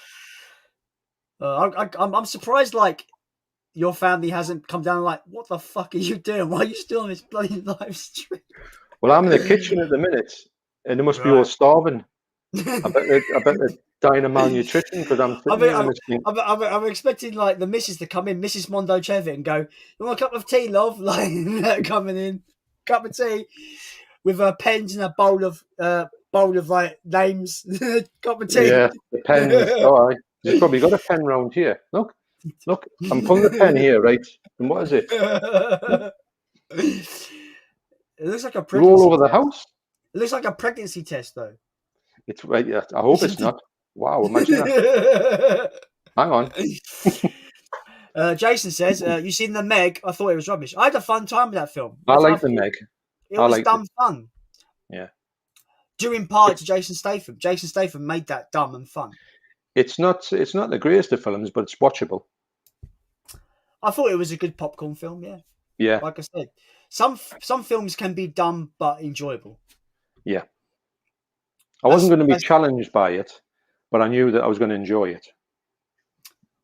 I'm surprised. Like, your family hasn't come down and like, what the fuck are you doing? Why are you still on this bloody live stream? Well, I'm in the kitchen at the minute, and they must be all starving. I bet they're dying of malnutrition because I'm sitting here on this thing. I'm expecting like the missus to come in, Mrs. Mondo Chevitt, and go, "You want a cup of tea, love?" Like coming in, cup of tea with pens and a bowl of like names, cup of tea. Yeah, the pens. Oh, you've probably got a pen round here. Look, I'm pulling the pen here, right? And what is it? It looks like a pregnancy. You're all over the house. It looks like a pregnancy test, though. It's right. Yeah, I hope it's not. Wow, imagine that. Hang on. Jason says, "You seen the Meg? I thought it was rubbish. I had a fun time with that film. I like the Meg. It was dumb fun. Yeah. Due in part to Jason Statham. Jason Statham made that dumb and fun. It's not the greatest of films, but it's watchable. I thought it was a good popcorn film. Yeah. Yeah. Like I said, some films can be dumb but enjoyable. Yeah. I wasn't going to be challenged by it, but I knew that I was going to enjoy it.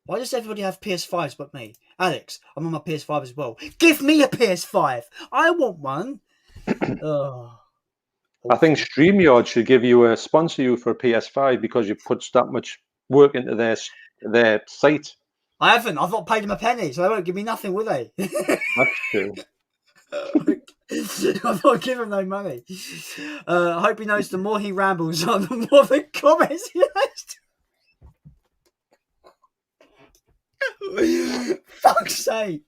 Why does everybody have PS5s but me? Alex, I'm on my PS5 as well. Give me a PS5. I want one. I think StreamYard should sponsor you for a PS5 because you put that much work into their site. I haven't. I've not paid them a penny, so they won't give me nothing, will they? That's true. I've not given no money. I hope he knows the more he rambles on, the more the comments he has. Fuck's sake.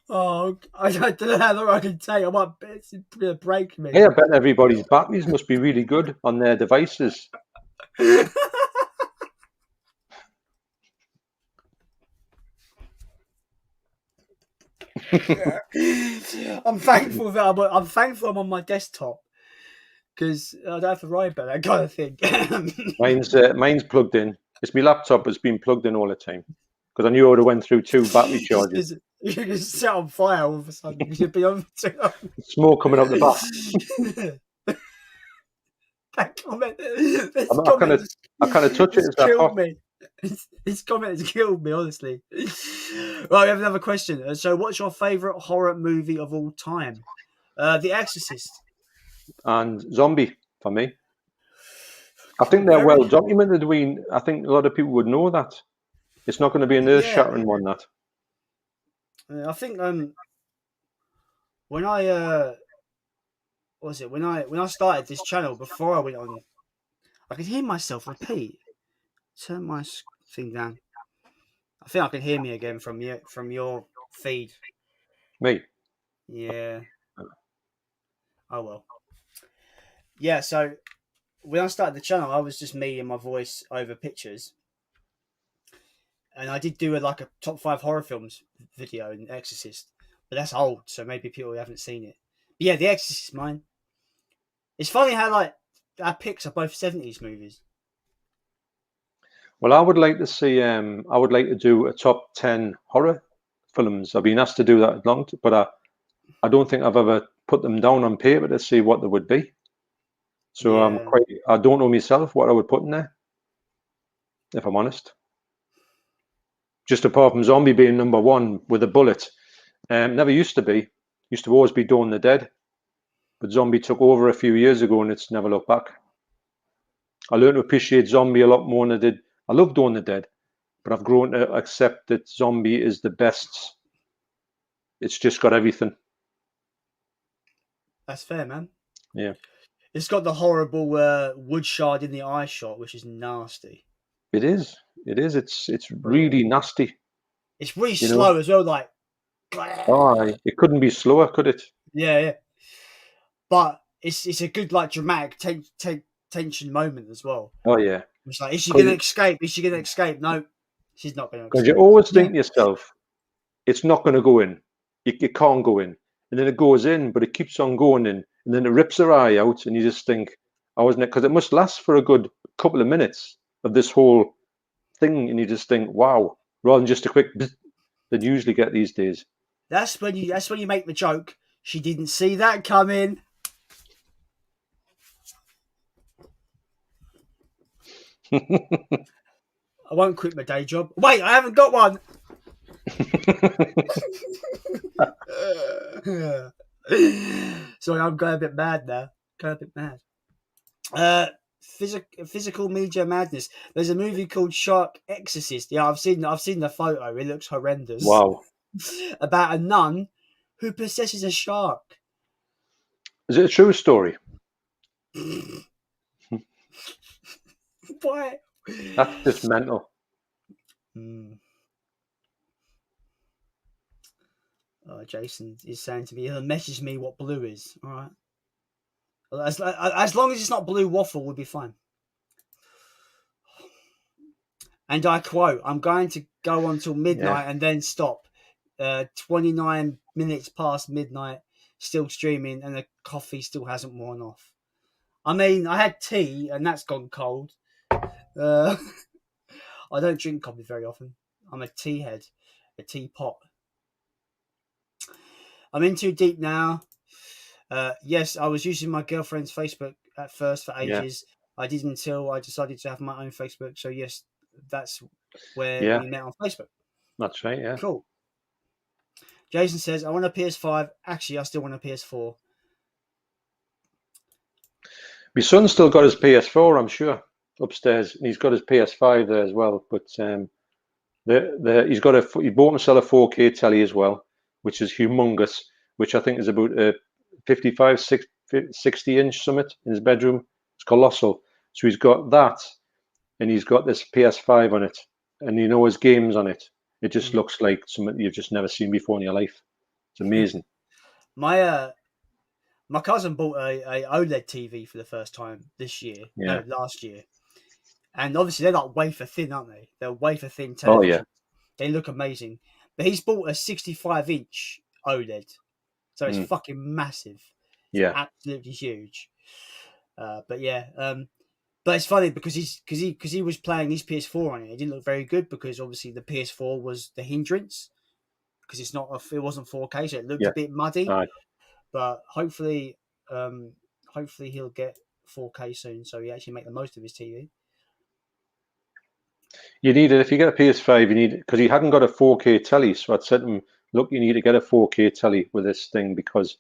Oh, I don't know how long I can take. I might it's gonna break me. Hey, I bet everybody's batteries must be really good on their devices. I'm thankful that I'm on my desktop because I don't have to worry about that kind of thing. Mine's plugged in. It's my laptop has been plugged in all the time because I knew I would have went through 2 battery charges. You can set on fire all of a sudden. You should be on smoke coming out the back. That comment. I kind of touch it. It's killed me. This comment has killed me, honestly. Right, we have another question. So, what's your favourite horror movie of all time? The Exorcist. And Zombie, for me. I think they're well documented. I think a lot of people would know that. It's not going to be an earth-shattering one, that. I think when I when I started this channel before I went on, I could hear myself repeat. Turn my thing down. I think I can hear me again from your feed. Me? Yeah. Oh well. Yeah. So when I started the channel, I was just me and my voice over pictures, and I did do a top 5 horror films video in Exorcist, but that's old, so maybe people haven't seen it. But yeah, The Exorcist is mine. It's funny how our picks are both 70s movies. Well, I would like to see. I would like to do a top 10 horror films. I've been asked to do that long, but I don't think I've ever put them down on paper to see what they would be. So Yeah. I don't know myself what I would put in there, if I'm honest. Just apart from Zombie being number 1 with a bullet. Never used to be. Used to always be Dawn of the Dead. But Zombie took over a few years ago and it's never looked back. I learned to appreciate Zombie a lot more than I did. I love Dawn of the Dead, but I've grown to accept that Zombie is the best. It's just got everything. That's fair, man. Yeah. It's got the horrible wood shard in the eye shot, which is nasty. It is. It is. It's really nasty. It's really slow as well. Like, oh, it couldn't be slower, could it? Yeah. But it's a good dramatic tension moment as well. Oh yeah. It's like, is she going to escape? Is she going to escape? No, she's not going to escape. Because you always think to yourself, it's not going to go in. It can't go in, and then it goes in, but it keeps on going in, and then it rips her eye out, and you just think, I wasn't, because it must last for a good couple of minutes of this whole thing, and you just think, wow, rather than just a quick that you usually get these days. That's when you make the joke. She didn't see that coming. I won't quit my day job. Wait, I haven't got one. Sorry, I'm going a bit mad now. Physical media madness. There's a movie called Shark Exorcist. Yeah, I've seen the photo. It looks horrendous. Wow. About a nun who possesses a shark. Is it a true story? Why? That's just mental. Jason is saying to me, he'll message me what blue is. All right. As long as it's not blue waffle, we'll be fine. And I quote, I'm going to go until midnight and then stop. 29 minutes past midnight, still streaming, and the coffee still hasn't worn off. I mean, I had tea, and that's gone cold. I don't drink coffee very often. I'm a tea head, a teapot. I'm in too deep now. Yes, I was using my girlfriend's Facebook at first for ages. I did until I decided to have my own Facebook. So yes, that's where we met on Facebook. That's right, yeah. Cool. Jason says, I want a PS5. Actually, I still want a PS4. My son's still got his PS4, I'm sure, upstairs. And he's got his PS5 there as well. But he bought himself a 4K telly as well, which is humongous, which I think is about a 55, 60-inch summit in his bedroom. It's colossal. So he's got that, and he's got this PS5 on it, and his games on it. It just looks like something you've just never seen before in your life. It's amazing. My cousin bought a OLED TV for the first time this year. Yeah. No, last year. And obviously they're like wafer thin, aren't they? They're wafer thin television. Oh yeah. They look amazing. But he's bought a 65-inch OLED. So it's fucking massive. Yeah. Absolutely huge. But yeah. But it's funny because he was playing his PS4 on it. It didn't look very good because obviously the PS4 was the hindrance because it wasn't 4K, so it looked a bit muddy. Right. But hopefully he'll get 4K soon, so he actually make the most of his TV. You need it if you get a PS5. You need it because he hadn't got a 4K telly. So I'd said to him, "Look, you need to get a 4K telly with this thing because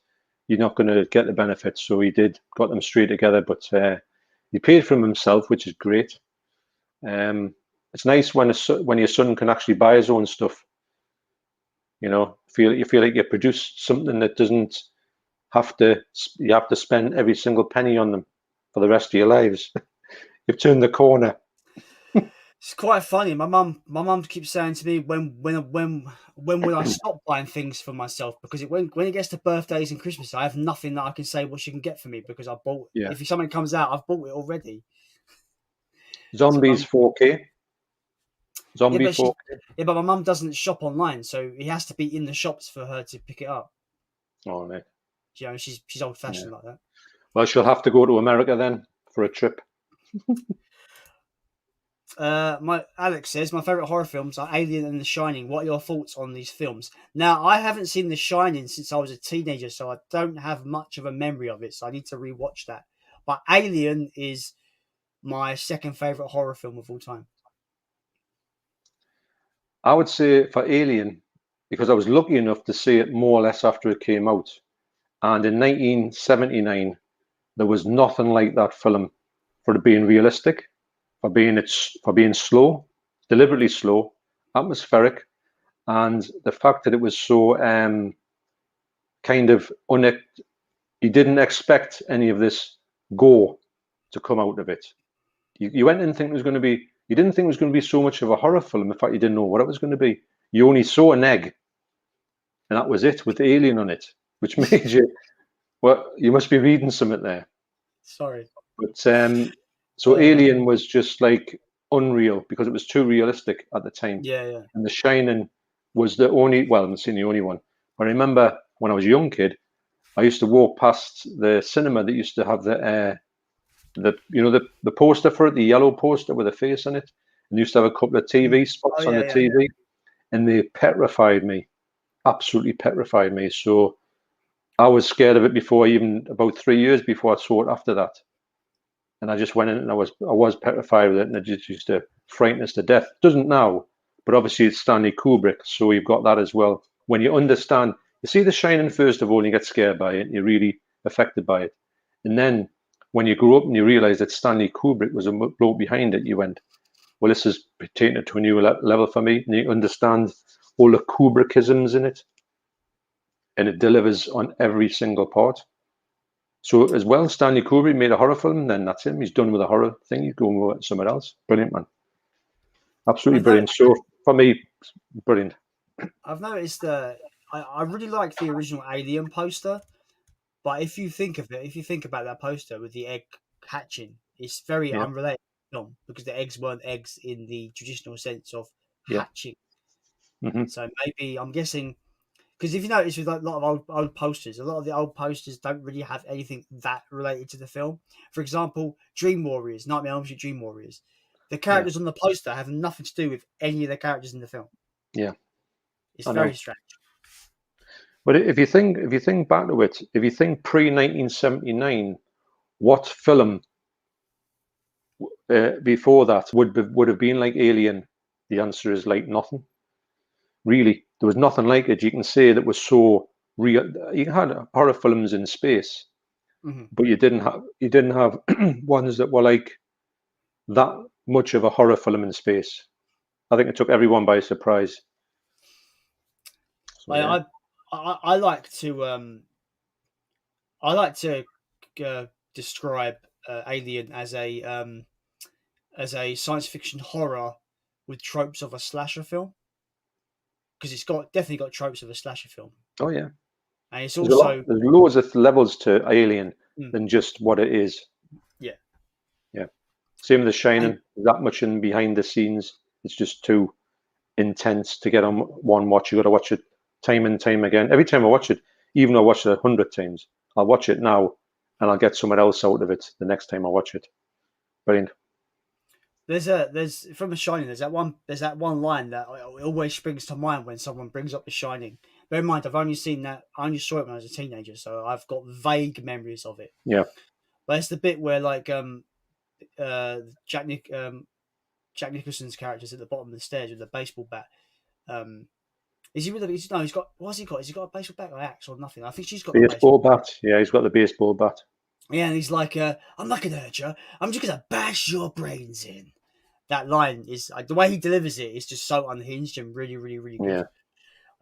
you're not going to get the benefits." So he got them straight together, but he paid for them himself, which is great. It's nice when your son can actually buy his own stuff. You feel like you produce something that doesn't you have to spend every single penny on them for the rest of your lives. You've turned the corner. It's quite funny. My mum keeps saying to me, when will I stop buying things for myself? Because when it gets to birthdays and Christmas, I have nothing that I can say what she can get for me because I bought. Yeah. If something comes out, I've bought it already. So Zombies 4K. yeah, Zombie 4K. but my mum doesn't shop online, so it has to be in the shops for her to pick it up. Oh, mate. You know, she's old fashioned like that. Well, she'll have to go to America then for a trip. My Alex says my favorite horror films are Alien and The Shining. What are your thoughts on these films? Now, I haven't seen The Shining since I was a teenager, so I don't have much of a memory of it. So I need to rewatch that. But Alien is my second favorite horror film of all time. I would say for Alien, because I was lucky enough to see it more or less after it came out. And in 1979, there was nothing like that film for it being realistic, for being slow, deliberately slow, atmospheric, and the fact that it was so kind of you didn't expect any of this gore to come out of it. You went in thinking it was going to be. You didn't think it was going to be so much of a horror film. In fact, you didn't know what it was going to be. You only saw an egg, and that was it with the alien on it, which made you. Well, you must be reading something there. Sorry. But so Alien was just like unreal because it was too realistic at the time. Yeah. And The Shining was the only. Well, I'm not saying the only one. But I remember when I was a young kid, I used to walk past the cinema that used to have the poster for it, the yellow poster with a face on it, and used to have a couple of TV spots on the TV, and they petrified me, absolutely petrified me. So I was scared of it before, even about 3 years before I saw it after that. And I just went in and I was petrified with it, and it just used to frighten us to death. It doesn't now, but obviously it's Stanley Kubrick, so you've got that as well. When you understand, you see The Shining first of all, and you get scared by it, and you're really affected by it. And then when you grow up and you realize that Stanley Kubrick was a bloke behind it, you went, well, this is taking it to a new level for me. And you understand all the Kubrickisms in it, and it delivers on every single part. So as well, Stanley Kubrick made a horror film, then that's him. He's done with a horror thing. He's going with somewhere else. Brilliant, man. Absolutely brilliant. So for me, brilliant. I've noticed that I really like the original Alien poster, but if you think about that poster with the egg hatching, it's very unrelated film because the eggs weren't eggs in the traditional sense of hatching. Mm-hmm. So maybe I'm guessing because if you notice with like a lot of old posters, a lot of the old posters don't really have anything that related to the film. For example, Dream Warriors, Nightmare on Elm Street Dream Warriors. The characters on the poster have nothing to do with any of the characters in the film. Yeah, it's very strange. But if you think back to it, if you think pre-1979, what film before that would have been like Alien? The answer is like nothing. Really, there was nothing like it. You can say that was so real. You had horror films in space, but you didn't have ones that were like that much of a horror film in space. I think it took everyone by surprise. So, I like to describe Alien as a science fiction horror with tropes of a slasher film, because it's definitely got tropes of a slasher film. Oh yeah, and it's also there's loads of levels to Alien than just what it is. Yeah. Same with The Shining. That much in behind the scenes. It's just too intense to get on one watch. You got to watch it time and time again. Every time I watch it, even though I watched it 100 times, I'll watch it now and I'll get something else out of it the next time I watch it. Brilliant. There's from The Shining. There's that one line that always springs to mind when someone brings up The Shining. Bear in mind, I only saw it when I was a teenager, so I've got vague memories of it. Yeah. But it's the bit where like Jack Nicholson's character's at the bottom of the stairs with a baseball bat. Is he with no, he's got, what's he got? Has he got a baseball bat or axe or nothing? I think she's got the baseball bat. Yeah, he's got the baseball bat. Yeah, and he's like, I'm not gonna hurt you. I'm just gonna bash your brains in. That line is the way he delivers it is just so unhinged and really, really, really good. Yeah.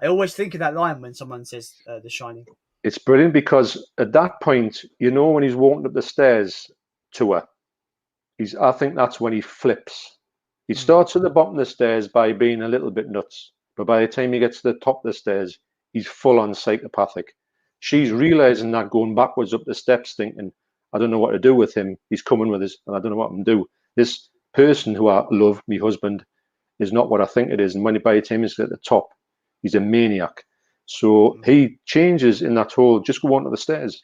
I always think of that line when someone says The Shining. It's brilliant because at that point, when he's walking up the stairs to her, I think that's when he flips. He starts at the bottom of the stairs by being a little bit nuts, but by the time he gets to the top of the stairs, he's full on psychopathic. She's realizing that going backwards up the steps, thinking, I don't know what to do with him. He's coming with us, and I don't know what I'm to do. This person who I love, my husband, is not what I think it is. And when by the time he's at the top, he's a maniac. So he changes in that whole just go onto the stairs.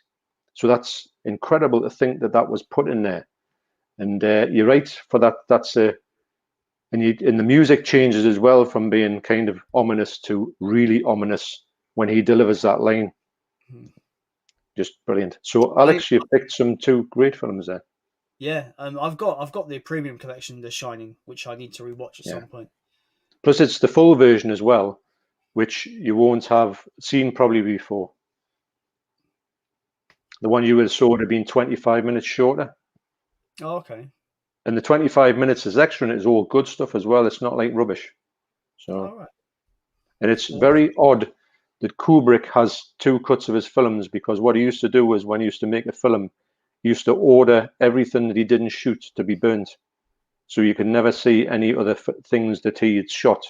So that's incredible to think that that was put in there. And you're right for that. That's a and the music changes as well from being kind of ominous to really ominous when he delivers that line. Just brilliant. So Alex, you picked some two great films there. Yeah, I've got the premium collection, The Shining, which I need to rewatch at some point. Plus, it's the full version as well, which you won't have seen probably before. The one you would have saw would have been 25 minutes shorter. Oh, okay. And the 25 minutes is extra, and it's all good stuff as well. It's not like rubbish. So, and it's very odd that Kubrick has two cuts of his films, because what he used to do was when he used to make a film, he used to order everything that he didn't shoot to be burnt. So you could never see any other things that he had shot.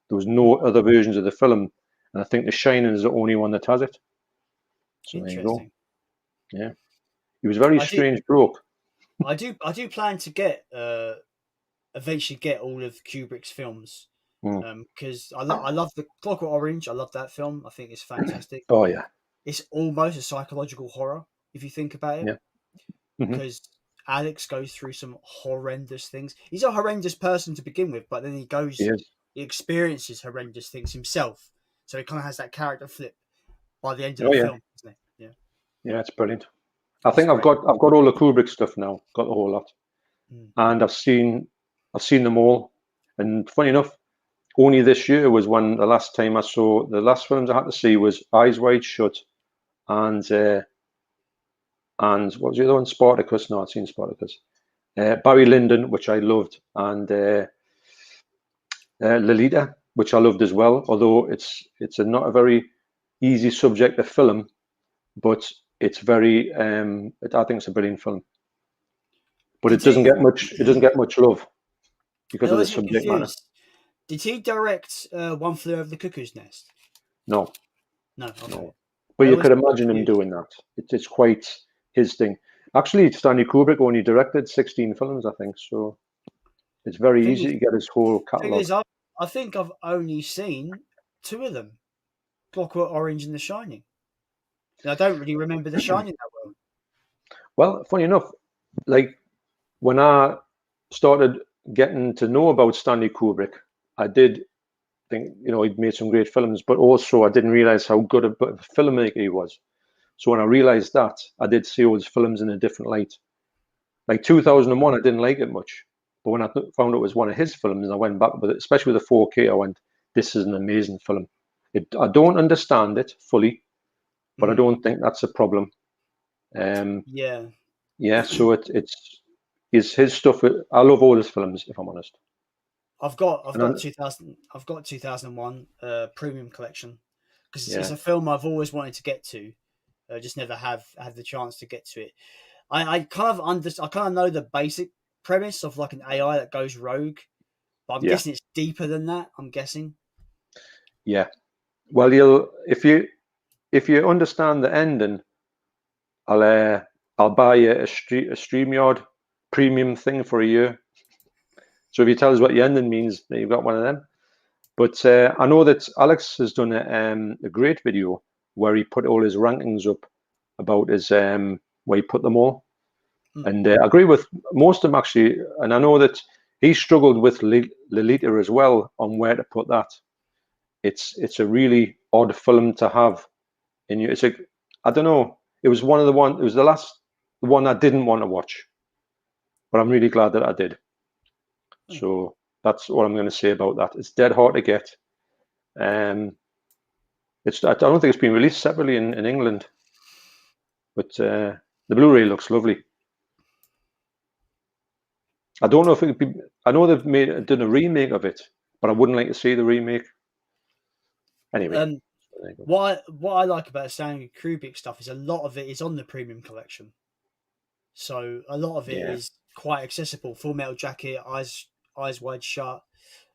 There was no other versions of the film. And I think The Shining is the only one that has it. So there you go. Yeah. He was very strange bloke. I do plan to eventually get all of Kubrick's films. Because I love the Clockwork Orange. I love that film. I think it's fantastic. Oh yeah. It's almost a psychological horror if you think about it. Yeah. Because Alex goes through some horrendous things. He's a horrendous person to begin with, but then he experiences horrendous things himself. So he kind of has that character flip by the end of the film, isn't it? Yeah. Yeah, it's brilliant. I think I've got all the Kubrick stuff now. Got the whole lot, and I've seen them all. And funny enough, only this year was when the last time I saw the last films I had to see was Eyes Wide Shut, and what was the other one? Spartacus. No, I'd seen Spartacus. Barry Lyndon, which I loved, and Lolita, which I loved as well. Although it's not a very easy subject to film, but it's very. I think it's a brilliant film, but it doesn't get much. It doesn't get much love because of the subject matter. Did he direct One Flew Over the Cuckoo's Nest? No. Okay. No. But you could imagine him doing that. It's quite his thing. Actually, Stanley Kubrick only directed 16 films, I think. So it's very easy to get his whole catalogue. I think I've only seen two of them, Clockwork Orange and The Shining. And I don't really remember The Shining that well. Well, funny enough, like when I started getting to know about Stanley Kubrick, I did think, he'd made some great films, but also I didn't realize how good a filmmaker he was. So when I realized that, I did see all his films in a different light. Like 2001, I didn't like it much. But when I found it was one of his films, and I went back with it, especially with the 4K, I went, this is an amazing film. I don't understand it fully, but I don't think that's a problem. Yeah, so it's his stuff. I love all his films, if I'm honest. I've got 2001 premium collection because it's a film I've always wanted to get to. I just never have had the chance to get to it. I kind of know the basic premise of like an AI that goes rogue, but I'm guessing it's deeper than that. I'm guessing. Yeah. Well, if you understand the ending, I'll buy you a StreamYard premium thing for a year. So if you tell us what the ending means, then you've got one of them. But I know that Alex has done a great video where he put all his rankings up about his where he put them all. And I agree with most of them, actually. And I know that he struggled with Lolita as well on where to put that. It's a really odd film to have in you. I don't know. It was the last one I didn't want to watch, but I'm really glad that I did. So that's what I'm going to say about that. It's dead hard to get. I don't think it's been released separately in England, but the Blu-ray looks lovely. I don't know if it would be. I know they've done a remake of it, but I wouldn't like to see the remake. Anyway, what I like about Stanley Kubrick stuff is a lot of it is on the premium collection, so a lot of it is quite accessible. Full Metal Jacket, Eyes Wide Shut.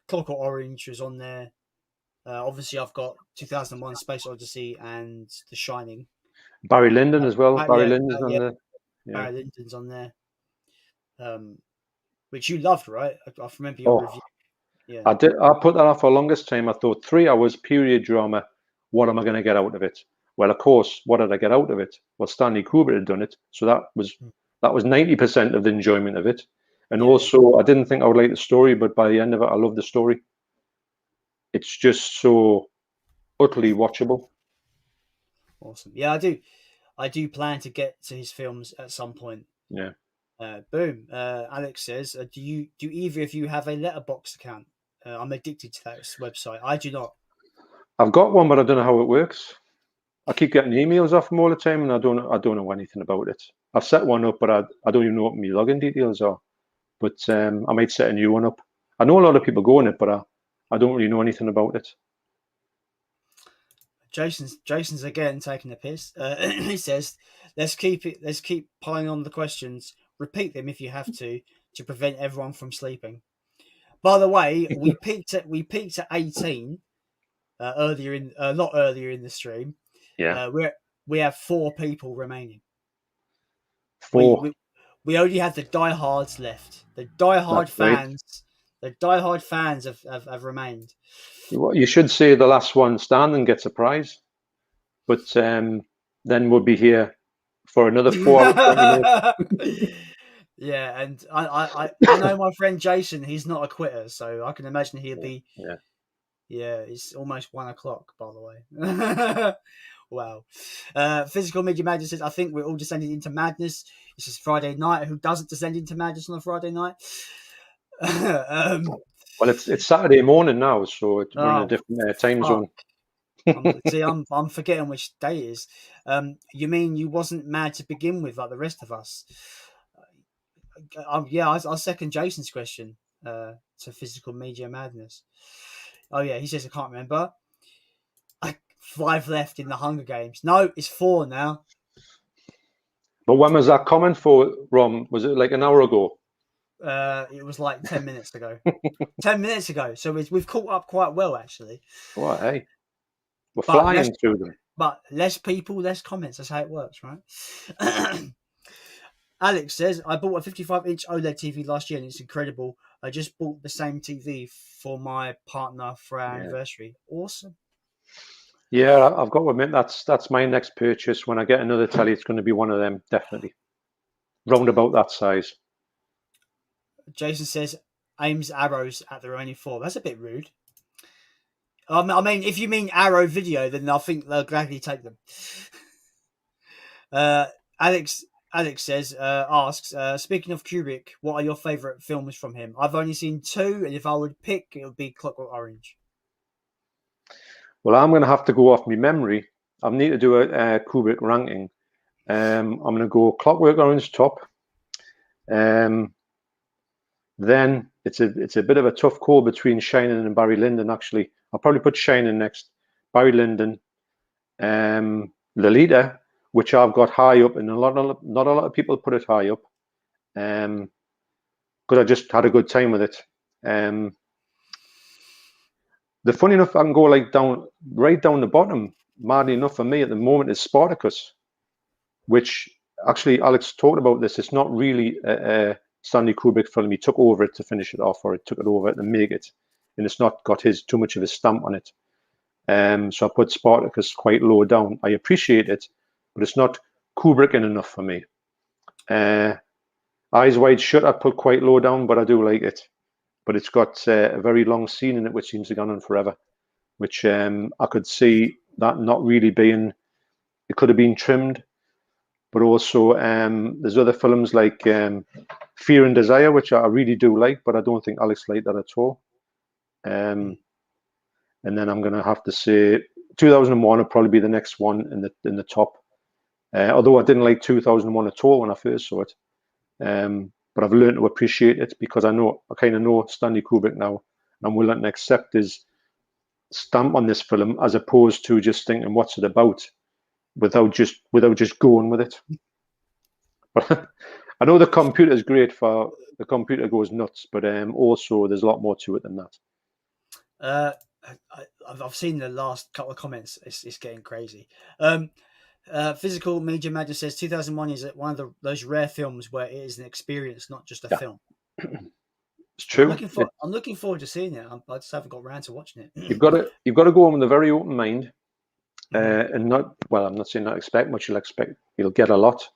Clockwork Orange was on there. Obviously, I've got 2001: Space Odyssey and The Shining. Barry Lyndon as well. Barry Yeah, Lyndon's on there. Yeah. Barry Lyndon's on there. Which you loved, right? I remember your Oh, review. Yeah. I did. I put that off for the longest time. I thought 3 hours period drama. What am I going to get out of it? Well, of course, what did I get out of it? Well, Stanley Kubrick had done it, so that was 90% of the enjoyment of it. And also, I didn't think I would like the story, but by the end of it, I love the story. It's just so utterly watchable. Awesome. Yeah, I do plan to get to his films at some point. Yeah. Boom. Alex says, do either of you have a Letterboxd account? I'm addicted to that website. I do not. I've got one, but I don't know how it works. I keep getting emails off them all the time, and I don't know anything about it. I've set one up, but I don't even know what my login details are. But I might set a new one up. I know a lot of people go on it, but I don't really know anything about it. Jason's again taking a piss. He says, let's keep piling on the questions. Repeat them if you have to prevent everyone from sleeping. By the way, we peaked at 18 earlier a lot earlier in the stream. Yeah. We have 4 people remaining. 4. We only have the diehards left. The diehard fans. Right. The diehard fans have remained. You should say the last one standing gets a prize, but then we'll be here for another 4 hours, 20 minutes. Yeah, and I know my friend Jason. He's not a quitter, so I can imagine he'll be. Yeah. Yeah, it's almost 1 o'clock, by the way. Wow. Physical Media Madness says, I think we're all descending into madness. This is Friday night. Who doesn't descend into madness on a Friday night? Well, it's Saturday morning now, so we're in a different time zone. I'm forgetting which day it is. You mean you wasn't mad to begin with, like the rest of us? Yeah, I'll second Jason's question to Physical Media Madness. Oh yeah, he says I can't remember. 5 left in the Hunger Games. No, it's 4 now. But when was that comment for, Rom? Was it like an hour ago? It was like 10 minutes ago. 10 minutes ago. So we've caught up quite well, actually. Well, hey, we're flying through them. But less people, less comments. That's how it works, right? Alex says, I bought a 55-inch OLED TV last year and it's incredible. I just bought the same TV for my partner for our anniversary. Awesome. Yeah, I've got to admit that's my next purchase. When I get another telly, it's going to be one of them, definitely. Round about that size. Jason says, aims arrows at the remaining 4. That's a bit rude. I mean, if you mean arrow video, then I think they'll gladly take them. Alex asks, speaking of Kubrick, what are your favourite films from him? I've only seen 2, and if I would pick, it would be Clockwork Orange. Well, I'm going to have to go off my memory. I need to do a Kubrick ranking. I'm going to go Clockwork Orange top. Then it's a bit of a tough call between Shining and Barry Lyndon, actually. I'll probably put Shining next. Barry Lyndon. Lolita, which I've got high up, and not a lot of people put it high up. Because I just had a good time with it. The funny enough, I can go like right down the bottom. Madly enough for me at the moment is Spartacus, which actually Alex talked about this. It's not really a Stanley Kubrick film. He took over it to finish it off, or he took it over to make it, and it's not got too much of his stamp on it. So I put Spartacus quite low down. I appreciate it, but it's not Kubrickian enough for me. Eyes Wide Shut I put quite low down, but I do like it. But it's got a very long scene in it, which seems to go on forever, which I could see that not really being, it could have been trimmed. But also there's other films like Fear and Desire, which I really do like, but I don't think Alex liked that at all. And then I'm going to have to say 2001 will probably be the next one in the top. Although I didn't like 2001 at all when I first saw it. But I've learned to appreciate it because I kind of know Stanley Kubrick now, and I'm willing to accept his stamp on this film as opposed to just thinking what's it about, without just going with it. But I know the computer's great for the computer goes nuts, but also there's a lot more to it than that. I've seen the last couple of comments. It's getting crazy. Physical Media Madness says 2001 is one of those rare films where it is an experience, not just a film. It's true. I'm looking forward to seeing it. I just haven't got around to watching it. You've got to go in with a very open mind, and not. Well, I'm not saying not expect much. You'll get a lot,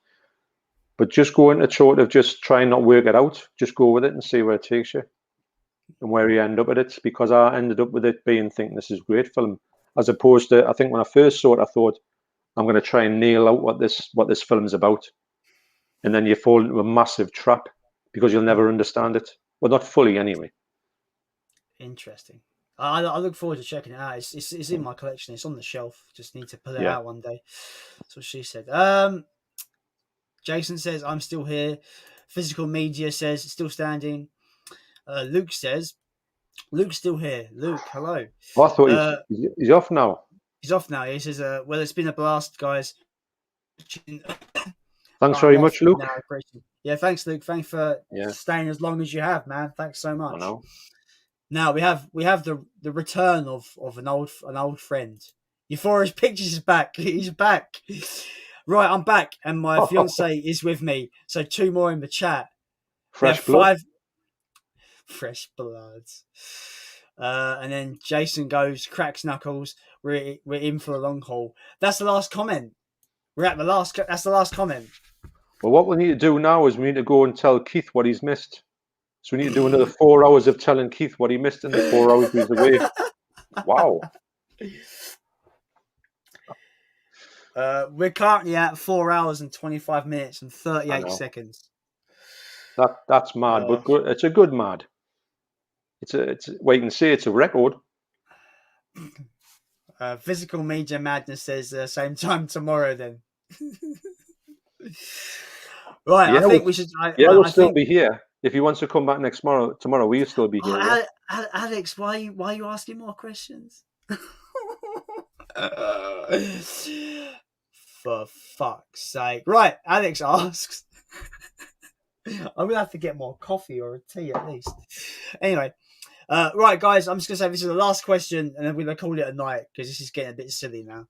but just go into sort of just try and not work it out. Just go with it and see where it takes you, and where you end up with it. Because I ended up with it being thinking this is a great film, as opposed to I think when I first saw it, I thought I'm going to try and nail out what this film is about, and then you fall into a massive trap because you'll never understand it. Well, not fully anyway. Interesting. I look forward to checking it out. It's in my collection. It's on the shelf. Just need to pull it out one day. That's what she said. Jason says, I'm still here. Physical Media says, still standing. Luke says, Luke's still here. Luke, hello. Oh, I thought he's off now. He's off now. He says, well, it's been a blast, guys. Thanks very much, Luke. Yeah, thanks, Luke. Thanks for staying as long as you have, man. Thanks so much. I know. Now we have the return of an old friend. Euphoria's Pictures is back. He's back. Right, I'm back, and my fiance is with me. So 2 more in the chat. Fresh blood. 5 fresh bloods. And then Jason goes, cracks knuckles. We're in for a long haul. That's the last comment. That's the last comment. Well, what we need to do now is we need to go and tell Keith what he's missed. So we need to do another 4 hours of telling Keith what he missed in the 4 hours he was away. Wow. We're currently at 4 hours and 25 minutes and 38 seconds. That's mad, but good. It's a good mad. Well, you can say it's a record. Physical Media Madness says same time tomorrow then. Right, I think we should. We'll still be here. If he wants to come back tomorrow we'll still be here. Alex, why are you asking more questions? For fuck's sake. Right, Alex asks. I'm going to have to get more coffee or a tea at least. Anyway, right, guys, I'm just going to say this is the last question and then we're going to call it a night because this is getting a bit silly now.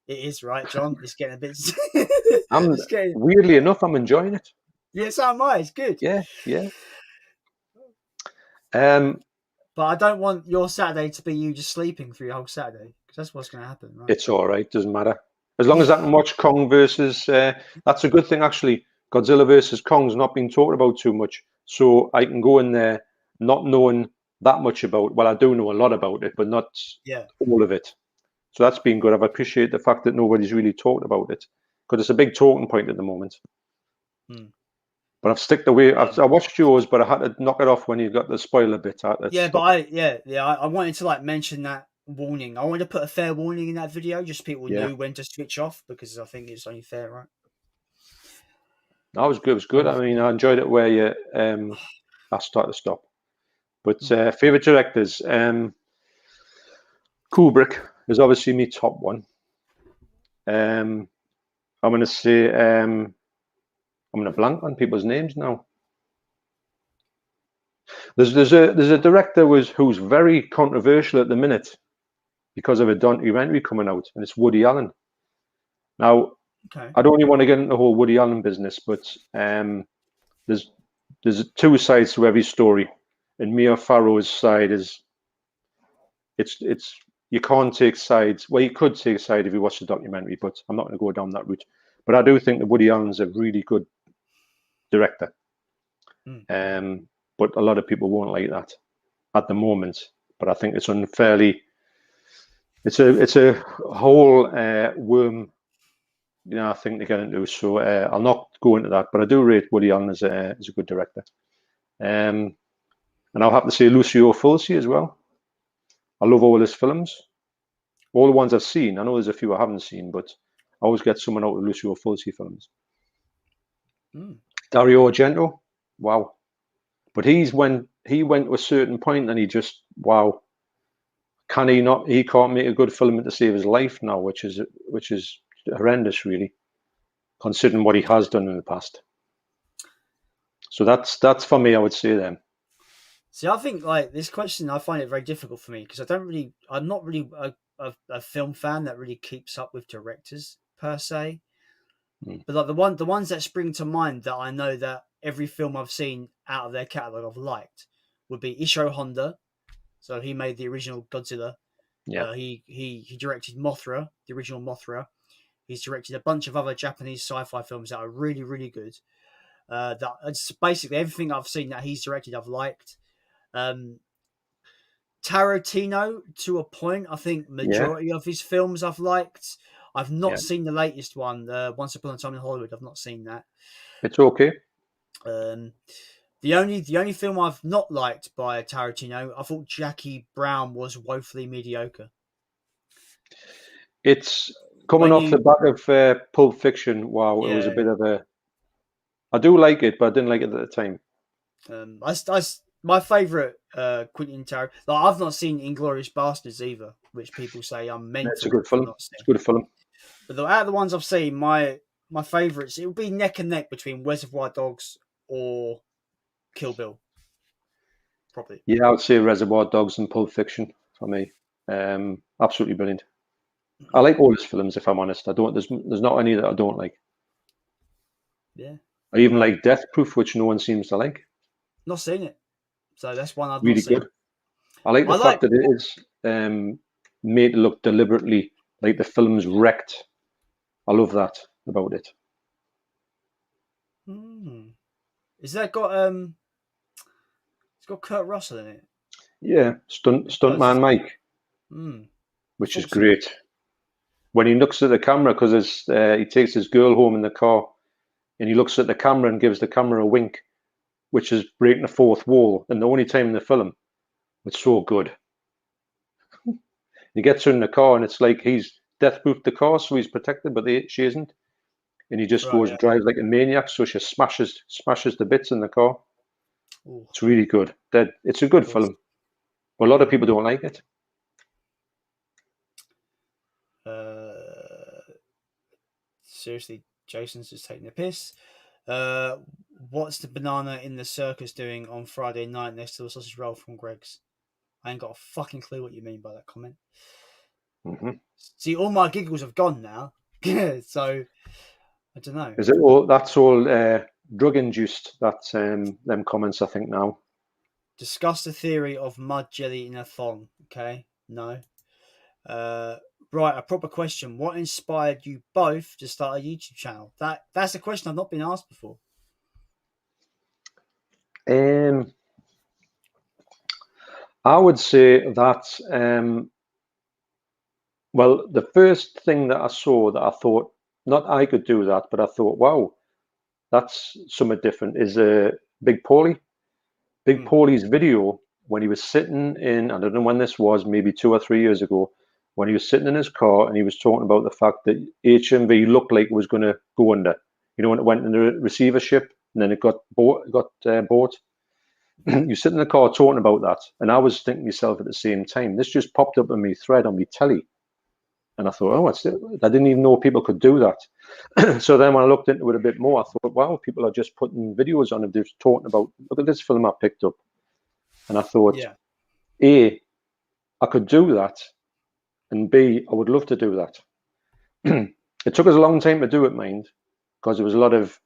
It is, right, John? It's getting a bit silly. Weirdly enough, I'm enjoying it. Yeah, so am I. It's good. Yeah. But I don't want your Saturday to be you just sleeping through your whole Saturday because that's what's going to happen, right? It's all right. Doesn't matter. As long as I can watch Kong versus... that's a good thing, actually. Godzilla versus Kong's not being talked about too much. So I can go in there not knowing that much about... Well, I do know a lot about it, but not all of it. So that's been good. I've appreciated the fact that nobody's really talked about it because it's a big talking point at the moment. But I've sticked away. I watched yours, but I had to knock it off when you got the spoiler bit. I wanted to mention that warning. I wanted to put a fair warning in that video, just so people knew when to switch off because I think it's only fair, right? That was good. It was good. I mean, I enjoyed it where you I start to stop. But favorite directors, Kubrick is obviously my top one. I'm going to say I'm going to blank on people's names now. There's a director who's very controversial at the minute because of a documentary coming out, and it's Woody Allen. Now, I don't really want to get into the whole Woody Allen business, but there's 2 sides to every story, and Mia Farrow's side is it's you can't take sides. Well, you could take a side if you watch the documentary, but I'm not going to go down that route. But I do think that Woody Allen's a really good director. But a lot of people won't like that at the moment. But I think it's unfairly. It's a whole worm, thing to get into. So I'll not go into that. But I do rate Woody Allen as a good director. And I'll have to say Lucio Fulci as well. I love all his films, all the ones I've seen. I know there's a few I haven't seen, but I always get someone out of Lucio Fulci films. Dario Argento, wow. But he went to a certain point and he just, wow. He can't make a good film to save his life now, which is horrendous, really, considering what he has done in the past. So that's for me. I would say then. See, I think like this question, I find it very difficult for me because I'm not really a film fan that really keeps up with directors per se. Mm. But like the ones that spring to mind that I know that every film I've seen out of their catalog I've liked would be Isho Honda. So he made the original Godzilla. Yeah. He directed Mothra, the original Mothra. He's directed a bunch of other Japanese sci-fi films that are really really good. That it's basically everything I've seen that he's directed I've liked. Um, Tarantino to a point. I think Yeah. majority of his films I've liked. I've not Yeah. seen the latest one, Once Upon a Time in Hollywood. I've not seen that. It's okay. Um, the only film I've not liked by Tarantino, I thought Jackie Brown was woefully mediocre. It's coming When off the you, back of Pulp Fiction. Wow, it was a yeah, bit of a. I do like it, but I didn't like it at the time. my favorite Quentin Tarantino. Like, I've not seen Inglorious Bastards either, which people say I'm It's a mental good for film. not It's seeing. a good film. But out of the ones I've seen, my favourites, it would be neck and neck between Reservoir Dogs or Kill Bill, probably. Yeah, I would say Reservoir Dogs and Pulp Fiction for me. Absolutely brilliant. I like all his films, if I'm honest. I don't. There's not any that I don't like. Yeah, I even uh, like Death Proof, which no one seems to like. not seen it, so that's one I've not Really seen. good. I like the I like. fact that it is made to look deliberately like the film's wrecked. I love that about it. Hmm, is that got It's got Kurt Russell in it. Yeah, It does. stuntman Mike, Hmm. I which is thought so. great. When he looks at the camera, because he takes his girl home in the car, and he looks at the camera and gives the camera a wink, which is breaking the fourth wall. And the only time in the film, it's so good. He gets her in the car, and it's like he's death proofed the car, so he's protected, but she isn't. And he just Right. goes Yeah. drives like a maniac, so she smashes the bits in the car. Ooh, It's really good. It's a good awesome. film, but a lot of Hmm. people don't like it. Uh, seriously, Jason's just taking a piss. Uh, what's the banana in the circus doing on Friday night next to the sausage roll from Greg's? I ain't got a fucking clue what you mean by that comment. Hmm. See, all my giggles have gone now, so I don't know. Is it all? That's all drug induced. That's them comments. I think now. Discuss the theory of mud jelly in a thong. Okay, no. Uh, right, a proper question. What inspired you both to start a YouTube channel? That's a question I've not been asked before. Um, I would say that well, the first thing that I saw that I thought not I could do that, but I thought, wow, that's somewhat different. Is Big Paulie. Big Hmm. Paulie's video when he was sitting in, I don't know when this was, maybe 2 or 3 years ago, when he was sitting in his car and he was talking about the fact that HMV looked like it was going to go under. You know, when it went into receivership and then it got bought. You sit in the car talking about that, and I was thinking to myself at the same time, this just popped up in my thread on my telly, and I thought, oh, what's it? I didn't even know people could do that. So then when I looked into it a bit more, I thought, wow, people are just putting videos on of just talking about, look at this film I picked up. And I thought, Yeah. A, I could do that, and B, I would love to do that. It took us a long time to do it, mind, because there was a lot of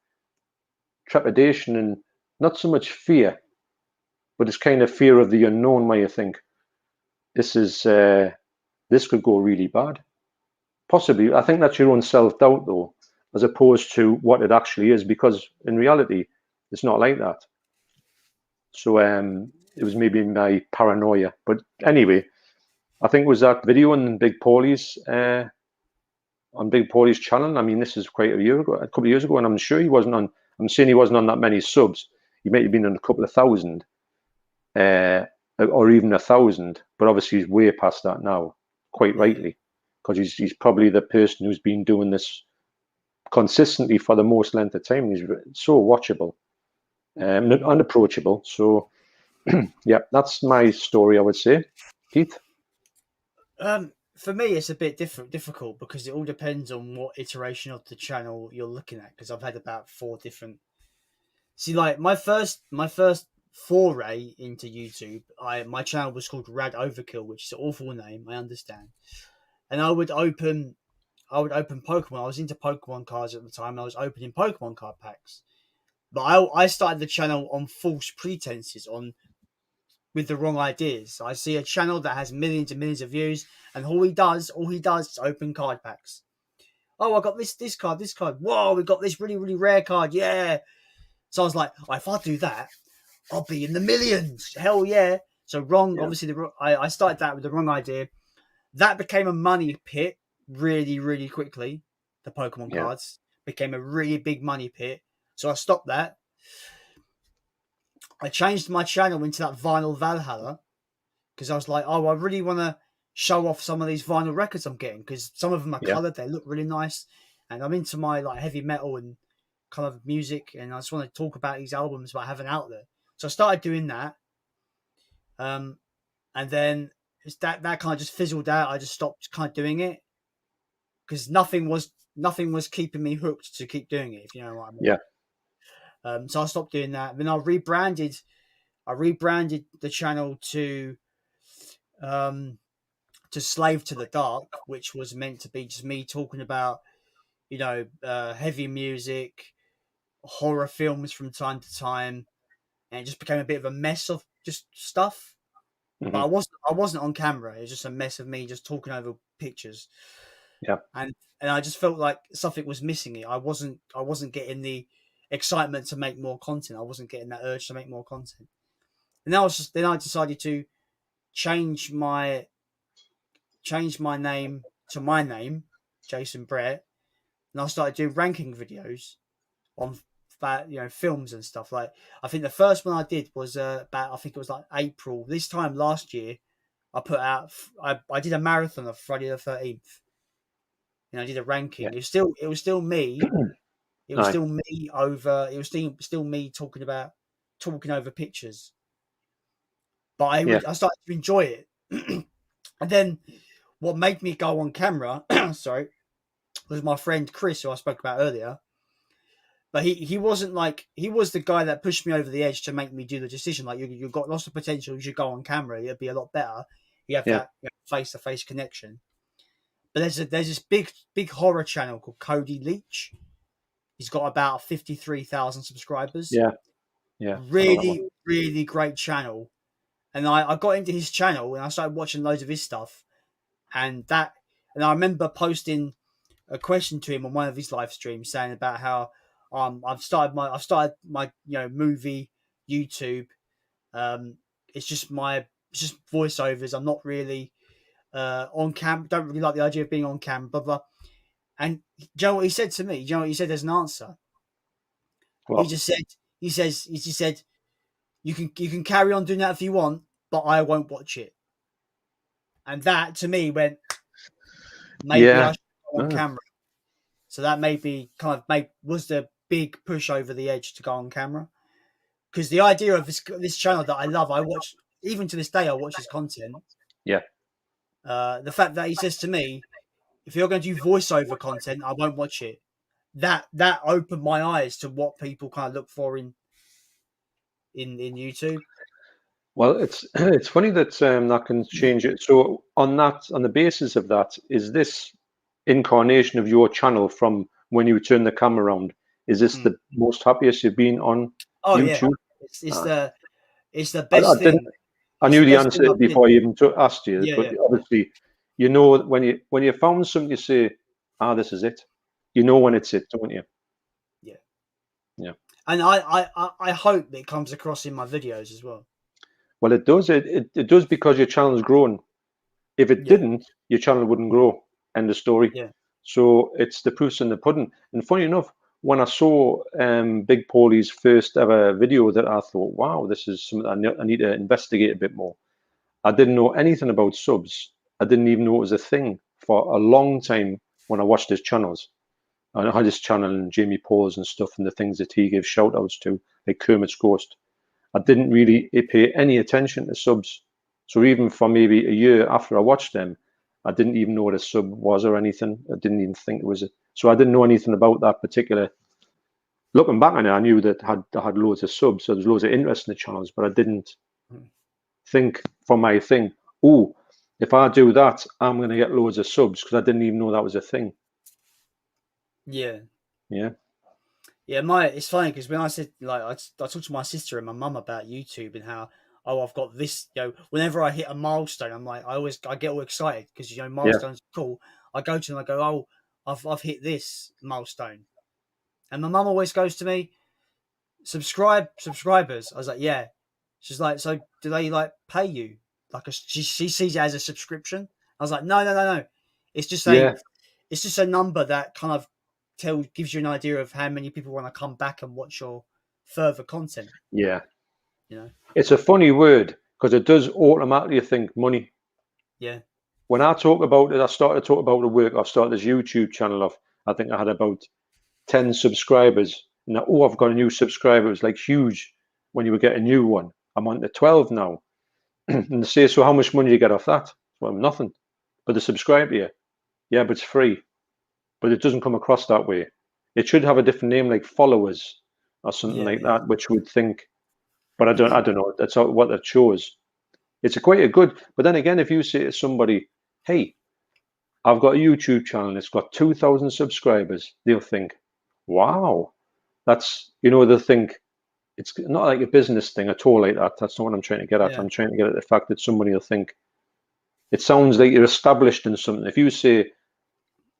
trepidation and not so much fear, but it's kind of fear of the unknown where you think, this is this could go really bad. Possibly, I think that's your own self-doubt though, as opposed to what it actually is, because in reality, it's not like that. So it was maybe my paranoia. But anyway, I think it was that video on Big Paulie's channel. I mean, this is quite a couple of years ago, and I'm sure he wasn't on. I'm saying he wasn't on that many subs. He might have been on a couple of thousand, or even 1,000. But obviously, he's way past that now, quite Yeah. rightly, because he's probably the person who's been doing this consistently for the most length of time. He's so watchable and unapproachable. So, yeah, that's my story, I would say. Keith? For me, it's a bit difficult because it all depends on what iteration of the channel you're looking at. Because I've had about four different See, like my first foray into YouTube, my channel was called Rad Overkill, which is an awful name, I understand. And I would open Pokemon. I was into Pokemon cards at the time. And I was opening Pokemon card packs. But I started the channel on false pretenses, on with the wrong ideas. I see a channel that has millions and millions of views, and all he does is open card packs. Oh, I got this card, this card. Whoa, we got this really, really rare card. Yeah. So I was like, oh, if I do that, I'll be in the millions. Hell yeah. So wrong. Yeah. Obviously, I started that with the wrong idea. That became a money pit really, really quickly. The Pokemon Yeah. cards became a really big money pit. So I stopped that. I changed my channel into that Vinyl Valhalla because I was like, oh, I really want to show off some of these vinyl records I'm getting, because some of them are Yeah. coloured, they look really nice, and I'm into my like heavy metal and kind of music, and I just want to talk about these albums that I haven't out there. So I started doing that, and then that kind of just fizzled out. I just stopped kind of doing it because nothing was keeping me hooked to keep doing it, if you know what I mean. Yeah. So I stopped doing that. Then I rebranded the channel to Slave to the Dark, which was meant to be just me talking about, heavy music, horror films from time to time, and it just became a bit of a mess of just stuff. Mhm. But I wasn't on camera. It was just a mess of me just talking over pictures. Yeah. And I just felt like something was missing it. I wasn't getting the excitement to make more content. I wasn't getting that urge to make more content. And then I decided to change my name to my name, Jason Brett, and I started doing ranking videos on films and stuff. Like, I think the first one I did was about, I think it was like April this time last year. I put out I did a marathon of Friday the 13th, and I did a ranking. Yeah. It was still me. It was Aye. still me over. It was still me talking over pictures. But I started to enjoy it, and then what made me go on camera, sorry, was my friend Chris, who I spoke about earlier. But he wasn't like, he was the guy that pushed me over the edge to make me do the decision. Like, you've got lots of potential. You should go on camera. It'd be a lot better. You have that face-to-face connection. But there's this big horror channel called Cody Leach. He's got about 53,000 subscribers. Yeah. Yeah. Really, really great channel. And I got into his channel and I started watching loads of his stuff. And I remember posting a question to him on one of his live streams saying about how I've started my movie YouTube. It's just voiceovers. I'm not really on cam. Don't really like the idea of being on cam. Blah blah. And do you know what he said to me? Do you know what he said as an answer? Well, He just said you can carry on doing that if you want, but I won't watch it. And that to me went, maybe I should go on camera. So that maybe was the big push over the edge to go on camera. Because the idea of this channel that I love, I watch, even to this day, I watch his content. Yeah. The fact that he says to me, if you're going to do voiceover content, I won't watch it. That opened my eyes to what people kind of look for in YouTube. Well, it's funny that that can change it. So on the basis of that, is this incarnation of your channel from when you turn the camera around? Is this the most happiest you've been on YouTube? Yeah, it's the best thing. I knew the answer before I even asked you, but obviously, when you found something, you say, this is it. You know when it's it, don't you? Yeah. Yeah. And I hope it comes across in my videos as well. Well, it does. It does, because your channel's grown. If it didn't, your channel wouldn't grow. End of story. Yeah. So it's the proof's in the pudding. And funny enough, when I saw Big Paulie's first ever video, that I thought, wow, this is something I need to investigate a bit more. I didn't know anything about subs. I didn't even know it was a thing for a long time when I watched his channels. I had his channel and Jamie Paul's and stuff, and the things that he gives shout outs to, like Kermit's Ghost. I didn't really pay any attention to subs. So even for maybe a year after I watched them, I didn't even know what a sub was or anything. I didn't even think it was it. So I didn't know anything about that particular looking back on it, I knew that I had loads of subs, so there's loads of interest in the channels, but I didn't think for my thing, oh, if I do that, I'm going to get loads of subs, because I didn't even know that was a thing. Yeah. Yeah. Yeah, it's funny because when I said, like, I talked to my sister and my mum about YouTube and how, oh, I've got this, whenever I hit a milestone, I'm like, I get all excited because, milestones are cool. I go to them, I go, oh, I've hit this milestone. And my mum always goes to me, subscribers. I was like, yeah. She's like, so do they like pay you? Like, she sees it as a subscription. I was like, no. It's just Yeah. it's just a number that kind of gives you an idea of how many people want to come back and watch your further content. Yeah. You know? It's a funny word because it does automatically think money. Yeah. When I talk about it, I started to talk about the work. I've started this YouTube channel off. I think I had about 10 subscribers. And I've got a new subscriber. It was like huge when you would get a new one. I'm on to 12 now. And they say, so how much money do you get off that? Well, nothing. But they subscribe to you. Yeah, but it's free. But it doesn't come across that way. It should have a different name, like followers or something like that, which would think. But I don't know. That's what it shows. It's quite a good. But then again, if you say to somebody, "Hey, I've got a YouTube channel. It's got 2,000 subscribers," they'll think, "Wow, that's they'll think it's not like a business thing at all like that. That's not what I'm trying to get at. Yeah. I'm trying to get at the fact that somebody will think it sounds like you're established in something. If you say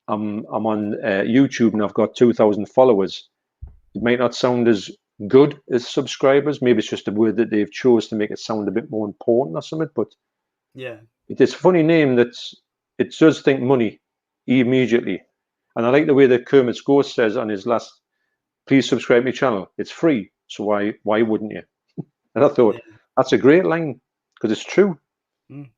I'm on YouTube and I've got 2,000 followers, it might not sound as good as subscribers. Maybe it's just a word that they've chose to make it sound a bit more important or something. But Yeah. it's a funny name that it does think money immediately. And I like the way that Kermit's Ghost says on his last, please subscribe to my channel. It's free, so why wouldn't you? And I thought that's a great line because it's true. Mm.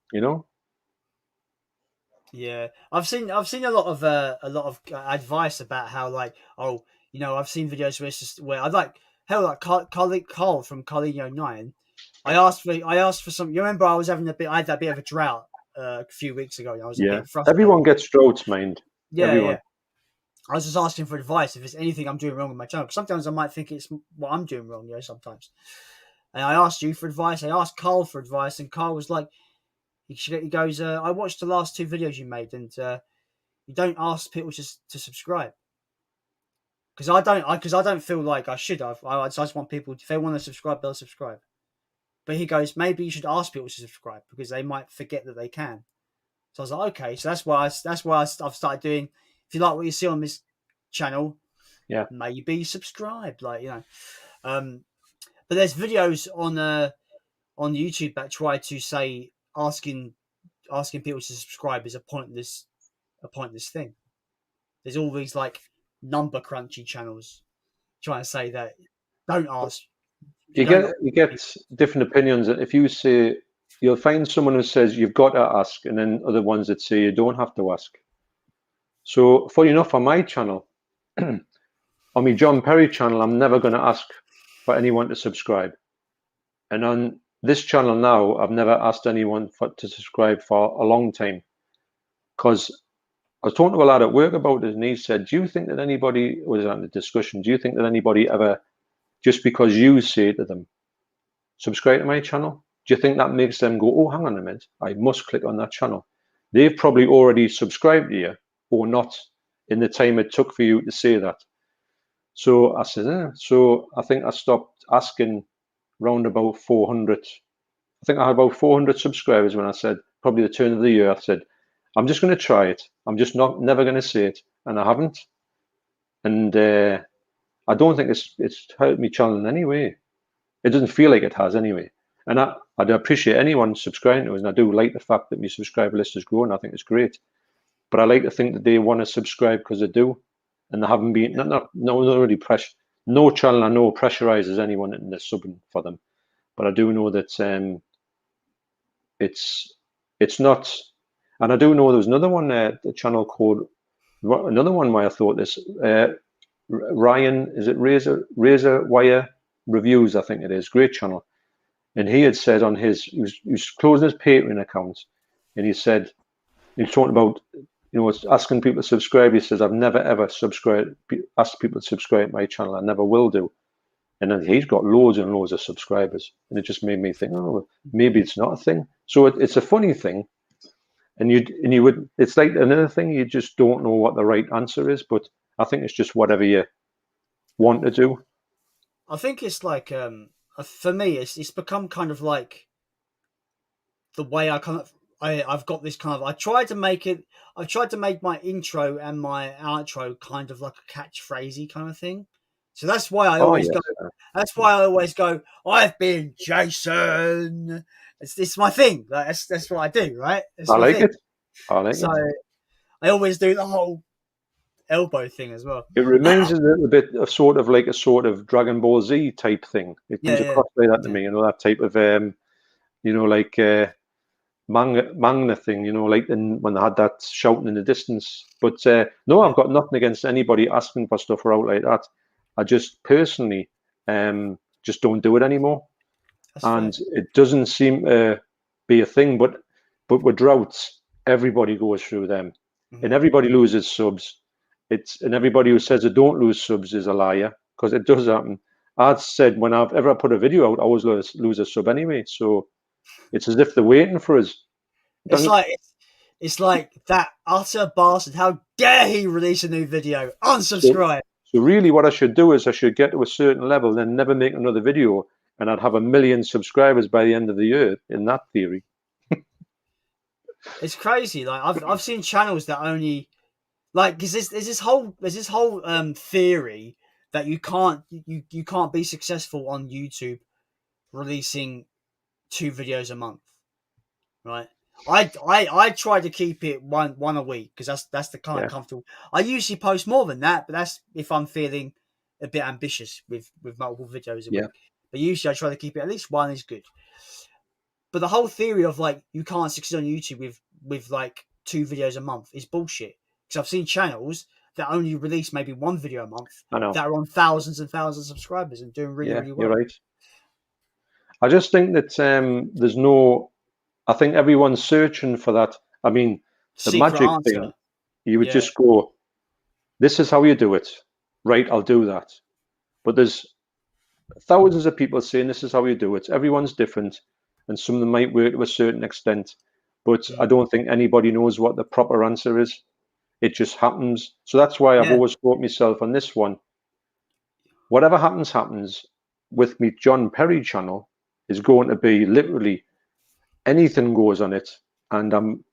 Yeah, I've seen a lot of advice about how, like, oh, I've seen videos where it's just where I like Carl from Carlino9. I asked for some. You remember I had that bit of a drought a few weeks ago. And I was a Yeah. bit frustrated. Everyone gets droughts, mind. Yeah, Everyone. yeah. I was just asking for advice if there's anything I'm doing wrong with my channel. Because sometimes I might think it's what I'm doing wrong. Sometimes. And I asked you for advice. I asked Carl for advice, and Carl was like, he goes, I watched the last 2 videos you made, and you don't ask people to subscribe. Because I don't feel like I should have. I just want people, if they want to subscribe, they'll subscribe. But he goes, maybe you should ask people to subscribe because they might forget that they can. So I was like, okay. So that's why I've started doing. If you like what you see on this channel, Yeah, maybe subscribe. But there's videos on YouTube that try to say asking people to subscribe is a pointless thing. There's all these like number crunchy channels trying to say that don't ask. you get different opinions. If you say, you'll find someone who says you've got to ask, and then other ones that say you don't have to ask. So, funny enough, on my channel, on my John Perry channel, I'm never going to ask for anyone to subscribe. And on this channel now, I've never asked anyone to subscribe for a long time. Because I was talking to a lad at work about it, and he said, do you think that anybody, was on the discussion, do you think that anybody ever, just because you say to them, subscribe to my channel, do you think that makes them go, oh, hang on a minute, I must click on that channel? They've probably already subscribed to you or not in the time it took for you to say that. So I said, so I think I stopped asking round about 400. I think I had about 400 subscribers when I said, probably the turn of the year, I said, I'm just going to try it. I'm just never going to say it. And I haven't. And I don't think it's hurt me channel in any way. It doesn't feel like it has anyway. And I'd appreciate anyone subscribing to us. And I do like the fact that my subscriber list is growing. I think it's great. But I like to think that they want to subscribe because they do. And they haven't been, not really pressure. No channel I know pressurizes anyone into subbing for them. But I do know that it's not. And I do know there's another one, the channel called, another one where I thought this, Ryan, is it Razor Wire Reviews, I think it is, great channel. And he had said on his, he was closing his Patreon account, and he said, he was talking about it's asking people to subscribe. He says, I've never ever asked people to subscribe to my channel. I never will do. And then he's got loads and loads of subscribers. And it just made me think, oh, maybe it's not a thing. So it's a funny thing. And you would, it's like another thing, you just don't know what the right answer is. But I think it's just whatever you want to do. I think it's like, for me, it's become kind of like the way I've got this kind of, I've tried to make my intro and my outro kind of like a catchphrasey kind of thing. So that's why I always go. That's why I always go. I've been Jason. It's my thing. Like, that's what I do, right? I like it. So I always do the whole elbow thing as well. It reminds us a little bit of sort of Dragon Ball Z type thing. It comes across like that to me. That type of like manga thing. Like when they had that shouting in the distance. But no, I've got nothing against anybody asking for stuff or out like that. I just personally just don't do it anymore. That's fair. It doesn't seem to be a thing, but with droughts, everybody goes through them. And everybody loses subs. And everybody who says they don't lose subs is a liar, because it does happen. I've said when I've ever put a video out, I always lose a sub anyway. So it's as if they're waiting for us. It's like that utter bastard. How dare he release a new video? Unsubscribe. So really what I should do is I should get to a certain level, then never make another video, and I'd have 1 million subscribers by the end of the year, in that theory. It's crazy. Like I've seen channels that only, like, because there's this whole theory that you can't be successful on YouTube releasing 2 videos a month, right? I try to keep it one a week, because that's the kind of comfortable. I usually post more than that, but that's if I'm feeling a bit ambitious with multiple videos a week. But usually I try to keep it at least one is good. But the whole theory of like you can't succeed on YouTube with like 2 videos a month is bullshit. Because I've seen channels that only release maybe 1 video a month that are on thousands and thousands of subscribers and doing really well. You're right. I just think that there's no. I think everyone's searching for that. I mean, the magic thing, you would just go, this is how you do it. Right, I'll do that. But there's thousands of people saying this is how you do it. Everyone's different, and some of them might work to a certain extent. But I don't think anybody knows what the proper answer is. It just happens. So that's why I've always thought myself on this one, whatever happens, happens. With me John Perry channel is going to be literally anything goes on it, and I'm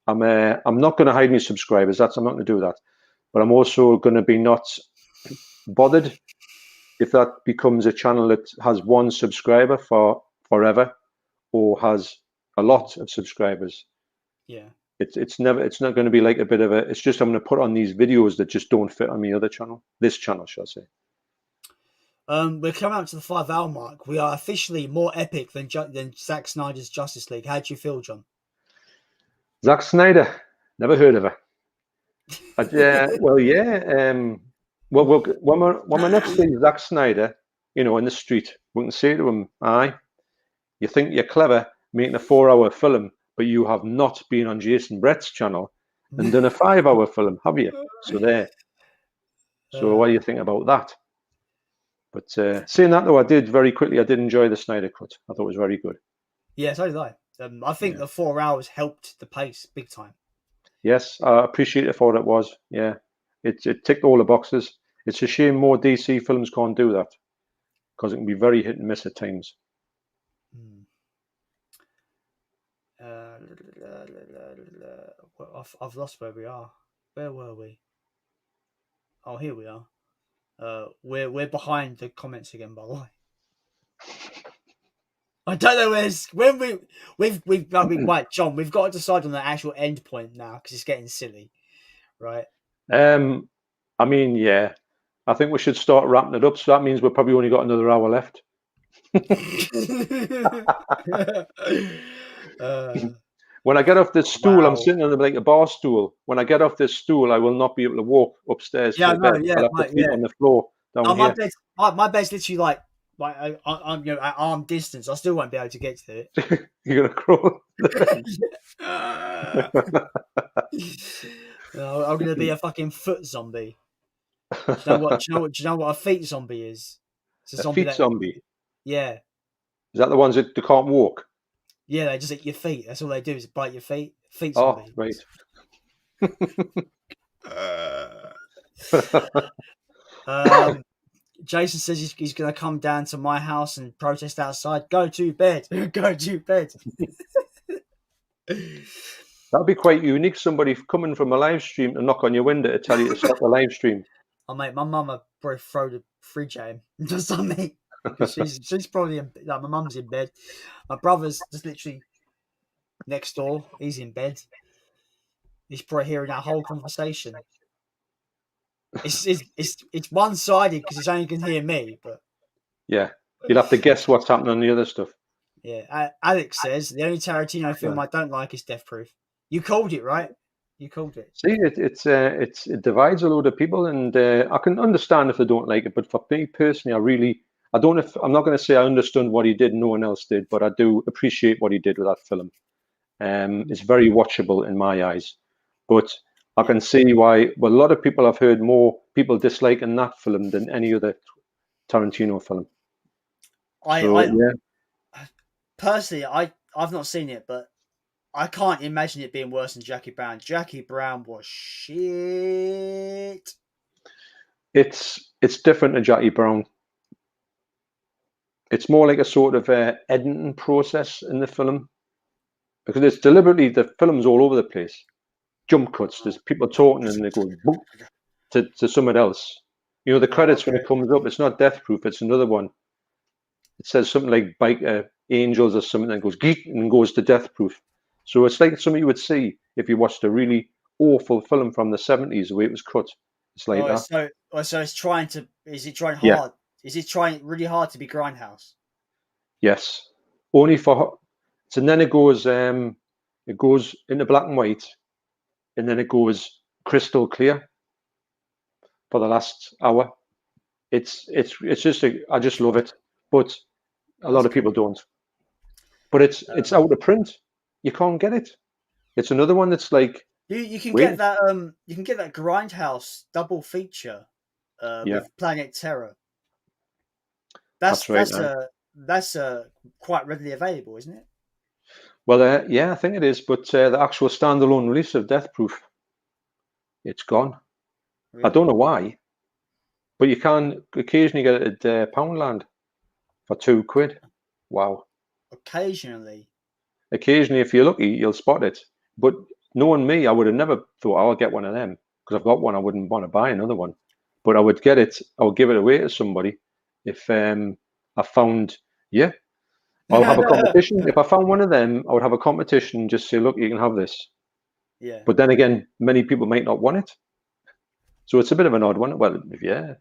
not going to hide my subscribers. I'm not going to do that, but I'm also going to be not bothered if that becomes a channel that has 1 subscriber for forever, or has a lot of subscribers. It's not going to be like a bit of a. It's just I'm going to put on these videos that just don't fit on my other channel. This channel, shall I say? We're coming up to the 5-hour mark. We are officially more epic than Zack Snyder's Justice League. How do you feel, John? Zack Snyder, never heard of her. Well, when we next see Zack Snyder, in the street, we can say to him, "Aye, you think you're clever making a 4-hour film, but you have not been on Jason Brett's channel and done a 5-hour film, have you?" So there. So what do you think about that? But saying that, though, I did enjoy the Snyder Cut. I thought it was very good. Yeah, so did I. I think the 4 hours helped the pace big time. Yes, I appreciate it for what it was. Yeah, it ticked all the boxes. It's a shame more DC films can't do that, because it can be very hit and miss at times. I've lost where we are. Where were we? Oh, here we are. We're behind the comments again, by the way. I don't know right, John. We've got to decide on the actual end point now, because it's getting silly, right? I mean, yeah. I think we should start wrapping it up. So that means we've probably only got another hour left. When I get off this stool, I'm sitting on like a bar stool. When I get off this stool, I will not be able to walk upstairs. Yeah, no, yeah, I'll have to sleep on the floor down here. My bed's literally like I'm at arm distance. I still won't be able to get to it. You're gonna crawl. I'm gonna be a fucking foot zombie. Do you know what? Do you know what? Do you know what a feet zombie is? It's a A zombie feet that, zombie. yeah, Is that the ones that they can't walk? yeah. They just eat your feet. That's all they do is bite your feet. Feet Oh, zombie. right. Um, Jason says he's gonna come down to my house and protest outside. Go to bed. Go to bed. That'd be quite unique. Somebody coming from a live stream to knock on your window to tell you to stop the live stream. Oh mate, my mum would probably throw the fridge at him just on me because she's probably like my mum's in bed. My brother's just literally next door. He's in bed. He's probably hearing our whole conversation. It's one sided because he's only can hear me. But Yeah, you'll have to guess what's happening on the other stuff. yeah, Alex says the only Tarantino film I don't like is Death Proof. You called it, right? You called it. See, it divides a load of people, and I can understand if they don't like it. But for me personally, I don't. I'm not going to say I understood what he did, no one else did, but I do appreciate what he did with that film. It's very watchable in my eyes, but I can see why. Well, a lot of people I've heard more people disliking that film than any other Tarantino film. Personally, I've not seen it, but I can't imagine it being worse than Jackie Brown. Jackie Brown was shit. It's different to Jackie Brown. It's more like a sort of editing process in the film, because it's deliberately, the film's all over the place. Jump cuts. There's people talking and they go boop, to somewhere else. You know, the credits when it comes up, it's not Death Proof. It's another one. It says something like Biker Angels or something, and goes geek and goes to Death Proof. So it's like something you would see if you watched a really awful film from the 70s, the way it was cut. It's like that. So it's trying to. Is it trying hard? Yeah. Is it trying really hard to be Grindhouse? Yes. Only for. So then it goes into black and white, and then it goes crystal clear for the last hour. It's just I just love it, but a lot of people don't. But it's out of print. You can't get it. It's another one that's like you can waiting. get that you can get that Grindhouse double feature with Planet Terror. That's quite readily available, isn't it? Well, yeah, I think it is. But the actual standalone release of Death Proof, it's gone. Really? I don't know why, but you can occasionally get it at Poundland for £2. Wow. Occasionally, if you're lucky, you'll spot it. But knowing me, I would have never thought I'll get one of them, because I've got one. I wouldn't want to buy another one, but I would get it. I would give it away to somebody if I found. Yeah, I'll have a competition. If I found one of them, I would have a competition. Just say, look, you can have this. Yeah. But then again, many people might not want it, so it's a bit of an odd one. Well, yeah.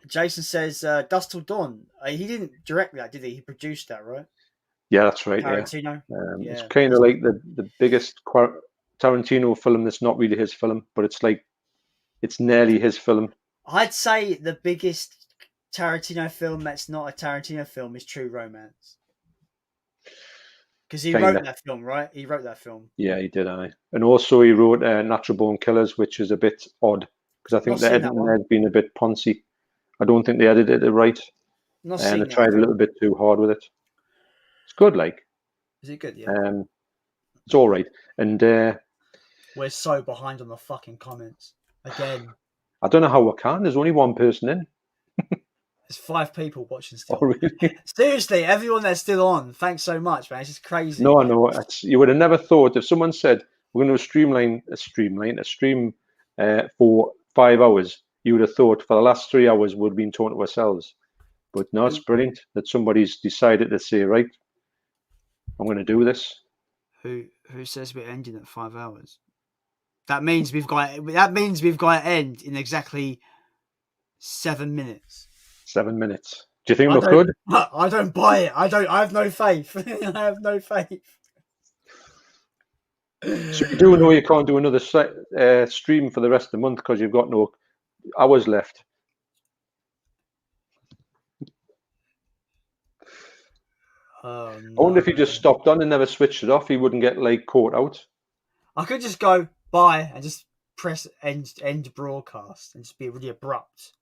Jason says Dust Till Dawn. He didn't direct that, did he? He produced that, right? Yeah, that's right. Tarantino. Yeah. It's kind of like the biggest Tarantino film that's not really his film, but it's like it's nearly his film. I'd say the biggest Tarantino film that's not a Tarantino film is True Romance. Because he wrote that film, right? He wrote that film. Yeah, he did. And also he wrote Natural Born Killers, which is a bit odd because I think the editing had been a bit poncy. I don't think they edited it right, and they tried a little bit too hard with it. It's good, like. Is it good? Yeah. It's all right. And we're so behind on the fucking comments again. I don't know how we can. There's only one person in. There's 5 people watching still. Oh, really? Seriously, everyone that's still on, thanks so much, man. It's just crazy. No, I know. You would have never thought if someone said we're going to stream for 5 hours, you would have thought for the last 3 hours we've been talking to ourselves. But no, it's brilliant that somebody's decided to say, right, I'm going to do this. Who says we're ending at 5 hours? That means we've got to end in exactly 7 minutes. 7 minutes. Do you think we could? I don't buy it. I have no faith. I have no faith. So you do know you can't do another stream for the rest of the month because you've got no hours left. Oh, no. I wonder if he just stopped on and never switched it off, he wouldn't get like caught out. I could just go bye and just press end broadcast and just be really abrupt.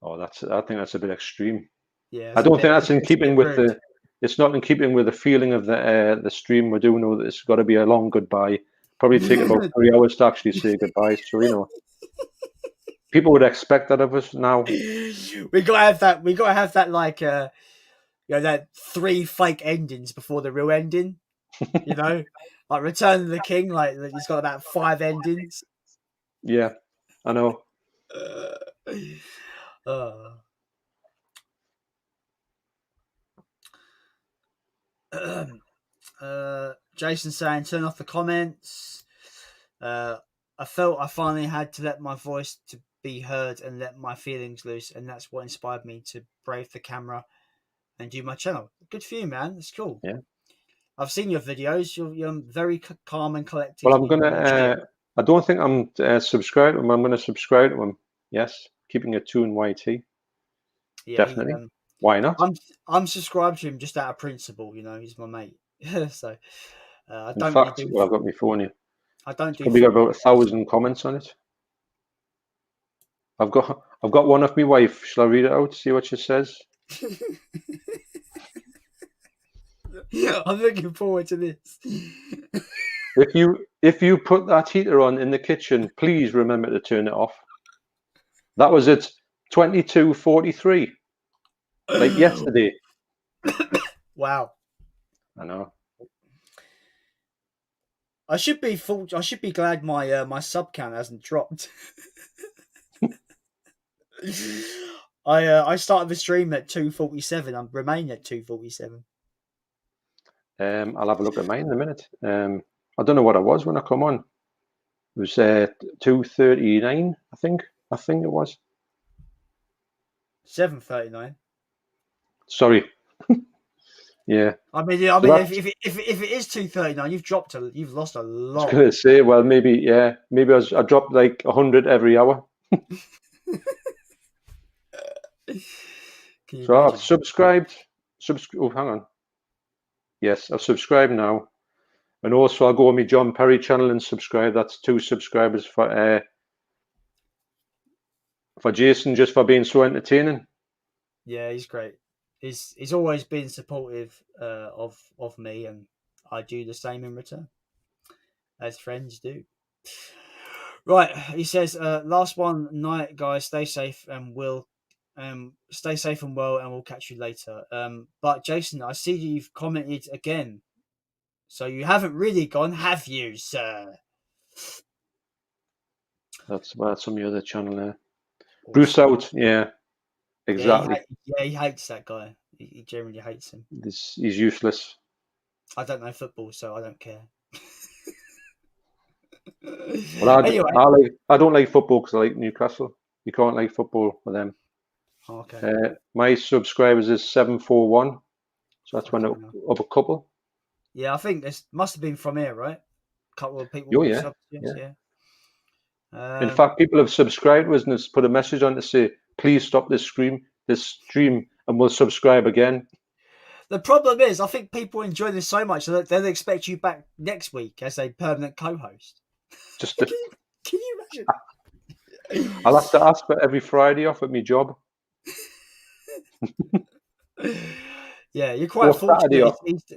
Oh, I think that's a bit extreme. Yeah, I don't think that's in keeping with rude. the. It's not in keeping with the feeling of the stream. We do know that it's got to be a long goodbye. Probably take about 3 hours to actually say goodbye. So people would expect that of us now. We gotta have that. We gotta have that like that 3 fake endings before the real ending. Like Return of the King. Like he's got about 5 endings. Yeah, I know. Jason saying, turn off the comments. I felt I finally had to let my voice to be heard and let my feelings loose, and that's what inspired me to brave the camera and do my channel. Good for you, man. That's cool. Yeah. I've seen your videos. You're very calm and collected. Well, I'm gonna. I don't think I'm subscribed to him. I'm gonna subscribe to him. Yes, keeping it tuned YT. Yeah, Definitely. Why not? I'm subscribed to him just out of principle. He's my mate. So I In don't fact, really do. well, I've got my phone here. I don't do. Probably got about 1,000 comments on it. I've got one of my wife. Shall I read it out? See what she says. I'm looking forward to this. If you put that heater on in the kitchen, please remember to turn it off. That was at 22:43, like yesterday. Wow. I know. I should be glad my sub count hasn't dropped. I started the stream at 2:47. I'm remaining at 2:47. I'll have a look at mine in a minute. I don't know what it was when I come on. It was 2:39, I think. I think it was. 7:39. Sorry. Yeah. I mean, if it is 2:39, you've lost a lot. I was gonna say, well, maybe I dropped like 100 every hour. So I've subscribed. Oh, hang on. Yes, I've subscribed now, and also I'll go on my John Perry channel and subscribe. That's 2 subscribers for Jason, just for being so entertaining. Yeah, he's great. He's always been supportive of me, and I do the same in return, as friends do. Right, he says, last one night, guys. Stay safe and well, and we'll catch you later. But Jason, I see you've commented again, so you haven't really gone, have you, sir? That's on the other channel there. Bruce out, yeah, exactly. Yeah, he hates that guy. He generally hates him. He's useless. I don't know football, so I don't care. Well, anyway, I don't like football because I like Newcastle. You can't like football with them. Okay. My subscribers is 741, so that's went up a couple. Yeah, I think this must have been from here, right? A couple of people. Oh yeah. Yeah. In fact, people have subscribed to us and has put a message on to say, please stop this stream, and we'll subscribe again. The problem is, I think people enjoy this so much that they'll expect you back next week as a permanent co-host. Just can you imagine? I'll have to ask for every Friday off at my job. Yeah, you're quite fortunate.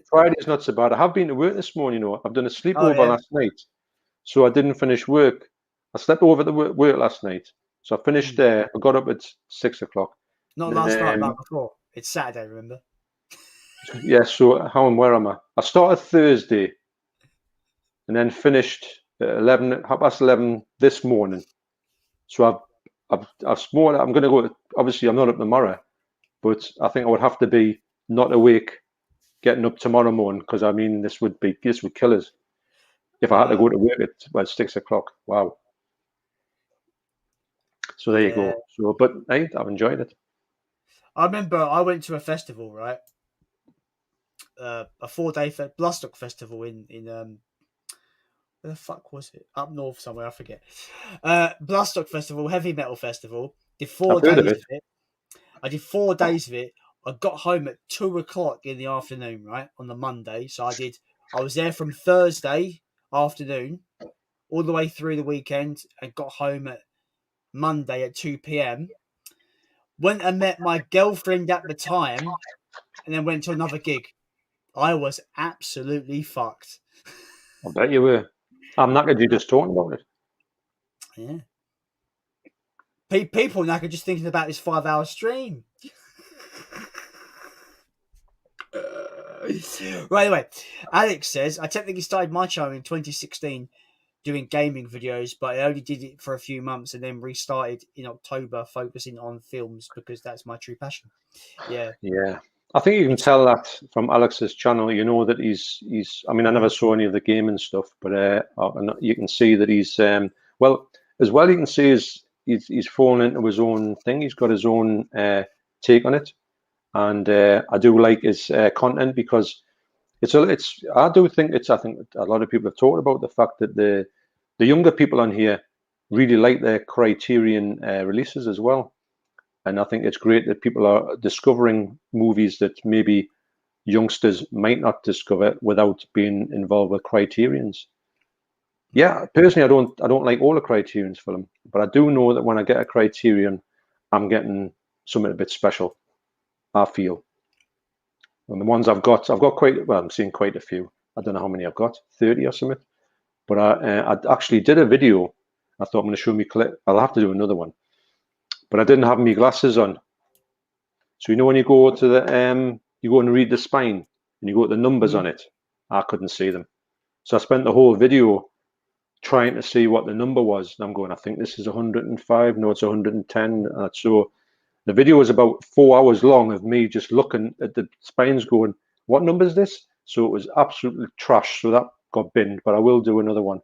Friday's not so bad. I have been to work this morning. I've done a sleepover last night, so I didn't finish work. I slept over the work last night, so I finished there. I got up at 6 o'clock. Not last night, not before. It's Saturday, remember? Yeah. So how and where am I? I started Thursday, and then finished at 11:30 this morning. So I've sworn I'm going to go. Obviously, I'm not up tomorrow, but I think I would have to be not awake getting up tomorrow morning, because I mean this would kill us if I had to go to work at 6 o'clock. Wow. So there you go. So, but hey, I've enjoyed it. I remember I went to a festival, right? A 4-day Bloodstock festival in where the fuck was it? Up north somewhere, I forget. Bloodstock festival, heavy metal festival. Did 4 days of it. I did 4 days of it. I got home at 2 o'clock in the afternoon, right, on the Monday. So I was there from Thursday afternoon, all the way through the weekend, and got home at Monday at 2 p.m. Went and met my girlfriend at the time, and then went to another gig. I was absolutely fucked. I bet you were. I'm knackered you just talking about it. Yeah. People now are just thinking about this 5-hour stream. Right, anyway, Alex says, I technically started my channel in 2016 doing gaming videos, but I only did it for a few months and then restarted in October focusing on films because that's my true passion. Yeah. Yeah. I think you can tell that from Alex's channel. You know that he's. I mean, I never saw any of the gaming stuff, but you can see that he's. Well, as well, you can see he's fallen into his own thing. He's got his own take on it, and I do like his content because it's. I do think it's. I think a lot of people have talked about the fact that the younger people on here really like their Criterion releases as well. And I think it's great that people are discovering movies that maybe youngsters might not discover without being involved with Criterions. Yeah, personally, I don't like all the Criterions film, but I do know that when I get a Criterion, I'm getting something a bit special. I feel. And the ones I've got quite. Well, I'm seeing quite a few. I don't know how many I've got, 30 or something. But I actually did a video. I thought I'm going to show me clip. I'll have to do another one. But I didn't have my glasses on. So you know when you go to the you go and read the spine and you go to the numbers on it, I couldn't see them. So I spent the whole video trying to see what the number was. And I'm going, I think this is 105. No, it's 110. So the video was about 4 hours long of me just looking at the spines going, what number is this? So it was absolutely trash. So that got binned, but I will do another one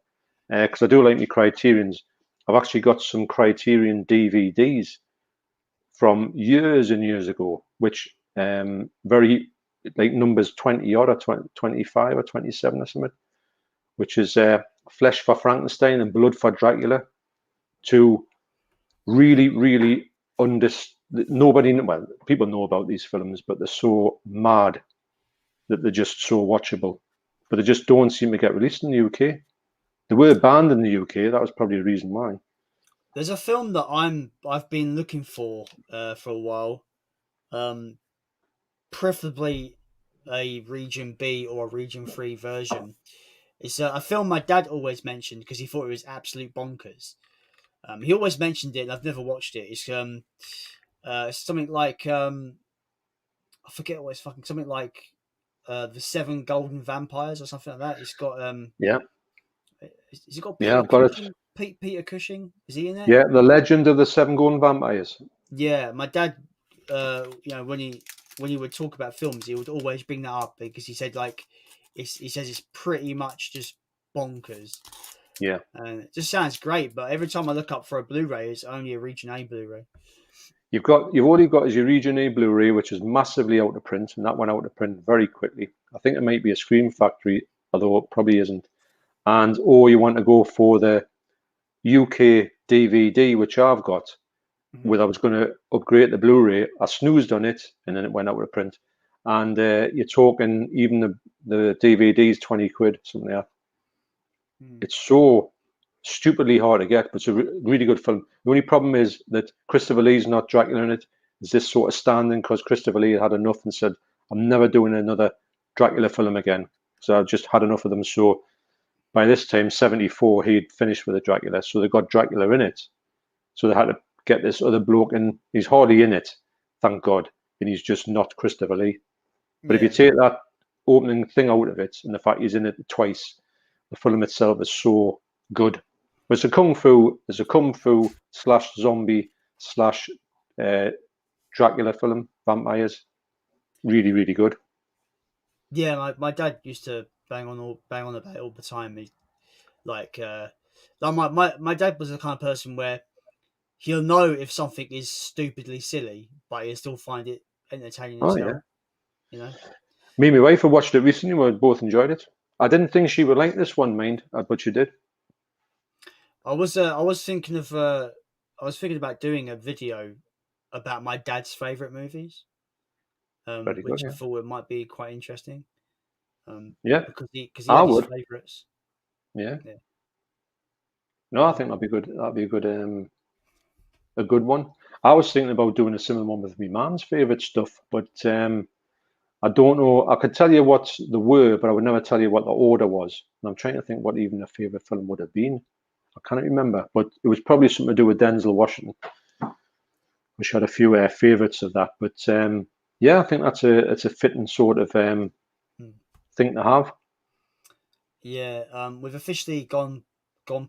because I do like my Criterions. I've actually got some Criterion DVDs from years and years ago, which very like numbers 20 odd or 25 or 27 or something, which is Flesh for Frankenstein and Blood for Dracula. To really, really well, people know about these films, but they're so mad that they're just so watchable. But they just don't seem to get released in the UK. They were banned in the UK. That was probably a reason why. There's a film that I've been looking for a while, preferably a Region B or a Region 3 version. It's a film my dad always mentioned because he thought it was absolute bonkers. He always mentioned it, and I've never watched it. It's something like I forget what it's fucking something like the Seven Golden Vampires or something like that. It's got Yeah. Has it got Yeah, Peter I've got it. Cushing? Peter Cushing, is he in it? Yeah, The Legend of the Seven Golden Vampires. Yeah, my dad, when he would talk about films, he would always bring that up because he said he says it's pretty much just bonkers. Yeah, and it just sounds great. But every time I look up for a Blu-ray, it's only a Region A Blu-ray. you've already got your Region A Blu-ray, which is massively out of print, and that went out of print very quickly. I think it might be a Scream Factory, although it probably isn't. And or you want to go for the UK DVD, which I've got. Where I was going to upgrade the Blu-ray, I snoozed on it, and then it went out of print. And you're talking even the DVDs, 20 quid, something like that. It's so stupidly hard to get, but it's a really good film. The only problem is that Christopher Lee's not Dracula in it. Is this sort of standing because Christopher Lee had enough and said, I'm never doing another Dracula film again. So I've just had enough of them. So by this time, 74, he'd finished with the Dracula. So they got Dracula in it. So they had to get this other bloke in. He's hardly in it, thank God. And he's just not Christopher Lee. But if you take that opening thing out of it and the fact he's in it twice, the film itself is so good. It's a kung fu slash zombie slash Dracula film, vampires. Really, really good. Yeah, my dad used to bang on about it all the time. He, my dad was the kind of person where he'll know if something is stupidly silly, but he'll still find it entertaining as hell. You know. Me and my wife have watched it recently. We both enjoyed it. I didn't think she would like this one, mind, but she did. I was thinking about doing a video about my dad's favorite movies, which I thought it might be quite interesting. Yeah, because he had his favorites. Yeah. Yeah. No, I think that'd be good. That'd be a good one. I was thinking about doing a similar one with my man's favourite stuff, but I don't know. I could tell you what they were, but I would never tell you what the order was. And I'm trying to think what even a favourite film would have been. I can't remember, but it was probably something to do with Denzel Washington, which had a few favourites of that. But yeah, I think it's a fitting sort of thing to have. Yeah, we've officially gone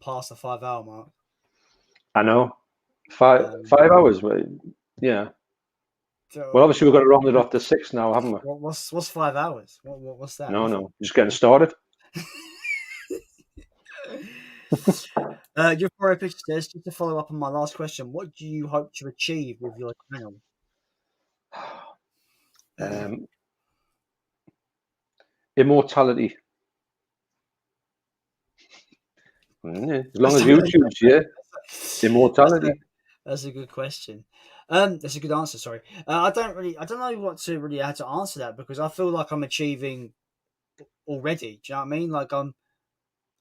past the 5 hour mark. I know. Five Um, 5 hours. Yeah. Well, so, obviously we've got to round it off to 6 now, haven't we? what's 5 hours? What's that? No, just getting started. Your Foro Picture says, just to follow up on my last question, what do you hope to achieve with your channel? Immortality. As long as YouTube's immortality. That's a good question. That's a good answer. Sorry, I don't know what to really how to answer that, because I feel like I'm achieving already. Do you know what I mean? Like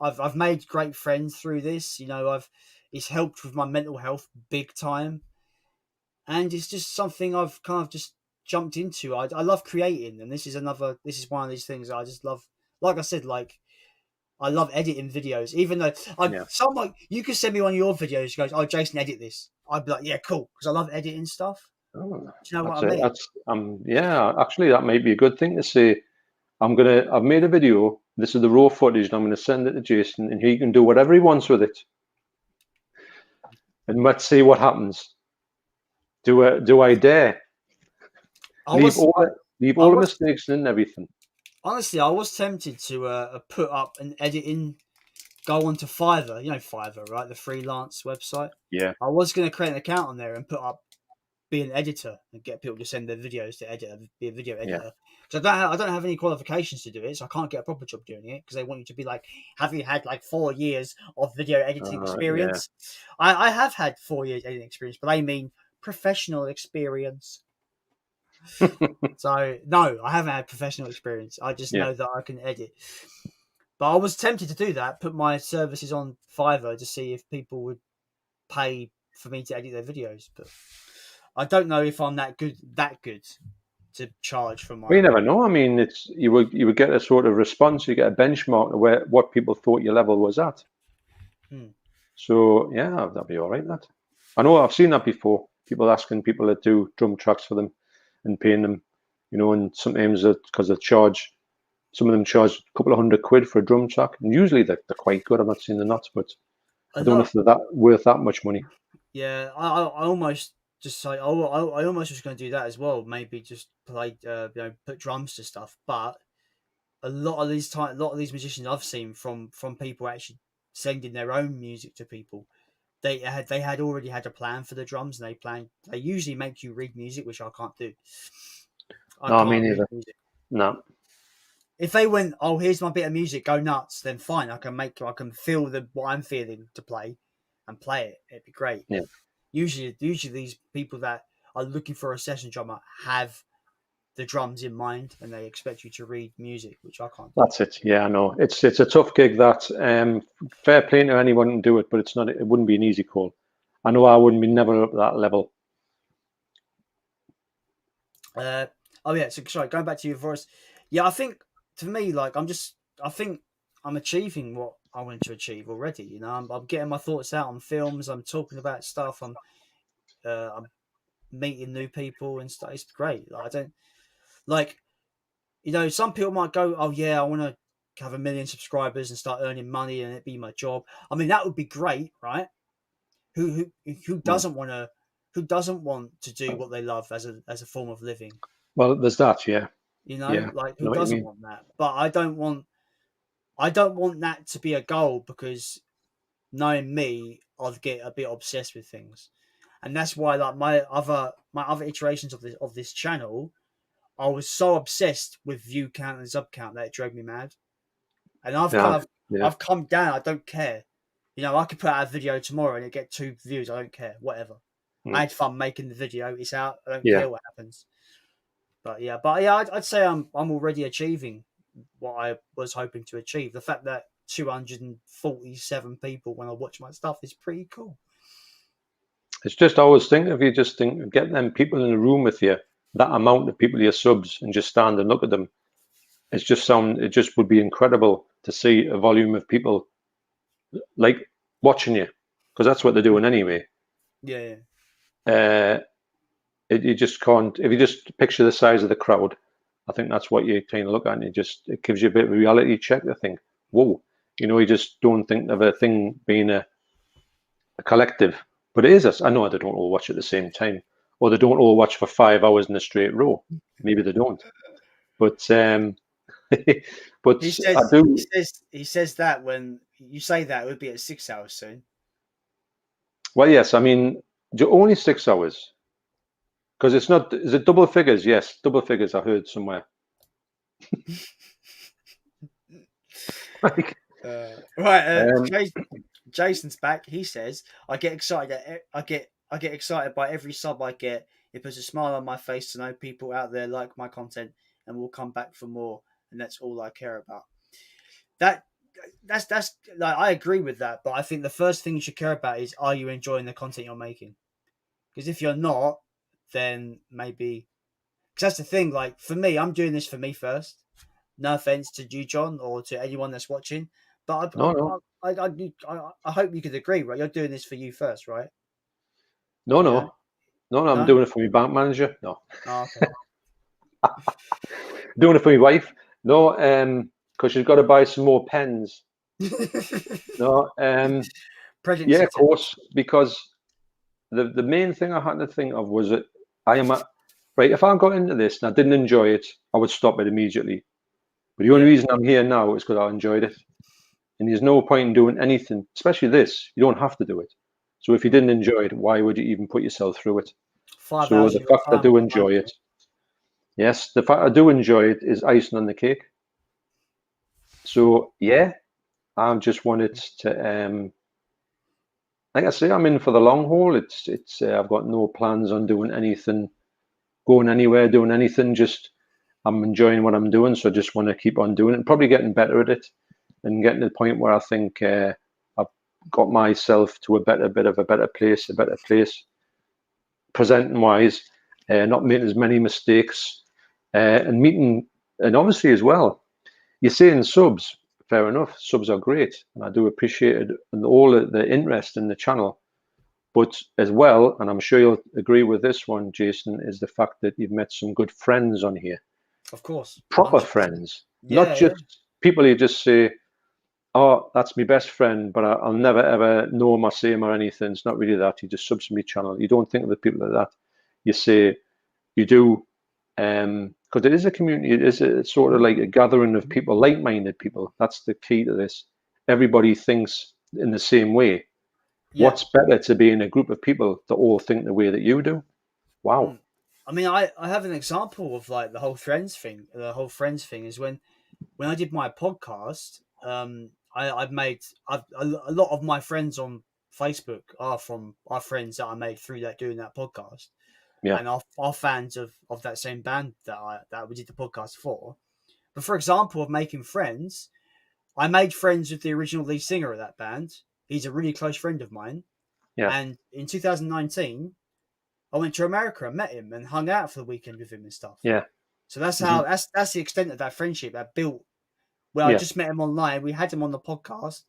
I've made great friends through this. You know, it's helped with my mental health big time, and it's just something I've kind of just jumped into. I love creating, and this is one of these things that I just love. Like I said, like I love editing videos, even though someone you could send me one of your videos. Goes, oh, Jason, edit this. I'd be like, yeah, cool, because I love editing stuff. Oh, Do you know what that's I it. mean? That's yeah. Actually, that might be a good thing to say. I've made a video. This is the raw footage, and I'm gonna send it to Jason, and he can do whatever he wants with it. And let's see what happens. Do I dare leave all the mistakes and everything? Honestly, I was tempted to put up an editing, go onto Fiverr. You know Fiverr, right? The freelance website. Yeah. I was going to create an account on there and put up, be an editor and get people to send their videos to edit, be a video editor. Because I don't have any qualifications to do it, so I can't get a proper job doing it, because they want you to be like, have you had like 4 years of video editing experience? I have had 4 years editing experience, but I mean professional experience. So no, I haven't had professional experience. I just know that I can edit. But I was tempted to do that, put my services on Fiverr to see if people would pay for me to edit their videos. But I don't know if I'm that good to charge for my. Well, you never know. I mean, it's you would get a sort of response. You get a benchmark of what people thought your level was at. So yeah, that'd be all right. That I know I've seen that before. People asking people to do drum tracks for them and paying them, you know, and sometimes because some of them charge a couple of £100 for a drum track, and usually they're quite good. I'm not saying they're not, but I don't know if they're that worth that much money. Yeah, I almost just say, I almost was going to do that as well. Maybe just play, put drums to stuff. But a lot of these musicians I've seen from people actually sending their own music to people, they had already had a plan for the drums, and they usually make you read music, which I can't do. I can't read music. No. If they went, oh, here's my bit of music, go nuts, then fine. I can feel what I'm feeling to play, and play it. It'd be great. Yeah. Usually these people that are looking for a session drummer have the drums in mind, and they expect you to read music, which I can't do. That's it. Yeah, I know. It's a tough gig. That fair play to anyone can do it, but it wouldn't be an easy call. I know I wouldn't be never up at that level. So sorry, going back to your voice. Yeah, I think to me, like I think I'm achieving what I want to achieve already. You know, I'm getting my thoughts out on films. I'm talking about stuff. I'm meeting new people and stuff. It's great. Like, I don't like, you know, some people might go, oh yeah, I want to have 1 million subscribers and start earning money and it be my job. I mean, that would be great, right? Who doesn't want to do what they love as a form of living? Well, there's that, yeah. You know, yeah. like who doesn't want that? But I don't want that to be a goal, because knowing me, I'd get a bit obsessed with things. And that's why, like my other iterations of this channel, I was so obsessed with view count and sub count that it drove me mad. And I've come down. I don't care. You know, I could put out a video tomorrow and it get 2 views. I don't care. Whatever. I had fun making the video. It's out. I don't care what happens. But yeah, I'd say I'm already achieving what I was hoping to achieve. The fact that 247 people when I watch my stuff is pretty cool. It's just, I always think, if you just think, get them people in the room with you, that amount of people, your subs, and just stand and look at them. It just would be incredible to see a volume of people like watching you, because that's what they're doing anyway. Yeah. You just can't, if you just picture the size of the crowd, I think that's what you kind of look at, and it gives you a bit of a reality check to think, whoa, you just don't think of a thing being a collective. But it is. I know they don't all watch at the same time, or they don't all watch for 5 hours in a straight row. Maybe they don't. But but He says, I do. He says that when you say that, it would be at 6 hours soon. Well, yes. I mean, only 6 hours, because it's not. Is it double figures? Yes, double figures. I heard somewhere. Jason's back. He says, "I get excited. I get excited by every sub I get. It puts a smile on my face to know people out there like my content and will come back for more. And that's all I care about." That's like, I agree with that. But I think the first thing you should care about is, are you enjoying the content you're making? Because if you're not, then maybe. Because that's the thing. Like for me, I'm doing this for me first. No offense to you, John, or to anyone that's watching, but No. I hope you could agree, right? You're doing this for you first, right? No. I'm doing it for my bank manager. No. Oh, okay. Doing it for my wife. No, because she's got to buy some more pens. No, yeah, of course. Because the main thing I had to think of was that right. If I got into this and I didn't enjoy it, I would stop it immediately. But the only reason I'm here now is because I enjoyed it, and there's no point in doing anything, especially this. You don't have to do it. So if you didn't enjoy it, why would you even put yourself through it? 5 So hours the of fact I time, do enjoy it, yes, the fact I do enjoy it is icing on the cake. So yeah, I just wanted to, like I say, I'm in for the long haul. It's I've got no plans on doing anything, going anywhere, doing anything. Just I'm enjoying what I'm doing, so I just want to keep on doing it, and probably getting better at it, and getting to the point where I think I've got myself to a better place, presenting wise, not making as many mistakes, and meeting, and obviously as well, you're saying subs. Fair enough, subs are great, and I do appreciate it and all the interest in the channel. But as well, and I'm sure you'll agree with this one, Jason, is the fact that you've met some good friends on here. Of course, proper 100%. Friends, not just people you just say, "Oh, that's my best friend," but I'll never ever know him or see him or anything. It's not really that. You just subs to my channel. You don't think of the people like that. You say you do. Because it is a community, it is a sort of like a gathering of people, like-minded people. That's the key to this. Everybody thinks in the same way. What's better to be in a group of people that all think the way that you do? Wow. I mean, I have an example of like the whole friends thing. The whole friends thing is when I did my podcast. I've made a lot of my friends on Facebook are from our friends that I made through doing that podcast. Yeah. And are fans of that same band that we did the podcast for. But for example, of making friends, I made friends with the original lead singer of that band. He's a really close friend of mine. Yeah. And in 2019, I went to America and met him and hung out for the weekend with him and stuff. Yeah. So that's how that's the extent of that friendship that built. Well, I just met him online. We had him on the podcast,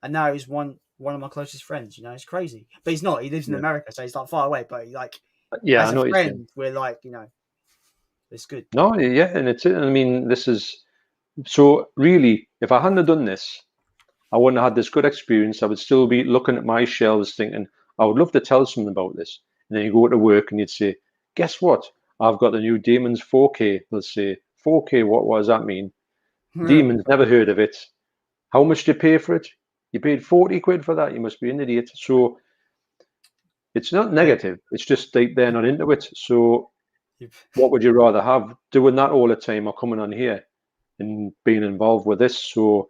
and now he's one of my closest friends. It's crazy. But he's not. He lives in America, so he's like far away. But as a friend, we're like, it's good. No, yeah, and I mean, this is so really. If I hadn't done this, I wouldn't have had this good experience. I would still be looking at my shelves, thinking, I would love to tell someone about this. And then you go to work and you'd say, guess what? I've got the new Demons 4K. They'll say, 4K. What does that mean? Demons, never heard of it. How much do you pay for it? You paid 40 quid for that. You must be an idiot. So it's not negative. It's just they're not into it. So what would you rather have? Doing that all the time or coming on here and being involved with this? So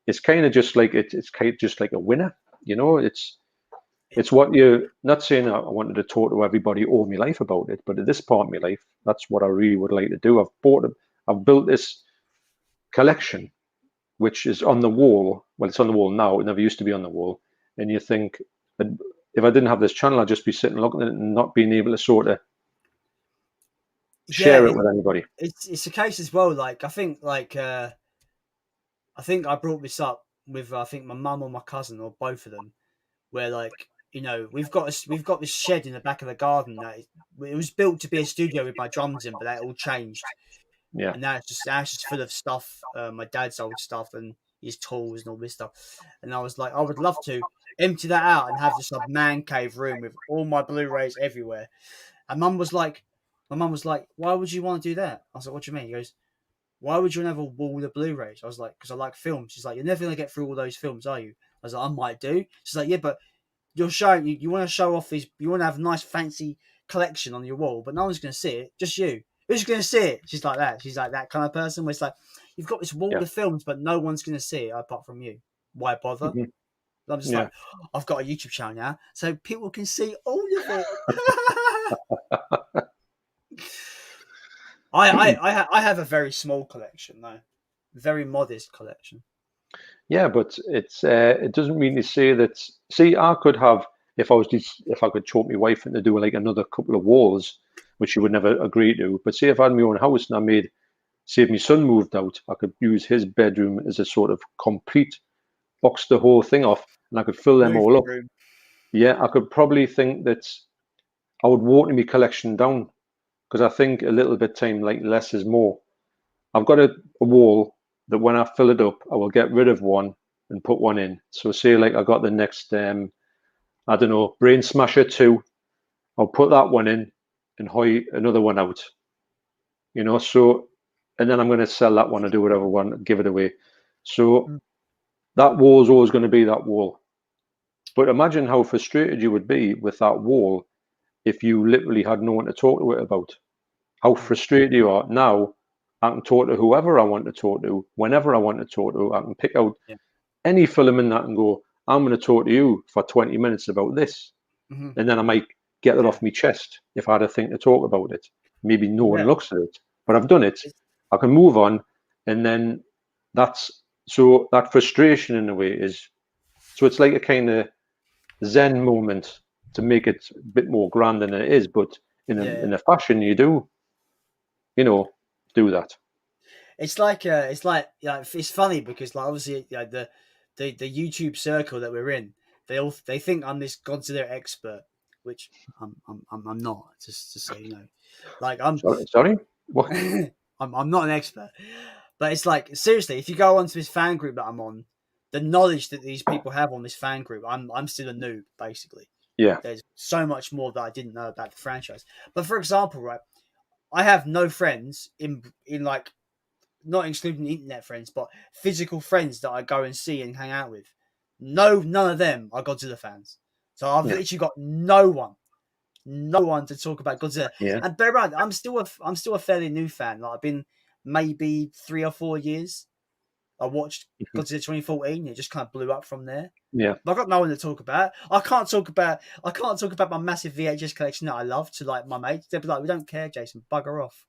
it's kind of just like it's kind of just like a winner. It's what you're not saying. I wanted to talk to everybody all my life about it, but at this part of my life, that's what I really would like to do. I've built this collection which is on the wall. Well, it's on the wall now. It never used to be on the wall. And you think, if I didn't have this channel, I'd just be sitting looking at it and not being able to sort of share it with anybody. It's a case as well. Like I think I brought this up with I think my mum or my cousin or both of them, where like we've got this shed in the back of the garden that it was built to be a studio with my drums in, but that all changed. Yeah. And now it's just full of stuff, my dad's old stuff and his tools and all this stuff. And I was like, I would love to empty that out and have just a man cave room with all my Blu-rays everywhere. And my mum was like, why would you want to do that? I was like, what do you mean? He goes, why would you have a wall of Blu-rays? I was like, because I like films. She's like, you're never going to get through all those films, are you? I was like, I might do. She's like, yeah, but you're showing, you want to show off these, you want to have a nice fancy collection on your wall, but no one's going to see it, just you. Who's going to see it? She's like that. She's like that kind of person where it's like, you've got this wall of films, but no one's going to see it apart from you. Why bother? Mm-hmm. I'm just like, I've got a YouTube channel now, so people can see all of it. I have a very small collection, though. Very modest collection. Yeah, but it doesn't mean to say that. See, I could have, if I could talk my wife into doing like another couple of walls, which she would never agree to. But say if I had my own house and say if my son moved out, I could use his bedroom as a sort of complete, box the whole thing off, and I could fill them all up. Yeah, I could probably think that I would water my collection down, because I think a little bit time, like less is more. I've got a wall that when I fill it up, I will get rid of one and put one in. So say like I got the next, I don't know, Brain Smasher 2, I'll put that one in and hoy another one out. So, and then I'm going to sell that one or do whatever one, give it away. So that wall is always going to be that wall. But imagine how frustrated you would be with that wall if you literally had no one to talk to it about. How frustrated you are. Now I can talk to whoever I want to talk to, whenever I want to talk to. I can pick out any film in that and go, I'm going to talk to you for 20 minutes about this. Mm-hmm. And then I might get it off my chest if I had a thing to talk about it. Maybe no one looks at it, but I've done it. I can move on. And then that frustration in a way is, so it's like a kind of Zen moment to make it a bit more grand than it is. But in a fashion, you do, do that. It's funny because like obviously the YouTube circle that we're in, they think I'm this Godzilla expert, which I'm not. Just to say, like I'm sorry? What? I'm not an expert, but it's like seriously, if you go onto this fan group that I'm on, the knowledge that these people have on this fan group, I'm still a noob basically. Yeah, there's so much more that I didn't know about the franchise. But for example, right, I have no friends in like, not excluding internet friends, but physical friends that I go and see and hang out with. None of them are Godzilla fans. So I've literally got no one to talk about Godzilla. Yeah. And bear in mind, I'm still a fairly new fan. Like I've been maybe 3 or 4 years. I watched Godzilla 2014. It just kind of blew up from there. Yeah. But I've got no one to talk about. I can't talk about my massive VHS collection that I love to like my mates. They'll be like, we don't care, Jason, bugger off.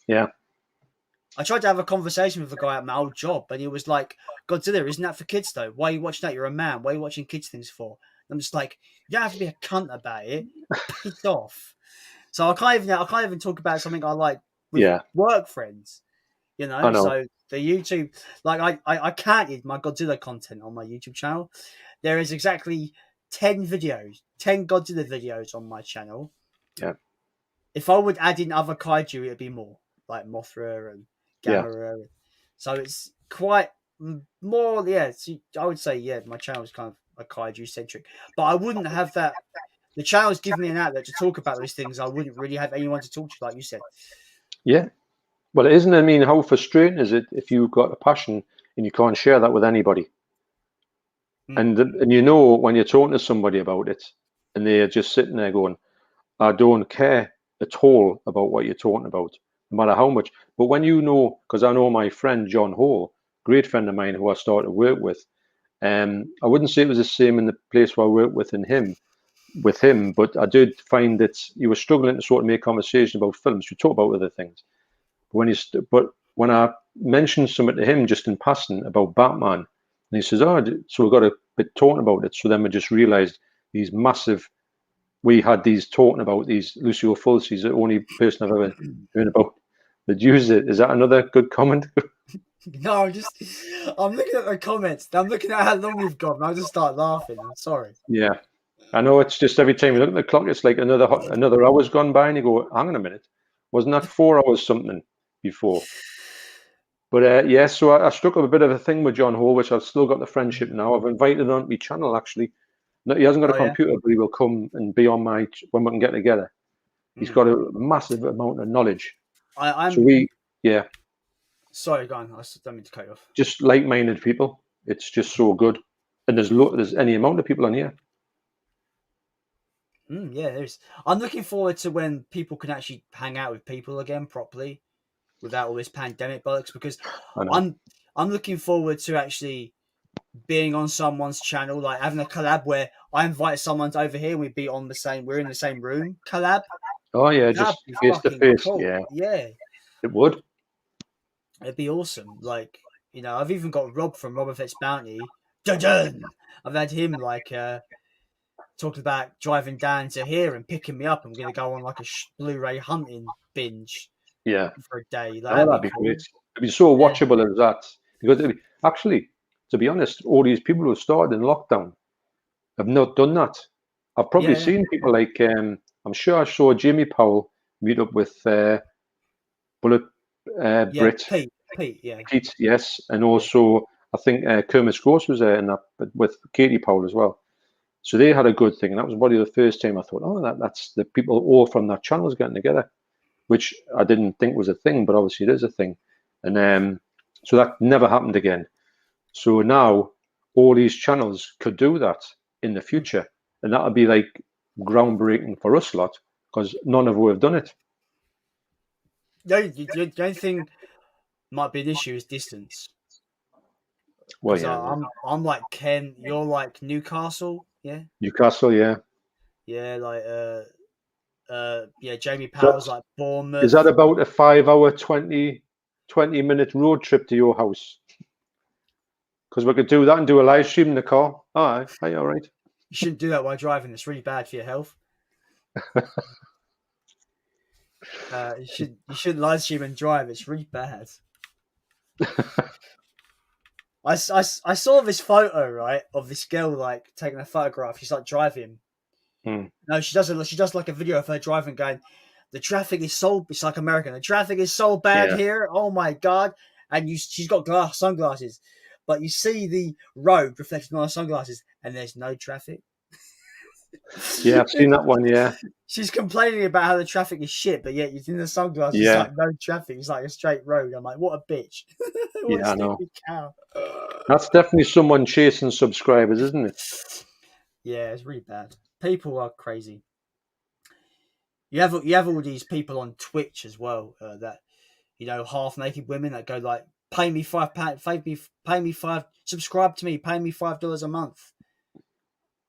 Yeah. I tried to have a conversation with a guy at my old job, and he was like, Godzilla, isn't that for kids though? Why are you watching that? You're a man. Why are you watching kids things for? And I'm just like, you don't have to be a cunt about it. Piss off. So I can't even talk about something I like with work friends. I know. So the YouTube, like I counted my Godzilla content on my YouTube channel. There is exactly 10 Godzilla videos on my channel. Yeah. If I would add in other kaiju, it'd be more, like Mothra and Gamera. Yeah. So it's quite more, I would say, my channel is kind of a kaiju centric. But I wouldn't have that. The channel's given me an outlet to talk about those things. I wouldn't really have anyone to talk to, like you said. Yeah. Well, it isn't. I mean, how frustrating is it if you've got a passion and you can't share that with anybody? And when you're talking to somebody about it, and they're just sitting there going, I don't care at all about what you're talking about, no matter how much. But when because I know my friend John Hall, great friend of mine who I started to work with, I wouldn't say it was the same in the place where I worked with him, but I did find that you were struggling to sort of make conversation about films. You talk about other things. But when I mentioned something to him just in passing about Batman, and he says, "Oh, so we got a bit talking about it." So then we just realised these massive. We had these talking about these Lucio Fulci's the only person I've ever heard about that used it. Is that another good comment? No, I'm looking at the comments. I'm looking at how long we've got, and I just start laughing. I'm sorry. Yeah, I know. It's just every time you look at the clock, it's like another hour's gone by, and you go, "Hang on a minute, wasn't that 4 hours something before?" But yeah, so I struck up a bit of a thing with John Hall, which I've still got the friendship now. I've invited him on my channel actually. No, he hasn't got a Oh, yeah? computer, but he will come and be on my when we can get together. He's got a massive amount of knowledge. So yeah, sorry, go on. I don't mean to cut you off. just like-minded people. It's just so good, and there's any amount of people on here. Yeah, there's. I'm looking forward to when people can actually hang out with people again properly, without all this pandemic bollocks. Because I'm looking forward to actually being on someone's channel, like having a collab where I invite someone over here, and we're in the same room collab. Oh yeah, That'd just be face to fucking face. cool. Yeah, Yeah, it would. it'd be awesome. Like, I've even got Rob from Rob Effects Bounty. Dun-dun! I've had him talking about driving down to here and picking me up. I'm going to go on like a Blu-ray hunting binge. Yeah, For a day. that'd be Cool. great. It'd be so watchable as that, because actually, to be honest, all these people who started in lockdown have not done that. I've probably seen people like I'm sure I saw Jimmy Powell meet up with Bullet Brit. Pete, yes, and also I think Kermit Gross was there in that, but with Katie Powell as well. So they had a good thing, and that was probably the first time I thought, oh, that's the people all from that channel's getting together, which I didn't think was a thing, but obviously it is a thing. And so that never happened again. So now all these channels could do that in the future, and that would be like groundbreaking for us lot, because none of them have done it. The only thing might be an issue is distance. Well, yeah, I'm like Kent, you're like Newcastle, yeah. Newcastle, yeah. Yeah, like Jamie Powell's like Bournemouth. Is that about a 5-hour, 20-minute road trip to your house? Because we could do that and do a live stream in the car. All right. You shouldn't do that while driving. It's really bad for your health. You shouldn't live stream and drive. It's really bad. I saw this photo, right, of this girl like taking a photograph. She's like driving. No, she does like a video of her driving, going, "The traffic is so." It's like American. The traffic is so bad here. Oh my god! And she's got sunglasses, but you see the road reflected on her sunglasses, and there's no traffic. Yeah, I've seen that one. Yeah, she's complaining about how the traffic is shit, but yet in the sunglasses, it's like no traffic. It's like a straight road. I'm like, what a bitch! What a stupid cow. That's definitely someone chasing subscribers, isn't it? Yeah, it's really bad. People are crazy. You have all these people on Twitch as well that half naked women that go like, pay me £5, subscribe to me, pay me $5 a month.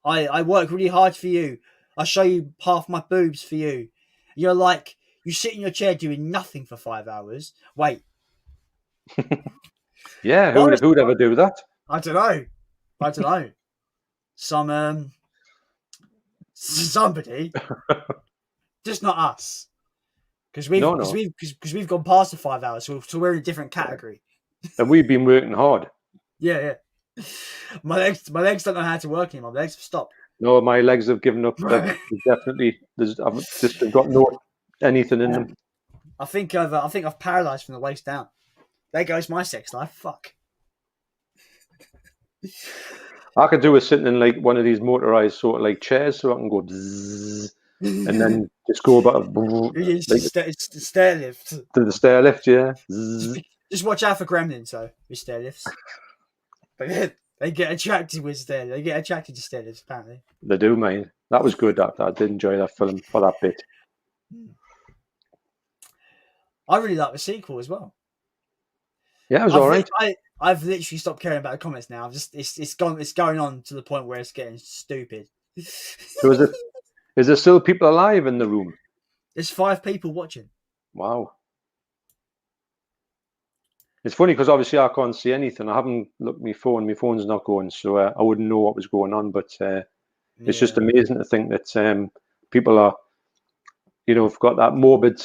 I work really hard for you. I show you half my boobs for you. You're like, you sit in your chair doing nothing for 5 hours. Wait. Yeah, who'd ever do that? I don't know. Somebody, just not us, because we've gone past the 5 hours, so we're in a different category. And we've been working hard. Yeah. My legs don't know how to work anymore. My legs have stopped. No, my legs have given up. Definitely, I've just got no anything in them. I think I've paralysed from the waist down. There goes my sex life. Fuck. I could do with sitting in like one of these motorized sort of like chairs, so I can go bzzz, and then just go about stair lift to the stair lift. Yeah. Just watch out for gremlins though with stair lifts. They get attracted with stair. They get attracted to stair lifts. Apparently, they do, mate. That was good. I did enjoy that film for that bit. I really like the sequel as well. Yeah, it was all right. I've literally stopped caring about the comments now. It's going on to the point where it's getting stupid. So is there still people alive in the room? There's 5 people watching. Wow. It's funny because obviously I can't see anything. I haven't looked at my phone. My phone's not going, so I wouldn't know what was going on. But it's just amazing to think that people are, have got that morbid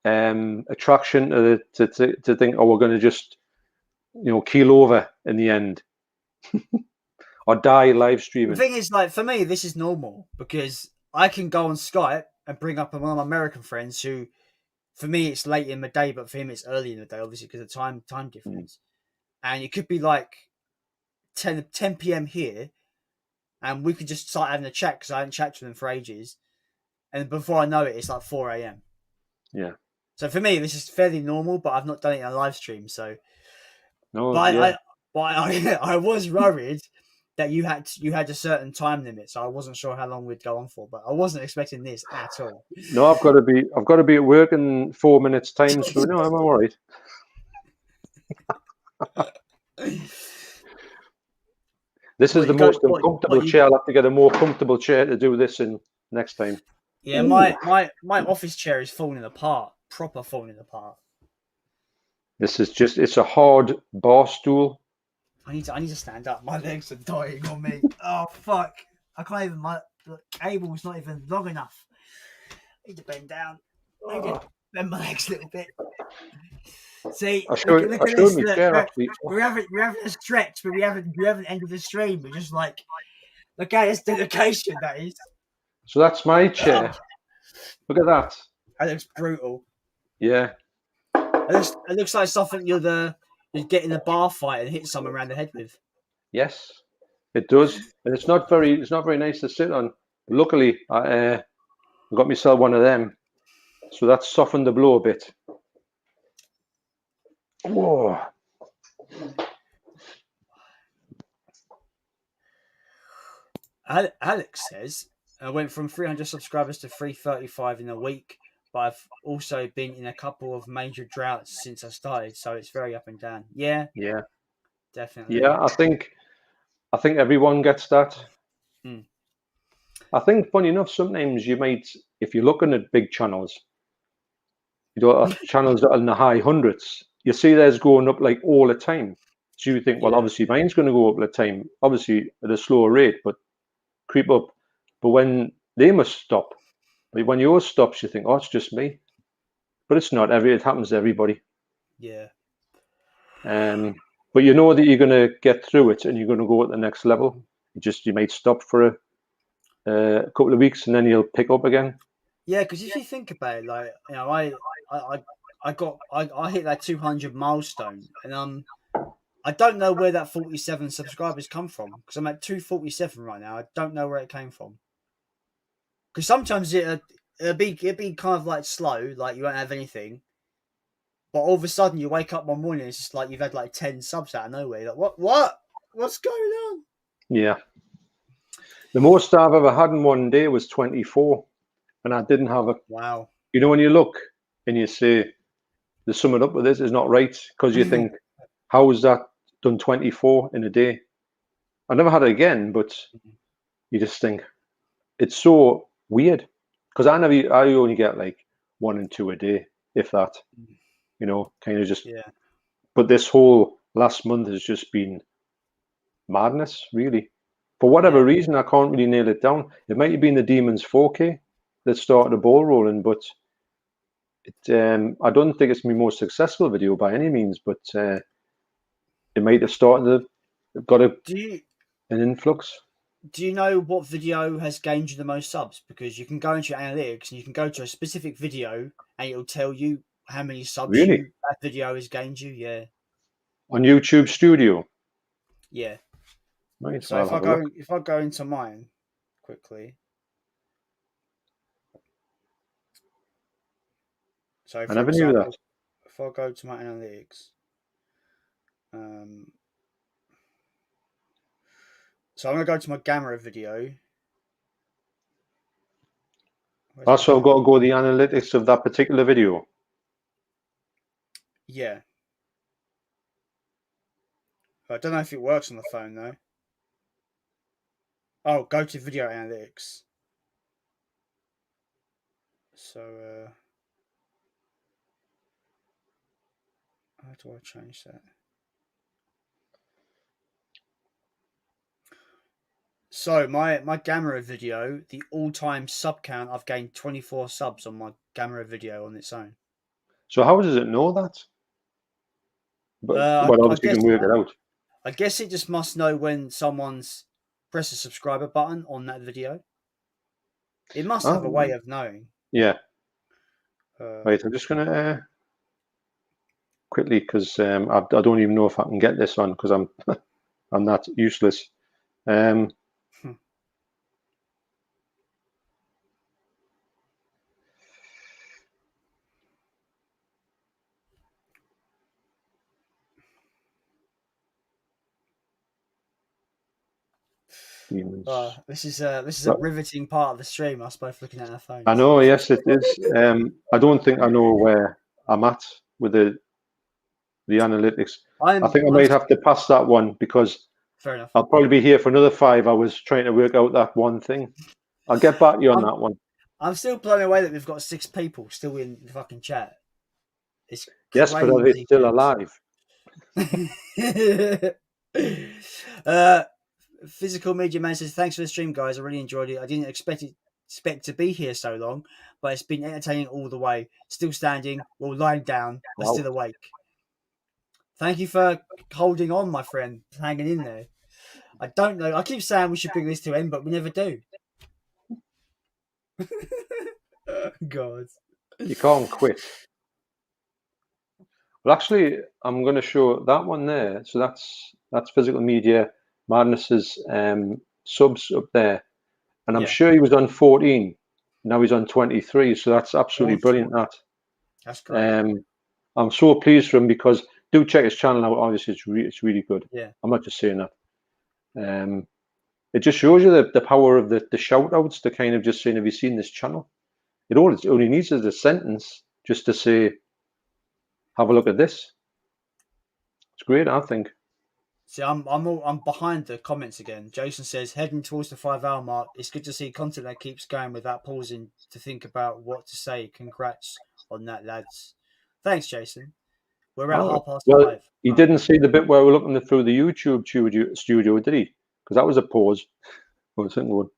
attraction to think, oh, we're going to just, keel over in the end or die live The streaming. thing is, like, for me, this is normal because I can go on Skype and bring up one of my American friends who, for me, it's late in the day, but for him, it's early in the day, obviously, because of time difference. And it could be like 10 p.m. here, and we could just start having a chat because I haven't chatted to them for ages. And before I know it, it's like 4 a.m. Yeah. So for me, this is fairly normal, but I've not done it in a live stream. So, No, but yeah. I was worried that you had a certain time limit, so I wasn't sure how long we'd go on for. But I wasn't expecting this at all. No, I've got to be at work in 4 minutes time, so no, I'm all right. This is the most uncomfortable chair. I'll have to get a more comfortable chair to do this in next time. Yeah, my office chair is falling apart, proper falling apart. This is it's a hard bar stool. I need to stand up. My legs are dying on me. Oh fuck! I can't even. The cable's not even long enough. I need to bend down. I need to bend my legs a little bit. See, look at this. We're having a stretch, but we haven't ended the stream. We're just like, look at this dedication that is. So that's my chair. Look at that. That looks brutal. Yeah. It looks like something you'd get in a bar fight and hit someone around the head with. Yes, it does, and it's not very nice to sit on. Luckily, I got myself one of them, so that softened the blow a bit. Whoa. Alex says, I went from 300 subscribers to 335 in a week, but I've also been in a couple of major droughts since I started, so it's very up and down. Yeah, definitely. Yeah, I think everyone gets that. I think, funny enough, sometimes you might, if you're looking at big channels, channels that are in the high hundreds, you see theirs going up like all the time. So you think, well, obviously mine's going to go up all the time, obviously at a slower rate, but creep up. But when they must stop, but when yours stops, you think, oh, it's just me. But it's not. It happens to everybody. Yeah. But you know that you're going to get through it and you're going to go at the next level. You might stop for a couple of weeks and then you'll pick up again. Yeah, because if you think about it, like, I hit that 200 milestone, and I don't know where that 47 subscribers come from because I'm at 247 right now. I don't know where it came from. Because sometimes it'd be kind of like slow, like you won't have anything, but all of a sudden you wake up one morning, it's just like you've had like 10 subs out of nowhere. Like what's going on? Yeah. The most I've ever had in one day was 24, and I didn't have a. Wow. You know, when you look and you say, "There's something up with this," is not right, because you think, "How is that done 24 in a day?" I never had it again, but you just think it's so weird because I only get like 1 and 2 a day, if that. You know, kind of just. Yeah. But this whole last month has just been madness, really. For whatever reason, I can't really nail it down. It might have been the Demons 4K that started the ball rolling, but I don't think it's my most successful video by any means. But it might have got an influx. Do you know what video has gained you the most subs? Because you can go into your analytics and you can go to a specific video and it'll tell you how many subs that video has gained you. Yeah. On YouTube Studio. Yeah. Right, so if I go into mine quickly. So I never knew that. If I go to my analytics, so I'm gonna go to my Gamma video. Also, I've got to go to the analytics of that particular video. Yeah. I don't know if it works on the phone though. Oh, go to video analytics. So How do I change that? So my Gamera video, the all-time sub count, I've gained 24 subs on my Gamera video on its own. So how does it know that? But well, I obviously you guess can work it out. I guess it just must know when someone's pressed the subscriber button on that video. It must have a way of knowing. Yeah. Right, I'm just gonna quickly, because I don't even know if I can get this on because I'm I'm that useless. This is a riveting part of the stream. Us both looking at our phones. I know, yes, it is. I don't think I know where I'm at with the analytics. I think I might have to pass that one because fair enough. I'll probably be here for another 5 hours trying to work out that one thing. I'll get back to you on that one. I'm still blown away that we've got 6 people still in the fucking chat. It's yes, but it's still alive. Physical Media Man says, thanks for the stream, guys. I really enjoyed it. I didn't expect to be here so long, but it's been entertaining all the way. Still standing, well, lying down, but still awake. Thank you for holding on, my friend, hanging in there. I don't know. I keep saying we should bring this to an end, but we never do. God. You can't quit. Well, actually, I'm going to show that one there. So that's Physical Media Madness's subs up there. And I'm sure he was on 14. Now he's on 23. So that's absolutely brilliant, that. That's great. I'm so pleased for him because do check his channel out. Obviously, it's really good. Yeah. I'm not just saying that. It just shows you the power of the shout outs to kind of just saying, have you seen this channel? It only needs is a sentence just to say, have a look at this. It's great, I think. See, I'm behind the comments again. Jason says, heading towards the 5-hour mark. It's good to see content that keeps going without pausing to think about what to say. Congrats on that, lads. Thanks, Jason. We're at 5:30. He didn't see the bit where we're looking through the YouTube studio, did he? Because that was a pause. I was thinking,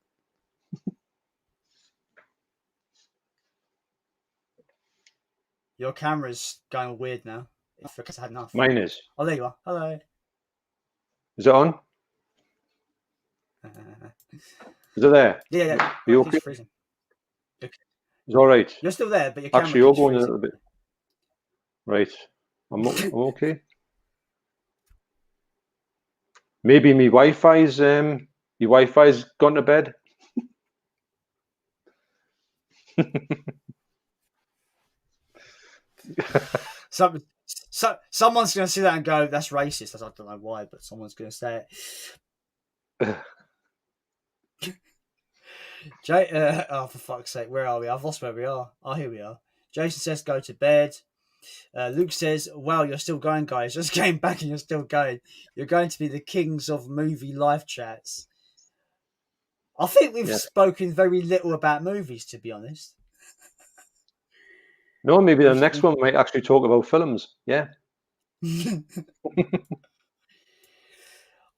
your camera's going weird now. Because I had enough. Mine is. Oh, there you are. Hello. Is it on? Is it there? Yeah. Are you okay? Freezing. Okay. It's all right. You're still there, but your camera actually you're going freezing. a little bit. Right. I'm okay. Maybe my Wi-Fi's your Wi-Fi's gone to bed. Someone's going to see that and go, that's racist. I don't know why, but someone's going to say it. Oh, for fuck's sake, where are we? I've lost where we are. Oh, here we are. Jason says, go to bed. Luke says, wow, you're still going, guys. Just came back and you're still going. You're going to be the kings of movie live chats. I think we've spoken very little about movies, to be honest. No, maybe the next one might actually talk about films. Yeah.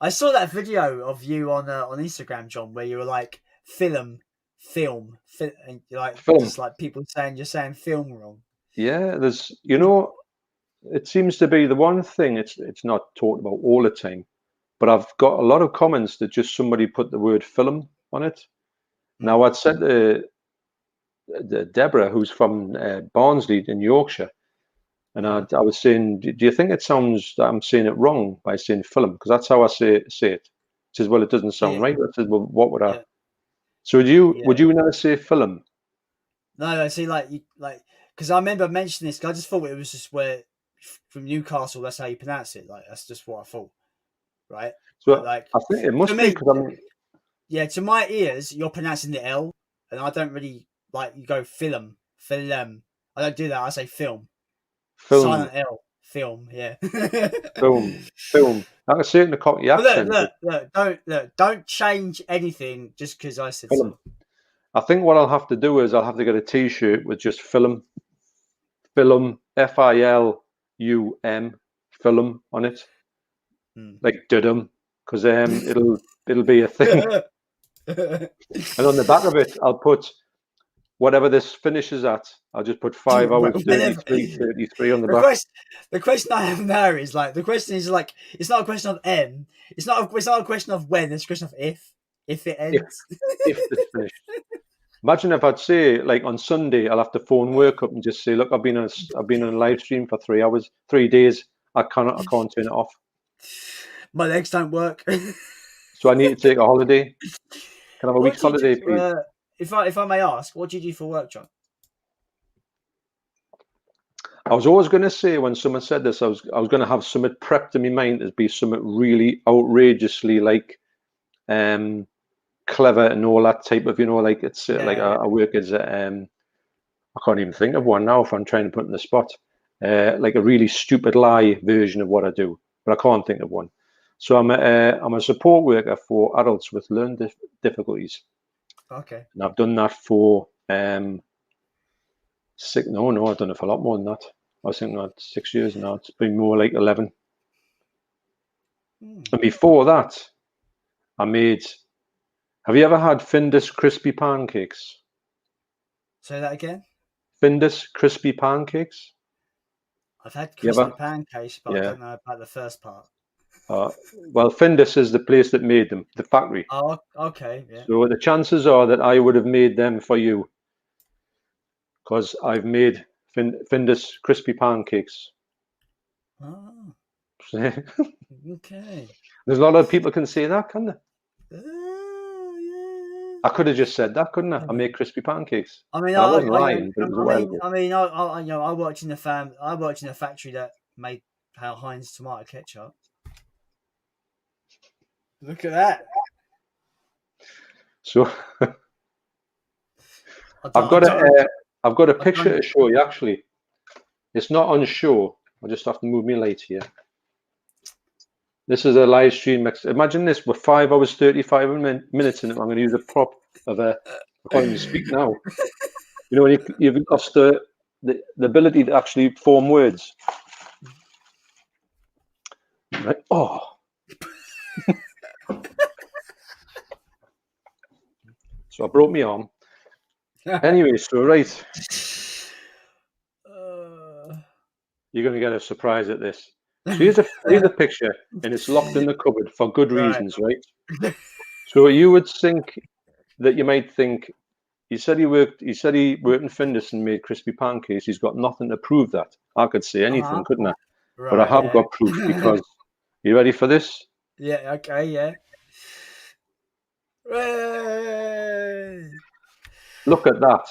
I saw that video of you on Instagram, John, where you were like film, and you're like just like people saying you're saying film wrong. Yeah, there's it seems to be the one thing it's not talked about all the time, but I've got a lot of comments that just somebody put the word film on it. Now I'd said to Deborah, who's from Barnsley in Yorkshire, and I was saying, do you think it sounds that I'm saying it wrong by saying film? Because that's how I say it. She says, well, it doesn't sound right. I said, well, what would I? So would you never say film? No, see, because I remember mentioning this. I just thought it was just where from Newcastle. That's how you pronounce it. Like that's just what I thought, right? So I think it must be because to my ears, you're pronouncing the L, and I don't really like you go film. I don't do that. I say film. Silent L. Film. Yeah. film. I can say it in the Cockney accent. Look, don't change anything just because I said film. So. I think what I'll have to do is I'll have to get a T-shirt with just film, FIL, film on it, Mm. like Dudum, because it'll be a thing. And on the back of it, I'll put whatever this finishes at. I'll just put 5 hours 33 on the back. The question I have now is like, the question is like, it's not a question of M. It's not a question of when. It's a question of if. If it ends. If it's finished. Imagine if I'd say, like, on Sunday, I'll have to phone work up and just say, look, I've been on a live stream for 3 hours, 3 days. I can't turn it off. My legs don't work. So I need to take a holiday. Can I have a week's holiday, please? If I may ask, what do you do for work, John? I was always going to say, when someone said this, I was going to have something prepped in my mind as be something really outrageously like clever and all that type of, like it's like I work as I can't even think of one now if I'm trying to put in the spot, like a really stupid lie version of what I do, but I can't think of one. So I'm a support worker for adults with learning difficulties. Okay. And I've done that for I've done it for a lot more than that. I was thinking about 6 years now. It's been more like 11. And before that, I made. Have you ever had Findus crispy pancakes? Say that again. Findus crispy pancakes. I've had crispy pancakes, but I don't know about the first part. Well, Findus is the place that made them, the factory. Oh, okay. Yeah. So the chances are that I would have made them for you, because I've made Findus crispy pancakes. Oh. Okay. There's a lot of people can say that, can't they? Yeah. I could have just said that, couldn't I? I make crispy pancakes. I mean, I wasn't lying, but it was a while ago. I worked in a factory that made Heinz tomato ketchup. Look at that. So I've got a picture to show you. Actually, it's not on show. I just have to move my light here. This is a live stream. Imagine this with 5 hours 35 minutes in it. I'm going to use a prop of I can't even speak now. You know, when you've lost the ability to actually form words. Right? Oh. So I broke my arm. Anyway, so right. You're going to get a surprise at this. So here's a picture, and it's locked in the cupboard for good reasons, right? So you would think that you might think, he said he worked in Findus and made crispy pancakes. He's got nothing to prove that. I could say anything, couldn't I? Right, but I have got proof, because you ready for this? Yeah. Okay. Yeah. Hooray! Look at that.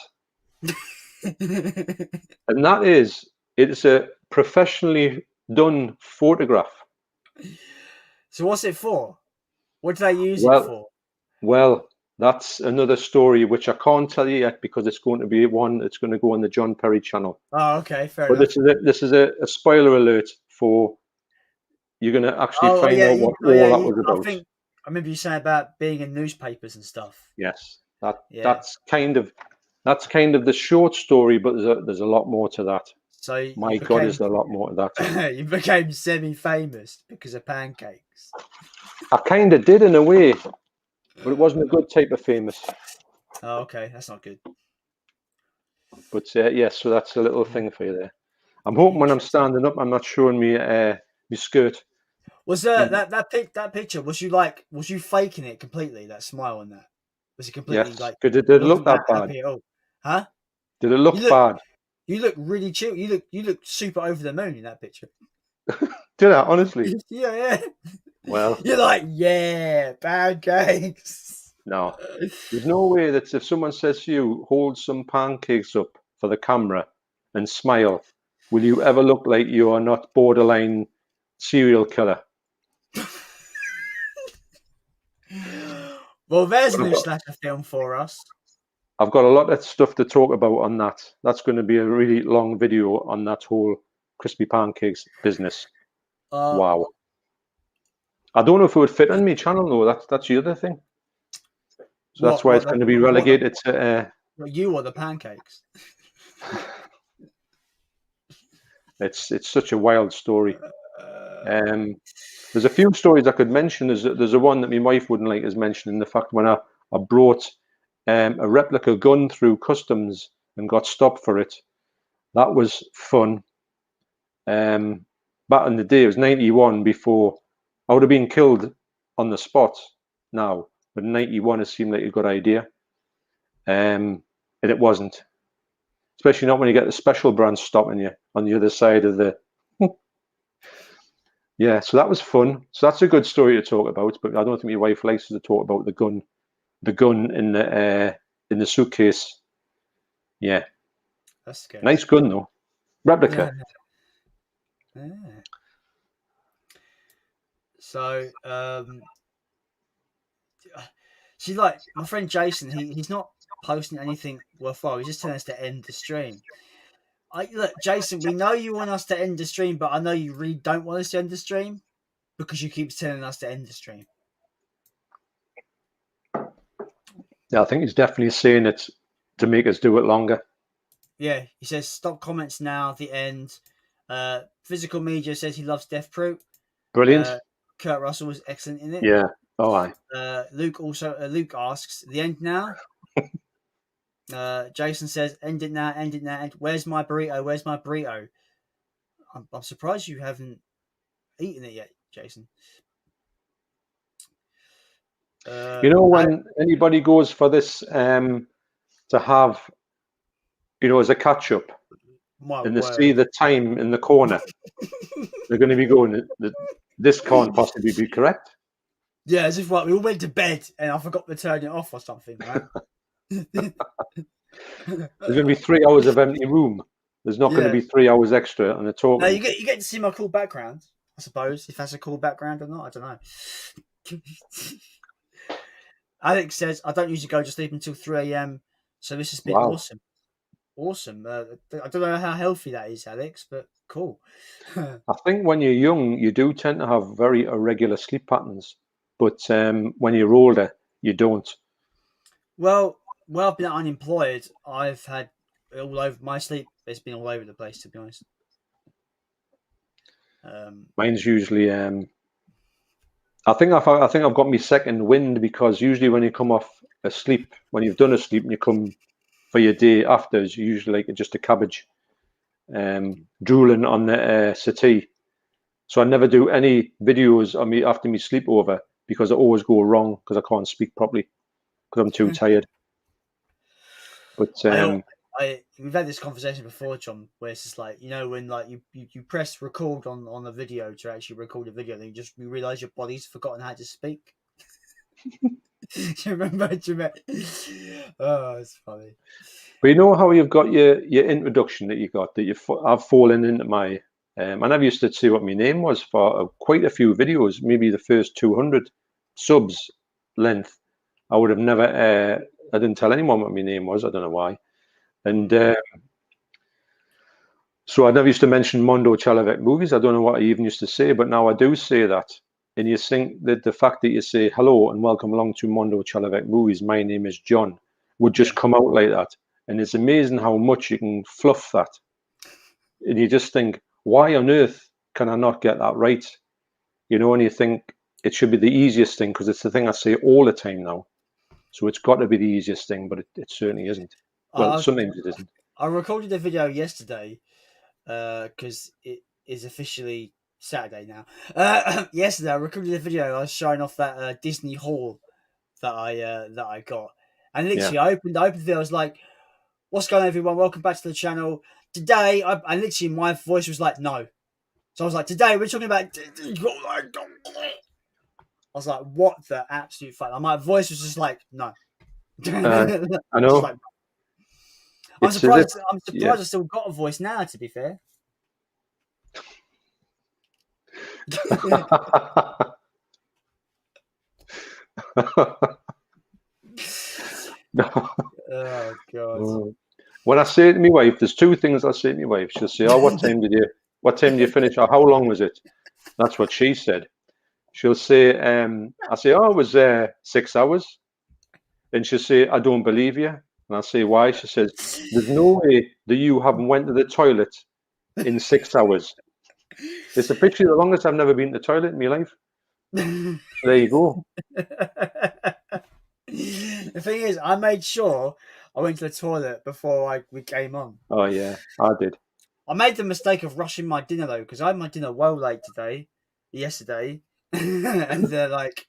And that is, it's a professionally done photograph. So what's it for? What do they use it for? Well, that's another story which I can't tell you yet, because it's going to be one that's going to go on the John Perry channel. Oh, okay, fair enough. But this is a spoiler alert for, you're going to actually find out what that was about. I remember you saying about being in newspapers and stuff. Yes, that's kind of the short story, but there's a lot more to that. So my God, is there a lot more to that? You became semi-famous because of pancakes. I kind of did in a way, but it wasn't a good type of famous. Oh, okay, that's not good. But yes, so that's a little thing for you there. I'm hoping when I'm standing up, I'm not showing me my skirt. Was that picture? Was you faking it completely? That smile and that, was it completely like? Did it look that bad? Huh? Did it look bad? You look really chill. You look super over the moon in that picture. Did I honestly? Yeah. Well, you're like, yeah, pancakes. No, there's no way that if someone says to you, hold some pancakes up for the camera and smile, will you ever look like you are not borderline serial killer? Well, there's a new slasher film for us. I've got a lot of stuff to talk about on that. That's going to be a really long video on that whole crispy pancakes business. Wow. I don't know if it would fit on my channel though. That's the other thing. So that's why it's going to be relegated to. You or the pancakes? It's such a wild story. There's a few stories I could mention. There's a one that my wife wouldn't like us mentioning. The fact when I brought a replica gun through customs and got stopped for it. That was fun. Back in the day, it was 91 before I would have been killed on the spot now, but in 91 it seemed like a good idea. And it wasn't. Especially not when you get the special branch stopping you on the other side of the... Yeah, so that was fun. So that's a good story to talk about, but I don't think my wife likes to talk about the gun in the suitcase. Yeah. That's scary. Nice gun though. Replica. Yeah. So, see, like my friend Jason, he's not posting anything worthwhile. He's just telling us to end the stream. Look, Jason, we know you want us to end the stream, but I know you really don't want us to end the stream because you keep telling us to end the stream. Yeah, I think he's definitely saying it to make us do it longer. Yeah, he says stop comments now. The end. Physical media says he loves Death Proof. Brilliant. Kurt Russell was excellent in it. Yeah. Oh, aye. Luke asks the end now. Jason says end it now. End it now. Where's my burrito? Where's my burrito? I'm surprised you haven't eaten it yet, Jason. When anybody goes for this to have, as a catch up, and they see the time in the corner, they're going to be going, this can't possibly be correct. Yeah, as if we all went to bed and I forgot to turn it off or something, right? There's going to be 3 hours of empty room. There's not going to be 3 hours extra on the talk. No, you get to see my cool background, I suppose, if that's a cool background or not. I don't know. Alex says, I don't usually go to sleep until 3 a.m, so this has been awesome. Awesome. I don't know how healthy that is, Alex, but cool. I think when you're young, you do tend to have very irregular sleep patterns, but when you're older, you don't. Well, I've been unemployed. I've had all over my sleep. It's been all over the place, to be honest. Mine's usually. I think I've got my second wind, because usually when you come off a sleep, when you've done a sleep and you come for your day after, it's usually like just a cabbage, drooling on the settee. So I never do any videos on me after me sleepover, because I always go wrong because I can't speak properly because I'm too tired. But we've had this conversation before, John, where it's just like, when like you press record on the video to actually record a video, then you realise your body's forgotten how to speak. Do you remember? Oh, it's funny. But you know how you've got your introduction that you got, that I've fallen into my... I never used to say what my name was for quite a few videos, maybe the first 200 subs length. I would have never... I didn't tell anyone what my name was. I don't know why. And so I never used to mention Mondo CHELLOVECK movies. I don't know what I even used to say, but now I do say that. And you think that the fact that you say hello and welcome along to Mondo CHELLOVECK movies, my name is John, would just come out like that. And it's amazing how much you can fluff that. And you just think, why on earth can I not get that right? And you think it should be the easiest thing, because it's the thing I say all the time now. So it's got to be the easiest thing, but it certainly isn't. Well, sometimes it isn't. I recorded a video yesterday because it is officially Saturday now. Yesterday I recorded a video. I was showing off that Disney haul that I got, and literally I opened the video. I was like, "What's going on, everyone? Welcome back to the channel." Today, I literally, my voice was like, "No." So I was like, "Today we're talking about." I was like, "What the absolute fuck?" My voice was just like, "No." I know. Like, I'm surprised I still got a voice now, to be fair. Oh God. When I say to my wife, there's two things I say to my wife. She'll say, "Oh, what time did you finish? Or how long was it?" That's what she said. She'll say, I say, "Oh, it was 6 hours." And she'll say, "I don't believe you." And I say, "Why?" She says, "There's no way that you haven't went to the toilet in 6 hours. It's officially the longest I've never been to the toilet in my life. There you go. The thing is, I made sure I went to the toilet before we came on. Oh yeah, I did. I made the mistake of rushing my dinner though, because I had my dinner well late yesterday, and like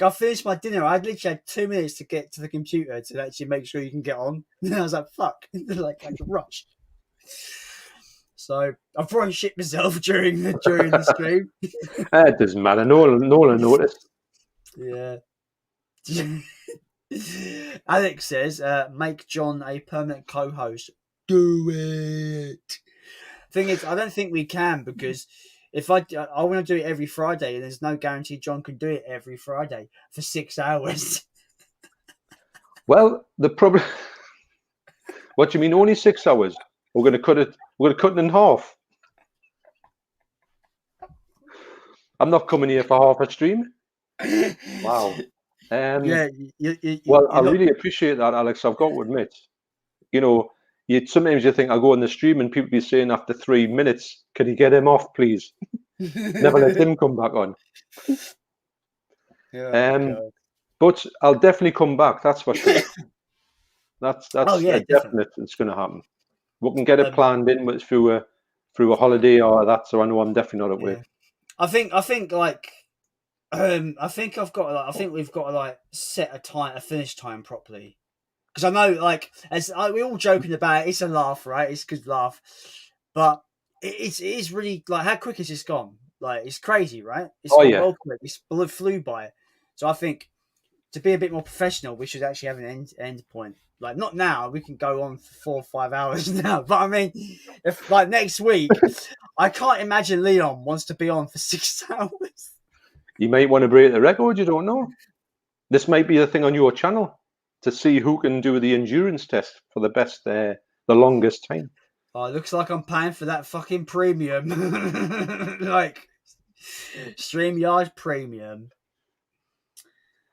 I finished my dinner. I literally had 2 minutes to get to the computer to actually make sure you can get on. And I was like, "Fuck!" Like I had to rush. So I probably shit myself during the stream. It doesn't matter. No one noticed. Yeah. Alex says, "Make John a permanent co-host." Do it. Thing is, I don't think we can, because if I want to do it every Friday, and there's no guarantee John can do it every Friday for 6 hours. Well, the problem. What do you mean? Only 6 hours? We're going to cut it. We're going to cut it in half. I'm not coming here for half a stream. Wow. Yeah. Well, I really appreciate that, Alex. I've got to admit, sometimes you think I'll go on the stream and people be saying after 3 minutes, "Can you get him off, please?" Never let him come back on. But I'll definitely come back. That's for sure. That's definite. It's going to happen. We can get it planned in through a holiday or that, so I know I'm definitely not at work. I think we've got to set a finish time properly, because I know we're all joking about it. It's a laugh, right? It's a good laugh, but it is really how quick has this gone? It's crazy, right? It's well quick. It flew by. So I think to be a bit more professional, we should actually have an end point. Not now, we can go on for 4 or 5 hours now. But I mean, if next week, I can't imagine Leon wants to be on for 6 hours. You might want to break the record. You don't know. This might be a thing on your channel to see who can do the endurance test for the best, the longest time. Oh, it looks like I'm paying for that fucking premium. StreamYard premium.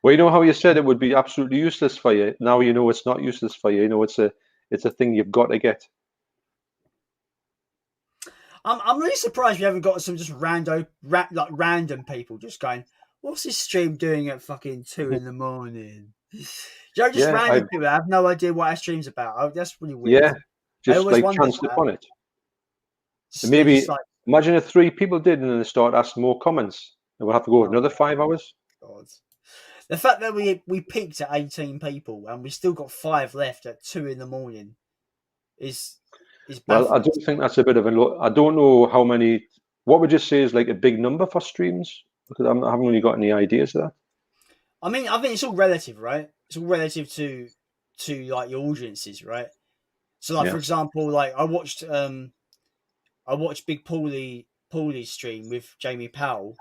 Well, you know how you said it would be absolutely useless for you. Now you know it's not useless for you. You know it's a thing you've got to get. I'm really surprised we haven't got some just random people just going, "What's this stream doing at fucking 2 a.m?" Random people that have no idea what our stream's about. That's really weird. Yeah, just chanced upon it. So maybe imagine if 3 people did and then they start asking more comments. Then we'll have to go another 5 hours. God. The fact that we peaked at 18 people and we still got 5 left at 2 a.m. is baffling. Well, I don't think that's a bit of I don't know how many. What would you say is a big number for streams? Because I haven't really got any ideas of that. I mean, I think it's all relative, right? It's all relative to your audiences, right? So, for example, I watched Big Paulie's stream with Jamie Powell,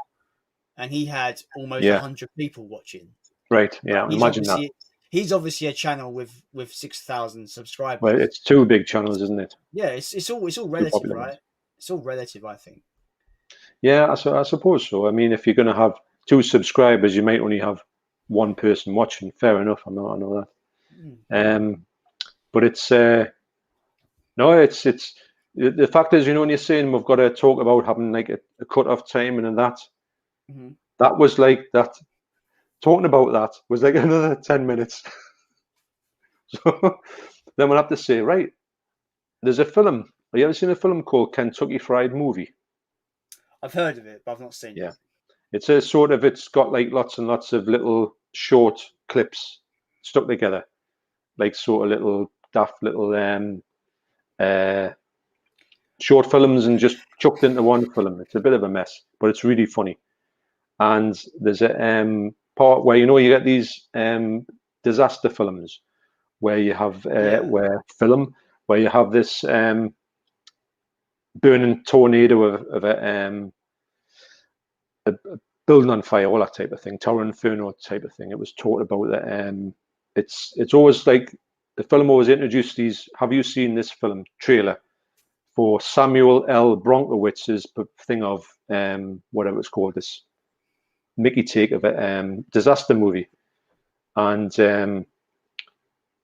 and he had almost 100 people watching. Right. Yeah. Imagine that. He's obviously a channel with 6,000 subscribers. Well, it's 2 big channels, isn't it? Yeah, it's all relative, right? It's all relative, I think. Yeah, I suppose so. I mean, if you're going to have 2 subscribers, you might only have 1 person watching. Fair enough. I know that. But it's it's the fact is, when you're saying we've got to talk about having a cut-off time and that, that was that. Talking about that was another 10 minutes. So then we'll have to say, right, there's a film. Have you ever seen a film called Kentucky Fried Movie? I've heard of it, but I've not seen it. It's a it's got lots and lots of little short clips stuck together, sort of little daft little short films and just chucked into one film. It's a bit of a mess, but it's really funny. And there's a part where you get these disaster films where you have where you have this burning tornado of a building on fire, all that type of thing, Tower Inferno type of thing. It was talked about that it's always the film always introduced these. Have you seen this film trailer for Samuel L. Bronkowitz's thing of whatever it's called, this Mickey take of a disaster movie? And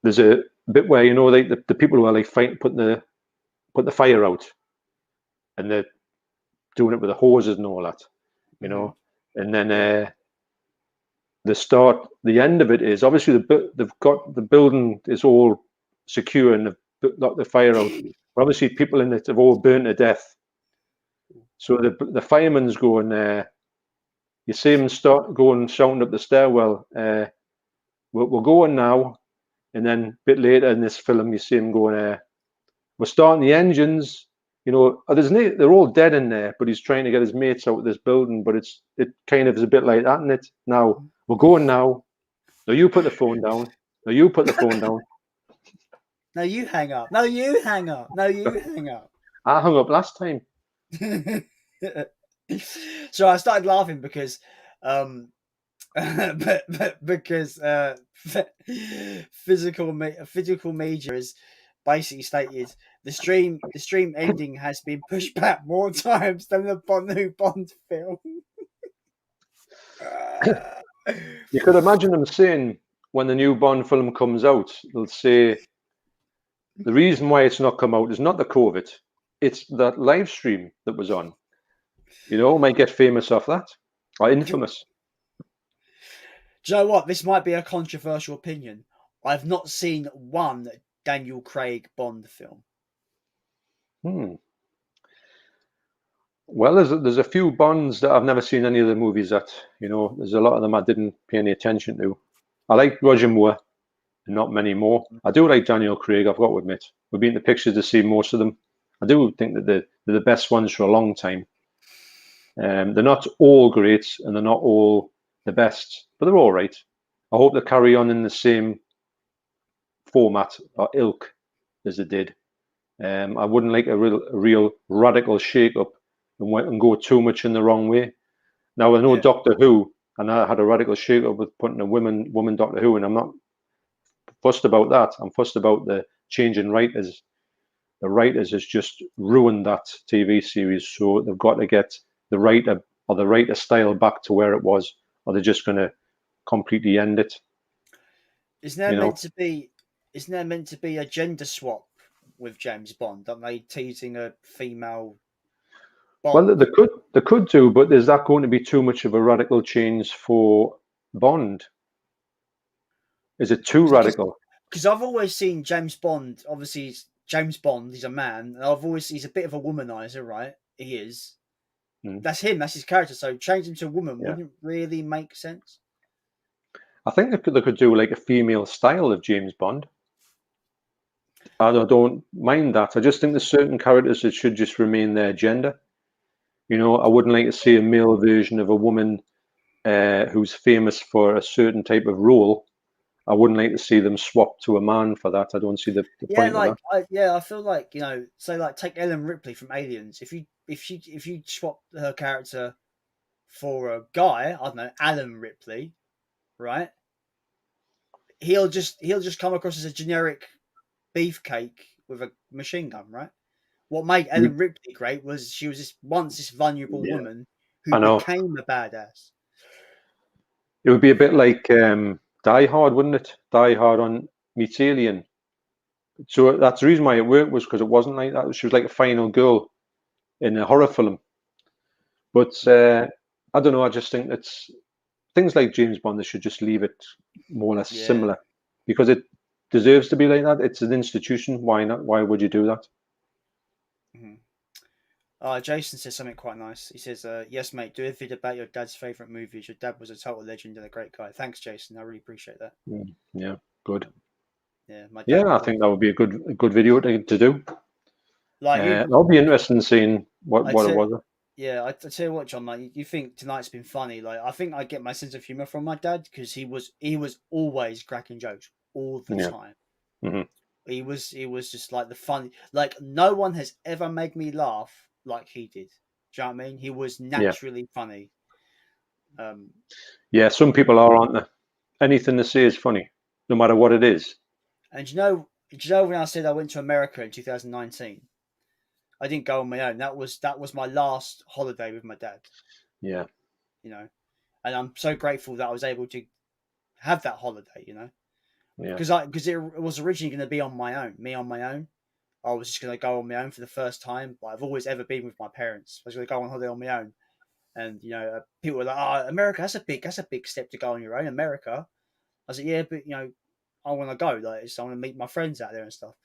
there's a bit where the people who are fighting, putting the fire out, and they're doing it with the hoses and all that, you know. And then the end of it is obviously they've got the building is all secure and they've knocked the fire out. But obviously, people in it have all burnt to death. So the fireman's going. You see him start going shouting up the stairwell. We're going now, and then a bit later in this film, you see him going. We're starting the engines. You know, they're all dead in there, but he's trying to get his mates out of this building. But it kind of is a bit like that, isn't it? Now we're going now. No, you put the phone down. No, you put the phone down. No, you hang up. No, you hang up. No, you hang up. I hung up last time. So I started laughing because, because physical media has basically stated the stream ending has been pushed back more times than the new Bond film. You could imagine them saying when the new Bond film comes out, they'll say the reason why it's not come out is not the COVID, it's that live stream that was on. You know, might get famous off that, or infamous. Do you know what? This might be a controversial opinion. I've not seen one Daniel Craig Bond film. Well, there's a few Bonds that I've never seen any of the movies that, you know, there's a lot of them I didn't pay any attention to. I like Roger Moore, and not many more. I do like Daniel Craig, I've got to admit. We've been to pictures to see most of them. I do think that they're the best ones for a long time. They're not all great, and they're not all the best, but they're all right. I hope they carry on in the same format or ilk as they did. I wouldn't like a real radical shake-up and go too much in the wrong way. Now, I know Doctor Who, and I had a radical shake-up with putting a woman Doctor Who, and I'm not fussed about that. I'm fussed about the change in writers. The writers has just ruined that TV series, so they've got to get the writer or the writer style back to where it was, or they're just going to completely end it. Isn't there meant to be a gender swap with James Bond? Aren't they teasing a female Bond? Well, they could do, but is that going to be too much of a radical change for Bond? Is it too radical? Because I've always seen James Bond. Obviously, James Bond. He's a man. And he's a bit of a womanizer, right? He is. That's him. That's his character. So change him to a woman wouldn't really make sense. I think they could do like a female style of James Bond. I don't mind that. I just think there's certain characters that should just remain their gender. You know, I wouldn't like to see a male version of a woman who's famous for a certain type of role. I wouldn't like to see them swap to a man for that. I don't see the point of that. I feel like, you know, say like take Ellen Ripley from Aliens. If you swap her character for a guy, I don't know, Alan Ripley, right? He'll just come across as a generic beefcake with a machine gun, right? What made Ellen Ripley great was she was this vulnerable woman who became a badass. It would be a bit like Die Hard, wouldn't it? Die Hard on meets Alien. So that's the reason why it worked, was because it wasn't like that. She was like a final girl in a horror film. But I don't know. I just think it's things like James Bond. They should just leave it more or less similar, because it deserves to be like that. It's an institution. Why not? Why would you do that? Jason says something quite nice. He says, yes, mate, do a vid about your dad's favourite movies. Your dad was a total legend and a great guy. Thanks, Jason. I really appreciate that. Yeah, good. Yeah, I think that would be a good video to do. Like, that'll be interesting seeing what it was. Yeah, I tell you what, John. Like, you think tonight's been funny? Like, I think I get my sense of humour from my dad, because he was always cracking jokes all the time. Mm-hmm. He was just like the funny. Like, no one has ever made me laugh like he did. Do you know what I mean? He was naturally funny. Yeah, some people are, aren't they? Anything they say is funny, no matter what it is. And do you know when I said I went to America in 2019, I didn't go on my own. That was my last holiday with my dad. Yeah. You know, and I'm so grateful that I was able to have that holiday. You know, because it was originally going to be on my own, me on my own, I was just going to go on my own for the first time. But I've always ever been with my parents. I was going to go on holiday on my own. And people were like, "Oh, America, that's a big step to go on your own." America, I was like, "Yeah, but I want to go. Like, so I want to meet my friends out there and stuff."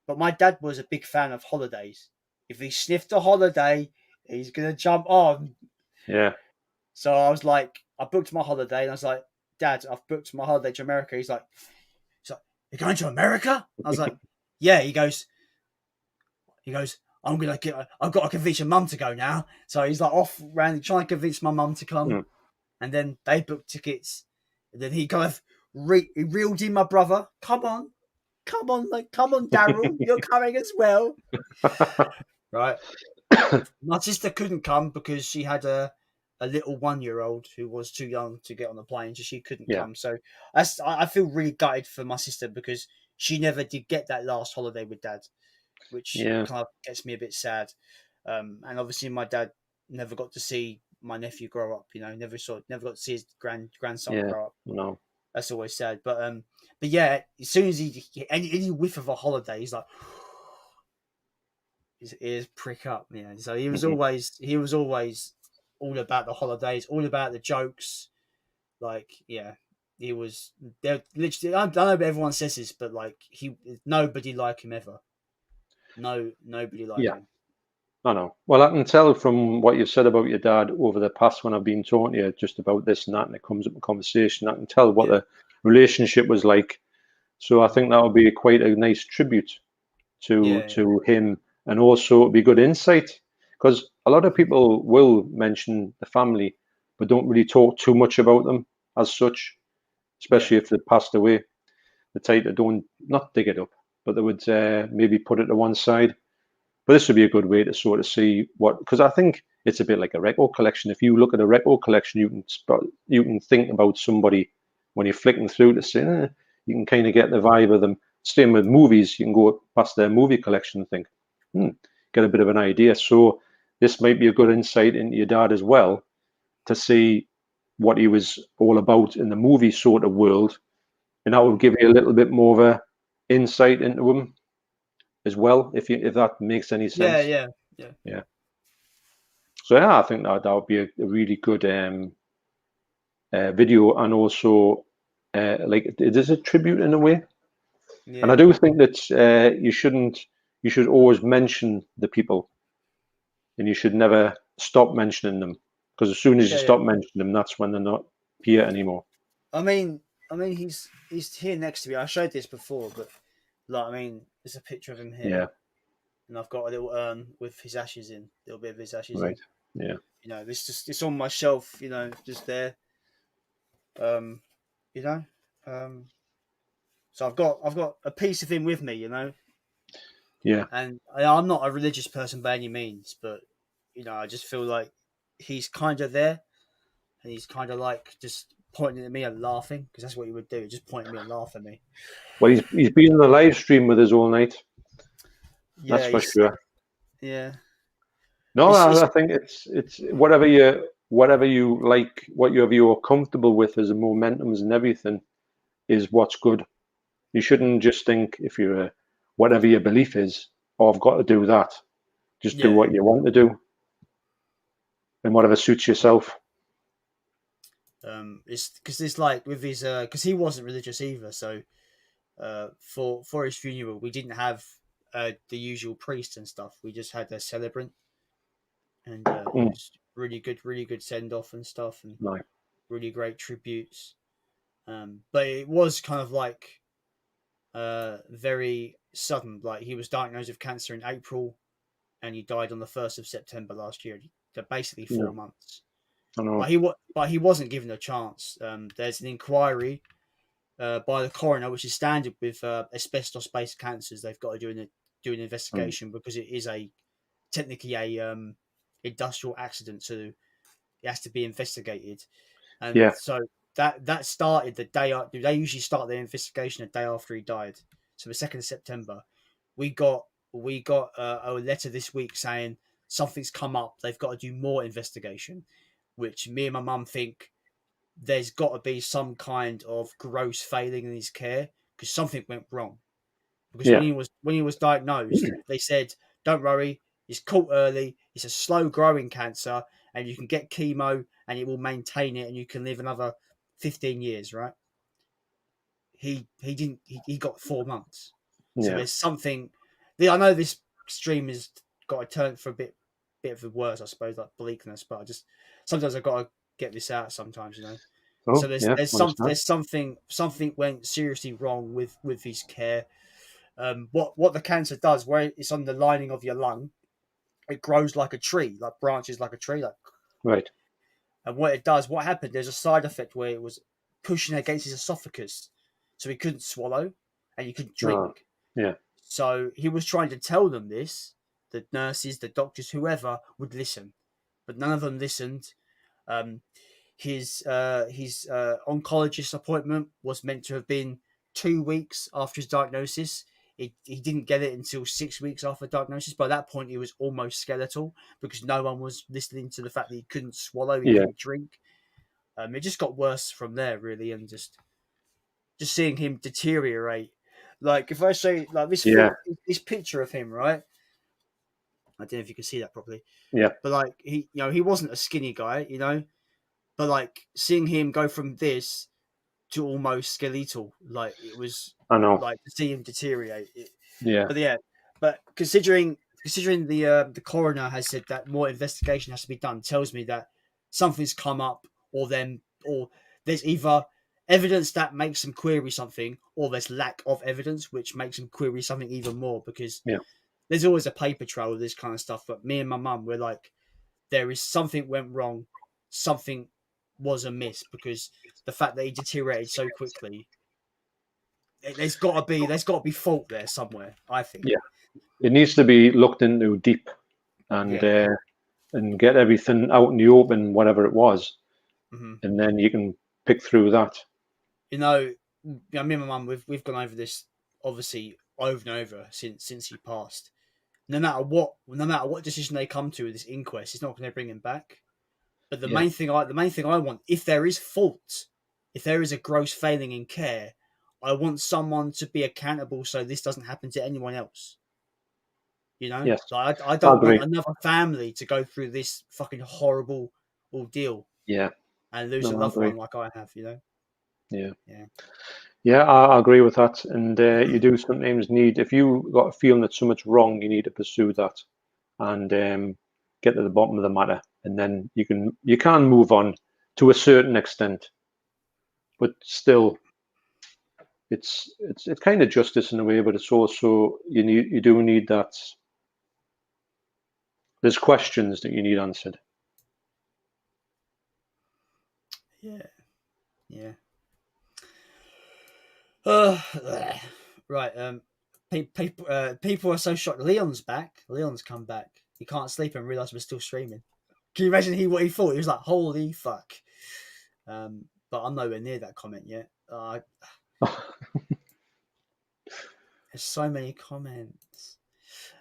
But my dad was a big fan of holidays. If he sniffed a holiday, he's gonna jump on. Yeah. So I was like, I booked my holiday, and I was like, "Dad, I've booked my holiday to America." He's like, "You're going to America?" I was like, "Yeah." He goes, I've got to convince your mum to go now. So he's like off around trying to convince my mum to come. Mm. And then they booked tickets. And then he kind of he reeled in my brother. Come on, Daryl, you're coming as well. Right. My sister couldn't come because she had a little 1-year-old who was too young to get on the plane, so she couldn't Yeah. come. So I feel really gutted for my sister because she never did get that last holiday with Dad, which Yeah. kind of gets me a bit sad. And obviously, my dad never got to see my nephew grow up. Never got to see his grandson Yeah. grow up. No. That's always sad. But yeah, as soon as he any whiff of a holiday, he's like, his ears prick up. So he was always all about the holidays, all about the jokes. Like, yeah, he was there. Literally, I don't know if everyone says this, but like nobody like him ever. No, nobody like Yeah. him. I know. Well, I can tell from what you've said about your dad over the past when I've been talking to you just about this and that, and it comes up in conversation. I can tell what Yeah. the relationship was like. So I think that would be quite a nice tribute Yeah. to him, and also it'd be good insight because a lot of people will mention the family, but don't really talk too much about them as such, Yeah. especially if they passed away. The type that don't not dig it up, but they would maybe put it to one side. But this would be a good way to sort of see what, because I think it's a bit like a record collection. If you look at a record collection, you can think about somebody when you're flicking through to say, you can kind of get the vibe of them. Same with movies, you can go past their movie collection and think, get a bit of an idea. So this might be a good insight into your dad as well to see what he was all about in the movie sort of world, and that will give you a little bit more of a insight into him as well, if that makes any Yeah. sense. Yeah. Yeah. Yeah. So yeah, I think that would be a really good video, and also like it is a tribute in a way. And I Yeah. do think that you should always mention the people, and you should never stop mentioning them, because as soon as you Yeah. Yeah. stop mentioning them, that's when they're not here anymore. I mean, he's here next to me. I showed this before, but like, there's a picture of him Yeah. here, and I've got a little urn with his ashes in, a little bit of his ashes in. Right. Yeah. It's on my shelf. Just there. Um, you know, um, so I've got a piece of him with me. Yeah. And I'm not a religious person by any means, but I just feel like he's kind of there, and he's kind of like just pointing at me and laughing, because that's what he would do, just point at me and laugh at me. Well, he's been on the live stream with us all night. That's Yeah, for sure. yeah. No, It's I think it's whatever you like, whatever you're comfortable with as a momentums and everything is what's good. You shouldn't just think if you're whatever your belief is, oh, I've got to do that. Just do yeah. what you want to do and whatever suits yourself. It's because it's like with his because he wasn't religious either, so for his funeral we didn't have the usual priest and stuff. We just had a celebrant, and it Mm, was really good send off and stuff, and right. really great tributes. But it was kind of like very sudden. Like, he was diagnosed with cancer in April, and he died on the 1st of September last year. So basically Yeah, 4 months. I know. But he wasn't given a chance. There's an inquiry by the coroner, which is standard with asbestos-based cancers. They've got to do an Mm, investigation, because it is technically a industrial accident, so it has to be investigated. And yeah. so that started the day after. They usually start their investigation a day after he died. So the 2nd of September, we got a letter this week saying something's come up. They've got to do more investigation, which me and my mum think there's got to be some kind of gross failing in his care, because something went wrong. because when he was diagnosed, they said, "Don't worry, it's caught early. It's a slow growing cancer, and you can get chemo, and it will maintain it, and you can live another 15 years." Right? He didn't. He got 4 months. So Yeah. there's something. I know this stream has got a turn for a bit of the worse, I suppose, like bleakness. But I just sometimes I've got to get this out. Sometimes, you know. So Oh, yeah. there's something went seriously wrong with his care. What the cancer does, where it's on the lining of your lung, it grows like a tree, like branches like a tree, like. Right. And what happened? There's a side effect where it was pushing against his esophagus, so he couldn't swallow and he couldn't drink. Yeah. So he was trying to tell them this. The nurses, the doctors, whoever would listen, but none of them listened. Um, his oncologist appointment was meant to have been 2 weeks after his diagnosis. He didn't get it until 6 weeks after diagnosis. By that point, he was almost skeletal because no one was listening to the fact that he couldn't swallow, he couldn't drink. It just got worse from there, really, and just seeing him deteriorate. Like if I say like this picture of him, right? I don't know if you can see that properly. Yeah. But like he wasn't a skinny guy, but like seeing him go from this to almost skeletal, like it was. I know. Like to see him deteriorate. Yeah. But considering the coroner has said that more investigation has to be done, tells me that something's come up, or there's either evidence that makes them query something, or there's lack of evidence which makes them query something even more, because there's always a paper trail with this kind of stuff. But me and my mum were like, there is something went wrong, something was amiss, because the fact that he deteriorated so quickly, there's got to be fault there somewhere, I think. Yeah, it needs to be looked into deep, and get everything out in the open, whatever it was, and then you can pick through that. Me and my mum, we've gone over this obviously over and over since he passed. No matter what decision they come to with this inquest, it's not going to bring him back. But the main thing I want, if there is fault, if there is a gross failing in care, I want someone to be accountable so this doesn't happen to anyone else. Yes, like I don't want another family to go through this fucking horrible ordeal. Yeah, and lose a loved one like I have. Yeah, I agree with that. And you do sometimes need, if you got a feeling that something's wrong, you need to pursue that and get to the bottom of the matter, and then you can move on to a certain extent, but still, it's kind of justice in a way, but it's also you do need that. There's questions that you need answered. Yeah. Right. People are so shocked. Leon's back. Leon's come back. He can't sleep and realize we're still streaming. Can you imagine what he thought? He was like, "Holy fuck!" But I'm nowhere near that comment yet. There's so many comments.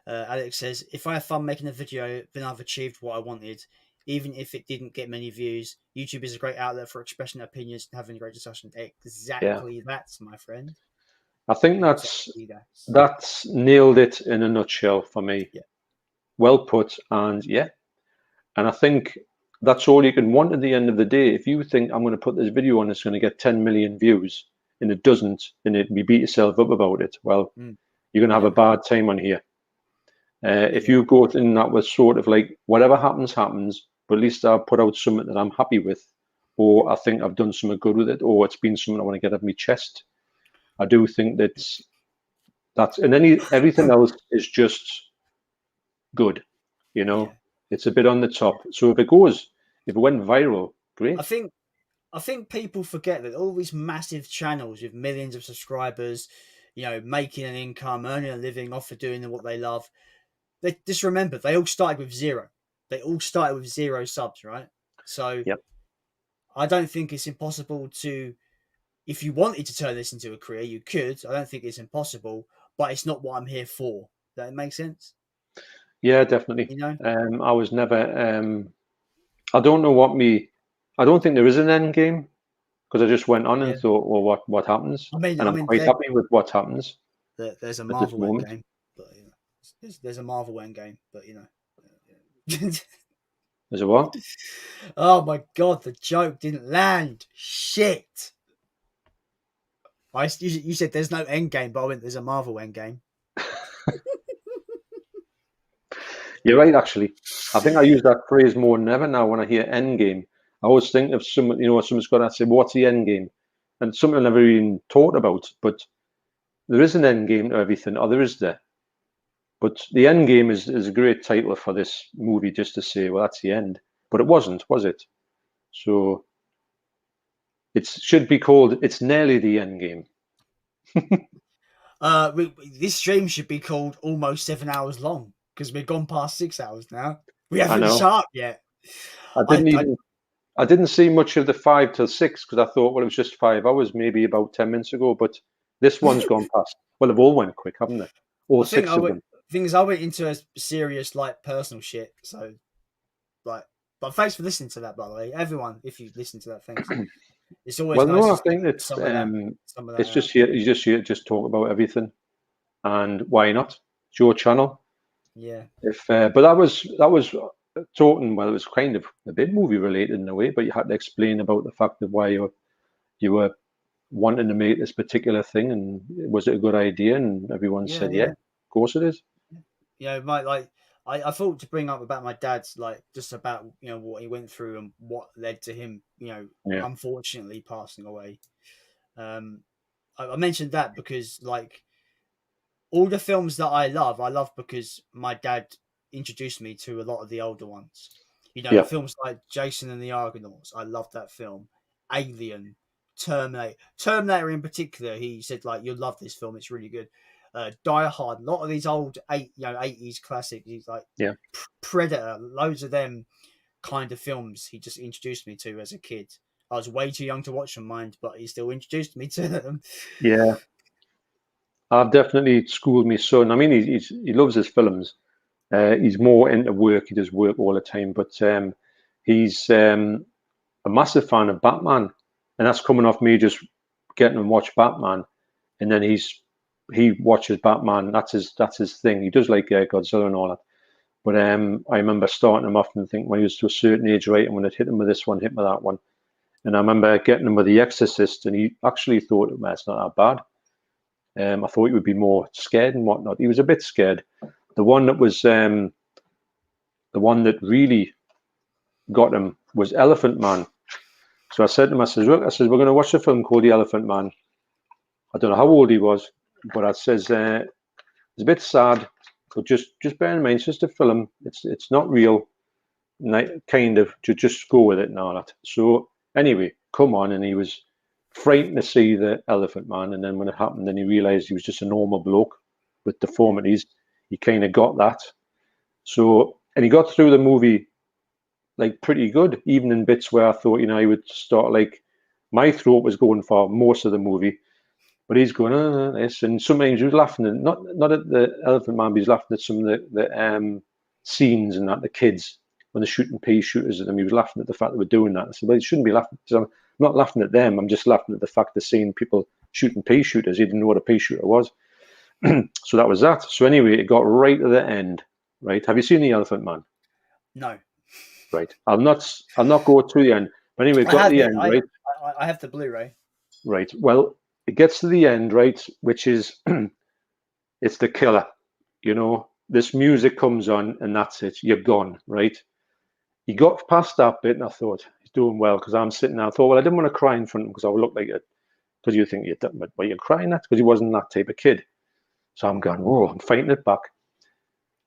Alex says, "If I have fun making a video, then I've achieved what I wanted. Even if it didn't get many views, YouTube is a great outlet for expressing opinions and having a great discussion." Exactly, that's my friend. I think that's nailed it in a nutshell for me. Yeah. Well put, and I think that's all you can want at the end of the day. If you think I'm going to put this video on, it's going to get 10 million views, and it doesn't, and you beat yourself up about it, well, you're going to have a bad time on here. If you go in that with sort of like, whatever happens, happens, but at least I've put out something that I'm happy with, or I think I've done something good with it, or it's been something I want to get off my chest. I do think that's and then everything else is just good, It's a bit on the top. So if it went viral, great. I think people forget that all these massive channels with millions of subscribers, making an income, earning a living off of doing what they love, they just remember they all started with zero. They all started with 0 subs, right? So I don't think it's impossible to, if you wanted to turn this into a career, you could. I don't think it's impossible, but it's not what I'm here for. Does that make sense? Yeah, definitely. I was never. I don't know I don't think there is an end game, because I just went on and thought, well, what happens? I'm quite happy with what happens. there's a at this Marvel moment. Endgame, but you know, there's a Marvel Endgame, but you know. Is it what? Oh my god, the joke didn't land. Shit. You said there's no Endgame, but I went there's a Marvel Endgame. You're right, actually. I think I use that phrase more than ever now when I hear end game. I always think of someone, someone's got to say, what's the end game? And something I never even thought about, but there is an end game to everything, or there is there. But the end game is a great title for this movie, just to say, well, that's the end. But it wasn't, was it? So it should be called It's Nearly the End Game. This stream should be called almost 7 hours long because we've gone past 6 hours now. We I haven't know. sharp yet. I didn't see much of the 5 till 6 because I thought, well, it was just 5 hours, maybe about 10 minutes ago. But this one's gone past. Well, they've all went quick, haven't they? All I think six of them. Thing is, I went into a serious, like, personal shit. So, like, but thanks for listening to that, by the way, everyone. If you listen to that, thanks. It's always Well, nice. no, I to think get it's some of that it's just here. You just here to just talk about everything, and why not? It's your channel. Yeah. But that was talking. Well, it was kind of a bit movie related in a way, but you had to explain about the fact of why you were wanting to make this particular thing, and was it a good idea? And everyone said, yeah, of course it is. You know, I thought to bring up about my dad's, like, just about, you know, what he went through and what led to him, you know, unfortunately passing away. I mentioned that because, like, all the films that I love because my dad introduced me to a lot of the older ones. You know, films like Jason and the Argonauts. I love that film. Alien, Terminator in particular. He said, like, you'll love this film. It's really good. Die Hard. A lot of these old 80s classics. He's like, Predator. Loads of them kind of films he just introduced me to as a kid. I was way too young to watch them, mind, but he still introduced me to them. Yeah. I've definitely schooled my son. I mean, he loves his films. He's more into work. He does work all the time, but he's a massive fan of Batman, and that's coming off me just getting him watch Batman, and then he watches Batman. That's his thing. He does like Godzilla and all that. But I remember starting him off and think when he was to a certain age, right, I'm going to hit him with this one, hit him with that one, and I remember getting him with The Exorcist, and he actually thought, well, it's not that bad. I thought he would be more scared and whatnot. He was a bit scared. The one that was the one that really got him was Elephant Man. So I said to him, look, we're going to watch a film called The Elephant Man. I don't know how old he was, but I says it's a bit sad, but just bear in mind, it's just a film. It's not real. Kind of to just go with it and all that. So anyway, come on, and he was frightened to see the Elephant Man, and then when it happened, then he realized he was just a normal bloke with deformities. He kind of got that. So, and he got through the movie like pretty good, even in bits where I thought, he would start, like, my throat was going for most of the movie, but he's going this, and sometimes he was laughing at not at the Elephant Man, but he's laughing at some of the scenes and that the kids when they're shooting pea shooters at them. He was laughing at the fact they were doing that. I said, well, you shouldn't be laughing. I'm not laughing at them. I'm just laughing at the fact of seeing people shooting pea shooters. He didn't know what a pea shooter was. So that was that. So anyway, it got right to the end. Right? Have you seen The Elephant Man? No. Right. I'll not go to the end. But anyway, it got to the end, right? I have the Blu-ray. Right. Well, it gets to the end, right, which is it's the killer. This music comes on, and that's it. You're gone, right? He got past that bit, and I thought he's doing well because I'm sitting there. I thought, well, I didn't want to cry in front of him because I would look like it. Because you think you're crying at because he wasn't that type of kid. So I'm going, oh, I'm fighting it back.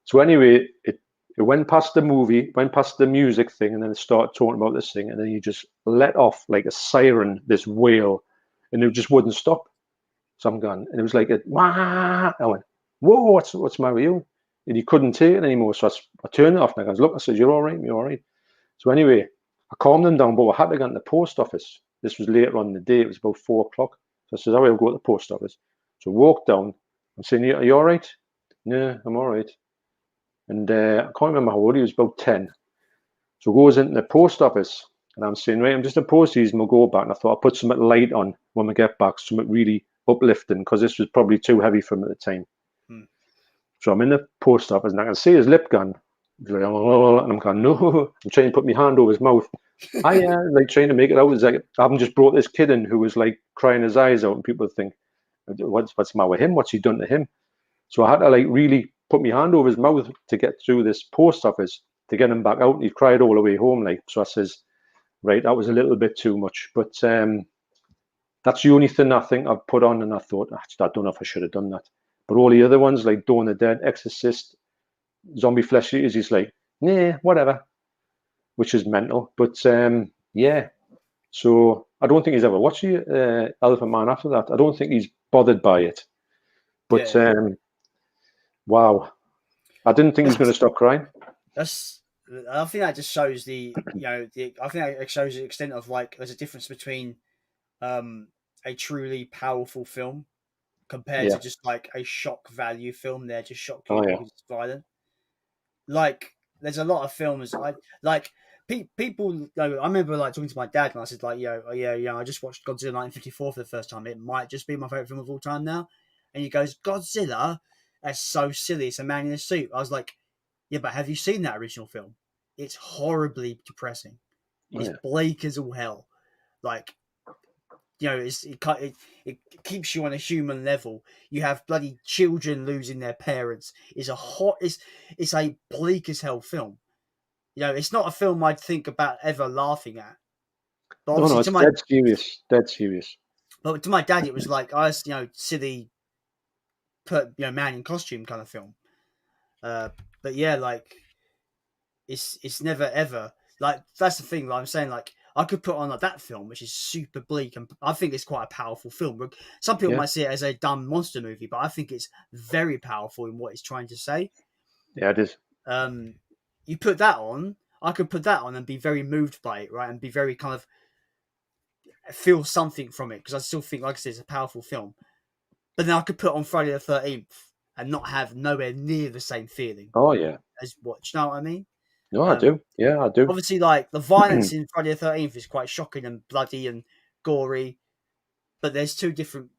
So anyway, it went past the movie, went past the music thing, and then it started talking about this thing, and then he just let off like a siren, this wail, and it just wouldn't stop. So I'm going, and it was like a wah. I went, whoa, what's the matter with you? And he couldn't take it anymore. So I turned it off, and I goes, look, I said, you're all right, you're all right. So anyway, I calmed them down, but I had to go to the post office. This was later on in the day. It was about 4 o'clock. So I said, all right, I'll go to the post office. So I walked down. I'm saying, are you all right? No, I'm all right. And I can't remember how old he was, about 10. So goes into the post office, and I'm saying, right, I'm just going to post these, and we'll go back. And I thought I'll put some light on when we get back, something really uplifting because this was probably too heavy for him at the time. Hmm. So I'm in the post office and I can see his lip gun. He's like, oh, and I'm going, no. I'm trying to put my hand over his mouth. Like trying to make it out. It's like I haven't just brought this kid in who was like crying his eyes out, and people think, what's the matter with him? What's he done to him? So I had to like really put my hand over his mouth to get through this post office to get him back out. And he cried all the way home. Like, so I says, right, that was a little bit too much. But that's the only thing I think I've put on, and I thought, I don't know if I should have done that. But all the other ones, like Dawn of the Dead, Exorcist, Zombie Flesh Eaters, he's like, nah, whatever, which is mental. But yeah, so I don't think he's ever watched the Elephant Man after that. I don't think he's bothered by it. But wow, I didn't think he was going to stop crying. I think that just shows I think that shows the extent of like there's a difference between a truly powerful film compared to just like a shock value film. They're just shock you because it's violent. Like there's a lot of films I like. People, I remember like talking to my dad and I said like, I just watched Godzilla 1954 for the first time. It might just be my favorite film of all time now. And he goes, Godzilla? That's so silly. It's a man in a suit. I was like, yeah, but have you seen that original film? It's horribly depressing. It's bleak as all hell. Like, it keeps you on a human level. You have bloody children losing their parents. It's a bleak as hell film. It's not a film I'd think about ever laughing at. But no, it's dead serious. But to my dad, it was like, silly, man in costume kind of film. But yeah, like, it's never ever like that's the thing. Like I'm saying, like I could put on like that film, which is super bleak, and I think it's quite a powerful film. Some people might see it as a dumb monster movie, but I think it's very powerful in what it's trying to say. Yeah, it is. You put that on, I could put that on and be very moved by it, right? And be very kind of feel something from it because I still think, like I said, it's a powerful film. But then I could put on Friday the 13th and not have nowhere near the same feeling. Oh yeah, as what? You know what I mean? No, I do. Yeah, I do. Obviously, like the violence in Friday the 13th is quite shocking and bloody and gory, but there's two different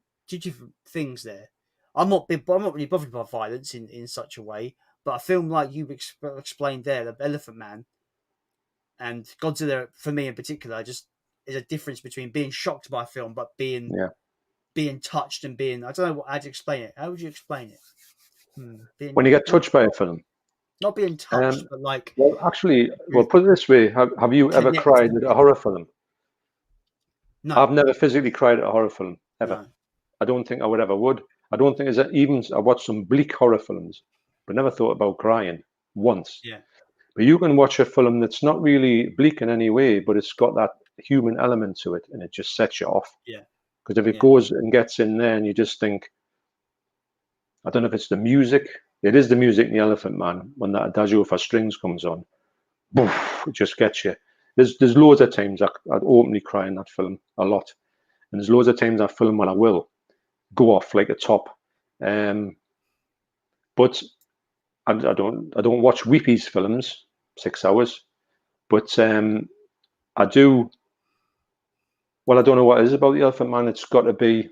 things there. I'm not really bothered by violence in such a way, but a film like you explained there, The Elephant Man, and Godzilla, for me in particular, just is a difference between being shocked by a film but being touched and being, I don't know how to explain it. How would you explain it? When you get touched by a film, not being touched, but like. Well, actually, put it this way: have you ever cried at a horror film? No, I've never physically cried at a horror film ever. No. I don't think I would ever would. I don't think I watched some bleak horror films, but never thought about crying once. Yeah. But you can watch a film that's not really bleak in any way, but it's got that human element to it, and it just sets you off. Yeah. Because if it goes and gets in there, and you just think, I don't know if it's the music. It is the music in The Elephant Man when that Adagio for strings comes on. Boof, it just gets you. There's loads of times I'd openly cry in that film a lot, and there's loads of times that film when I will go off like a top. But I don't watch Weepy's films 6 hours, but I do. Well, I don't know what it is about The Elephant Man. It's got to be.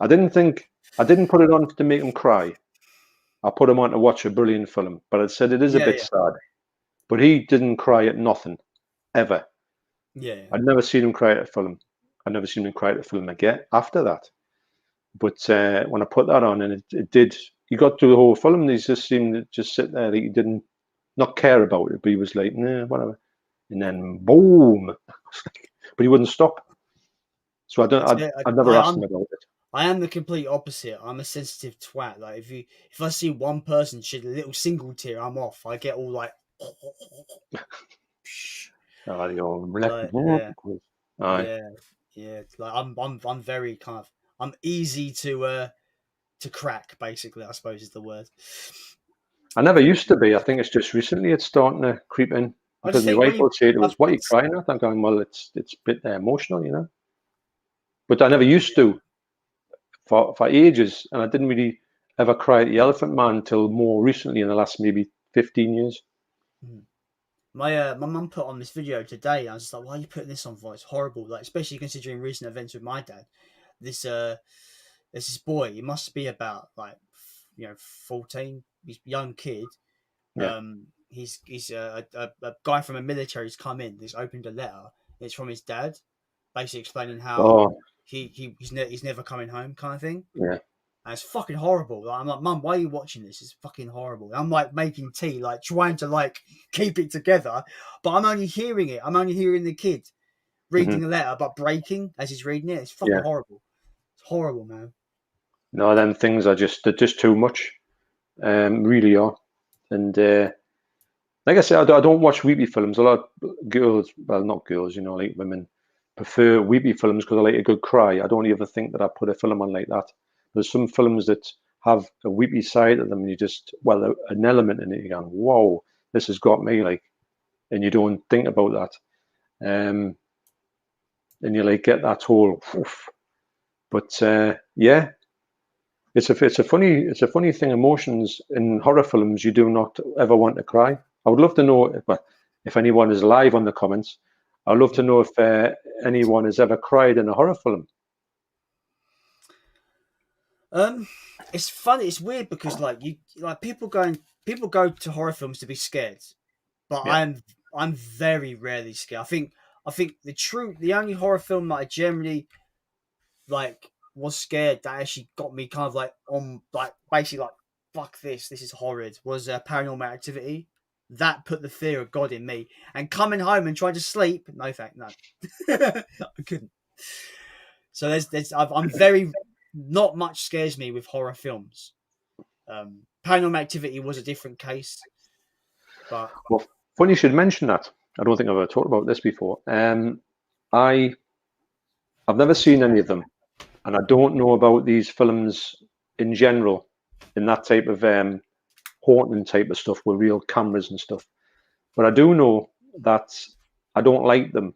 I didn't put it on to make him cry. I put him on to watch a brilliant film, but I said it is a bit sad. But he didn't cry at nothing, ever. Yeah. I'd never seen him cry at a film. I'd never seen him cry at a film again after that. But when I put that on, and it did, he got through the whole film, and he just seemed to just sit there. Like he didn't not care about it, but he was like, nah, whatever. And then boom, but he wouldn't stop. So I'd never asked him about it. I am the complete opposite. I'm a sensitive twat. Like if I see one person shed a little single tear, I'm off. I get all like. Yeah. Like I'm very kind of I'm easy to crack. Basically, I suppose is the word. I never used to be. I think it's just recently it's starting to creep in. Because my wife would say to us, "What are you crying at?" I'm going, "Well, it's a bit emotional, you know." But I never used to. For ages, and I didn't really ever cry at The Elephant Man until more recently in the last maybe 15 years. My mum put on this video today, and I was just like, why are you putting this on for? It's horrible, like especially considering recent events with my dad. there's this boy. He must be about like 14. He's a young kid. Yeah. He's a guy from a military's come in. He's opened a letter. It's from his dad, basically explaining how Oh, he's never coming home, kind of thing. yeah. And it's fucking horrible. Like, I'm like, Mum, why are you watching this? It's fucking horrible. And I'm like making tea, like trying to like keep it together, but I'm only hearing it. I'm only hearing the kid reading the letter, but breaking as he's reading it. It's fucking Yeah. horrible. It's horrible, man. No, them things are they're just too much. Really are. And like I said, I don't watch weepy films. A lot of girls, well, not girls, like women, prefer weepy films because I like a good cry. I don't ever think that I put a film on like that. There's some films that have a weepy side of them, and you just, well, an element in it, you're going, whoa, this has got me, like, and you don't think about that. And you like get that whole, oof. But yeah, it's a funny thing. Emotions in horror films, you do not ever want to cry. I would love to know if anyone is live on the comments. I'd love to know if anyone has ever cried in a horror film. It's funny. It's weird because people go to horror films to be scared, but Yeah. I'm very rarely scared. I think the only horror film that I generally like was scared that actually got me kind of like on like basically like fuck this is horrid was Paranormal Activity. That put the fear of God in me. And coming home and trying to sleep, no, I couldn't. So I'm very not much scares me with horror films. Paranormal Activity was a different case, but Well, funny you should mention that. I don't think I've ever talked about this before. I've never seen any of them, and I don't know about these films in general, in that type of haunting type of stuff with real cameras and stuff. But I do know that I don't like them.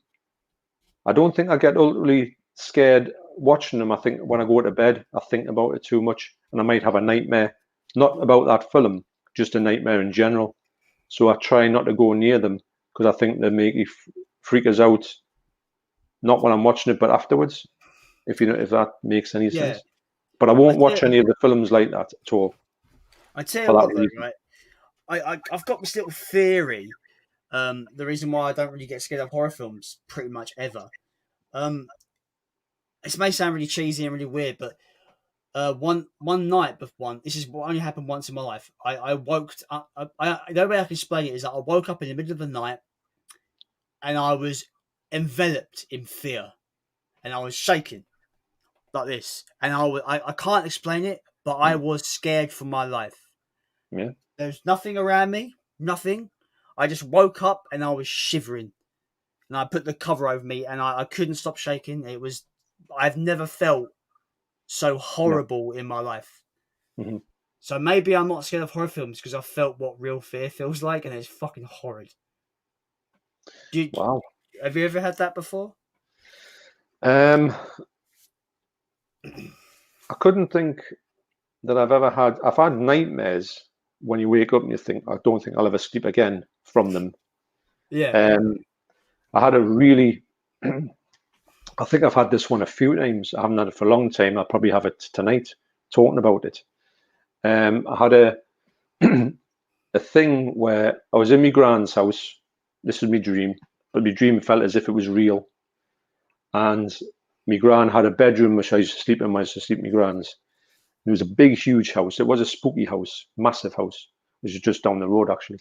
I don't think I get ultimately scared watching them. I think when I go to bed, I think about it too much, and I might have a nightmare, not about that film, just a nightmare in general. So I try not to go near them because I think they make you freak us out, not when I'm watching it, but afterwards. If that makes any yeah. sense. But I won't watch any of the films like that at all. I tell For you that what, though, reason. right? I've got this little theory. The reason why I don't really get scared of horror films pretty much ever. This may sound really cheesy and really weird, but one night, this is what only happened once in my life. I woke up. The way I can explain it is that I woke up in the middle of the night, and I was enveloped in fear, and I was shaking like this, and I can't explain it, but I was scared for my life. Yeah. There's nothing around me, nothing. I just woke up and I was shivering, and I put the cover over me, and I couldn't stop shaking. I've never felt so No. horrible in my life. Mm-hmm. So maybe I'm not scared of horror films because I felt what real fear feels like, and it's fucking horrid. Wow. Have you ever had that before? I couldn't think that I've had nightmares when you wake up and you think, I don't think I'll ever sleep again from them. Yeah. I had a really, I think I've had this one a few times. I haven't had it for a long time. I'll probably have it tonight talking about it. I had a thing where I was in my grand's house. This was my dream, but my dream felt as if it was real. And my gran had a bedroom which I used to sleep in when I used to sleep in my grand's. It was a big, huge house. It was a spooky house, massive house, which is just down the road actually,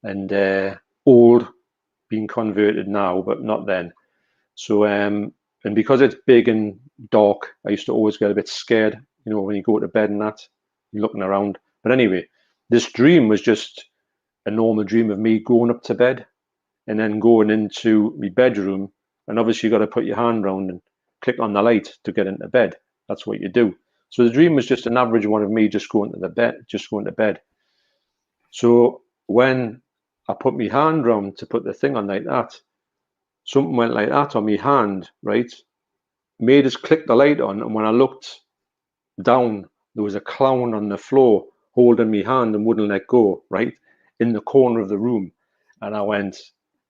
and old, being converted now, but not then. So, and because it's big and dark, I used to always get a bit scared, when you go to bed and that, you're looking around. But anyway, this dream was just a normal dream of me going up to bed and then going into my bedroom. And obviously, you got to put your hand around and click on the light to get into bed. That's what you do. So the dream was just an average one of me just going to bed. So when I put my hand round to put the thing on like that, something went like that on my hand, right? Made us click the light on, and when I looked down, there was a clown on the floor holding my hand and wouldn't let go, right? In the corner of the room. And I went,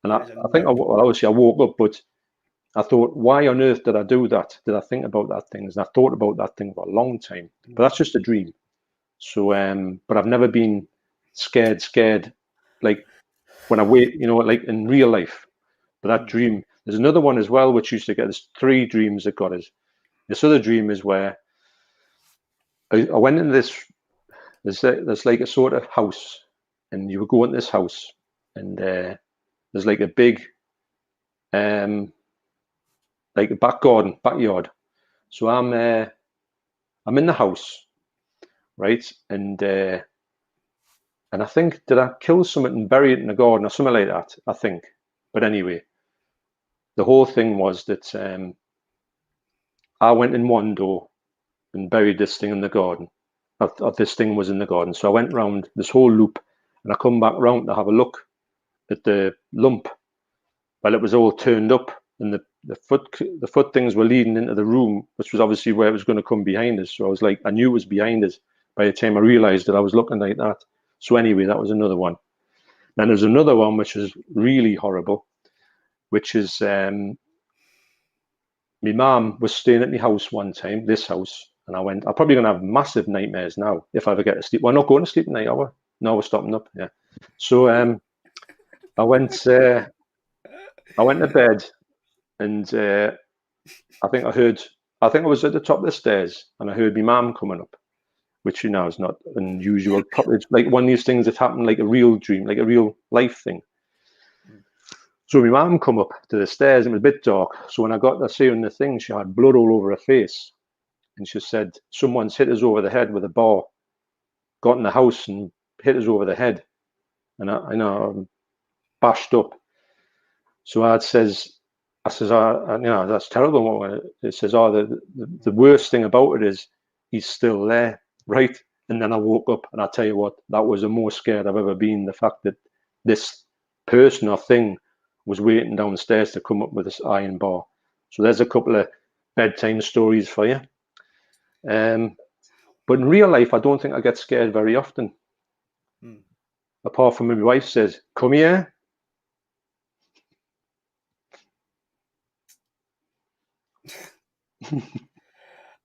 and I think obviously I woke up, but I thought, why on earth did I do that? Did I think about that thing? And I thought about that thing for a long time. But that's just a dream. So, but I've never been scared, like when I wait, like in real life. But that dream, there's another one as well, which used to get, there's 3 dreams that got us. This other dream is where I went in this, there's like a sort of house, and you would go into this house, and there's like a big, like a backyard. So I'm in the house, right? And I think, did I kill something and bury it in the garden or something like that? I think. But anyway, the whole thing was that I went in MONDO and buried this thing in the garden. This thing was in the garden. So I went round this whole loop, and I come back round to have a look at the lump. Well, it was all turned up, and the foot things were leading into the room, which was obviously where it was going to come behind us. So I was like, I knew it was behind us by the time I realised that I was looking like that. So anyway, that was another one. Then there's another one which is really horrible, which is my mum was staying at my house one time, this house, and I went, I'm probably going to have massive nightmares now if I ever get to sleep. Well, I'm not going to sleep tonight, are we? No, we're stopping up. Yeah. So I went to bed, and I think I was at the top of the stairs, and I heard my mum coming up, which is not unusual. It's like one of these things that happened, like a real dream, like a real life thing. So my mum come up to the stairs, and it was a bit dark. So when I got to see her in the thing, she had blood all over her face, and she said, "Someone's hit us over the head with a bar, got in the house and hit us over the head," and I'm bashed up. So I says, that's terrible. It says, the worst thing about it is he's still there, right? And then I woke up, and I tell you what, that was the most scared I've ever been. The fact that this person or thing was waiting downstairs to come up with this iron bar. So there's a couple of bedtime stories for you. But in real life, I don't think I get scared very often. Apart from when my wife says, "Come here."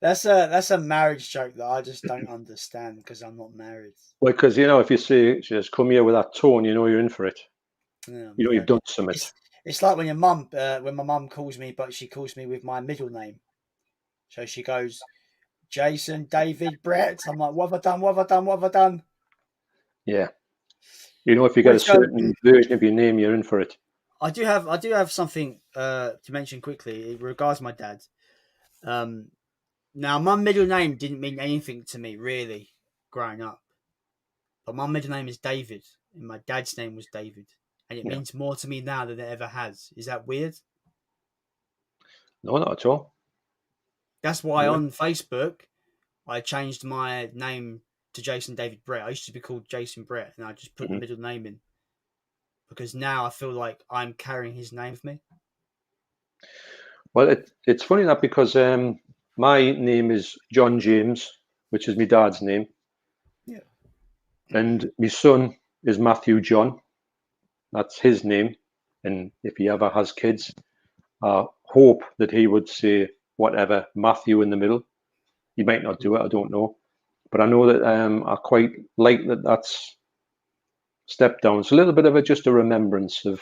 That's a marriage joke that I just don't understand because I'm not married. Well, because if you say, she says, "Come here," with that tone, you're in for it. Yeah, You've done something. It's like when my mum calls me, but she calls me with my middle name. So she goes, Jason, David, Brett. I'm like, what have I done? What have I done? What have I done? Yeah. If you get a certain version of your name, you're in for it. I do have something to mention quickly in regards to my dad. Now, my middle name didn't mean anything to me, really, growing up. But my middle name is David, and my dad's name was David. And it means more to me now than it ever has. Is that weird? No, not at all. That's why on Facebook, I changed my name to Jason David Brett. I used to be called Jason Brett, and I just put the middle name in. Because now I feel like I'm carrying his name with me. Well, it's funny that because my name is John James, which is my dad's name. Yeah. And my son is Matthew John. That's his name. And if he ever has kids, I hope that he would say whatever, Matthew in the middle. He might not do it, I don't know. But I know that I quite like that's stepped down. It's a little bit of just a remembrance of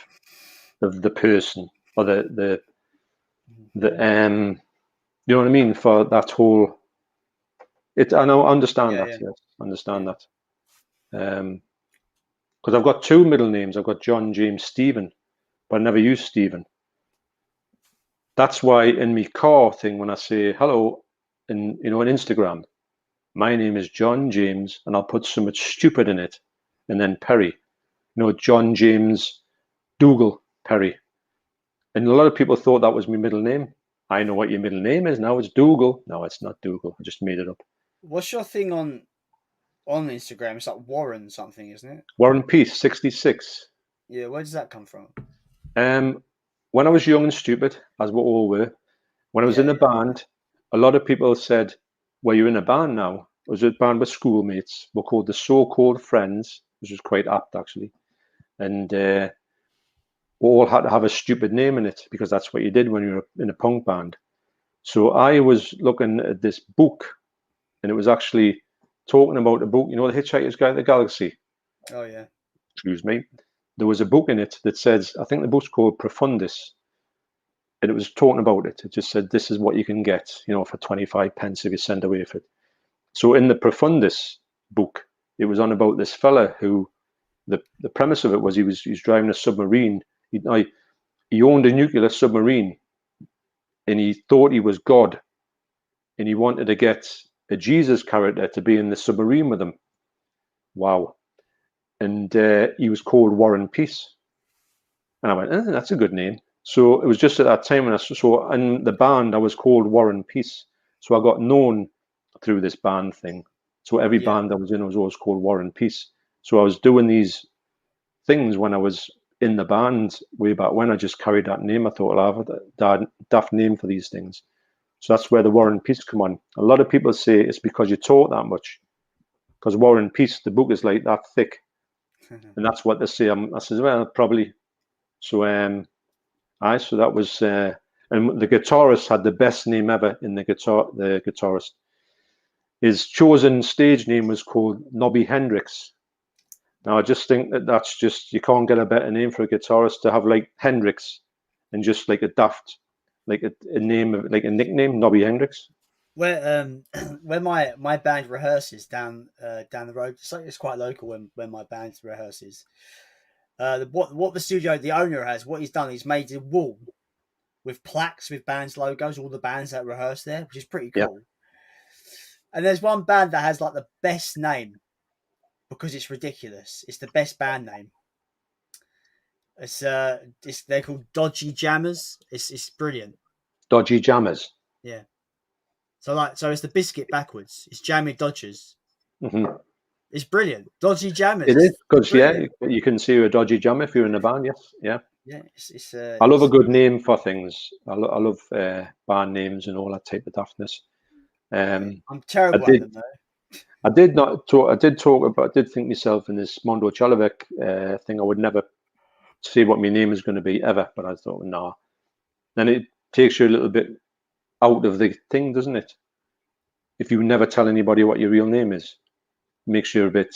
the person, or the you know what I mean, for that whole. I know, understand that. Yes, understand that. Because I've got 2 middle names. I've got John, James, Stephen, but I never use Stephen. That's why in my car thing, when I say hello, on Instagram, my name is John James, and I'll put something stupid in it, and then Perry. John James Dougal Perry. And a lot of people thought that was my middle name. I know what your middle name is now. It's Dougal. No, it's not Dougal. I just made it up. What's your thing on Instagram? It's like Warren something, isn't it? Warren Peace 66. Yeah, where does that come from? When I was young and stupid, as we all were, when I was in a band, a lot of people said, "Well, you're in a band now." I was in a band with schoolmates. We're called the So-Called Friends, which was quite apt, actually. And all had to have a stupid name in it because that's what you did when you were in a punk band. So I was looking at this book, and it was actually talking about a book, you know, The Hitchhiker's Guide to the Galaxy. Oh yeah. Excuse me. There was a book in it that says, I think the book's called Profundus, and it was talking about it. It just said, this is what you can get, you know, for 25 pence if you send away for it. So in the Profundus book, it was on about this fella who, the premise of it was he was driving a submarine. He owned a nuclear submarine, and he thought he was God, and he wanted to get a Jesus character to be in the submarine with him. Wow. And he was called Warren Peace. And I went, that's a good name. So it was just at that time when I saw in the band, I was called Warren Peace. So I got known through this band thing. So every band I was in, I was always called Warren Peace. So I was doing these things when I was in the band way back when. I just carried that name. I thought, I'll have a daft name for these things. So that's where the Warren Peace come on. A lot of people say it's because you talk that much. Because Warren Peace, the book is like that thick. And that's what they say. I says, well, probably. So so that was, and the guitarist had the best name ever in the guitarist. His chosen stage name was called Nobby Hendrix. Now I just think that's just, you can't get a better name for a guitarist to have like Hendrix and just like a daft, like a name of like a nickname, Nobby Hendrix. Where where my band rehearses down the road, it's quite local when my band rehearses. What the studio, the owner has, what he's done, he's made a wall with plaques with bands logos, all the bands that rehearse there, which is pretty cool. Yep. And there's one band that has like the best name because it's ridiculous. It's the best band name. It's they're called Dodgy Jammers. It's brilliant. Dodgy Jammers. Yeah. So it's the biscuit backwards. It's Jammy Dodgers. Mm-hmm. It's brilliant. Dodgy Jammers. It is because you can see a dodgy jammer if you're in a band. Yes, yeah. Yeah, I love a good name for things. I love band names and all that type of daftness. I'm terrible at them though. I did think myself in this Mondo CHELLOVECK thing, I would never say what my name is going to be ever, but I thought, nah. Then it takes you a little bit out of the thing, doesn't it? If you never tell anybody what your real name is, it makes you a bit.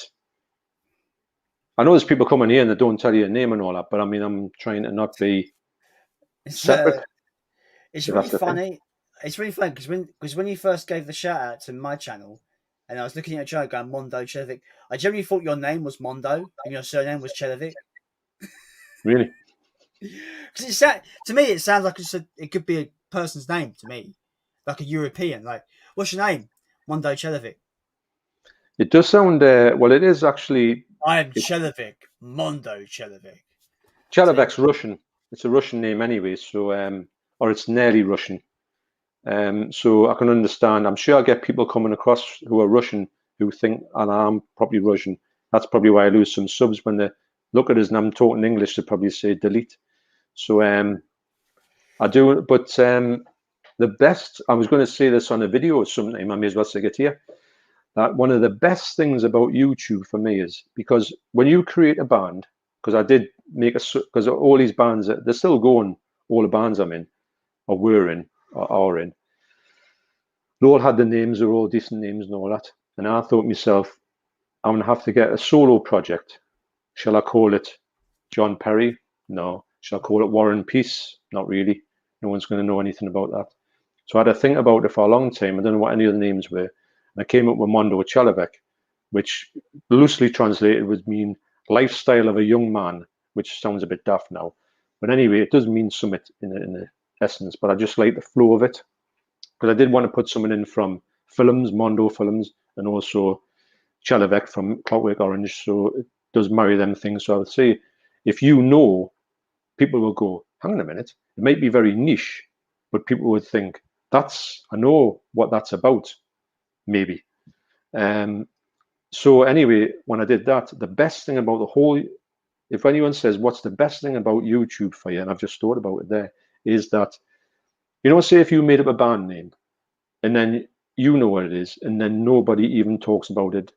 I know there's people coming here and they don't tell you your name and all that, but I mean, I'm trying to not be separate. It's really funny. It's really funny because when you first gave the shout out to my channel, and I was looking at your channel going Mondo CHELLOVECK, I generally thought your name was Mondo and your surname was CHELLOVECK. Really? Because to me it sounds like it could be a person's name to me, like a European. Like, what's your name? Mondo CHELLOVECK. It does sound well. It is actually. I'm CHELLOVECK, Mondo CHELLOVECK. CHELLOVECK's Russian. It's a Russian name anyway, so or it's nearly Russian. So I can understand. I'm sure I get people coming across who are Russian who think, and I'm probably Russian. That's probably why I lose some subs when they look at us and I'm talking English. They probably say delete. So I do, but the best. I was going to say this on a video sometime. I may as well say it here. That one of the best things about YouTube for me is because when you create a band, because I did make because all these bands, they're still going, all the bands I'm in, or were in, or are in, they all had the names, they're all decent names and all that. And I thought to myself, I'm going to have to get a solo project. Shall I call it John Perry? No. Shall I call it Warren Peace? Not really. No one's going to know anything about that. So I had to think about it for a long time. I don't know what any of the names were. And I came up with Mondo CHELLOVECK, which loosely translated would mean lifestyle of a young man, which sounds a bit daft now. But anyway, it does mean something in the essence, but I just like the flow of it. Because I did want to put someone in from films, Mondo films, and also CHELLOVECK from Clockwork Orange. So it does marry them things. So I would say, if you know, people will go, hang on a minute, it might be very niche, but people would think, I know what that's about. Maybe. So anyway, when I did that, the best thing about the whole, if anyone says, what's the best thing about YouTube for you, and I've just thought about it there, is that, say if you made up a band name and then you know what it is, and then nobody even talks about it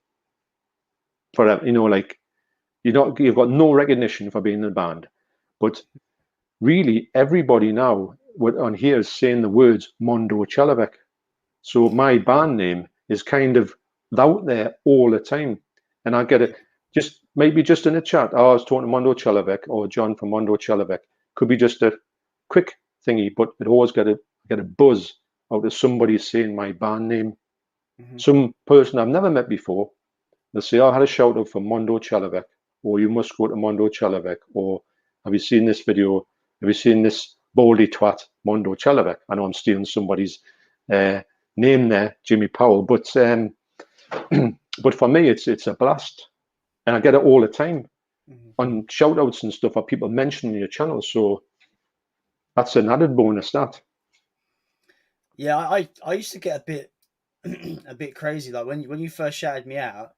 forever, like you've got no recognition for being in a band, but really everybody now on here is saying the words Mondo CHELLOVECK. So my band name is kind of out there all the time. And I get it maybe just in a chat. Oh, I was talking to Mondo CHELLOVECK or John from Mondo CHELLOVECK. Could be just a quick thingy, but it always get a buzz out of somebody saying my band name. Some person I've never met before, they'll say, oh, I had a shout out for Mondo CHELLOVECK, or you must go to Mondo CHELLOVECK, or have you seen this video? Have you seen this baldy twat, Mondo CHELLOVECK? I know I'm stealing somebody's name there, Jimmy Powell, but but for me, it's a blast, and I get it all the time on shout outs and stuff, or people mentioning your channel. So that's an added bonus. That. Yeah, I used to get a bit a bit crazy. Like when you first shouted me out,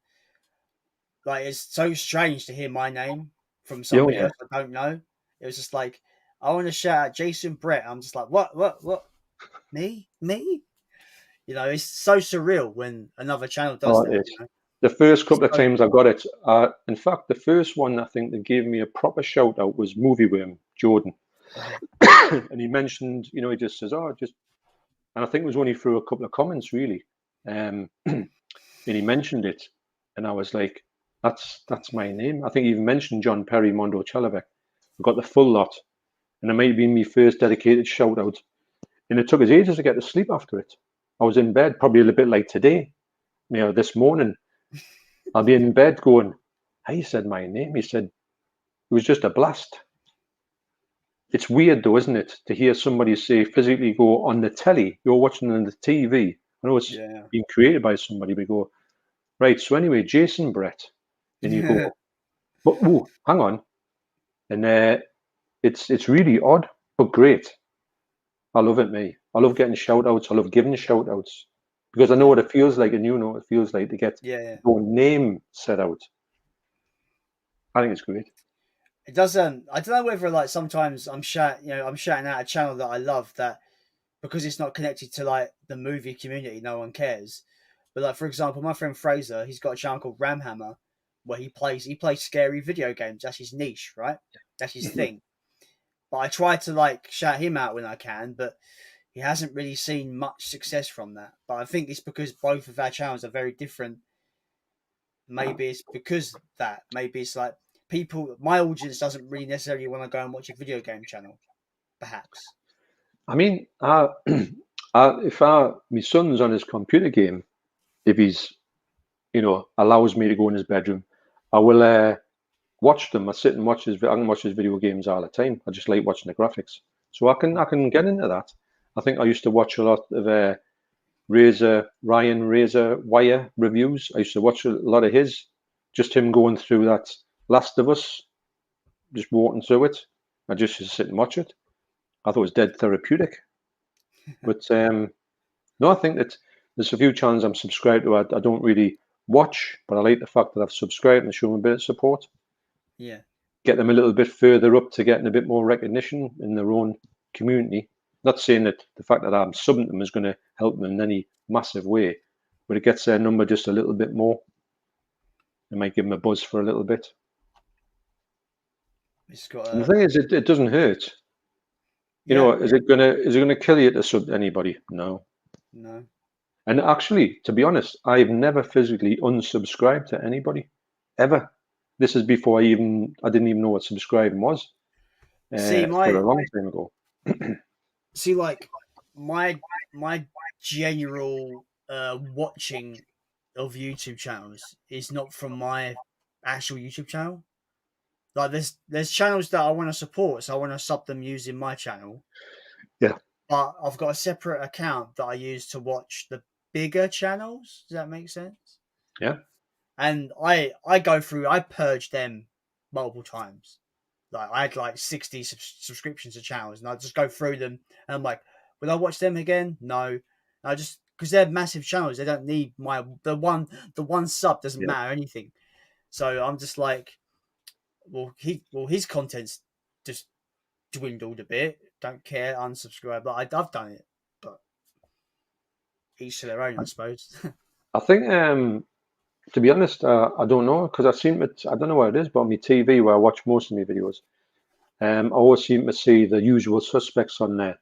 like it's so strange to hear my name from somebody else I don't know. It was just like, I want to shout out Jason Brett. I'm just like, what? Me? You know, it's so surreal when another channel does that. You know? The first couple of times I got it, in fact, the first one I think that gave me a proper shout out was Movie Worm Jordan, and he mentioned, you know, he just says, oh, just, and I think it was when he threw a couple of comments really, and he mentioned it, and I was like, that's my name. I think he even mentioned John Perry, Mondo CHELLOVECK. I got the full lot, and it might have been my first dedicated shout out, and it took us ages to get to sleep after it. I was in bed, probably a little bit like today, you know, this morning. I'll be in bed going, hey, he said my name. He said, it was just a blast. It's weird though, isn't it, to hear somebody say physically go on the telly, you're watching on the TV. I know it's been created by somebody, but go, right, so anyway, Jason Brett. And you go, but ooh, hang on. And it's really odd, but great. I love it, me. I love getting shout outs. I love giving shout outs. Because I know what it feels like, and you know what it feels like to get your name set out. I think it's great. It doesn't. I don't know whether like sometimes I'm shouting out a channel that I love, that because it's not connected to like the movie community, no one cares. But like for example, my friend Fraser, he's got a channel called Ramhammer, where he plays scary video games. That's his niche, right? That's his thing. But I try to like shout him out when I can, but he hasn't really seen much success from that. But I think it's because both of our channels are very different. Maybe it's because that. Maybe it's like people, my audience doesn't really necessarily want to go and watch a video game channel, perhaps. I mean, if my son's on his computer game, if he's, you know, allows me to go in his bedroom, I will watch them. I sit and watch I can watch his video games all the time. I just like watching the graphics, so I can get into that. I think I used to watch a lot of Ryan Razor Wire reviews. I used to watch a lot of his, just him going through that Last of Us, just walking through it. I just used to sit and watch it. I thought it was dead therapeutic. But no, I think that there's a few channels I'm subscribed to. I don't really watch, but I like the fact that I've subscribed and shown a bit of support. Yeah. Get them a little bit further up to getting a bit more recognition in their own community. Not saying that the fact that I'm subbing them is going to help them in any massive way, but it gets their number just a little bit more. It might give them a buzz for a little bit. And the thing is, it doesn't hurt. You know, is it gonna kill you to sub anybody? No. And actually, to be honest, I've never physically unsubscribed to anybody ever. This is before I didn't even know what subscribing was. For a long time ago. See, like my general watching of YouTube channels is not from my actual YouTube channel. Like there's channels that I want to support, so I want to sub them using my channel. Yeah. But I've got a separate account that I use to watch the bigger channels. Does that make sense? Yeah. And I purge them multiple times. Like I had like 60 subscriptions to channels, and I just go through them, and I'm like, would I watch them again? No. And I just, because they're massive channels, they don't need the one sub doesn't matter anything. So I'm just like, his content's just dwindled a bit. Don't care, unsubscribe. But I've done it, but each to their own, I suppose. I think, to be honest, I don't know, because I don't know what it is, but on my TV where I watch most of my videos, I always seem to see the usual suspects on there.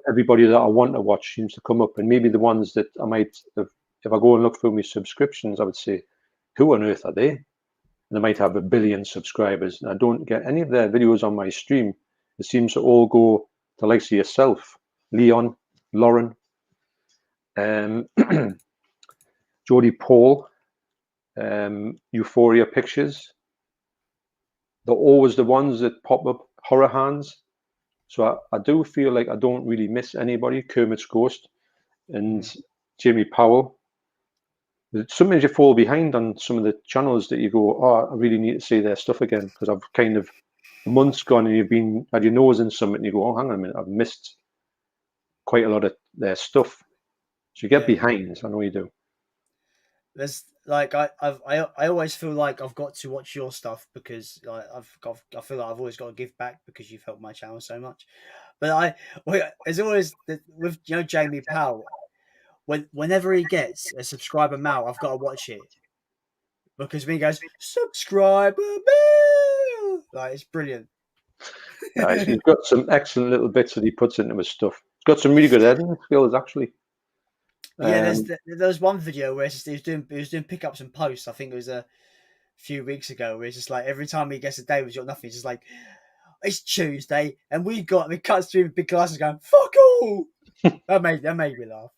Everybody that I want to watch seems to come up, and maybe the ones that I might have, if I go and look through my subscriptions, I would say, who on earth are they? And they might have 1 billion subscribers, and I don't get any of their videos on my stream. It seems to all go to likes of yourself, Leon, Lauren, Jodie Paul, Euphoria Pictures. They're always the ones that pop up, Horror Hands. So I do feel like I don't really miss anybody. Kermit's Ghost and Jamie Powell. Sometimes you fall behind on some of the channels that you go, oh, I really need to see their stuff again, because I've kind of months gone and you've had your nose in something and you go, oh, hang on a minute, I've missed quite a lot of their stuff. So you get behind. I know you do. There's like I always feel like I've got to watch your stuff because I feel like I've always got to give back because you've helped my channel so much. But there's always with Jamie Powell. Whenever he gets a subscriber mail, I've got to watch it because when he goes subscriber mail, like it's brilliant. He's got some excellent little bits that he puts into his stuff. He's got some really good editing skills, actually. Yeah, there's one video where he was doing pickups and posts. I think it was a few weeks ago where it's just like every time he gets a day with got nothing, it's just like it's Tuesday and we cuts through with big glasses going fuck all. that made me laugh.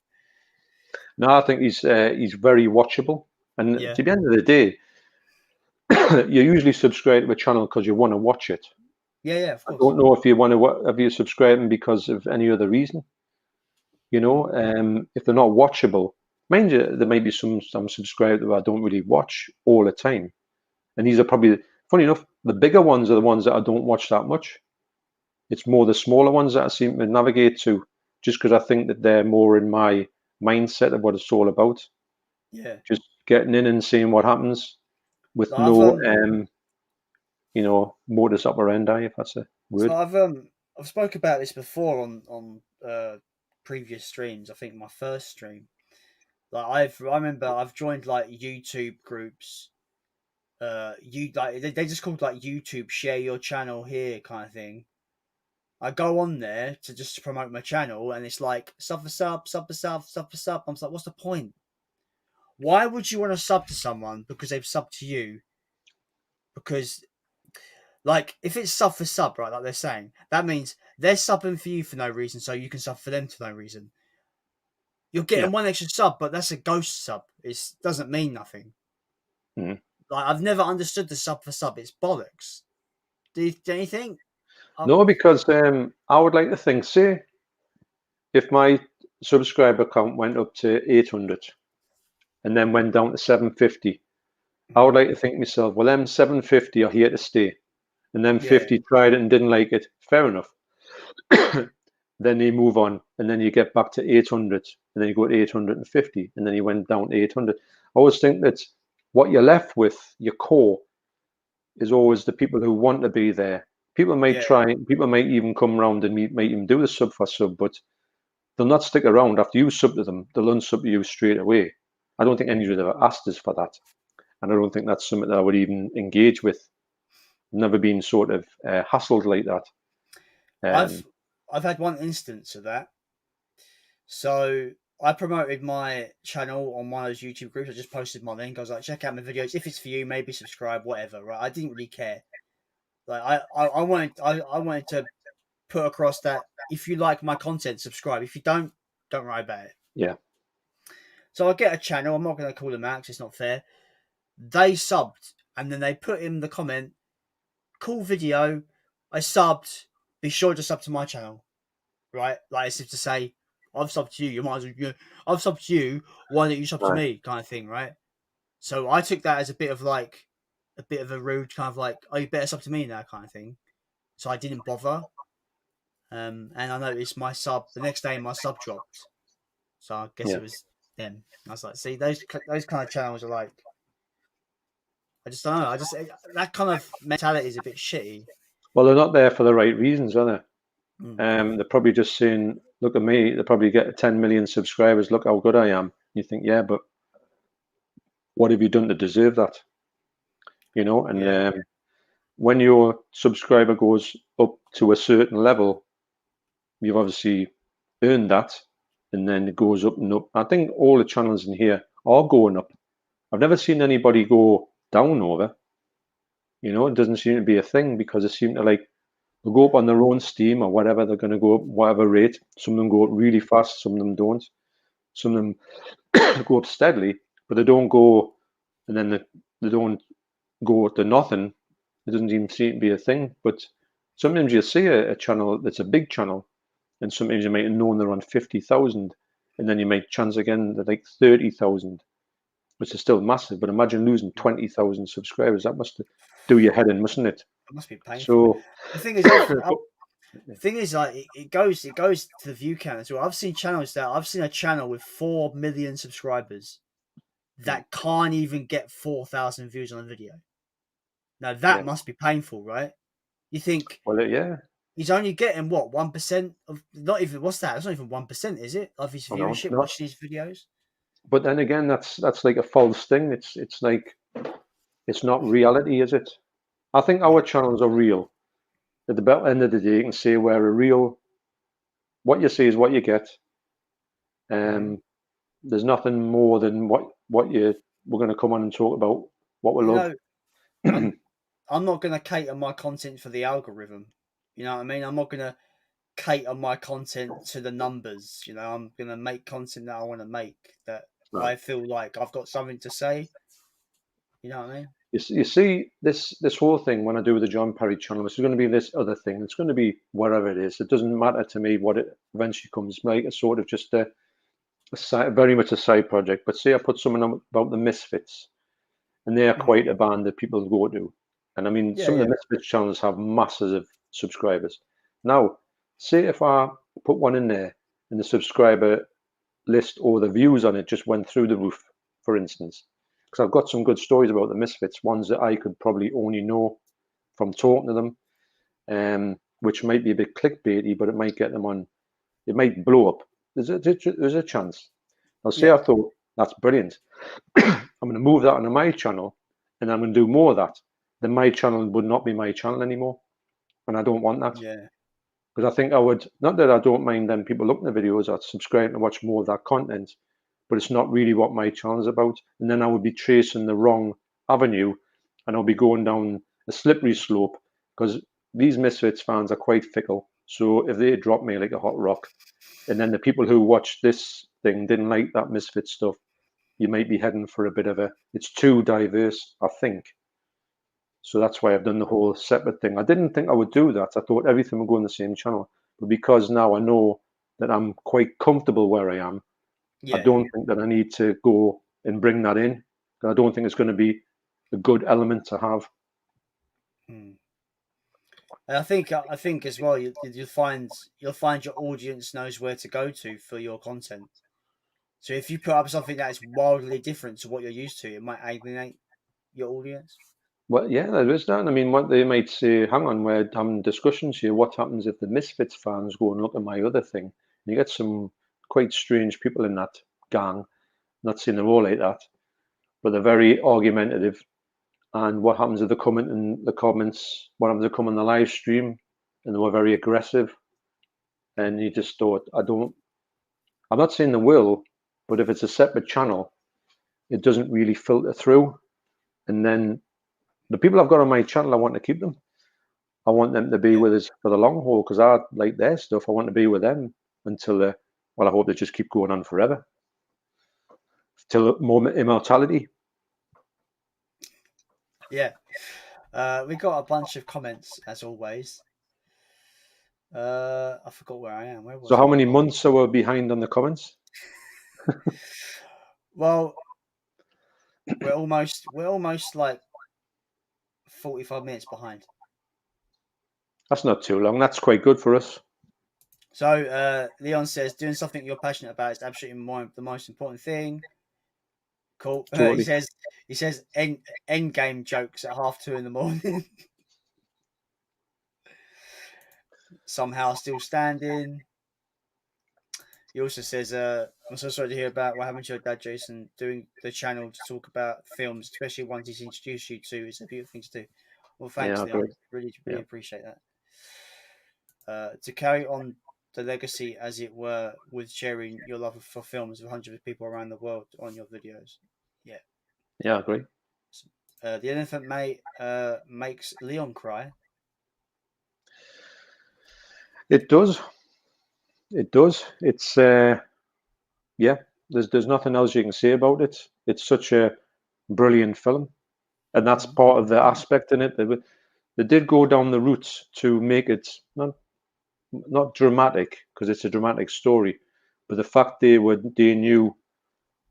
No, I think he's very watchable, and to the end of the day, you usually subscribe to a channel because you want to watch it. Yeah, of course. I don't know if you want to if you're subscribing because of any other reason. If they're not watchable, mind you, there may be some subscribers that I don't really watch all the time, and these are probably, funny enough, the bigger ones are the ones that I don't watch that much. It's more the smaller ones that I seem to navigate to, just because I think that they're more in my mindset of what it's all about. Yeah, just getting in and seeing what happens with modus operandi, if that's a word. So I've spoke about this before on previous streams. I think my first stream, I remember I've joined like YouTube groups. They just called like YouTube share your channel here kind of thing. I go on there to promote my channel, and it's like sub for sub, sub for sub, sub for sub. I'm like, what's the point? Why would you want to sub to someone because they've subbed to you? Because, like, if it's sub for sub, right, like they're saying, that means they're subbing for you for no reason, so you can sub for them for no reason. You're getting one extra sub, but that's a ghost sub. It doesn't mean nothing. Mm. Like, I've never understood the sub for sub. It's bollocks. Do you think? No, because I would like to think, say, if my subscriber count went up to 800 and then went down to 750, I would like to think to myself, well, them 750 are here to stay. And then 50 tried it and didn't like it. Fair enough. Then they move on, and then you get back to 800, and then you go to 850, and then you went down to 800. I always think that what you're left with, your core, is always the people who want to be there. People might try, people might even come around and might even do the sub for sub, but they'll not stick around after you sub to them. They'll unsub to you straight away. I don't think anybody ever asked us for that, and I don't think that's something that I would even engage with. Never been sort of hassled like that. I've had one instance of that. So I promoted my channel on one of those YouTube groups. I just posted my link. I was like, check out my videos. If it's for you, maybe subscribe, whatever. Right? I didn't really care. Like I wanted to put across that if you like my content, subscribe. If you don't worry about it. Yeah. So I get a channel. I'm not going to call them out because it's not fair. They subbed, and then they put in the comment, cool video. I subbed. Be sure to sub to my channel. Right? Like as if to say, I've subbed to you. You might as well. I've subbed to you. Why don't you sub to me? Kind of thing, right? So I took that as a bit of a rude kind of like, oh, you better sub to me now, kind of thing. So I didn't bother. And I noticed my sub the next day. My sub dropped. So I guess it was them. I was like, see, those kind of channels are like, I just don't know. That kind of mentality is a bit shitty. Well, they're not there for the right reasons, are they? They're probably just saying, look at me. They probably get 10 million subscribers. Look how good I am. You think, yeah, but what have you done to deserve that? And when your subscriber goes up to a certain level, you've obviously earned that, and then it goes up and up. I think all the channels in here are going up. I've never seen anybody go down over. It doesn't seem to be a thing because it seems to they'll go up on their own steam or whatever. They're going to go up whatever rate. Some of them go up really fast. Some of them don't. Some of them go up steadily, but they don't go, and then they don't go to nothing. It doesn't even seem to be a thing. But sometimes you see a channel that's a big channel, and sometimes you might have known they're on 50,000, and then you might chance again they're like 30,000, which is still massive. But imagine losing 20,000 subscribers. That must do your head in, mustn't it? It must be painful. So the thing is, like it goes to the view count as well. I've seen a channel with 4 million subscribers that can't even get 4,000 views on a video. Now that must be painful, right? You think? Well, yeah. He's only getting what 1% of not even what's that? It's not even 1%, is it? Of his viewership watching these videos. But then again, that's like a false thing. It's like it's not reality, is it? I think our channels are real. At the end of the day, you can say we're a real. What you see is what you get. There's nothing more than what we're going to come on and talk about. What we love. I'm not going to cater my content for the algorithm. You know what I mean? I'm not going to cater my content to the numbers. I'm going to make content that I want to make, that I feel like I've got something to say. You know what I mean? You see, this whole thing, when I do the John Perry channel, it's going to be this other thing. It's going to be wherever it is. It doesn't matter to me what it eventually comes. Like it's sort of just very much a side project. But say I put something about the Misfits, and they are quite a band that people go to. And I mean, some of the Misfits channels have masses of subscribers. Now, say if I put one in there and the subscriber list or the views on it just went through the roof, for instance, because I've got some good stories about the Misfits, ones that I could probably only know from talking to them, which might be a bit clickbaity, but it might get them on, it might blow up. There's a chance. I'll say I thought, that's brilliant. I'm going to move that onto my channel and I'm going to do more of that. Then my channel would not be my channel anymore. And I don't want that. Yeah. Because I think I would, not that I don't mind them people looking at the videos or subscribing to watch more of that content, but it's not really what my channel is about. And then I would be tracing the wrong avenue and I'll be going down a slippery slope because these Misfits fans are quite fickle. So if they drop me like a hot rock, and then the people who watch this thing didn't like that Misfit stuff, you might be heading for a bit of it's too diverse, I think. So that's why I've done the whole separate thing. I didn't think I would do that. I thought everything would go on the same channel. But because now I know that I'm quite comfortable where I am, I don't think that I need to go and bring that in. I don't think it's going to be a good element to have. And I think as well, you'll find your audience knows where to go to for your content. So if you put up something that is wildly different to what you're used to, it might alienate your audience. Well, yeah, there is that. I mean, what they might say, hang on, we're having discussions here. What happens if the Misfits fans go and look at my other thing? And you get some quite strange people in that gang. Not saying they're all like that, but they're very argumentative. And what happens if they come in the comments? What happens if they come on the live stream and they were very aggressive? And you just thought, I'm not saying they will, but if it's a separate channel, it doesn't really filter through. And then the people I've got on my channel, I want to keep them. I want them to be with us for the long haul because I like their stuff. I want to be with them until, I hope they just keep going on forever. Till more immortality. Yeah. We got a bunch of comments as always. I forgot where I am. Where was so how many months are we behind on the comments? Well, we're almost like 45 minutes behind. That's not too long. That's quite good for us. So Leon says doing something you're passionate about is absolutely the most important thing. Cool. Totally. He says end game jokes at 2:30 in the morning. Somehow still standing. He also says, I'm so sorry to hear about what happened to your dad, Jason. Doing the channel to talk about films, especially ones he's introduced you to, is a beautiful thing to do. Well, thanks, Yeah, Leon. great. Really Yeah. appreciate that. To carry on the legacy, as it were, with sharing your love for films with hundreds of people around the world on your videos. Yeah. Yeah, great. The elephant makes Leon cry. It does. It does. It's yeah. There's nothing else you can say about it. It's such a brilliant film, and that's part of the aspect in it. They did go down the route to make it not dramatic, because it's a dramatic story, but the fact they knew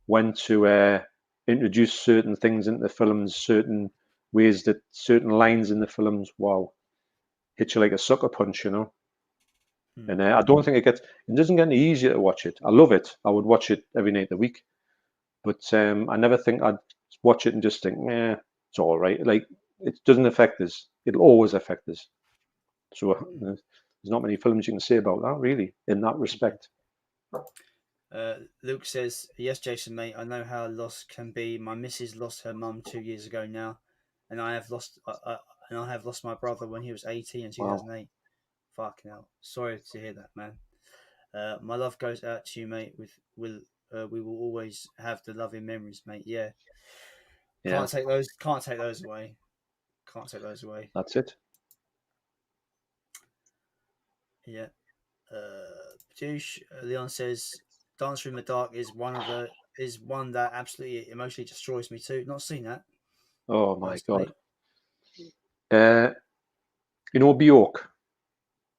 when to introduce certain things into the films, certain ways, that certain lines in the films, wow, hit you like a sucker punch, you know. And I don't think it doesn't get any easier to watch it. I love it. I would watch it every night of the week, but I never think I'd watch it and just think, it's all right. Like, it doesn't affect us. It'll always affect us. So there's not many films you can say about that, really, in that respect. Luke says, "Yes, Jason, mate. I know how loss can be. My missus lost her mum 2 years ago now, and I have lost my brother when he was 18 in 2008. Wow. Fucking hell. Sorry to hear that, man. My love goes out to you, mate. We will always have the loving memories, mate. Yeah. Can't take those away. Can't take those away. That's it. Yeah. Leon says, Dancer in the Dark is one that absolutely emotionally destroys me too. Not seen that. Oh my Personally. God. You know Bjork,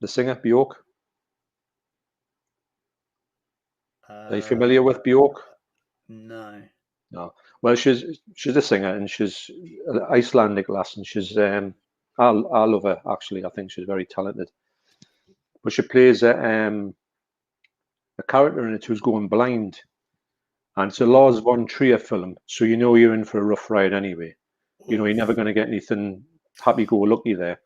the singer Bjork? Are you familiar with Bjork? No. No. Well, she's a singer, and she's an Icelandic lass, and she's I love her, actually. I think she's very talented. But she plays a character in it who's going blind, and it's a Lars von Trier film, so you know you're in for a rough ride anyway. You know, you're never going to get anything happy-go-lucky there.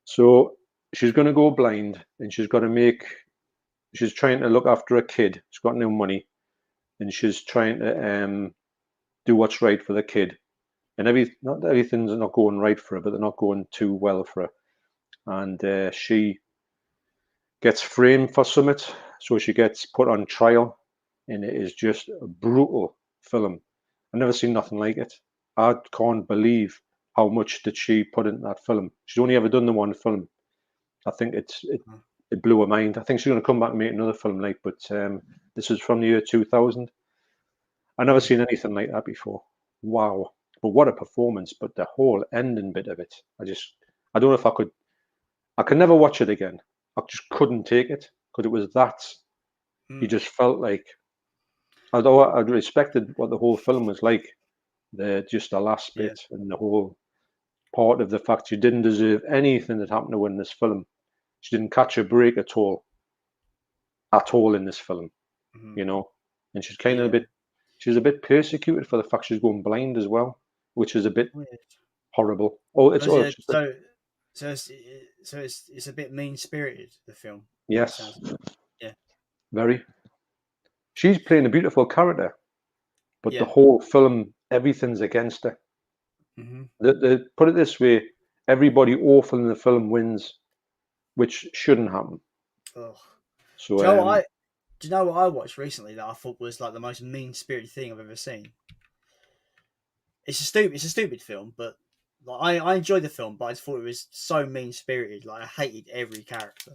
So she's going to go blind, and she's trying to look after a kid. She's got no money, and she's trying to do what's right for the kid. And not everything's not going right for her, but they're not going too well for her. And she gets framed for something, so she gets put on trial, and it is just a brutal film. I've never seen nothing like it. I can't believe how much that she put into that film. She's only ever done the one film. I think it blew her mind. I think she's going to come back and make another film, but this is from the year 2000. I've never seen anything like that before. Wow. But what a performance. But the whole ending bit of it, I don't know if I could never watch it again. I just couldn't take it, because it was that. You just felt like, although I respected what the whole film was like, just the last bit and the whole part of the fact she didn't deserve anything that happened to her in this film. She didn't catch a break at all in this film, you know. And she's kind of she's a bit persecuted for the fact she's going blind as well, which is a bit horrible. Oh, it's it's a bit mean spirited, the film. Yes, yeah, very. She's playing a beautiful character, but the whole film, everything's against her. They put it this way: everybody awful in the film wins, which shouldn't happen. Ugh. So, do you know what I watched recently that I thought was like the most mean spirited thing I've ever seen? It's a stupid film, but like, I enjoyed the film, but I thought it was so mean spirited. Like, I hated every character,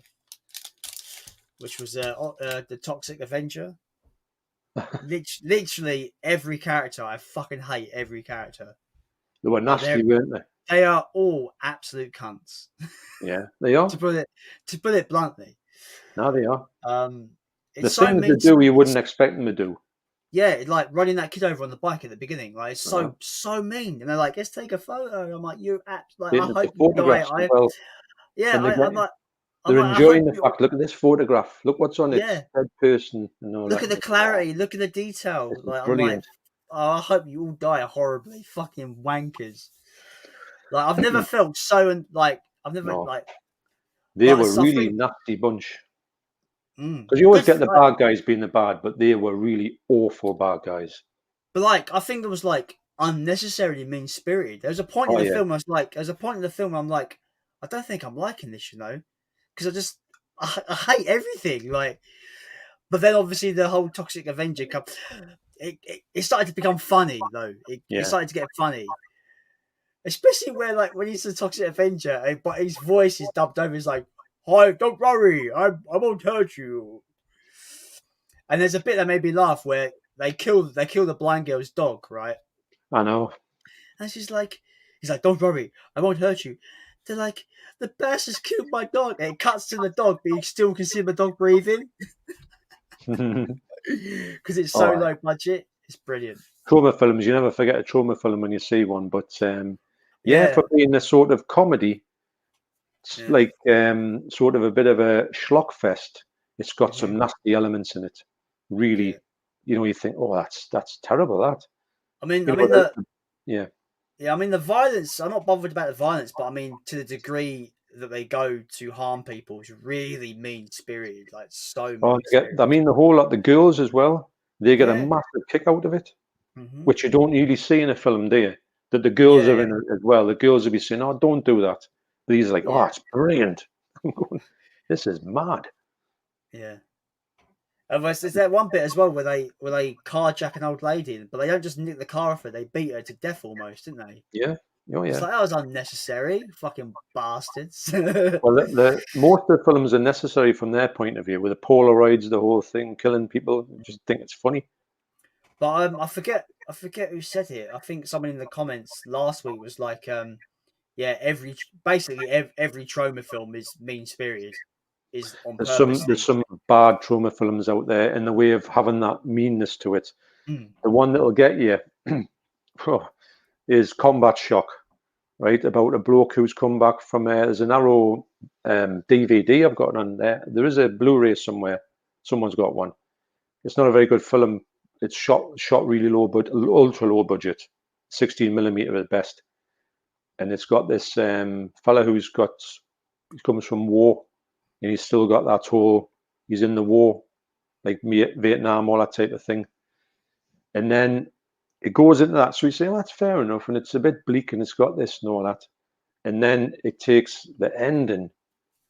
which was the Toxic Avenger. Literally every character, I fucking hate every character. They were nasty, weren't they? They are all absolute cunts. Yeah, they are. to put it bluntly. No, they are. It's the things they do, you wouldn't expect them to do. Yeah, like running that kid over on the bike at the beginning, like it's so mean. And they're like, "Let's take a photo." I'm like, "You like, I hope you die." I'm like, they're enjoying the fact. Look at this photograph. Look what's on it. Dead person. And all look at the clarity. Look at the detail. Like, brilliant. I'm like, I hope you all die horribly, fucking wankers. Like, I've never felt so like I've never like. They were really nasty bunch. Because you always get the bad guys being the bad, but they were really awful bad guys. But like, I think there was like unnecessarily mean spirited. There's a point in Oh the yeah. film I'm like, I don't think I'm liking this, because I hate everything. Like, but then obviously the whole Toxic Avenger it started to become funny though. It Yeah. started to get funny, especially where like when he's the Toxic Avenger, but his voice is dubbed over. He's like, "Hi, don't worry, I won't hurt you." And there's a bit that made me laugh where they kill the blind girl's dog, right? I know. And he's like, "Don't worry, I won't hurt you." They're like, "The bastard's killed my dog." And it cuts to the dog, but you still can see the dog breathing because it's so Oh, low budget. It's brilliant. trauma films. You never forget a trauma film when you see one. But yeah, Yeah, for being a sort of comedy, it's yeah, like sort of a bit of a schlock fest. It's got hmm some nasty elements in it. yeah. Really, you think, oh, that's terrible. That I mean, you I know mean that. the Yeah. yeah, I mean the violence. I'm not bothered about the violence, but I mean to the degree that they go to harm people is really mean spirited, like so Oh, mean spirited. I mean, the whole lot, the girls as well, they get a Yeah, massive kick out of it, hmm which you don't really see in a film, do you? That the girls yeah, are yeah, in it as well. The girls will be saying, "Oh, don't do that." But he's like, "Oh, yeah, it's brilliant." I'm going, "This is mad." yeah. And there's that one bit as well where they carjack an old lady, but they don't just nick the car off her; they beat her to death almost, didn't they? Yeah. Oh, It's yeah. like that was unnecessary, fucking bastards. Well, the most of the films are necessary from their point of view, with the Polaroids, the whole thing, killing people. Just think it's funny. But I forget who said it. I think someone in the comments last week was like, yeah, every trauma film is mean spirited, is on There's purposely. some bad trauma films out there in the way of having that meanness to it. Mm. The one that'll get you is Combat Shock, right? About a bloke who's come back from there's an Arrow DVD I've got on there. There is a Blu-ray somewhere. Someone's got one. It's not a very good film. It's shot really low, but ultra low budget, 16 millimeter at best. And it's got this fella he comes from war, and he's still got that whole, he's in the war, like Vietnam, all that type of thing. And then it goes into that. So you say, oh, that's fair enough. And it's a bit bleak and it's got this and all that. And then it takes the ending,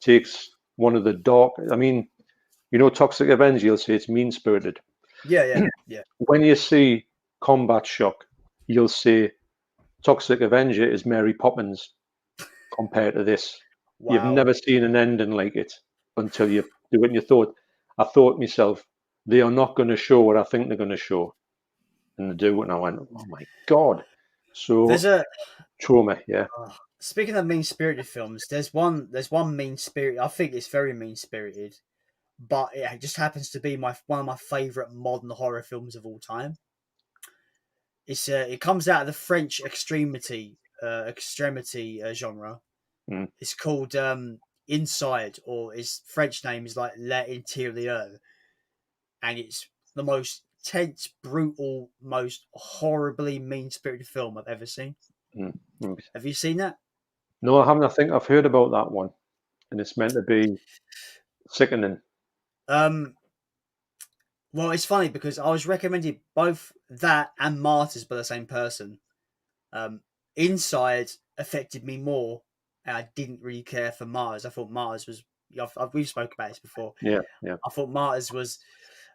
takes one of the dark, I mean, Toxic Avenger, you'll say it's mean spirited. Yeah, yeah, yeah. When you see Combat Shock, you'll say Toxic Avenger is Mary Poppins compared to this. You've Wow. never seen an ending like it until you do it. And I thought myself, they are not going to show what I think they're going to show. And they do. And I went, oh my God. There's So a trauma, yeah. Speaking of mean spirited films, there's one mean spirit. I think it's very mean spirited, but it just happens to be one of my favorite modern horror films of all time. It comes out of the French extremity genre. Mm, It's called Inside, or its French name is like L'Intérieur, and it's the most tense, brutal, most horribly mean spirited film I've ever seen. mm, mm. Have you seen that? No, I haven't. I think I've heard about that one. And it's meant to be sickening. Um, well, it's funny because I was recommended both that and Martyrs by the same person. Inside affected me more, and I didn't really care for Martyrs. I thought Martyrs was. We've spoken about this before. Yeah, yeah. I thought Martyrs was.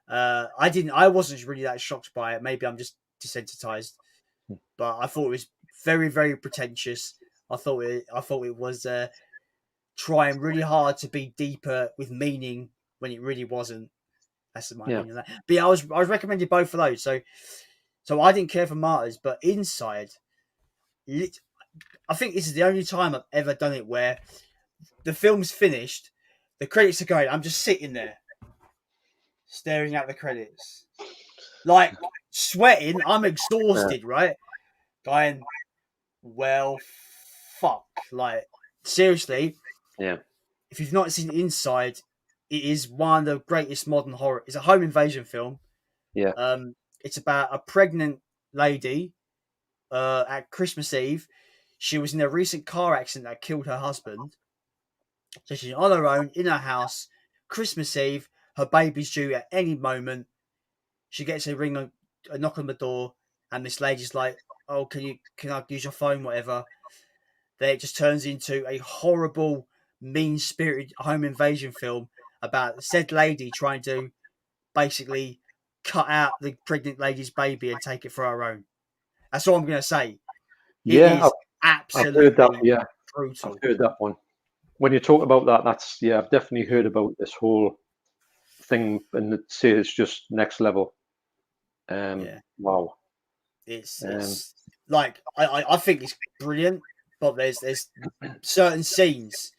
I wasn't really that shocked by it. Maybe I'm just desensitized, but I thought it was very, very pretentious. I thought it was trying really hard to be deeper with meaning when it really wasn't. That's my Yeah. opinion on that. But yeah, I was recommended both of those. So I didn't care for Martyrs, but Inside, I think this is the only time I've ever done it where the film's finished, the credits are going, I'm just sitting there staring at the credits, like sweating. I'm Yeah. exhausted, right? Going, well, fuck. Like, seriously, Yeah. if you've not seen Inside, it is one of the greatest modern horror. It's a home invasion film. Yeah. It's about a pregnant lady at Christmas Eve. She was in a recent car accident that killed her husband. So she's on her own in her house, Christmas Eve. Her baby's due at any moment. She gets a knock on the door, and this lady's like, oh, can I use your phone, whatever. Then it just turns into a horrible, mean-spirited home invasion film about said lady trying to basically cut out the pregnant lady's baby and take it for her own. That's all I'm going to say. It Yeah, is I've heard that. absolutely Yeah, I've brutal. heard that one. When you talk about that, that's yeah, I've definitely heard about this whole thing, and say it's just next level. Yeah, Wow. it's like I think it's brilliant, but there's certain scenes.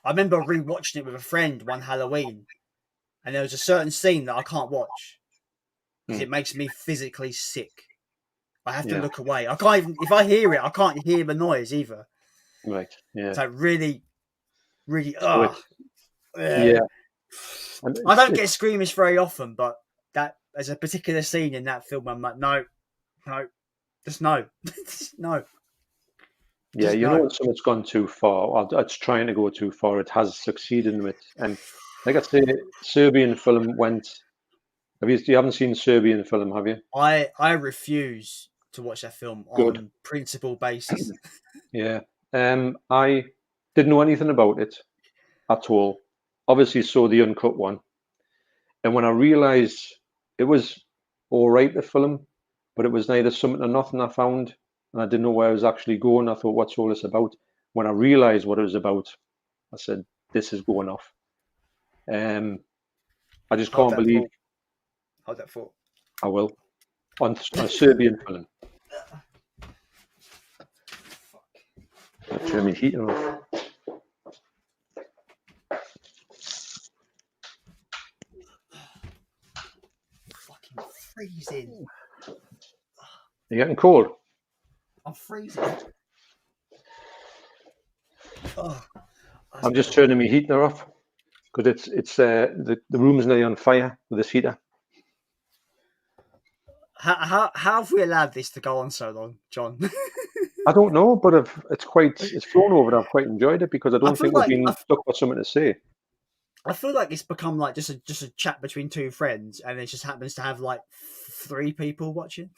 I remember rewatching it with a friend one Halloween, and there was a certain scene that I can't watch because Hmm, it makes me physically sick. I have to yeah, look away. I can't even if I hear it, I can't hear the noise either. right. Yeah. So really, really, So it's yeah, and I don't get it's squeamish very often, but that there's a particular scene in that film. I'm like, no, no, just no, no, yeah. just You know, no. when someone's gone too far, or it's trying to go too far, it has succeeded in it. And like I say, Serbian film went. You haven't seen Serbian film, have you? I refuse to watch that film Good. on principle basis. Yeah. I didn't know anything about it at all. Obviously saw the uncut one. And when I realised it was all right, the film, but it was neither something or nothing, I found, and I didn't know where I was actually going. I thought, what's all this about? When I realised what it was about, I said, this is going off. I just Hold can't that believe thought. Hold that thought. I will on a Serbian film. Turn my heater off. Fucking freezing. You're getting cold. I'm freezing. Oh, that's I'm just brutal. turning my heater off because the room's nearly on fire with this heater. How have we allowed this to go on so long, John? I don't know, but it's flown over and I've quite enjoyed it because I I don't feel think we've like been stuck for something to say. I feel like it's become like just a chat between two friends, and it just happens to have like three people watching.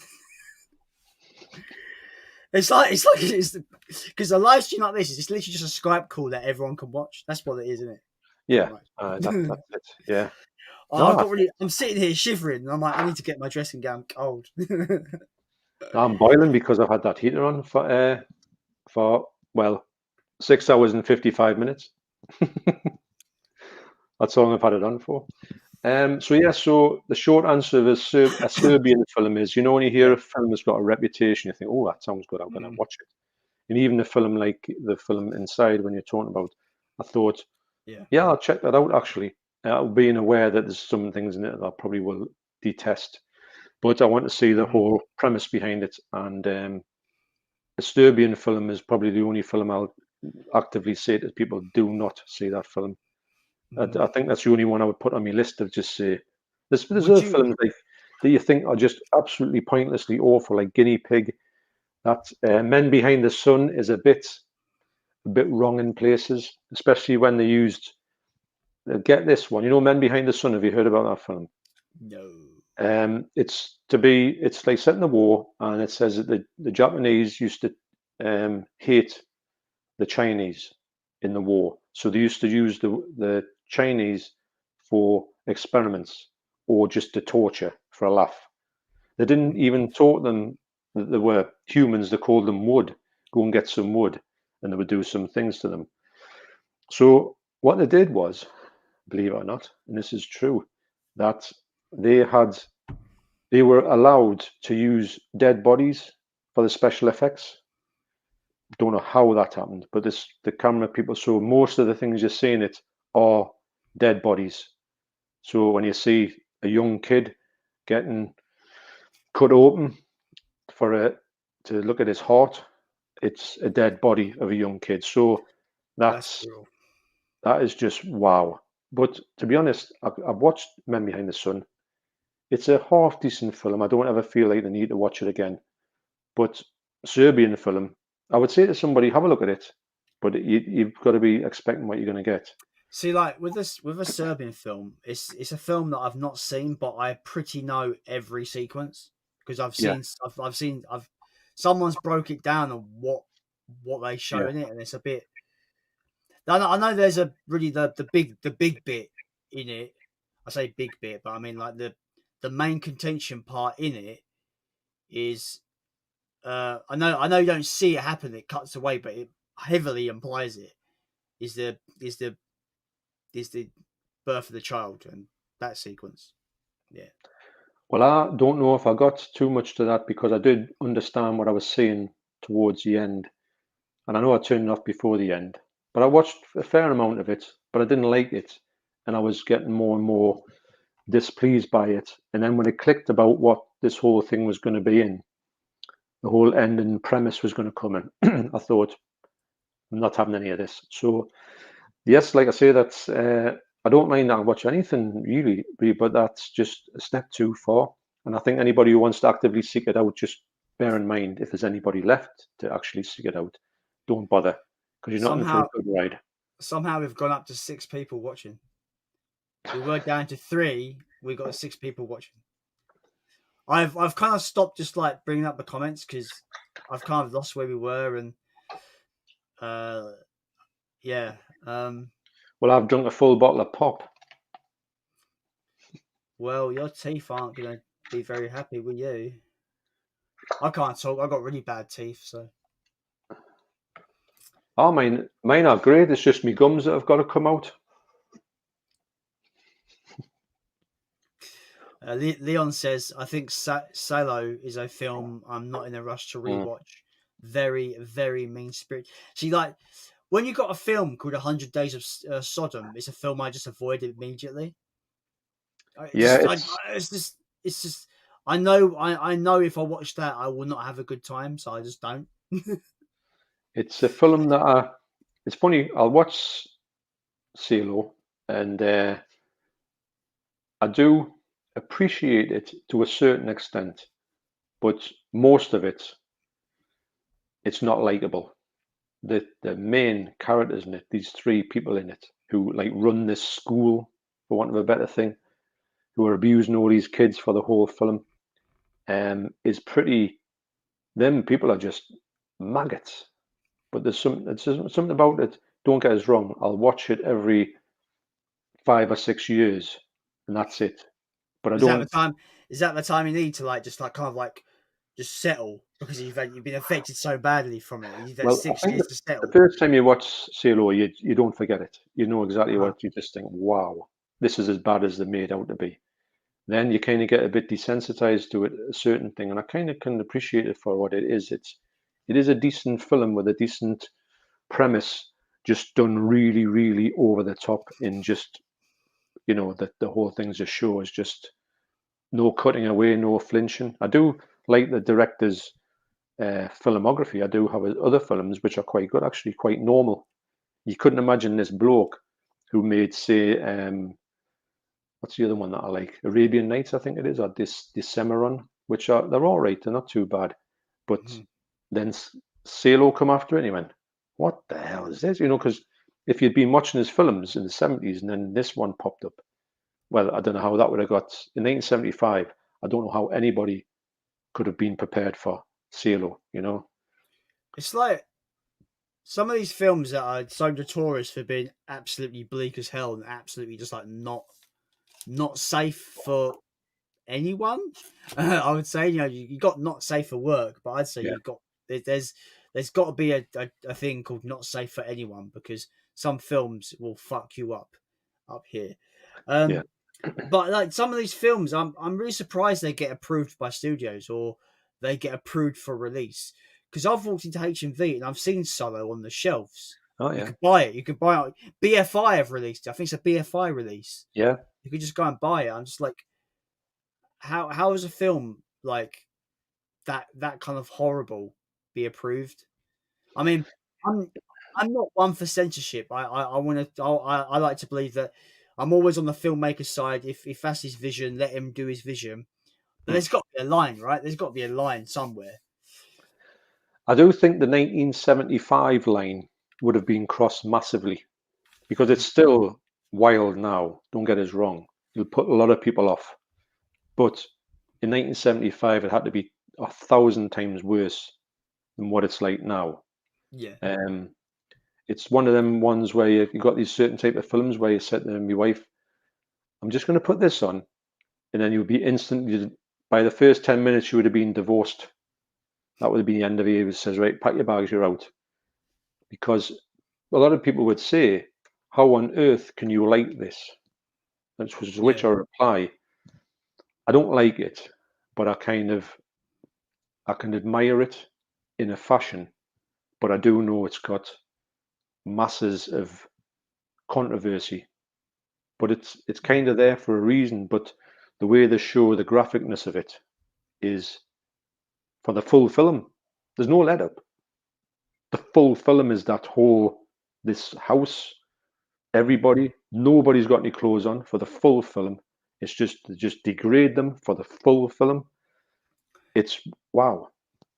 It's because a live stream like this is literally just a Skype call that everyone can watch. That's what it is, isn't it? Pretty Yeah, much. that's it. Yeah. I've No, got really. I'm sitting here shivering. And I'm like, I need to get my dressing gown cold. I'm boiling because I've had that heater on for well 6 hours and 55 minutes. That's how long I've had it on for. So yeah, so the short answer of a Serbian film is, when you hear Yeah. a film that's got a reputation, you think, oh, that sounds good, I'm going to Mm. watch it. And even a film like the film Inside, when you're talking about, I thought, Yeah. yeah, I'll check that out actually. Being aware that there's some things in it that I probably will detest, but I want to see the Mhm. whole premise behind it. And a Serbian film is probably the only film I'll actively say to people, do not see that film. Mhm. I think that's the only one I would put on my list of just say. There's Would other you? films like that you think are just absolutely pointlessly awful, like Guinea Pig. That Men Behind the Sun is a bit wrong in places, especially when they used. Get this one, Men Behind the Sun. Have you heard about that film? No. It's like set in the war, and it says that the Japanese used to hate the Chinese in the war, so they used to use the Chinese for experiments or just to torture for a laugh. They didn't even taught them that they were humans. They called them wood. Go and get some wood, and they would do some things to them. So what they did was, believe it or not, and this is true, that they had they were allowed to use dead bodies for the special effects. Don't know how that happened, but the camera people. So most of the things you're seeing it are dead bodies. So when you see a young kid getting cut open for to look at his heart, it's a dead body of a young kid. So That's that's brutal. that is just wow. But to be honest, I've watched Men Behind the Sun. It's a half decent film. I don't ever feel like the need to watch it again. But Serbian film, I would say to somebody, have a look at it, but you've got to be expecting what you're going to get. See, like with a Serbian film, it's a film that I've not seen, but I pretty know every sequence because Yeah, I've seen I've someone's broke it down on what they show in it, and it's a bit. I know there's a really the big bit in it. I say big bit, but I mean like the main contention part in it is. I know you don't see it happen. It cuts away, but it heavily implies it is the birth of the child and that sequence. Yeah. Well, I don't know if I got too much to that because I did understand what I was saying towards the end, and I know I turned it off before the end. But I watched a fair amount of it, but I didn't like it, and I was getting more and more displeased by it. And then when it clicked about what this whole thing was going to be in, the whole ending premise was going to come in, I thought, I'm not having any of this. So yes, like I say, that's I don't mind that I watch anything really, but that's just a step too far. And I think anybody who wants to actively seek it out, just bear in mind if there's anybody left to actually seek it out, don't bother because you're not in for a good ride. Somehow we've gone up to 6 people watching. We were down to 3. We got 6 people watching. I've kind of stopped just like bringing up the comments because I've kind of lost where we were and yeah. Well, I've drunk a full bottle of pop. Well, your teeth aren't going to be very happy with you. I can't talk. I got really bad teeth, so. Oh, mine are great. It's just my gums that have got to come out. Leon says, I think Salo is a film I'm not in a rush to rewatch. Very, very mean-spirited. See, like, when you got a film called 100 Days of Sodom, it's a film I just avoid immediately. It's just. I know if I watch that, I will not have a good time, so I just don't. It's a film that it's funny. I'll watch Salo, and I do appreciate it to a certain extent, but most of it, it's not likable. The main characters in it, these 3 people in it, who like run this school, for want of a better thing, who are abusing all these kids for the whole film, is pretty. Them people are just maggots. But there's something about it. Don't get us wrong. I'll watch it every 5 or 6 years, and that's it. But I don't. Is that the time you need to like just like kind of like just settle because you've been affected so badly from it? You've had Well, 6 years to settle. The first time you watch Salo, you don't forget it. You know exactly what you just think. Wow, this is as bad as they're made out to be. Then you kind of get a bit desensitized to it, a certain thing, and I kind of can appreciate it for what it is. It is a decent film with a decent premise, just done really, really over the top in just, that the whole thing's a show is just no cutting away, no flinching. I do like the director's filmography. I do have other films which are quite good, actually quite normal. You couldn't imagine this bloke who made, say, what's the other one that I like? Arabian Nights, I think it is, or Decemberon, which they're all right. They're not too bad. But then Salo come after it, and he went, "What the hell is this?" Because if you'd been watching his films in the 70s and then this one popped up, well, I don't know how that would have got in 1975. I don't know how anybody could have been prepared for Salo. It's like some of these films that are so notorious for being absolutely bleak as hell and absolutely just like not safe for anyone. I would say, you got not safe for work, but I'd say you've got there's got to be a thing called not safe for anyone because some films will fuck you up here. But like some of these films, I'm really surprised they get approved by studios or they get approved for release. Because I've walked into HMV and I've seen Solo on the shelves. Oh yeah, you could buy it. You could buy it. BFI have released it. I think it's a BFI release. Yeah, you could just go and buy it. I'm just like, how is a film like that kind of horrible be approved? I mean, I'm not one for censorship. I want to. I like to believe that I'm always on the filmmaker's side. If that's his vision, let him do his vision. But there's got to be a line, right? There's got to be a line somewhere. I do think the 1975 line would have been crossed massively because it's still wild now. Don't get us wrong. It'll put a lot of people off. But in 1975, it had to be 1,000 times worse than what it's like now. Yeah. It's one of them ones where you got these certain type of films where you said to my wife, "I'm just going to put this on," and then you'll be instantly, by the first 10 minutes, you would have been divorced. That would have been the end of it. It says, "Right, pack your bags, you're out." Because a lot of people would say, "How on earth can you like this?" To which Yeah. I reply, "I don't like it, but I can admire it in a fashion, but I do know it's got masses of controversy. But it's Mm. kind of there for a reason. But the way they show the graphicness of it is for the full film. There's no let up. The full film is that whole this house, Mm. everybody, nobody's got any clothes on for the full film. It's just they just degrade them for the full film. It's wow.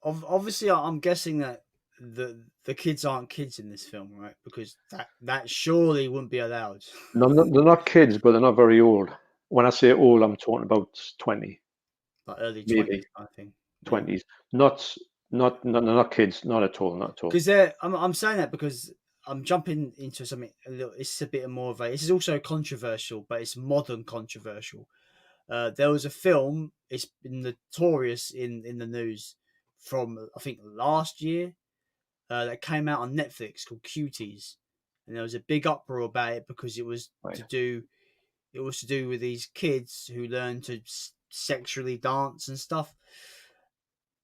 Obviously, I'm guessing that the kids aren't kids in this film, right? Because that surely wouldn't be allowed. No, they're not kids, but they're not very old. When I say old, I'm talking about 20, Like early maybe 20s kind of thing. Yeah. 20s. Not kids, not at all, not at all. Because I'm saying that because I'm jumping into something a little. It's a bit more of a. This is also controversial, but it's modern controversial. There was a film. It's been notorious in the news from I think last year. That came out on Netflix called Cuties, and there was a big uproar about it because it was Right. to do. It was to do with these kids who learn to sexually dance and stuff.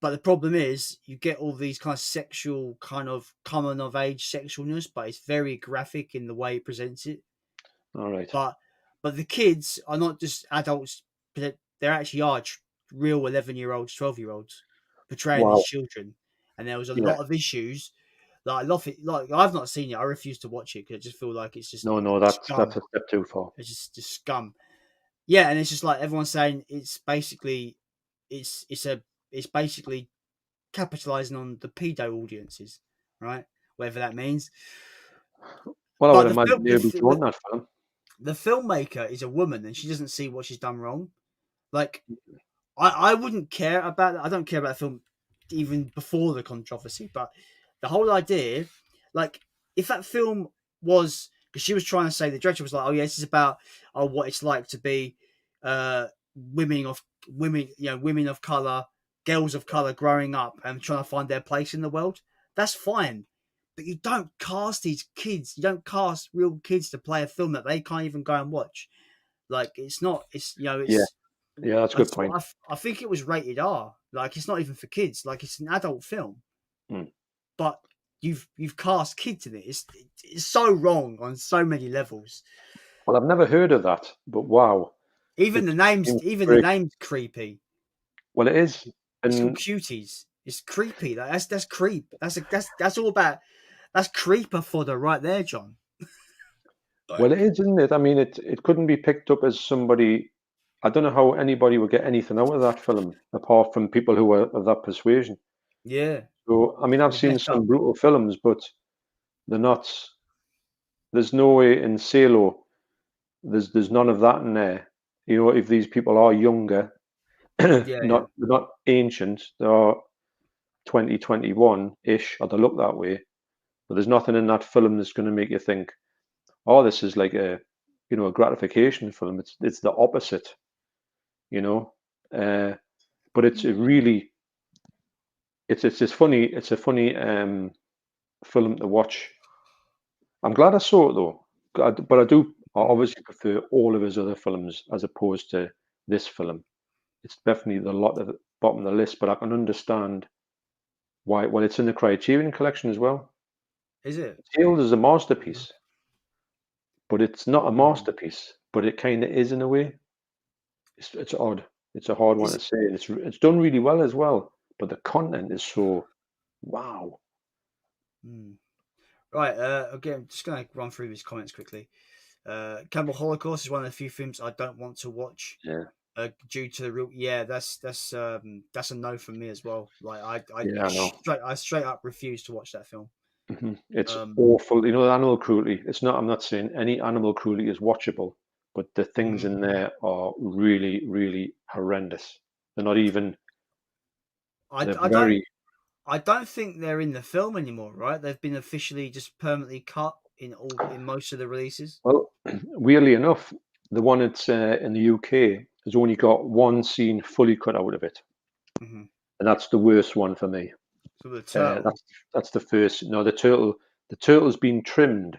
But the problem is, you get all these kind of sexual, kind of coming of age sexualness, but it's very graphic in the way it presents it. All right. But but the kids are not just adults; but they actually are real 11-year-olds, 12-year-olds portraying these Wow. children. And there was a Yeah. lot of issues. Like I love it. Like I've not seen it. I refuse to watch it because I just feel like it's just No, that's scum. a step too far. It's just scum. Yeah, and it's just like everyone's saying it's basically it's a it's basically capitalizing on the pedo audiences, right? Whatever that means. Well, I would But imagine you'll be showing that film. the filmmaker is a woman, and she doesn't see what she's done wrong. Like I wouldn't care about. I don't care about the film even before the controversy, but the whole idea, like if that film was because she was trying to say the director was like, oh yeah, this is about what it's like to be uh women of women of color, girls of color growing up and trying to find their place in the world. That's fine. But you don't cast these kids. You don't cast real kids to play a film that they can't even go and watch. Like it's not. It's Yeah. it's Yeah, that's a good point. I think it was rated R. Like it's not even for kids. Like it's an adult film, Hmm. but you've cast kids in it. It's so wrong on so many levels. Well, I've never heard of that, but wow. It seems Even the very name's creepy. well. It is, It's called and Cuties. It's creepy. That's creep. That's all about that's creeper fodder right there, John. well, Like it is, isn't it? I mean, it couldn't be picked up as somebody. I don't know how anybody would get anything out of that film apart from people who are of that persuasion. yeah, So, I mean, I've it's seen messed some up. brutal films, but they're not. There's no way in Salo. There's none of that in there. You know, if these people are younger, Yeah, yeah. they're not ancient. They are 2021 ish, or they look that way. But there's nothing in that film that's going to make you think, oh, this is like a gratification film. It's the opposite, you know. Uh, but it's a really it's funny. It's a funny film to watch. I'm glad I saw it though, but I Mm. obviously prefer all of his other films as opposed to this film. It's definitely the lot at the bottom of the list, but I can understand why. Well, it's in the Criterion collection as well. Is it? Sealed is a masterpiece, but it's not a Mm. masterpiece. But it kind of is in a way. It's odd. It's a hard one Is to say. It's done really well as well, but the content is so wow. mm. Right. Again, just gonna run through these comments quickly. Campbell Holocaust is one of the few films I don't want to watch Yeah, due to the real. Yeah, that's a no for me as well. Like yeah, I know. I straight up refuse to watch that film. It's Um, awful. You know, the animal cruelty. It's not. I'm not saying any animal cruelty is watchable, but the things mhm. in there are really, really horrendous. They're not even. I They're I don't very. I don't think they're in the film anymore, right? They've been officially just permanently cut in most of the releases. Well, weirdly enough, the one that's in the UK has only got one scene fully cut out of it, Mm-hmm. and that's the worst one for me. So the turtle. That's the first. No, the turtle's been trimmed,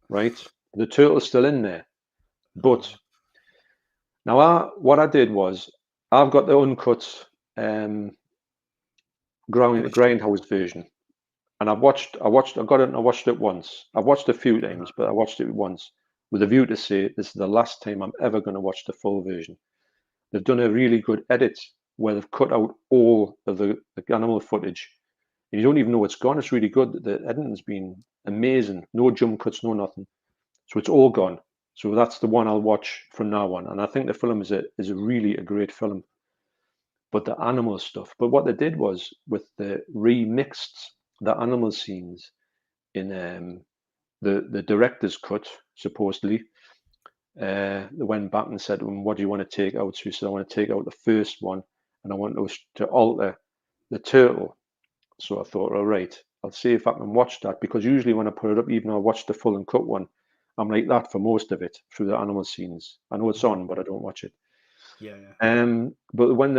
right? The turtle's still in there, but Oh, now what I did was I've got the uncut um, original. grindhouse version, and I got it and I watched it once. I've watched it a few times, but I watched it once with a view to say this is the last time I'm ever going to watch the full version. They've done a really good edit where they've cut out all of the animal footage. And you don't even know it's gone. It's really good. The editing's been amazing. No jump cuts, no nothing. So it's all gone. So that's the one I'll watch from now on. And I think the film is a really a great film. But the animal stuff. But what they did was with the remixed the animal scenes in the director's cut, supposedly. They went back and said to him, "What do you want to take out?" So he said, "I want to take out the first one, and I want to alter the turtle." So I thought, all right, I'll see if I can watch that because usually when I put it up, even though I watch the full and cut one, I'm like that for most of it through the animal scenes. I know it's Mm-hmm. on, but I don't watch it. Yeah, yeah. But when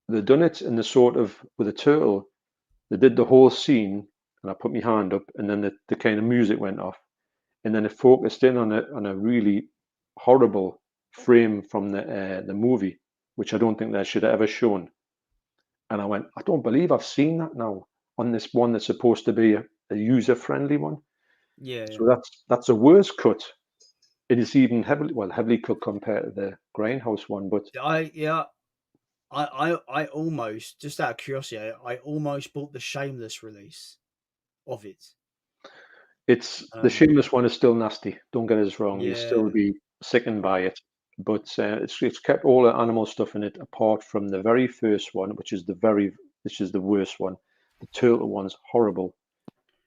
they done it in the sort of with a turtle, they did the whole scene, and I put my hand up, and then the kind of music went off, and then it focused in on a really horrible frame from the movie, which I don't think they should have ever shown. And I went, I don't believe I've seen that now on this one that's supposed to be a user friendly one. Yeah, yeah. So that's a worse cut. It is even heavily cut compared to the grindhouse one, but Yeah. I almost, just out of curiosity, I almost bought the Shameless release of it. it's the Um, Shameless one is still nasty. Don't get us wrong, you'll still yeah, be sickened by it. But it's kept all the animal stuff in it apart from the very first one, which is the worst one. The turtle one's horrible.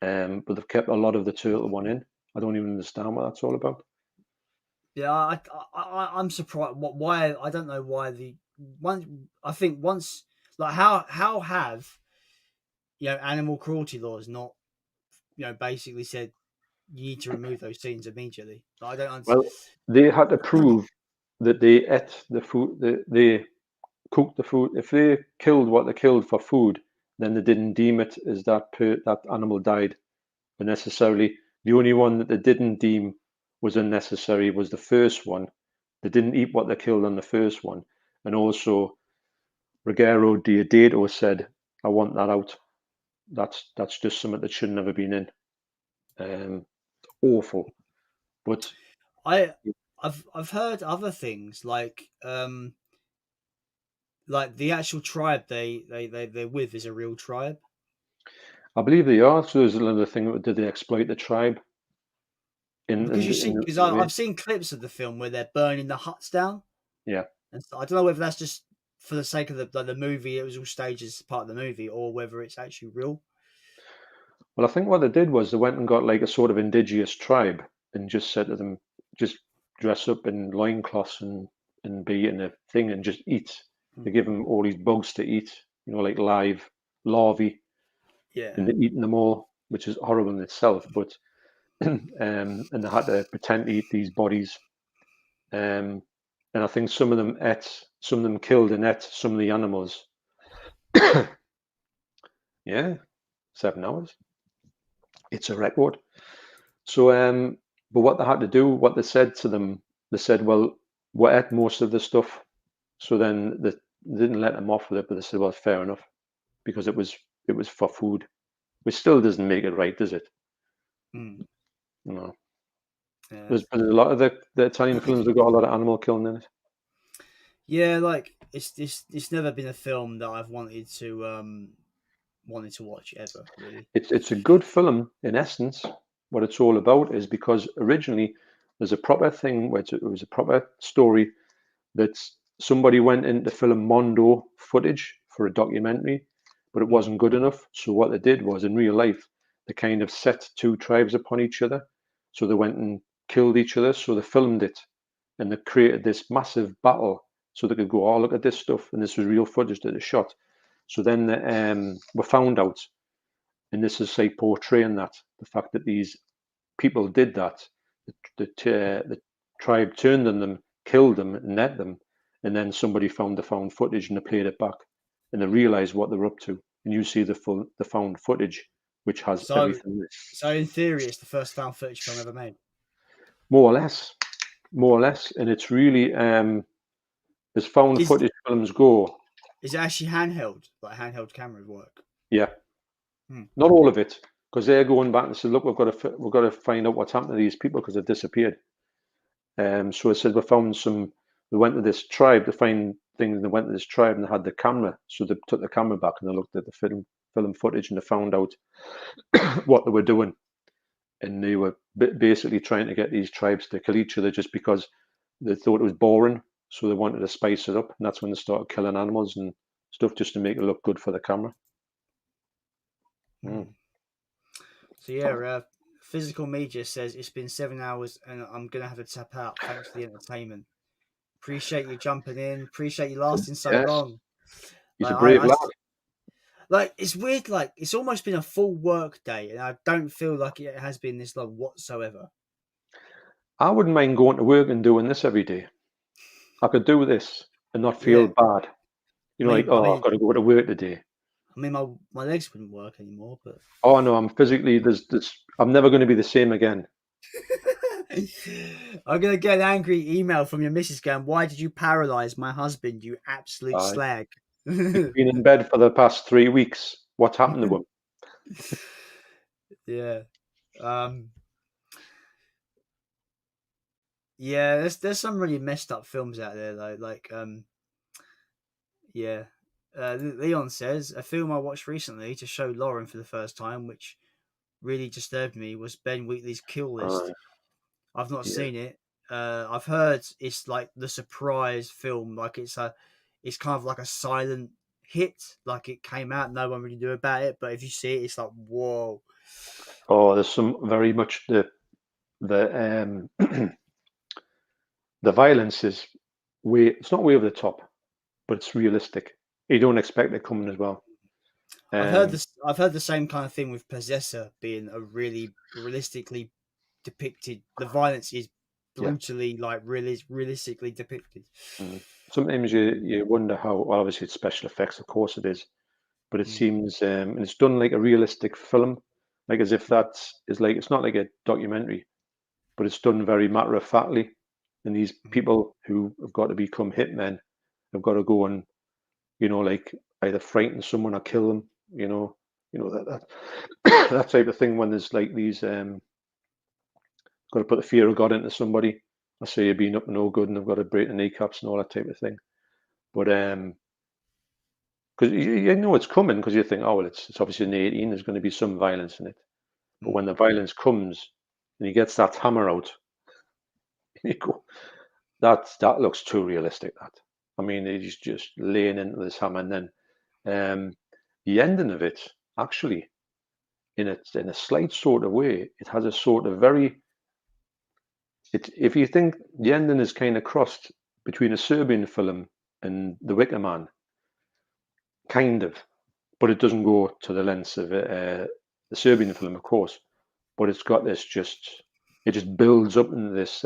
But they've kept a lot of the turtle one in. I don't even understand what that's all about. yeah. I'm surprised. Why? I don't know why the one. I think once, like, how have animal cruelty laws not basically said you need to remove those scenes immediately. Like, I don't Well, they had to prove that they ate the food, they cooked the food. If they killed what they killed for food, then they didn't deem it as that animal died unnecessarily. The only one that they didn't deem was unnecessary was the first one. They didn't eat what they killed on the first one, and also Ruggero Deodato said, "I want that out. That's just something that should never been in." Awful, but I I've heard other things like the actual tribe they're with is a real tribe. I believe they are. So there's another thing. Did they exploit the tribe Because you see, in because the way? I've seen clips of the film where they're burning the huts down, Yeah. and so I don't know whether that's just for the sake of the movie. It was all staged as part of the movie, or whether it's actually real. Well, I think what they did was they went and got like a sort of indigenous tribe and just said to them, just dress up in loincloths and be in a thing and just eat. They give them all these bugs to eat, like live larvae, Yeah, and they're eating them all, which is horrible in itself. But and they had to pretend to eat these bodies. Um, and I think some of them killed and ate some of the animals. Yeah, 7 hours. It's a record. So, but what they had to do, what they said to them, they said, well, we ate most of the stuff. So then they didn't let them off with it, but they said, well, fair enough, because it was for food, which still doesn't make it right, does it? mm. No. Yeah, There's a lot of the Italian films have got a lot of animal killing in it. yeah. Like it's never been a film that I've wanted to watch ever. Really. It's a good film in essence. What it's all about is because originally there's a proper thing where it was a proper story that somebody went in to film Mondo footage for a documentary, but it Mm. wasn't good enough. So what they did was in real life, they kind of set two tribes upon each other. So they went and killed each other. So they filmed it and they created this massive battle so they could go, oh, look at this stuff. And this was real footage that they shot. So then we found out, and this is like portraying that the fact that these people did that, the tribe turned on them, killed them, and net them, and then somebody found the found footage and they played it back, and they realised what they're up to, and you see the found footage, which has everything. So in theory, it's the first found footage film ever made. More or less, and it's really as found footage films go. Is it actually handheld, like handheld camera work? Yeah, not all of it, because they're going back and said, look, we've got to find out what's happened to these people because they've disappeared. So it said we found some. They went to this tribe to find things, and they went to this tribe and they had the camera, so they took the camera back and they looked at the film footage and they found out what they were doing, and they were basically trying to get these tribes to kill each other just because they thought it was boring, so they wanted to spice it up, and that's when they started killing animals and stuff just to make it look good for the camera. So yeah, Physical Media says it's been 7 hours and I'm gonna have to tap out. Thanks for the entertainment. Appreciate you jumping in. Appreciate you lasting so long. He's a brave lad. Like, it's weird. Like, it's almost been a full work day, and I don't feel like it has been this long whatsoever. I wouldn't mind going to work and doing this every day. I could do this and not feel bad. You know, I've got to go to work today. I mean, my legs wouldn't work anymore, but oh no, I'm physically I'm never going to be the same again. I'm gonna get an angry email from your missus going, "Why did you paralyze my husband? You absolute slag." He's been in bed for the past 3 weeks. What's happened to him? Yeah. Yeah, there's some really messed up films out there though. Like, yeah. Leon says a film I watched recently to show Lauren for the first time, which really disturbed me, was Ben Wheatley's Kill List. I've not seen it. I've heard it's like the surprise film, like it's kind of like a silent hit, like it came out, no one really knew about it, but if you see it, it's like, whoa. Oh, there's some very much the the violence is it's not way over the top, but it's realistic. You don't expect it coming as well. I've heard the same kind of thing with Possessor being a really realistically depicted. The violence is brutally realistically depicted. Sometimes you wonder how. Well, obviously it's special effects, of course it is, but it seems and it's done like a realistic film, like as if that is like, it's not like a documentary, but it's done very matter of factly. And these people who have got to become hitmen have got to go and, you know, like either frighten someone or kill them. You know that that type of thing. When there's like these, got to put the fear of God into somebody. I say you're being up and no good, and they've got to break the kneecaps and all that type of thing. But because you know it's coming, because you think, oh well, it's obviously an 18. There's going to be some violence in it. But when the violence comes and he gets that hammer out, you go, that looks too realistic. That, I mean, he's just laying into this hammer, and then the ending of it, actually, in a slight sort of way, it has a sort of very. If you think the ending is kind of crossed between a Serbian film and The Wicker Man, kind of, but it doesn't go to the lengths of the Serbian film, of course. But it's got this it just builds up into this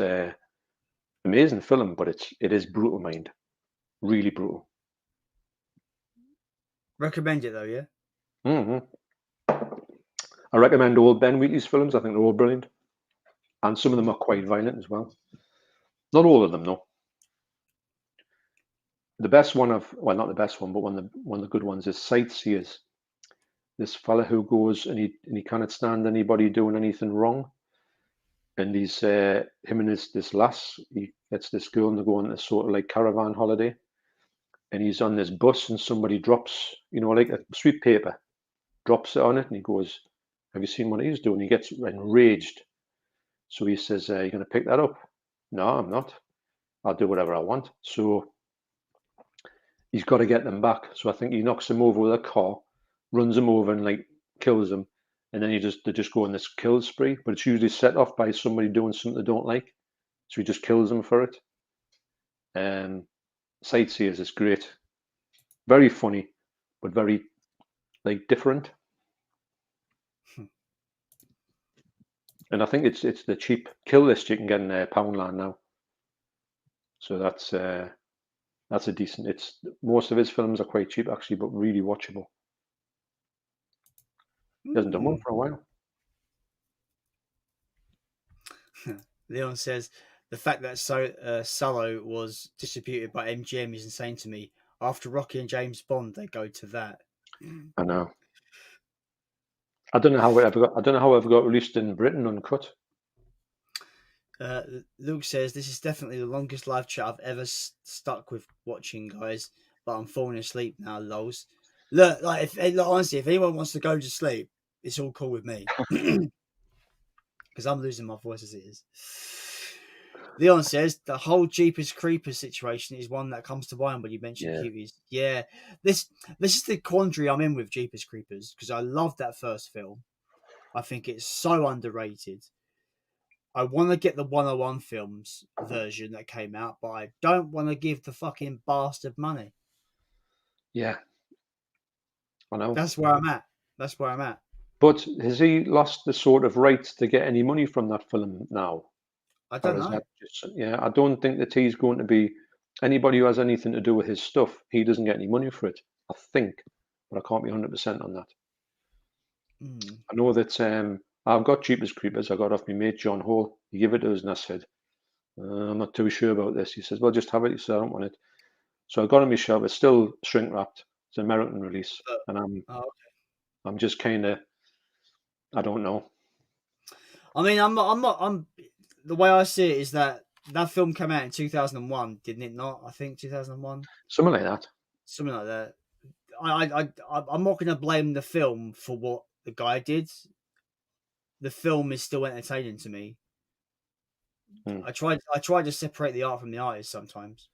amazing film. But it is brutal, mind, really brutal. Recommend it though, yeah. I recommend all Ben Wheatley's films. I think they're all brilliant, and some of them are quite violent as well. Not all of them, though. The best one not the best one, but one of the good ones is Sightseers. This fella who goes and he cannot stand anybody doing anything wrong, and he's him and this lass, he gets this girl and they go on this sort of like caravan holiday, and he's on this bus and somebody drops, you know, like a sweet paper, drops it on it, and he goes, "Have you seen what he's doing?" He gets enraged, so he says, "You're going to pick that up?" "No, I'm not. I'll do whatever I want." So he's got to get them back. So I think he knocks him over with a car, runs him over and like kills him, and then they just go on this kill spree. But it's usually set off by somebody doing something they don't like, so he just kills them for it. Sightseers is great, very funny, but very like different. And I think it's the cheap kill list you can get in Poundland now. So that's a decent. It's most of his films are quite cheap actually, but really watchable. He hasn't done one for a while. Leon says the fact that Solo was distributed by MGM is insane to me. After Rocky and James Bond, they go to that. I know. I don't know how it ever got released in Britain uncut. Luke says this is definitely the longest live chat I've ever stuck with watching, guys. But I'm falling asleep now, lols. Look, honestly, if anyone wants to go to sleep, it's all cool with me because I'm losing my voice as it is. Leon says the whole Jeepers Creepers situation is one that comes to mind when you mention cuties. Yeah, this is the quandary I'm in with Jeepers Creepers because I love that first film. I think it's so underrated. I want to get the 101 films version that came out, but I don't want to give the fucking bastard money. Yeah, I know. That's where I'm at. But has he lost the sort of rights to get any money from that film now? I don't know. That just, I don't think that he's going to be anybody who has anything to do with his stuff. He doesn't get any money for it. I think, but I can't be 100% on that. I know that I've got Jeepers Creepers. I got off my mate John Hall. He gave it to us, and I said, "I'm not too sure about this." He says, "Well, just have it." He said, "I don't want it." So I got on my shelf. It's still shrink wrapped. It's an American release, and I'm just kind of, I don't know. I mean, I'm not. The way I see it is that film came out in 2001, didn't it not? I think 2001. Something like that. Something like that. I'm not going to blame the film for what the guy did. The film is still entertaining to me. I try to separate the art from the artist sometimes.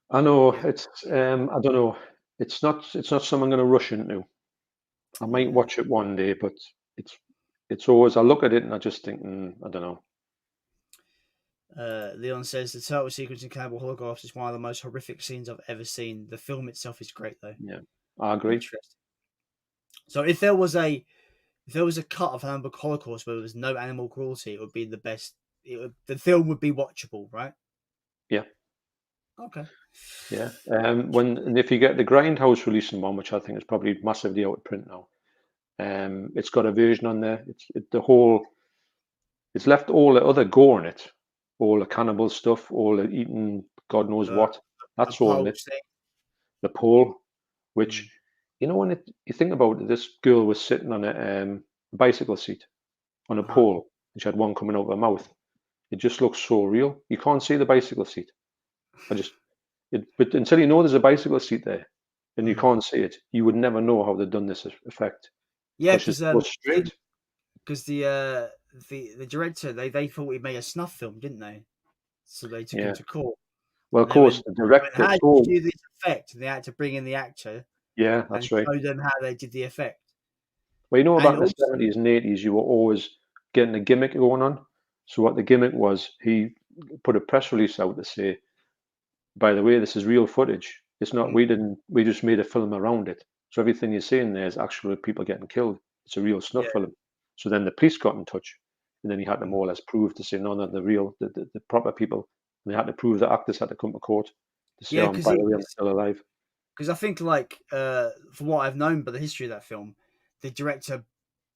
I know it's I don't know. It's not something I'm going to rush into. I might watch it one day, but it's always I look at it and I just think I don't know. Leon says the turtle sequence in Cannibal Holocaust is one of the most horrific scenes I've ever seen. The film itself is great though. Yeah, I agree. Interesting. So if there was a cut of Cannibal Holocaust where there was no animal cruelty, it would be the best. The film would be watchable, right? Yeah. Okay. Yeah. If you get the Grindhouse releasing one, which I think is probably massively out of print now, it's got a version on there. It's left all the other gore in it, all the cannibal stuff, all the eating God knows what. That's all in it. The pole, which when you think about it, this girl was sitting on a bicycle seat on a pole, and she had one coming out of her mouth. It just looks so real. You can't see the bicycle seat. But until you know there's a bicycle seat there, and you can't see it, you would never know how they've done this effect. Yeah, because straight. The director they thought he made a snuff film, didn't they? So they took him to court. Well, of course, the director. How did you do this effect? And they had to bring in the actor. Yeah, that's right. Show them how they did the effect. Well, back in the 70s and 80s, you were always getting a gimmick going on. So what the gimmick was, he put a press release out to say, by the way, this is real footage. It's not, we just made a film around it. So everything you're seeing there is actual people getting killed. It's a real snuff film. So then the police got in touch, and then he had to more or less prove to say, no, the real, the proper people. And they had to prove the actors had to come to court to say, by the way, I'm still alive. Because I think, from what I've known by the history of that film, the director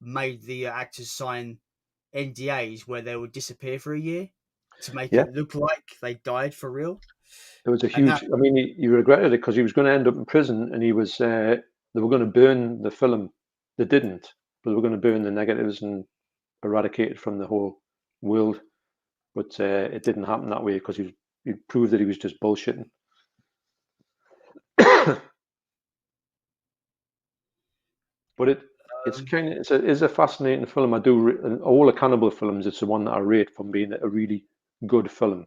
made the actors sign NDAs where they would disappear for a year to make it look like they died for real. It was a huge. He regretted it because he was going to end up in prison, and he was. They were going to burn the film. They didn't, but they were going to burn the negatives and eradicate it from the whole world. But it didn't happen that way because he proved that he was just bullshitting. But it is a fascinating film. I do all the cannibal films. It's the one that I rate from being a really good film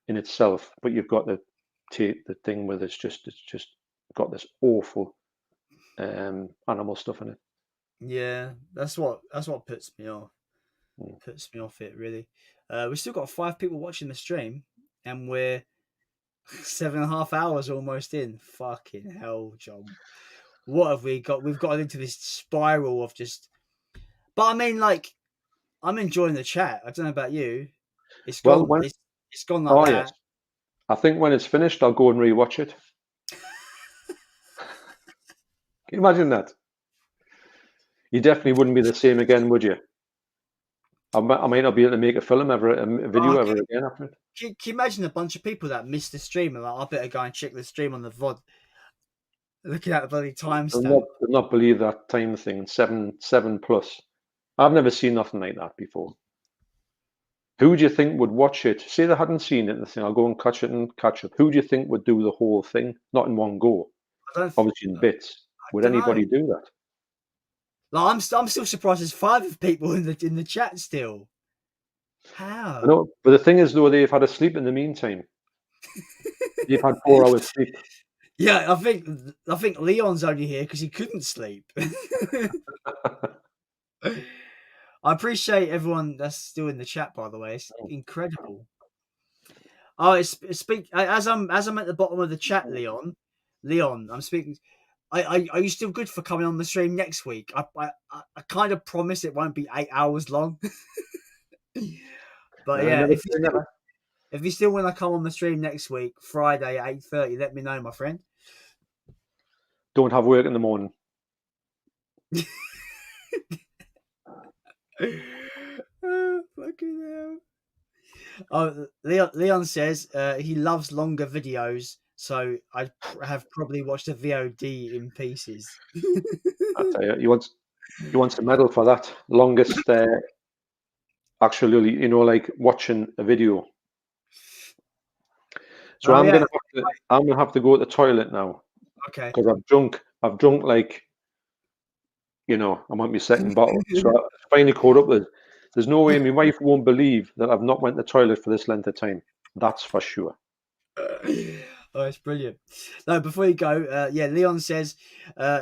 in itself. But you've got the thing where it's just got this awful animal stuff in it. Yeah, that's what puts me off. Puts me off it really. We've still got 5 people watching the stream, and we're 7.5 hours almost in. Fucking hell, John. What have we got? We've got into this spiral of just. But I mean, like, I'm enjoying the chat. I don't know about you. It's Well, gone. It's gone like oh that. yes, I think when it's finished, I'll go and rewatch it. Can you imagine that? You definitely wouldn't be the same again, would you? I might not be able to make a film ever, a video ever again after it. Can you imagine a bunch of people that missed the stream and like, I better go and check the stream on the VOD, looking at the bloody timestamp. I'll not believe that time thing. 7+. I've never seen nothing like that before. Who do you think would watch it? Say they hadn't seen it and they think, I'll go and catch it and catch up. Who do you think would do the whole thing? Not in one go, obviously in bits. Would anybody do that? Like, I'm still surprised there's 5 people in the chat still. How? No, but the thing is, though, they've had a sleep in the meantime. They've had 4 hours sleep. Yeah, I think Leon's only here because he couldn't sleep. I appreciate everyone that's still in the chat, by the way. It's incredible. Oh, as I'm at the bottom of the chat, Leon. I'm speaking. Are you still good for coming on the stream next week? I kind of promise it won't be 8 hours long. But yeah, if you still want to come on the stream next week, Friday at 8:30, let me know, my friend. Don't have work in the morning. Oh, fucking hell. Oh, Leon says he loves longer videos, so I have probably watched a VOD in pieces. I tell you, he wants a medal for that. Longest, actually, like watching a video. So I'm gonna have to go to the toilet now. Okay. Because I've drunk like, I want my second bottle. So I finally caught up with. There's no way my wife won't believe that I've not went to the toilet for this length of time. That's for sure. Oh, it's brilliant. No, before you go, Leon says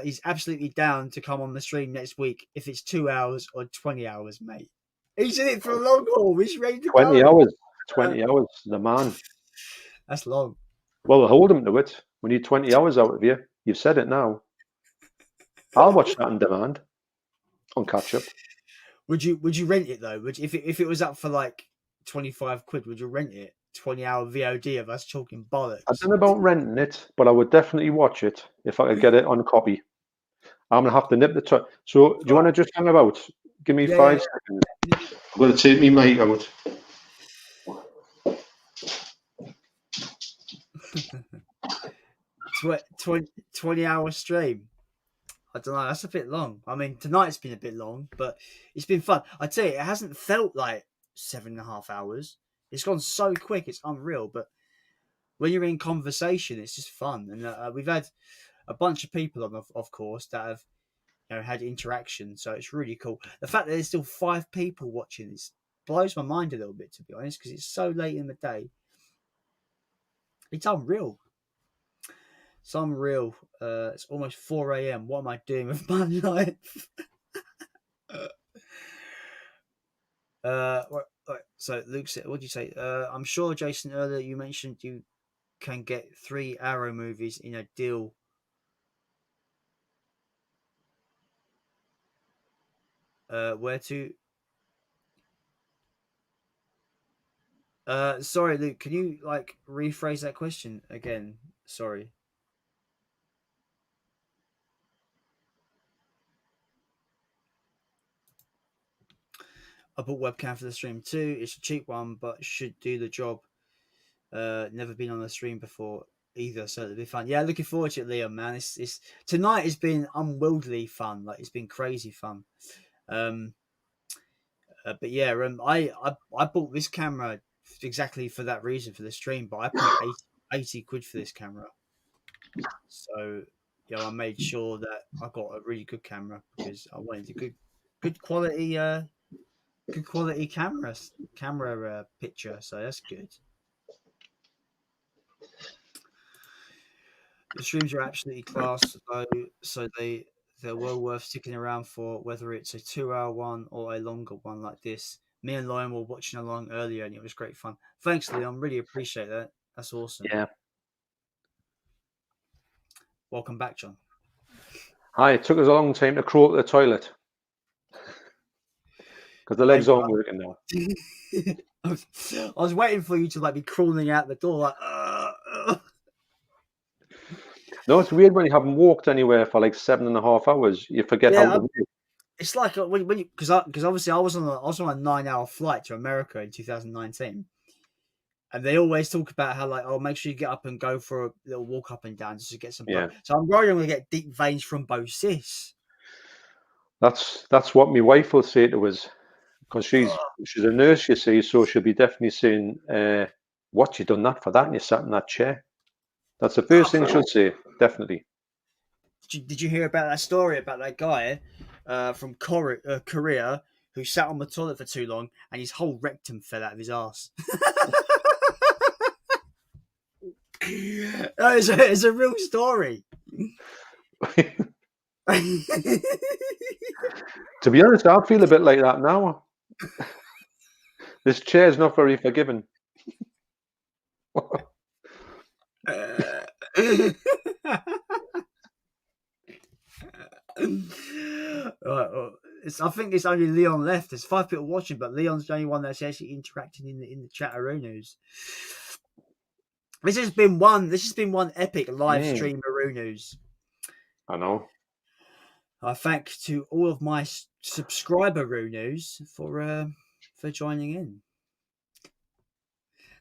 he's absolutely down to come on the stream next week if it's 2 hours or 20 hours, mate. He's in it for a long haul. He's ready to 20 go. hours. 20 hours, the man. That's long. Well, we'll hold him to it. We need 20 hours out of you. You've said it now. I'll watch that on demand on catch up. Would you rent it though? If it was up for like 25 quid, would you rent it? 20-hour VOD of us talking bollocks. I don't know about renting it, but I would definitely watch it if I could get it on copy. I'm gonna have to nip the time. So do you want to just hang about? Give me 5 seconds. I'm gonna take me mic out. 20-hour stream. I don't know. That's a bit long. I mean, tonight's been a bit long, but it's been fun. I tell you, it hasn't felt like 7.5 hours. It's gone so quick. It's unreal. But when you're in conversation, it's just fun. And we've had a bunch of people on, of course, that have had interaction. So it's really cool. The fact that there's still 5 people watching this blows my mind a little bit, to be honest, because it's so late in the day. It's unreal. It's unreal. It's almost 4 a.m. What am I doing with my life? Right. So Luke said, what did you say? I'm sure, Jason, earlier you mentioned you can get 3 Arrow movies in a deal. Where to? Sorry, Luke, can you rephrase that question again? Sorry. I bought webcam for the stream too. It's a cheap one, but should do the job. Never been on the stream before either, so it'll be fun. Yeah, looking forward to it, Liam, man. It's tonight has been unwieldy fun. Like, it's been crazy fun. But yeah, I bought this camera exactly for that reason, for the stream, but I paid 80 quid for this camera. So I made sure that I got a really good camera because I wanted a good quality camera picture. So that's good. The streams are absolutely class, though, so they're well worth sticking around for, whether it's a 2-hour one or a longer one like this. Me and Liam were watching along earlier, and it was great fun. Thanks, Liam. Really appreciate that. That's awesome. Yeah, Welcome back, John. Hi, it took us a long time to crawl to the toilet because the legs aren't working now. I was waiting for you to like be crawling out the door, like. No, it's weird when you haven't walked anywhere for like 7.5 hours. You forget how to walk. It's like when you because obviously I was on a 9-hour flight to America in 2019, and they always talk about how like, oh, make sure you get up and go for a little walk up and down just to get some blood. So I'm worried I'm gonna get deep veins thrombosis. That's what my wife will say to us, because she's a nurse, you see, so she'll be definitely saying, "What, you done that for that, and you sat in that chair?" That's the first thing she'll say, definitely. Did you hear about that story about that guy from Korea who sat on the toilet for too long and his whole rectum fell out of his ass? It's a real story. To be honest, I feel a bit like that now. This chair's not very forgiving. I think it's only Leon left. There's 5 people watching, but Leon's the only one that's actually interacting in the CHELLOVECK. This has been one epic live stream Maroonoos. I know. I thank to all of my subscriber Maroonoos for joining in.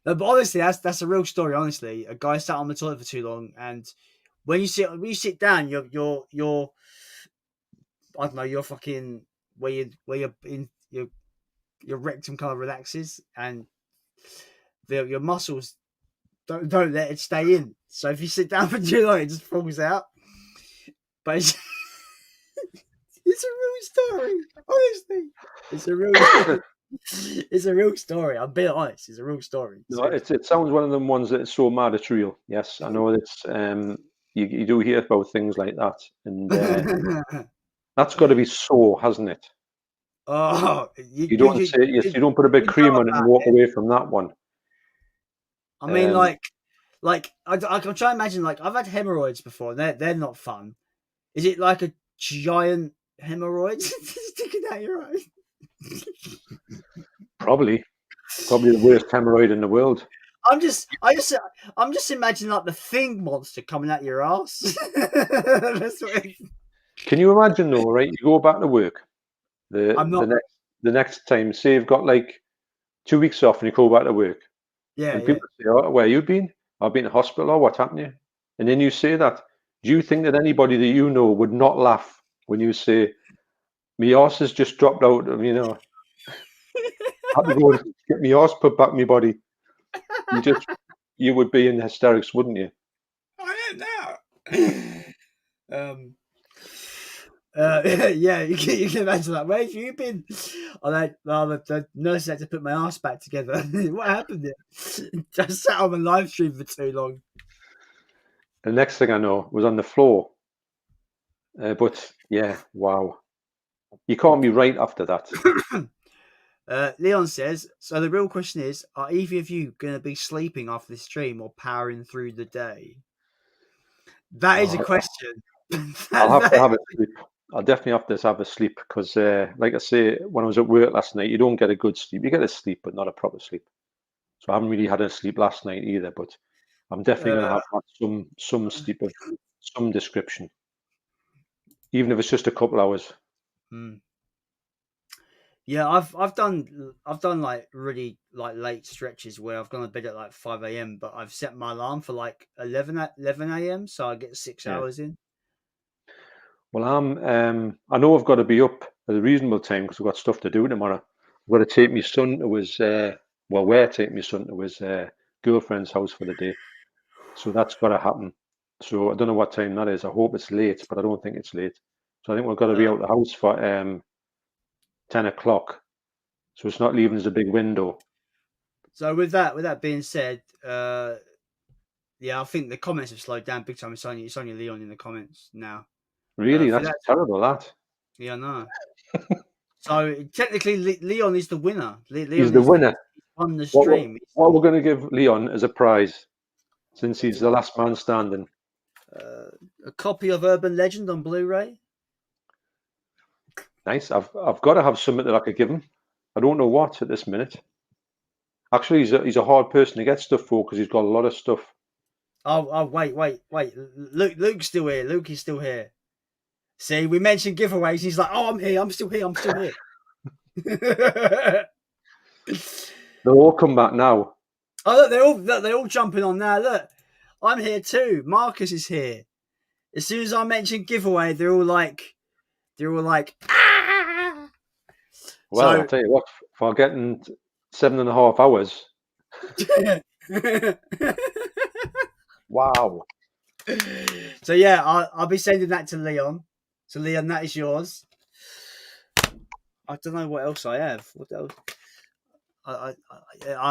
No, but honestly, that's a real story. Honestly, a guy sat on the toilet for too long, and when you sit down, you're I don't know, you're fucking where you're in your rectum kind of relaxes, and your muscles don't let it stay in. So if you sit down for too long, it just falls out. But it's a real story. Honestly, it's a real story. It's a real story. I'm being honest. It's a real story. No, it sounds one of them ones that is so mad it's real. Yes, I know it's you do hear about things like that, and that's got to be so, hasn't it? Oh, you don't say yes. You don't put a bit of cream on it and walk away from that one. I mean, like I can try and imagine. Like I've had hemorrhoids before, and they're not fun. Is it like a giant hemorrhoid sticking out your eye? Probably the worst hemorrhoid in the world. I'm just imagining like the Thing monster coming out your ass. Can you imagine though? Right, you go back to work. The next time, say you've got like 2 weeks off, and you go back to work. Yeah. And people say, "Oh, where you been? I've been to hospital. Or what happened to you?" And then you say that. Do you think that anybody that you know would not laugh when you say, "My arse has just dropped out of, I had to go and get my arse put back in my body"? You would be in hysterics, wouldn't you? I don't know. Yeah, you can imagine that. Where have you been? The nurse had to put my arse back together. What happened there? Just sat on the live stream for too long. The next thing I know was on the floor. But yeah, wow. You can't be right after that. Leon says, so the real question is, are either of you going to be sleeping after this stream or powering through the day? That is a question. I'll have to have a sleep. I'll definitely have to have a sleep because, like I say, when I was at work last night, you don't get a good sleep. You get a sleep, but not a proper sleep. So I haven't really had a sleep last night either, but I'm definitely going to have some sleep of some description, even if it's just a couple hours. Yeah, I've done like really like late stretches where I've gone to bed at like 5 a.m. but I've set my alarm for like 11 a.m. so I get 6 hours in. Well, I know I've got to be up at a reasonable time because I've got stuff to do tomorrow. I've got to take my son to his we're taking my son to his girlfriend's house for the day, so that's got to happen. So I don't know what time that is. I hope it's late, but I don't think it's late. So I think we've got to be out the house for 10 o'clock, so it's not leaving us a big window. So with that being said, yeah, I think the comments have slowed down big time. It's only Leon in the comments now. Really, that's terrible. That. Yeah, I know. So technically, Leon is the winner. He's the winner. On the stream. What we're going to give Leon as a prize, since he's the last man standing. A copy of Urban Legend on Blu-ray. Nice. I've got to have something that I could give him. I don't know what at this minute. Actually, he's a hard person to get stuff for because he's got a lot of stuff. Oh, wait. Luke's still here. Luke is still here. See, we mentioned giveaways. He's like, oh, I'm here. I'm still here. They'll all come back now. Oh, look, they're all jumping on now. Look, I'm here too. Marcus is here. As soon as I mention giveaway, they're all like, ah! Well, I'll tell you what, for getting 7.5 hours. Wow. So yeah, I'll be sending that to Leon. So Leon, that is yours. I don't know what else I have. What else? I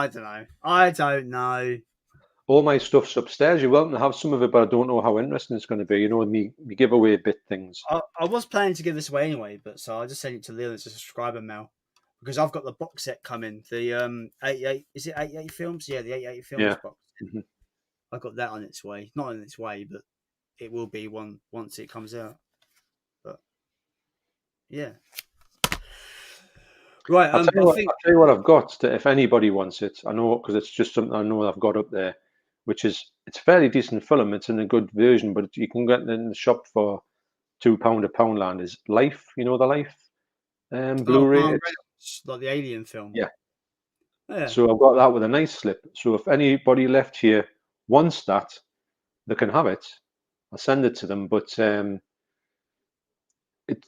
don't know. All my stuff's upstairs. You're welcome to have some of it, but I don't know how interesting it's going to be. You know, me giveaway bit things. I was planning to give this away anyway, but so I just sent it to Leon as a subscriber mail because I've got the box set coming. The 88 is it 88 films? Yeah, the 88 films box. Mm-hmm. I got that on its way. Not on its way, but it will be one once it comes out. But yeah. Right, I'll tell you what I've got. If anybody wants it, I know because it's just something I know I've got up there, which is it's a fairly decent film. It's in a good version, but you can get it in the shop for £2 a Poundland. Is Life? You know the Life Blu-ray, like the Alien film. Yeah. So I've got that with a nice slip. So if anybody left here wants that, they can have it. I'll send it to them, but they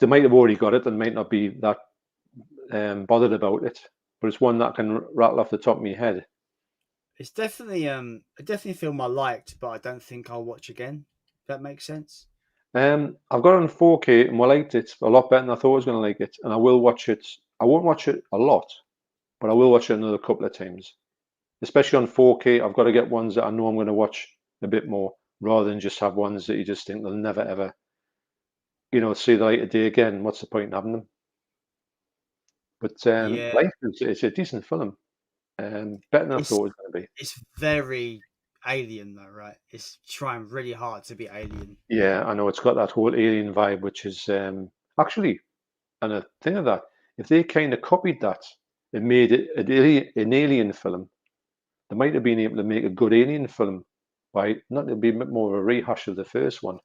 might have already got it and might not be that bothered about it, but it's one that I can rattle off the top of my head. It's definitely a film I liked, but I don't think I'll watch again. If that makes sense. I've got it on 4K and I liked it a lot better than I thought I was going to like it, and I will watch it. I won't watch it a lot, but I will watch it another couple of times. Especially on 4K, I've got to get ones that I know I'm going to watch a bit more, rather than just have ones that you just think they'll never ever, see the light of day again. What's the point in having them? But Life is a decent film. Better than I thought it was going to be. It's very Alien though, right? It's trying really hard to be Alien. Yeah, I know. It's got that whole Alien vibe, which is actually, and a thing of that, if they kind of copied that and made it an Alien film, they might have been able to make a good Alien film by not to be a bit more of a rehash of the first one.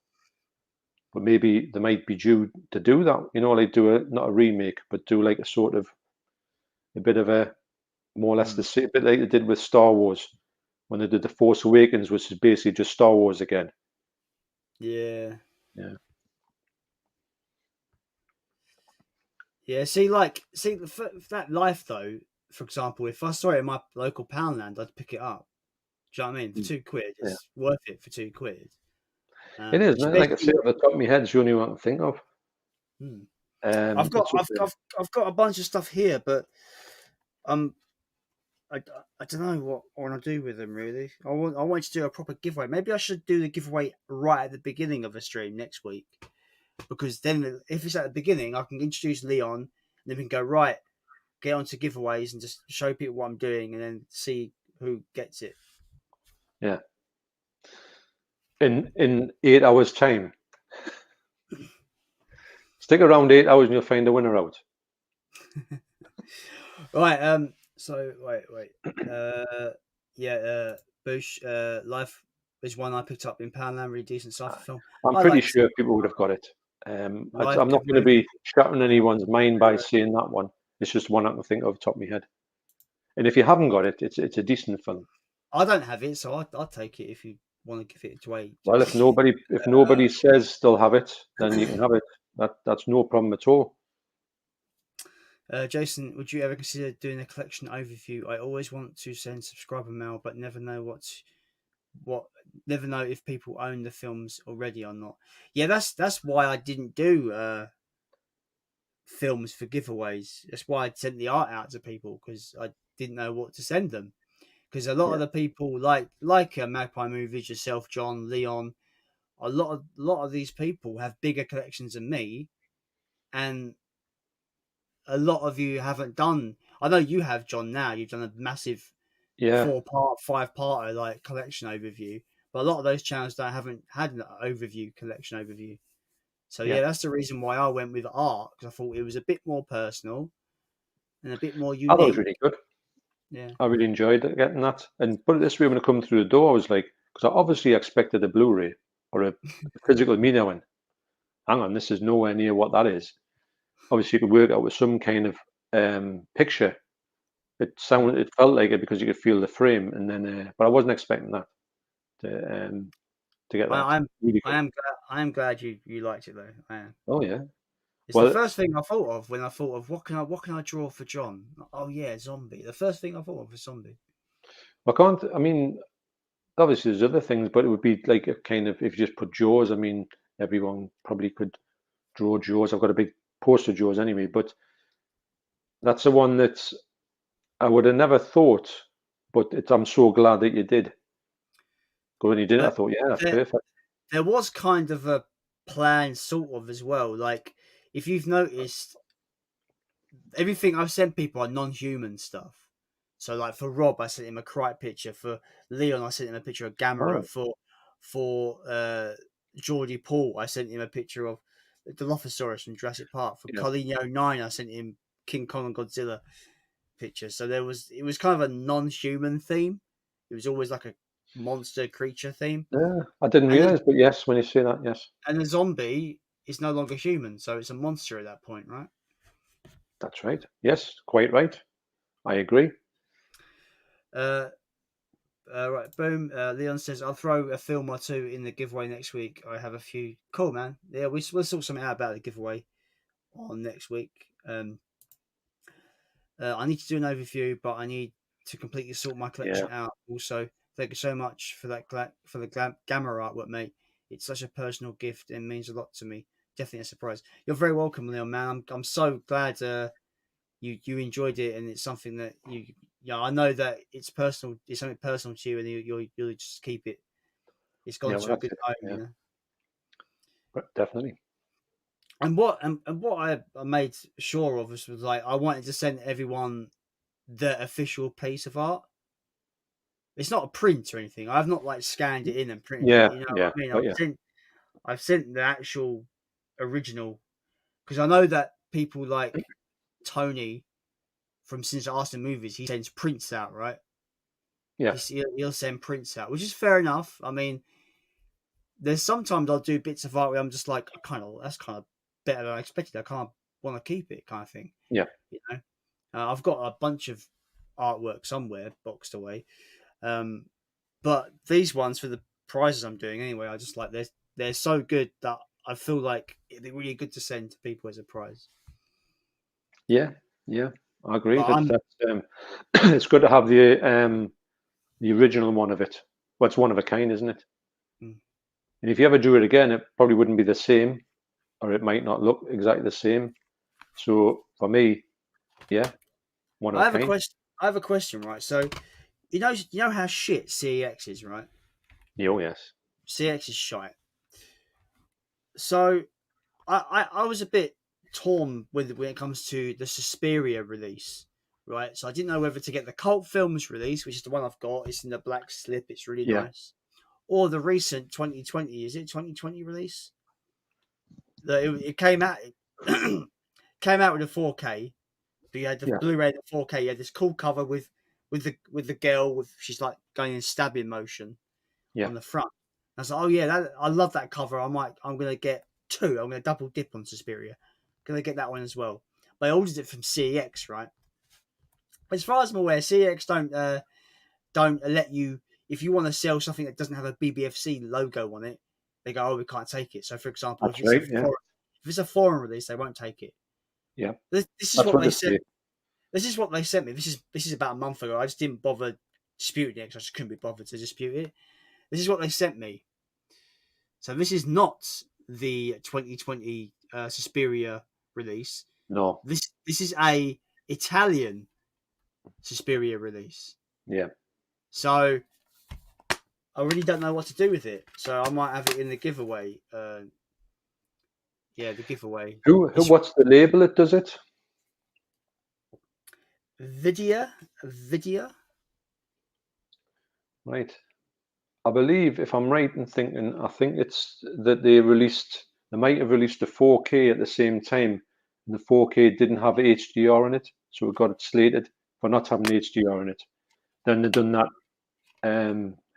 But maybe they might be due to do that, like do not a remake, but do like a bit of a more or less the same, a bit like they did with Star Wars when they did The Force Awakens, which is basically just Star Wars again. Yeah. See, that Life though, for example, if I saw it in my local Poundland, I'd pick it up. Do you know what I mean? For £2, it's worth it for £2. It is, man. Like I say, off the top of my head, it's the only one I can think of. I've got a bunch of stuff here, but I don't know what I want to do with them really. I want to do a proper giveaway. Maybe I should do the giveaway right at the beginning of a stream next week, because then if it's at the beginning, I can introduce Leon, and then we can go right, get onto giveaways, and just show people what I'm doing, and then see who gets it. Yeah. In 8 hours' time. Stick around 8 hours and you'll find the winner out. Right. So wait. Bush. Life is one I picked up in Poundland. Really decent sci-fi film. I'm pretty sure people would have got it. I'm not going to be shattering anyone's mind by saying that one. It's just one I can think of top of my head. And if you haven't got it, it's a decent film. I don't have it, so I'll take it if you want to give it away. Well, if nobody says they'll have it, then you can have it. That's no problem at all. Jason, would you ever consider doing a collection overview? I always want to send subscriber mail, but never know never know if people own the films already or not. Yeah, that's why I didn't do films for giveaways. That's why I sent the art out to people, because I didn't know what to send them. Because a lot of the people like Magpie Movies, yourself, John, Leon, a lot of these people have bigger collections than me, and a lot of you haven't done. I know you have, John. Now you've done a massive 4-part, 5-parter like collection overview, but a lot of those channels haven't had an collection overview. So Yeah. that's the reason why I went with art, because I thought it was a bit more personal and a bit more I thought it was unique. really good. Yeah. I really enjoyed getting that. And put it this way, when I come through the door, I was like, because I obviously expected a Blu-ray or a physical media one. Hang on, this is nowhere near what that is. Obviously, you could work out with some kind of picture. It felt like it because you could feel the frame, and then, but I wasn't expecting that to get that. I'm Really good. I am glad you liked it though. I am. Oh yeah. It's the Well, first thing I thought of when I thought of what can I draw for John? Oh yeah, zombie. The first thing I thought of was zombie. I can't. I mean, obviously there's other things, but it would be like a kind of if you just put Jaws. I mean, everyone probably could draw Jaws. I've got a big poster of Jaws anyway, but that's the one that I would have never thought. But I'm so glad that you did. But when you did it, I But thought, yeah, that's there perfect. there was kind of a plan sort of as well. Like if you've noticed, everything I've sent people are non-human stuff. So like for Rob, I sent him a Crite picture. For Leon, I sent him a picture of Gamera. Oh, For Geordie Paul, I sent him a picture of the Dilophosaurus from Jurassic Park. For yeah, Colino 9, I sent him King Kong and Godzilla picture. So it was kind of a non-human theme. It was always like a monster creature theme. yeah. I didn't And then realize, but yes, when you say that, yes, and the zombie is no longer human, so it's a monster at that point, right? that's right. Yes, quite right. I agree. Uh, right, boom. Leon says, I'll throw a film or two in the giveaway next week. I have a few. Cool, man. Yeah, we'll sort something out about the giveaway on next week. I need to do an overview, but I need to completely sort my Yeah, collection out. Also, thank you so much for that for the Gamma artwork, mate. It's such a personal gift and means a lot to me. Definitely a surprise. You're very welcome, Leon, man. I'm so glad you enjoyed it, and it's something that I know that it's personal. It's something personal to you, and you'll just keep it. It's gone yeah. Well, to a that's good it. home, Yeah, you know. definitely. And what I made sure of was like I wanted to send everyone the official piece of art. It's not a print or anything. I've not like scanned it in and printed it. Yeah, You know yeah. what I mean? But yeah, I've sent the actual original, because I know that people like Tony from Since Austin Movies, he sends prints out, right? yeah, He'll send prints out, which is fair enough. I mean, there's sometimes I'll do bits of art where I'm just like, that's kind of better than I expected. I kind of want to keep it, kind of thing. yeah. You know, I've got a bunch of artwork somewhere boxed away, but these ones for the prizes I'm doing anyway, I just like they're so good that I feel like it'd be really good to send to people as a prize. Yeah, yeah, I agree. But I'm That's it's good to have the original one of it. Well, it's one of a kind, isn't it? mm, And if you ever do it again, it probably wouldn't be the same, or it might not look exactly the same. So for me, yeah, one of I a have a kind. question. I have a question, right? So you know how shit CEX is, right? Yeah, oh yes, CX is shite. So I was a bit torn when it comes to the Suspiria release, right? So I didn't know whether to get the Cult Films release, which is the one I've got. It's in the black slip. It's really yeah, nice. Or the recent 2020. Is it 2020 release? It came out. Came out with a 4K. But you had the yeah, Blu-ray and the 4K. You had this cool cover with the girl with she's like going in stabbing motion yeah. on the front. I was like, oh yeah, I love that cover. I'm gonna get two. I'm gonna double dip on Suspiria. Gonna get that one as well. But I ordered it from CEX, right? But as far as I'm aware, CEX don't let you, if you want to sell something that doesn't have a BBFC logo on it. They go, oh, we can't take it. So, for example, That's right. Yeah, if it's a foreign release, they won't take it. yeah. This is That's what what they they sent. say. This is what they sent me. This is about a month ago. I just didn't bother disputing it because I just couldn't be bothered to dispute it. This is what they sent me. So this is not the 2020 Suspiria release. No, This is a Italian Suspiria release. yeah. So I really don't know what to do with it. So I might have it in the giveaway. Yeah, the giveaway. It's What's the label that does it? Vidya. Right. I believe, if I'm right in thinking, I think it's that they might have released a 4K at the same time, and the 4K didn't have HDR in it, so it got it slated for not having HDR in it. Then they done that.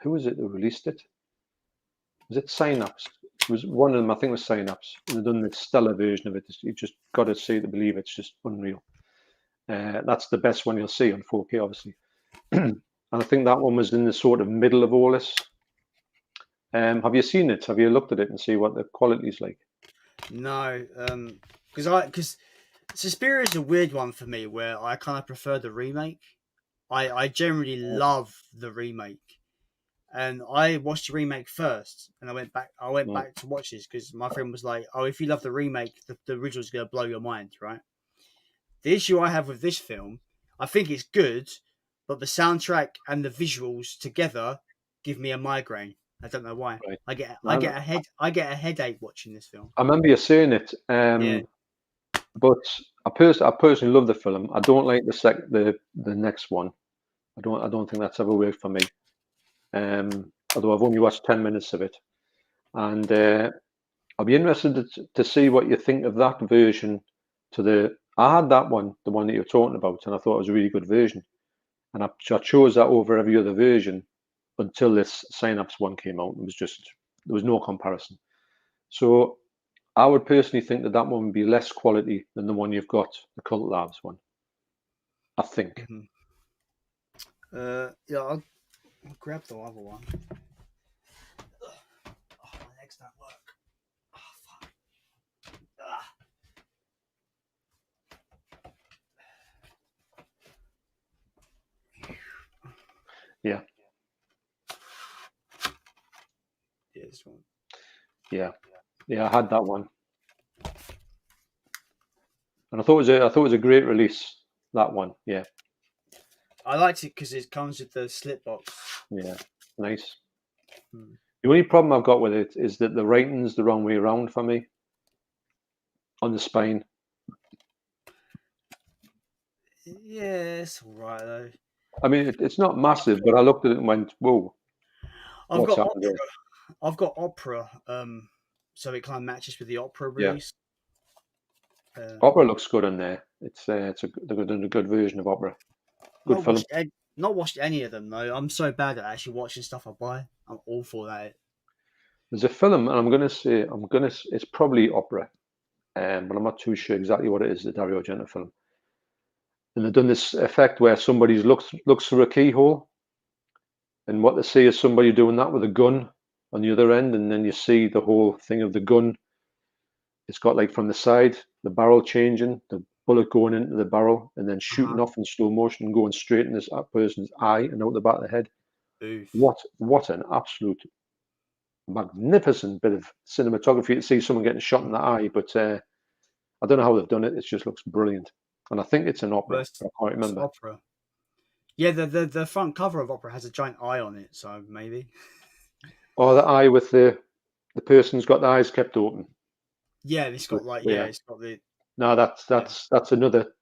Who was it that released it? Was it Synapse? It was one of them. I think it was Synapse. And they done the stellar version of it. You just got to see to believe it's just unreal. That's the best one you'll see on 4K, obviously. And I think that one was in the sort of middle of all this. Have you seen it? Have you looked at it and see what the quality is like? No, because Suspiria is a weird one for me, where I kind of prefer the remake. I generally love the remake, and I watched the remake first, and I went back. I went Mm. back to watch this because my friend was like, "Oh, if you love the remake, the original's gonna blow your mind, right?" The issue I have with this film, I think it's good, but the soundtrack and the visuals together give me a migraine. I don't know why. Right. I get a headache watching this film. I remember you saying it, Yeah. but I personally love the film. I don't like the next one. I don't think that's ever worked for me. Although I've only watched 10 minutes of it, and I'll be interested to see what you think of that version. I had that one, the one that you're talking about, and I thought it was a really good version, and I chose that over every other version until this Synapse one came out. There was no comparison. So I would personally think that that one would be less quality than the one you've got, the Cult Labs one. I think. Mhm. Yeah, I'll grab the other one. Oh, my legs don't work. Oh, fuck. Ah. Yeah, Yeah, this one. yeah, yeah. I had that one, and I thought it was a great release. That one, yeah, I liked it because it comes with the slip box. yeah, nice. Hmm. The only problem I've got with it is that the writing's the wrong way around for me on the spine. Yeah, it's all right though. I mean, it's not massive, but I looked at it and went, "Whoa, I've what's got happened opera. there?" I've got opera. So it kind of matches with the opera Yeah, release. Uh, Opera looks good in there. They've done a good version of Opera. Good not film. watched. Not watched any of them though. I'm so bad at actually watching stuff I buy. I'm awful at it. There's a film, and it's probably Opera, but I'm not too sure exactly what it is. The Dario Argento film, and they've done this effect where somebody looks through a keyhole, and what they see is somebody doing that with a gun on the other end, and then you see the whole thing of the gun. It's got like from the side, the barrel changing, the bullet going into the barrel, and then shooting Uh-huh. off in slow motion and going straight in this person's eye and out the back of the head. Oof. What an absolute magnificent bit of cinematography to see someone getting shot in the eye. But I don't know how they've done it. It just looks brilliant, and I think it's an opera, Worst, but I can't worst remember. opera. Yeah, the front cover of opera has a giant eye on it, so maybe. Oh, the eye with the person's got the eyes kept open. Yeah, it's got like Yeah. it's got the No, yeah. that's another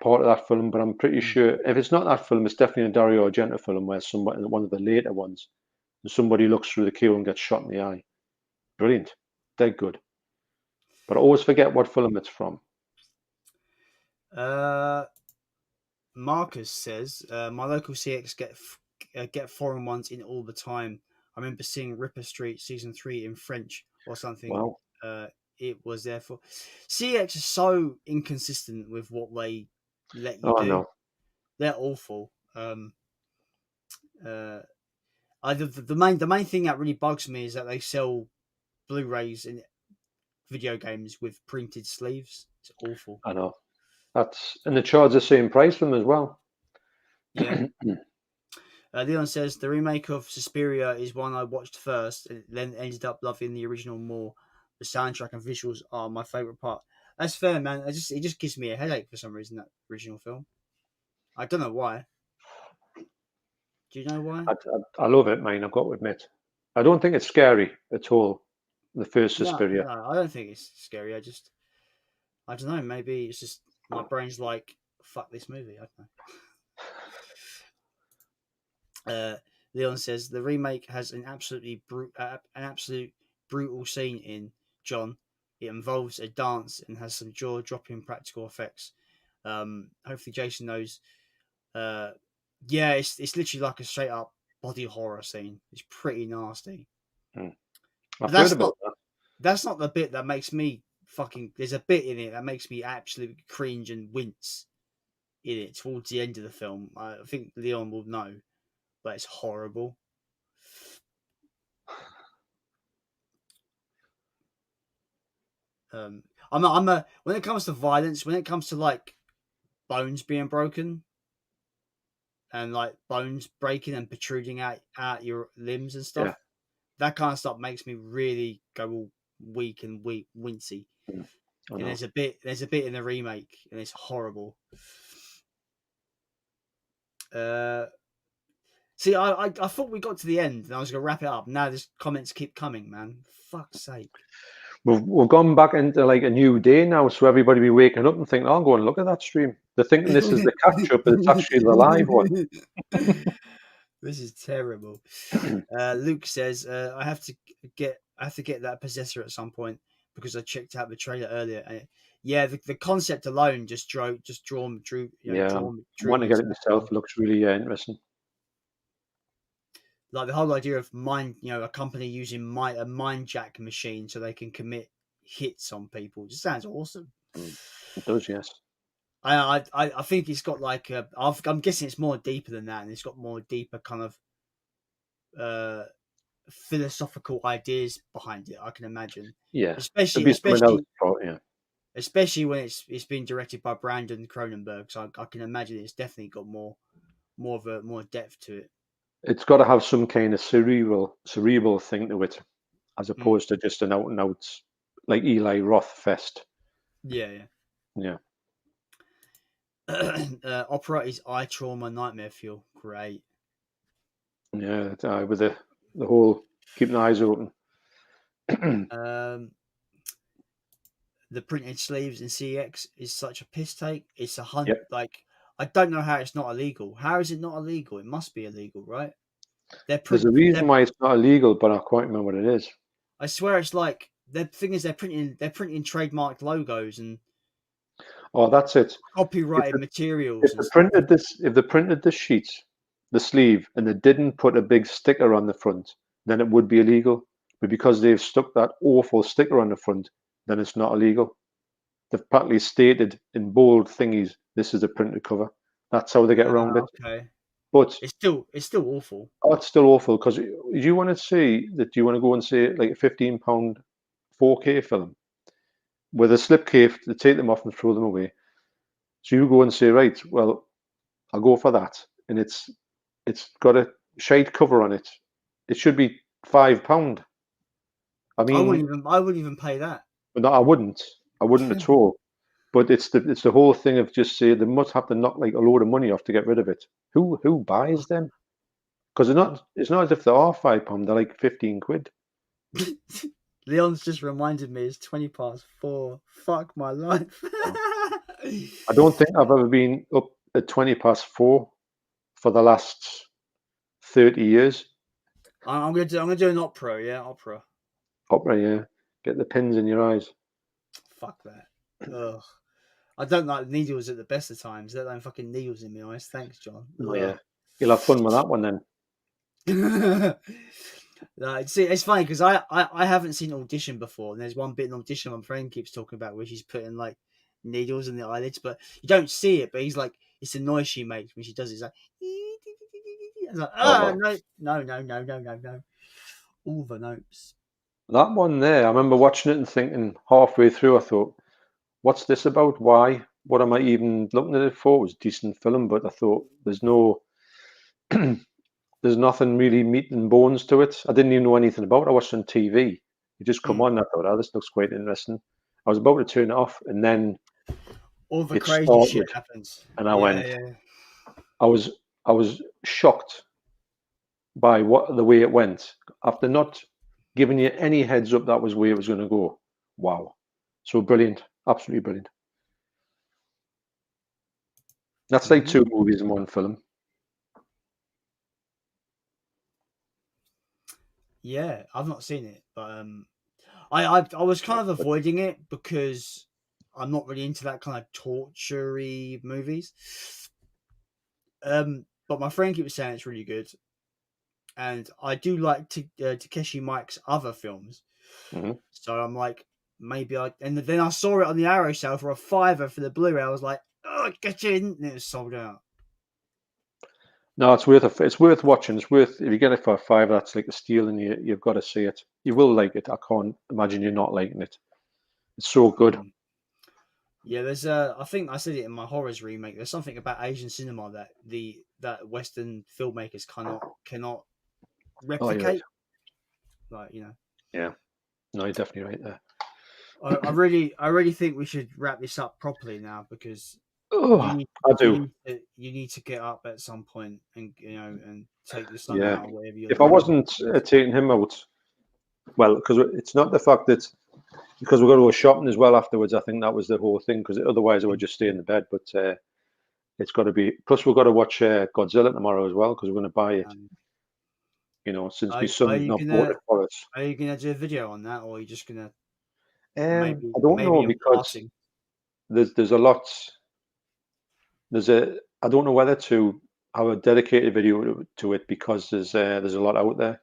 part of that film, but I'm pretty Mm. sure if it's not that film, it's definitely a Dario Argento film where somebody, one of the later ones, somebody looks through the keyhole and gets shot in the eye. Brilliant, dead good. But I always forget what film it's from. Uh, Marcus says my local CX get foreign ones in all the time. I remember seeing Ripper Street season 3 in French or something. Wow. It was there for CX is so inconsistent with what they let you Oh do. no. They're awful. Uh, the main thing that really bugs me is that they sell Blu-rays and video games with printed sleeves. It's awful. I know. And they charge the same price for them as well. Yeah. Leon says the remake of Suspiria is one I watched first, and then ended up loving the original more. The soundtrack and visuals are my favorite part. That's fair, man. It just gives me a headache for some reason, that original film. I don't know why. Do you know why? I love it, man. I've got to admit. I don't think it's scary at all. The first No, Suspiria. no, I don't think it's scary. I don't know. Maybe it's just my brain's like, fuck this movie. I don't know. Leon says the remake has an absolute brutal scene in John. It involves a dance and has some jaw-dropping practical effects. Hopefully, Jason knows. Yeah, it's literally like a straight-up body horror scene. It's pretty nasty. I've But heard about that. that's not the bit that makes me fucking. There's a bit in it that makes me absolutely cringe and wince in it towards the end of the film. I think Leon will know, but it's horrible. I'm a when it comes to violence, when it comes to like bones being broken and like bones breaking and protruding out your limbs and stuff, that kind of stuff makes me really go all weak and wincy. And there's a bit in the remake, and it's horrible. See, I thought we got to the end, and I was gonna wrap it up. Now these comments keep coming, man. Fuck's sake. We've gone back into like a new day now, so everybody be waking up and thinking, "I'll go and look at that stream." They're thinking this is the catch up, but it's actually the live one. This is terrible. Luke says, "I have to get that possessor at some point because I checked out the trailer earlier. And the concept alone just drew me. Want to get it myself. Looks really interesting. Like the whole idea of a company using a mind jack machine so they can commit hits on people just sounds awesome. It does, yes. I think it's got like I'm guessing it's more deeper than that, and it's got more deeper kind of philosophical ideas behind it. I can imagine. Yeah, especially when it's been directed by Brandon Cronenberg, so I can imagine it's definitely got more depth to it. It's got to have some kind of cerebral thing to it, as opposed to just an out and out like Eli Roth fest. Yeah. Opera is eye trauma nightmare fuel. Great. Yeah, with the whole keeping the eyes open. The printed sleeves in CX is such a piss take. It's like I don't know how it's not illegal. How is it not illegal? It must be illegal, right? There's a reason why it's not illegal, but I can't remember what it is. I swear it's like the thing is they're printing trademarked logos and that's it. Copyrighted materials. If they printed this sheet, the sleeve, and they didn't put a big sticker on the front, then it would be illegal. But because they've stuck that awful sticker on the front, then it's not illegal. They've partly stated in bold thingies, this is a printed cover. That's how they get around it. Okay. But it's still awful. Oh, it's still awful because you want to see that. You want to go and see like a £15 4K film with a slipcase to take them off and throw them away. So you go and say, right, well, I'll go for that, and it's got a shade cover on it. It should be £5. I mean, I wouldn't even pay that. No, I wouldn't at all. But it's the whole thing of just say they must have to knock like a load of money off to get rid of it. Who buys them? Because it's not as if they are £5. They're like 15 quid. Leon's just reminded me it's 4:20. Fuck my life. I don't think I've ever been up at 4:20 for the last 30 years. I'm gonna do an opera, yeah, opera. Opera, yeah. Get the pins in your eyes. Fuck that. Ugh. I don't like needles at the best of times. Let them fucking needles in my eyes. Thanks, John. Oh yeah. You'll have fun with that one then. See, it's funny because I haven't seen Audition before, and there's one bit in Audition my friend keeps talking about where she's putting like needles in the eyelids, but you don't see it. But he's like, it's the noise she makes when she does it. It's like, no. All the notes. That one there, I remember watching it and thinking halfway through, I thought, what's this about? Why? What am I even looking at it for? It was a decent film, but I thought there's nothing really meat and bones to it. I didn't even know anything about it. I watched it on TV. It just come on. I thought, oh, this looks quite interesting. I was about to turn it off, and then all the crazy shit happens. And I went. Yeah. I was shocked by the way it went after not giving you any heads up that was where it was going to go. Wow, so brilliant, absolutely brilliant. That's like two movies in one film. Yeah, I've not seen it, but I was kind of avoiding it because I'm not really into that kind of torture-y movies. But my friend keeps saying it's really good, and I do like Takeshi Mike's other films. Mhm. So I'm like, maybe I. And then I saw it on the Arrow sale for $5 for the Blu-ray. I was like, oh, get in, and it was sold out. No, it's worth watching. It's worth if you get it for $5. That's like a steal, and you've got to see it. You will like it. I can't imagine you're not liking it. It's so good. Yeah, there's I think I said it in my horrors remake. There's something about Asian cinema that Western filmmakers cannot Oh, you're right. replicate. Like, you know, Yeah. No, you're definitely right there. I really think we should wrap this up properly now because Oh, I do. you need to get up at some point and and take the son Yeah. out or whatever you're If I doing. wasn't taking him out, well, because it's not the fact that because we're going to go shopping as well afterwards. I think that was the whole thing. Because otherwise, I would just stay in the bed. But it's got to be. Plus, we've got to watch Godzilla tomorrow as well because we're going to buy it. Um, Since my son's not bought it for us. are you gonna do a video on that, or are you just gonna I don't know in because passing? there's a lot. I don't know whether to have a dedicated video to it because there's a lot out there.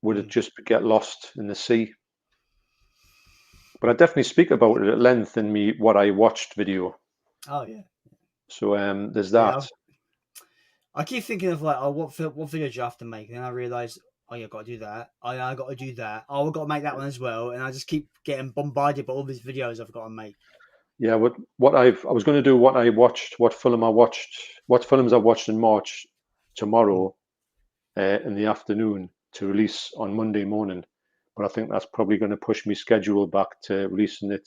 Would it Mm. just get lost in the sea? But I definitely speak about it at length in me what I watched video. Oh yeah, So there's yeah. that. I keep thinking of like, oh, what video do you have to make? And then I realize, oh yeah, got to do that. Oh yeah, I got to do that. Oh, I got to make that one as well. And I just keep getting bombarded by all these videos I've got to make. Yeah, I was going to do what I watched, what films I watched in March Mm. tomorrow in the afternoon to release on Monday morning. But I think that's probably going to push me schedule back to releasing it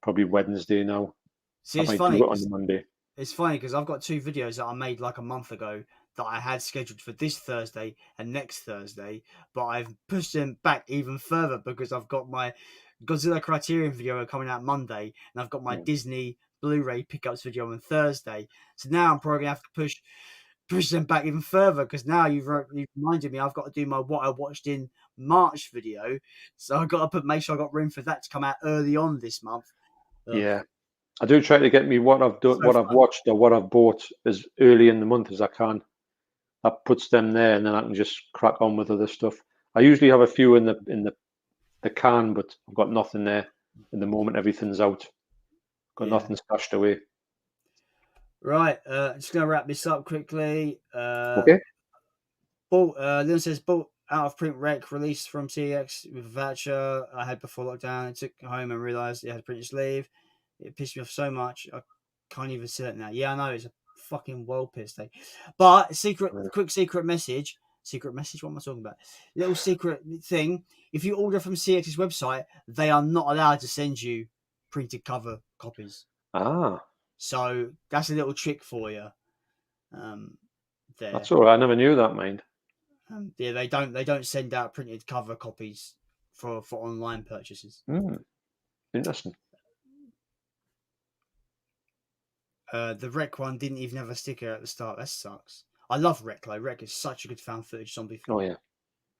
probably Wednesday now. See, I might do it on the Monday. it's funny because I've got two videos that I made like a month ago that I had scheduled for this Thursday and next Thursday, but I've pushed them back even further because I've got my Godzilla Criterion video coming out Monday, and I've got my Mm. Disney Blu-ray pickups video on Thursday. So now I'm probably gonna have to push them back even further because now you've reminded me I've got to do my what I watched in March video. So I've got to make sure I got room for that to come out early on this month. Ugh, Yeah, I do try to get me what I've done, so what I've fun. watched, or what I've bought as early in the month as I can. That puts them there, and then I can just crack on with other stuff. I usually have a few in the can, but I've got nothing there in the moment. Everything's out. Got Yeah. nothing stashed away. Right, just gonna wrap this up quickly. Okay. Lynn says bought out of print rec released from CX with a voucher I had before lockdown. I took it home and realised it had a printed sleeve. It pissed me off so much I can't even sell it now. Yeah, I know it's a fucking well pissed thing. But quick secret message. Secret message? What am I talking about? Little secret thing. If you order from CX's website, they are not allowed to send you printed cover copies. Ah, So that's a little trick for you. There. that's all right. I never knew that, mind. Yeah, they don't send out printed cover copies for online purchases. Interesting. The Rec one didn't even have a sticker at the start. That sucks. I love Rec though. Rec is such a good found footage zombie film. Oh yeah,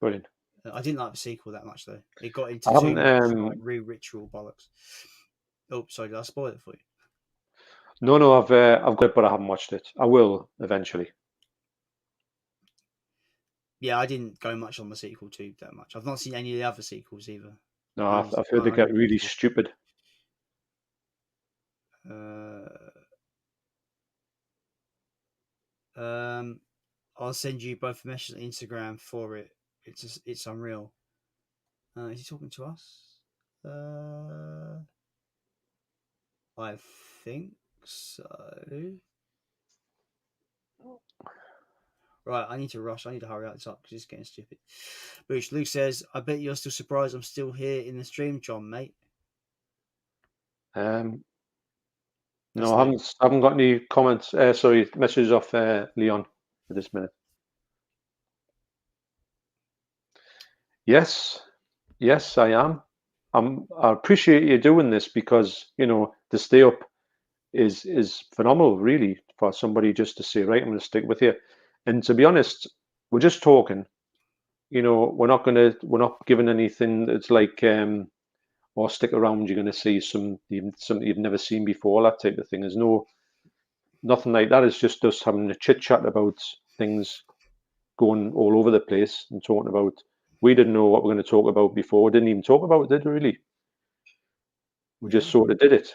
brilliant. I didn't like the sequel that much though. It got into I too haven't. much like ritual bollocks. Oh, sorry, did I spoil it for you? No, I've got it, but I haven't watched it. I will eventually. Yeah, I didn't go much on the sequel too that much. I've not seen any of the other sequels either. No, I've heard they get really stupid. I'll send you both a message on Instagram for it. It's unreal. Is he talking to us? I think so. Right, I need to rush. I need to hurry up this up because it's getting stupid. Which Luke says, I bet you're still surprised I'm still here in the stream, John, mate. No, I haven't got any comments. Sorry, messages off Leon at this minute. Yes, I am. I appreciate you doing this because to stay up is phenomenal, really, for somebody just to say, right, I'm going to stick with you. And to be honest, we're just talking. we're not giving anything that's like, or stick around. You're going to see something you've never seen before. That type of thing. There's nothing like that. It's just us having a chit chat about things, going all over the place and talking about. We didn't know what we're going to talk about before. We didn't even talk about it, did we, really? We just sort of did it.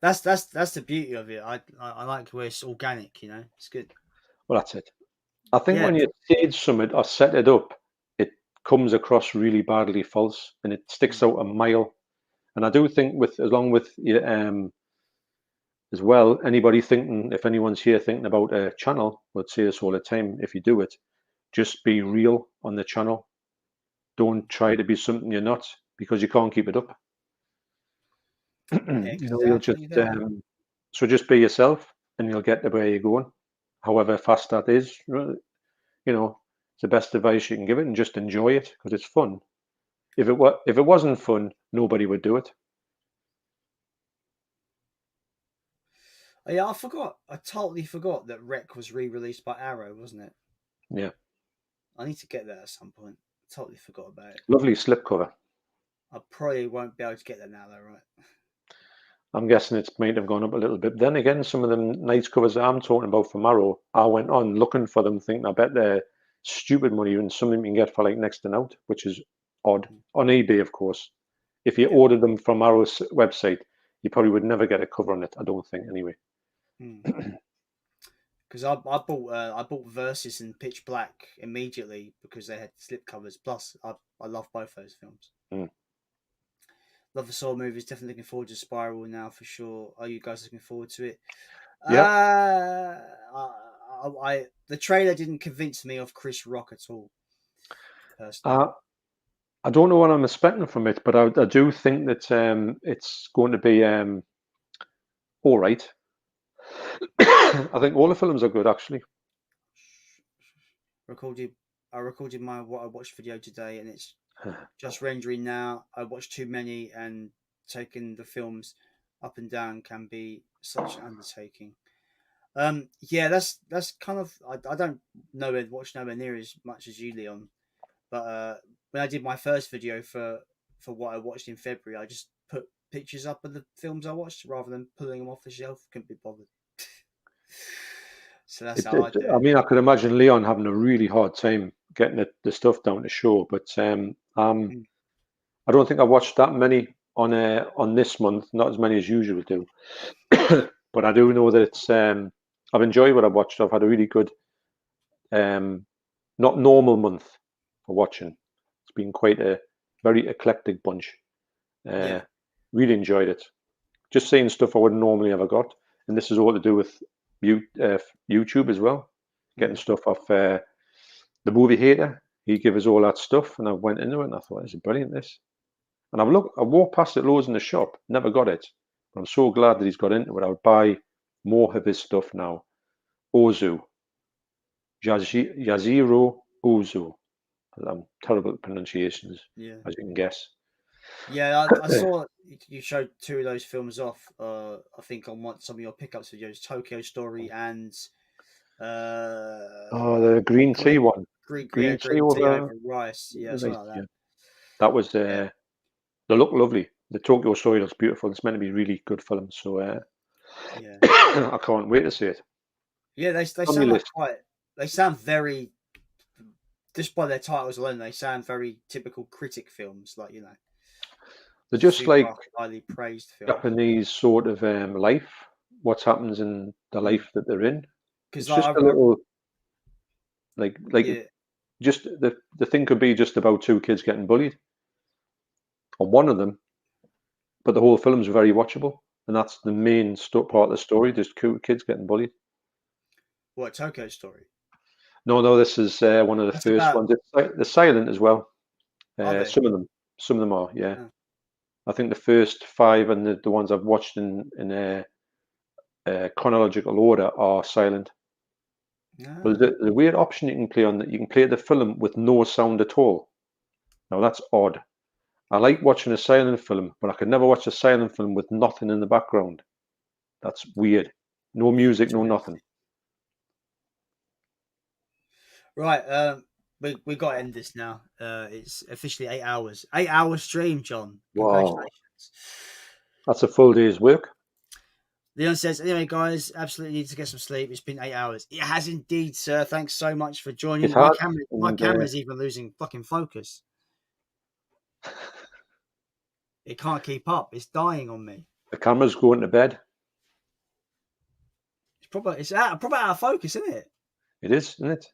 That's the beauty of it. I like where it's organic. It's good. Well, that's it. I think when you stage something or set it up, it comes across really badly false, and it sticks out a mile. And I do think along with as well, if anyone's here thinking about a channel, would say this all the time, if you do it, just be real on the channel. Don't try to be something you're not, because you can't keep it up. You'll just so just be yourself, and you'll get to where you're going, however fast that is. It's the best advice you can give it, and just enjoy it because it's fun. If it wasn't fun, nobody would do it. Yeah, I forgot. I totally forgot that Wreck was re-released by Arrow, wasn't it? Yeah. I need to get that at some point. I totally forgot about it. Lovely slipcover. I probably won't be able to get that now, though, right? I'm guessing it might have gone up a little bit. Then again, some of them nice covers that I'm talking about from Arrow, I went on looking for them, thinking I bet they're stupid money, and some of them you can get for like next to out, which is odd. On eBay, of course. If you ordered them from Arrow's website, you probably would never get a cover on it, I don't think, anyway. Because I bought Versus and Pitch Black immediately because they had slip covers. Plus, I love both those films. Love the Saw movies. Definitely looking forward to Spiral now for sure. Are you guys looking forward to it? Yeah. The trailer didn't convince me of Chris Rock at all. Personally. I don't know what I'm expecting from it, but I do think that it's going to be all right. I think all the films are good, actually. I recorded my what I watched video today, and it's just rendering now. I watched too many, and taking the films up and down can be such an undertaking. Yeah, that's kind of I don't watch nowhere near as much as you, Leon. But when I did my first video for what I watched in February, I just put pictures up of the films I watched rather than pulling them off the shelf. Couldn't be bothered. So that's how I do it. I mean, I could imagine Leon having a really hard time getting the stuff down to show, but I don't think I watched that many on this month, not as many as usual do. But I do know that it's I've enjoyed what I've watched. I've had a really good not normal month for watching. It's been quite a very eclectic bunch. Really enjoyed it. Just seeing stuff I wouldn't normally ever got, and this is all to do with YouTube as well. Getting stuff off the movie hater. He gave us all that stuff, and I went into it and I thought, "This is brilliant." This, and I walked past it loads in the shop, never got it. But I'm so glad that he's got into it. I would buy more of his stuff now. Ozu, Yaziro Ozu. I'm terrible at pronunciations, as you can guess. Yeah, I saw you showed two of those films off. I think on some of your pickups videos, Tokyo Story and the green tea one. Green tea over rice. Yeah, something like that. That was they look lovely. The Tokyo Story looks beautiful. It's meant to be a really good film. So I can't wait to see it. Yeah, they sound like they sound very, just by their titles alone, they sound very typical critic films, like they're just like highly praised films. Japanese sort of life. What happens in the life that they're in? Because just a little just the thing could be just about two kids getting bullied, or one of them, but the whole film's very watchable, and that's the main part of the story. Just kids getting bullied. What, Tokyo Story? No, this is one of the first ones. They're silent as well. Some of them are, yeah. Oh. I think the first 5 and the ones I've watched in chronological order are silent. But there's a weird option you can play on that. You can play the film with no sound at all. Now that's odd. I like watching a silent film, but I could never watch a silent film with nothing in the background. That's weird. No music, no nothing. Right. we got to end this now. It's officially 8 hours. 8 hour stream, John. Wow. Congratulations. That's a full day's work. Leon says, anyway, guys, absolutely need to get some sleep. It's been 8 hours. It has indeed, sir. Thanks so much for joining. It My has, camera's even losing fucking focus. It can't keep up. It's dying on me. The camera's going to bed. It's out of focus, isn't it? It is, isn't it?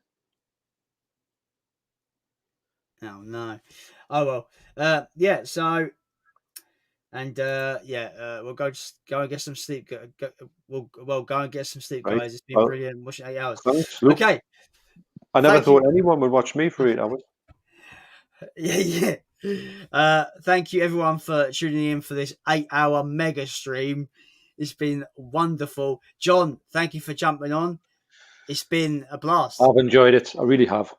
Oh no. Oh well. Yeah. So, and we'll go and get some sleep. We'll go and get some sleep, guys. Right. It's been brilliant watching 8 hours. Thanks, Luke. Okay. I never thought anyone would watch me for 8 hours. Yeah. Thank you everyone for tuning in for this 8 hour mega stream. It's been wonderful. John, thank you for jumping on. It's been a blast. I've enjoyed it. I really have.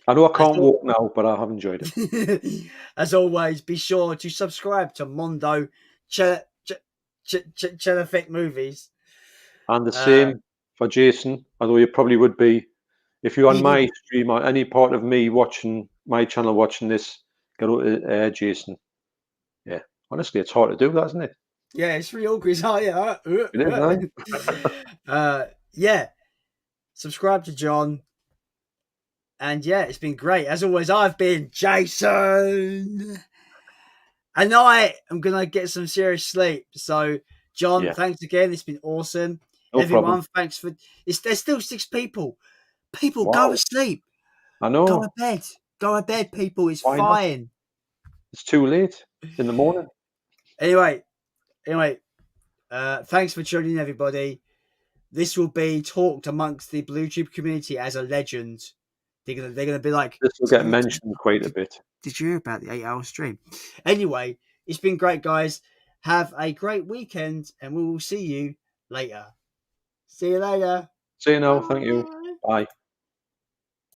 I know I can't walk now, but I have enjoyed it. As always, be sure to subscribe to Mondo CHELLOVECK Movies. And the same for Jason, although you probably would be. If you're on my stream or any part of me watching my channel watching this, go to Jason. Yeah, honestly, it's hard to do that, isn't it? Yeah, it's really awkward. Oh, yeah. It is, yeah. Subscribe to John. And yeah, it's been great. As always, I've been Jason. And I am going to get some serious sleep. So, John, thanks again. It's been awesome. No Everyone, problem. thanks for... There's still 6 people. People, go to sleep. I know. Go to bed. Go to bed, people. It's fine. Not? It's too late in the morning. Anyway, thanks for tuning in, everybody. This will be talked amongst the Blue Tube community as a legend. They're gonna be like, this will get mentioned quite a bit. Did you hear about the 8 hour stream? Anyway, it's been great, guys. Have a great weekend, and we will see you later. See you later. See you now. Thank you. Bye.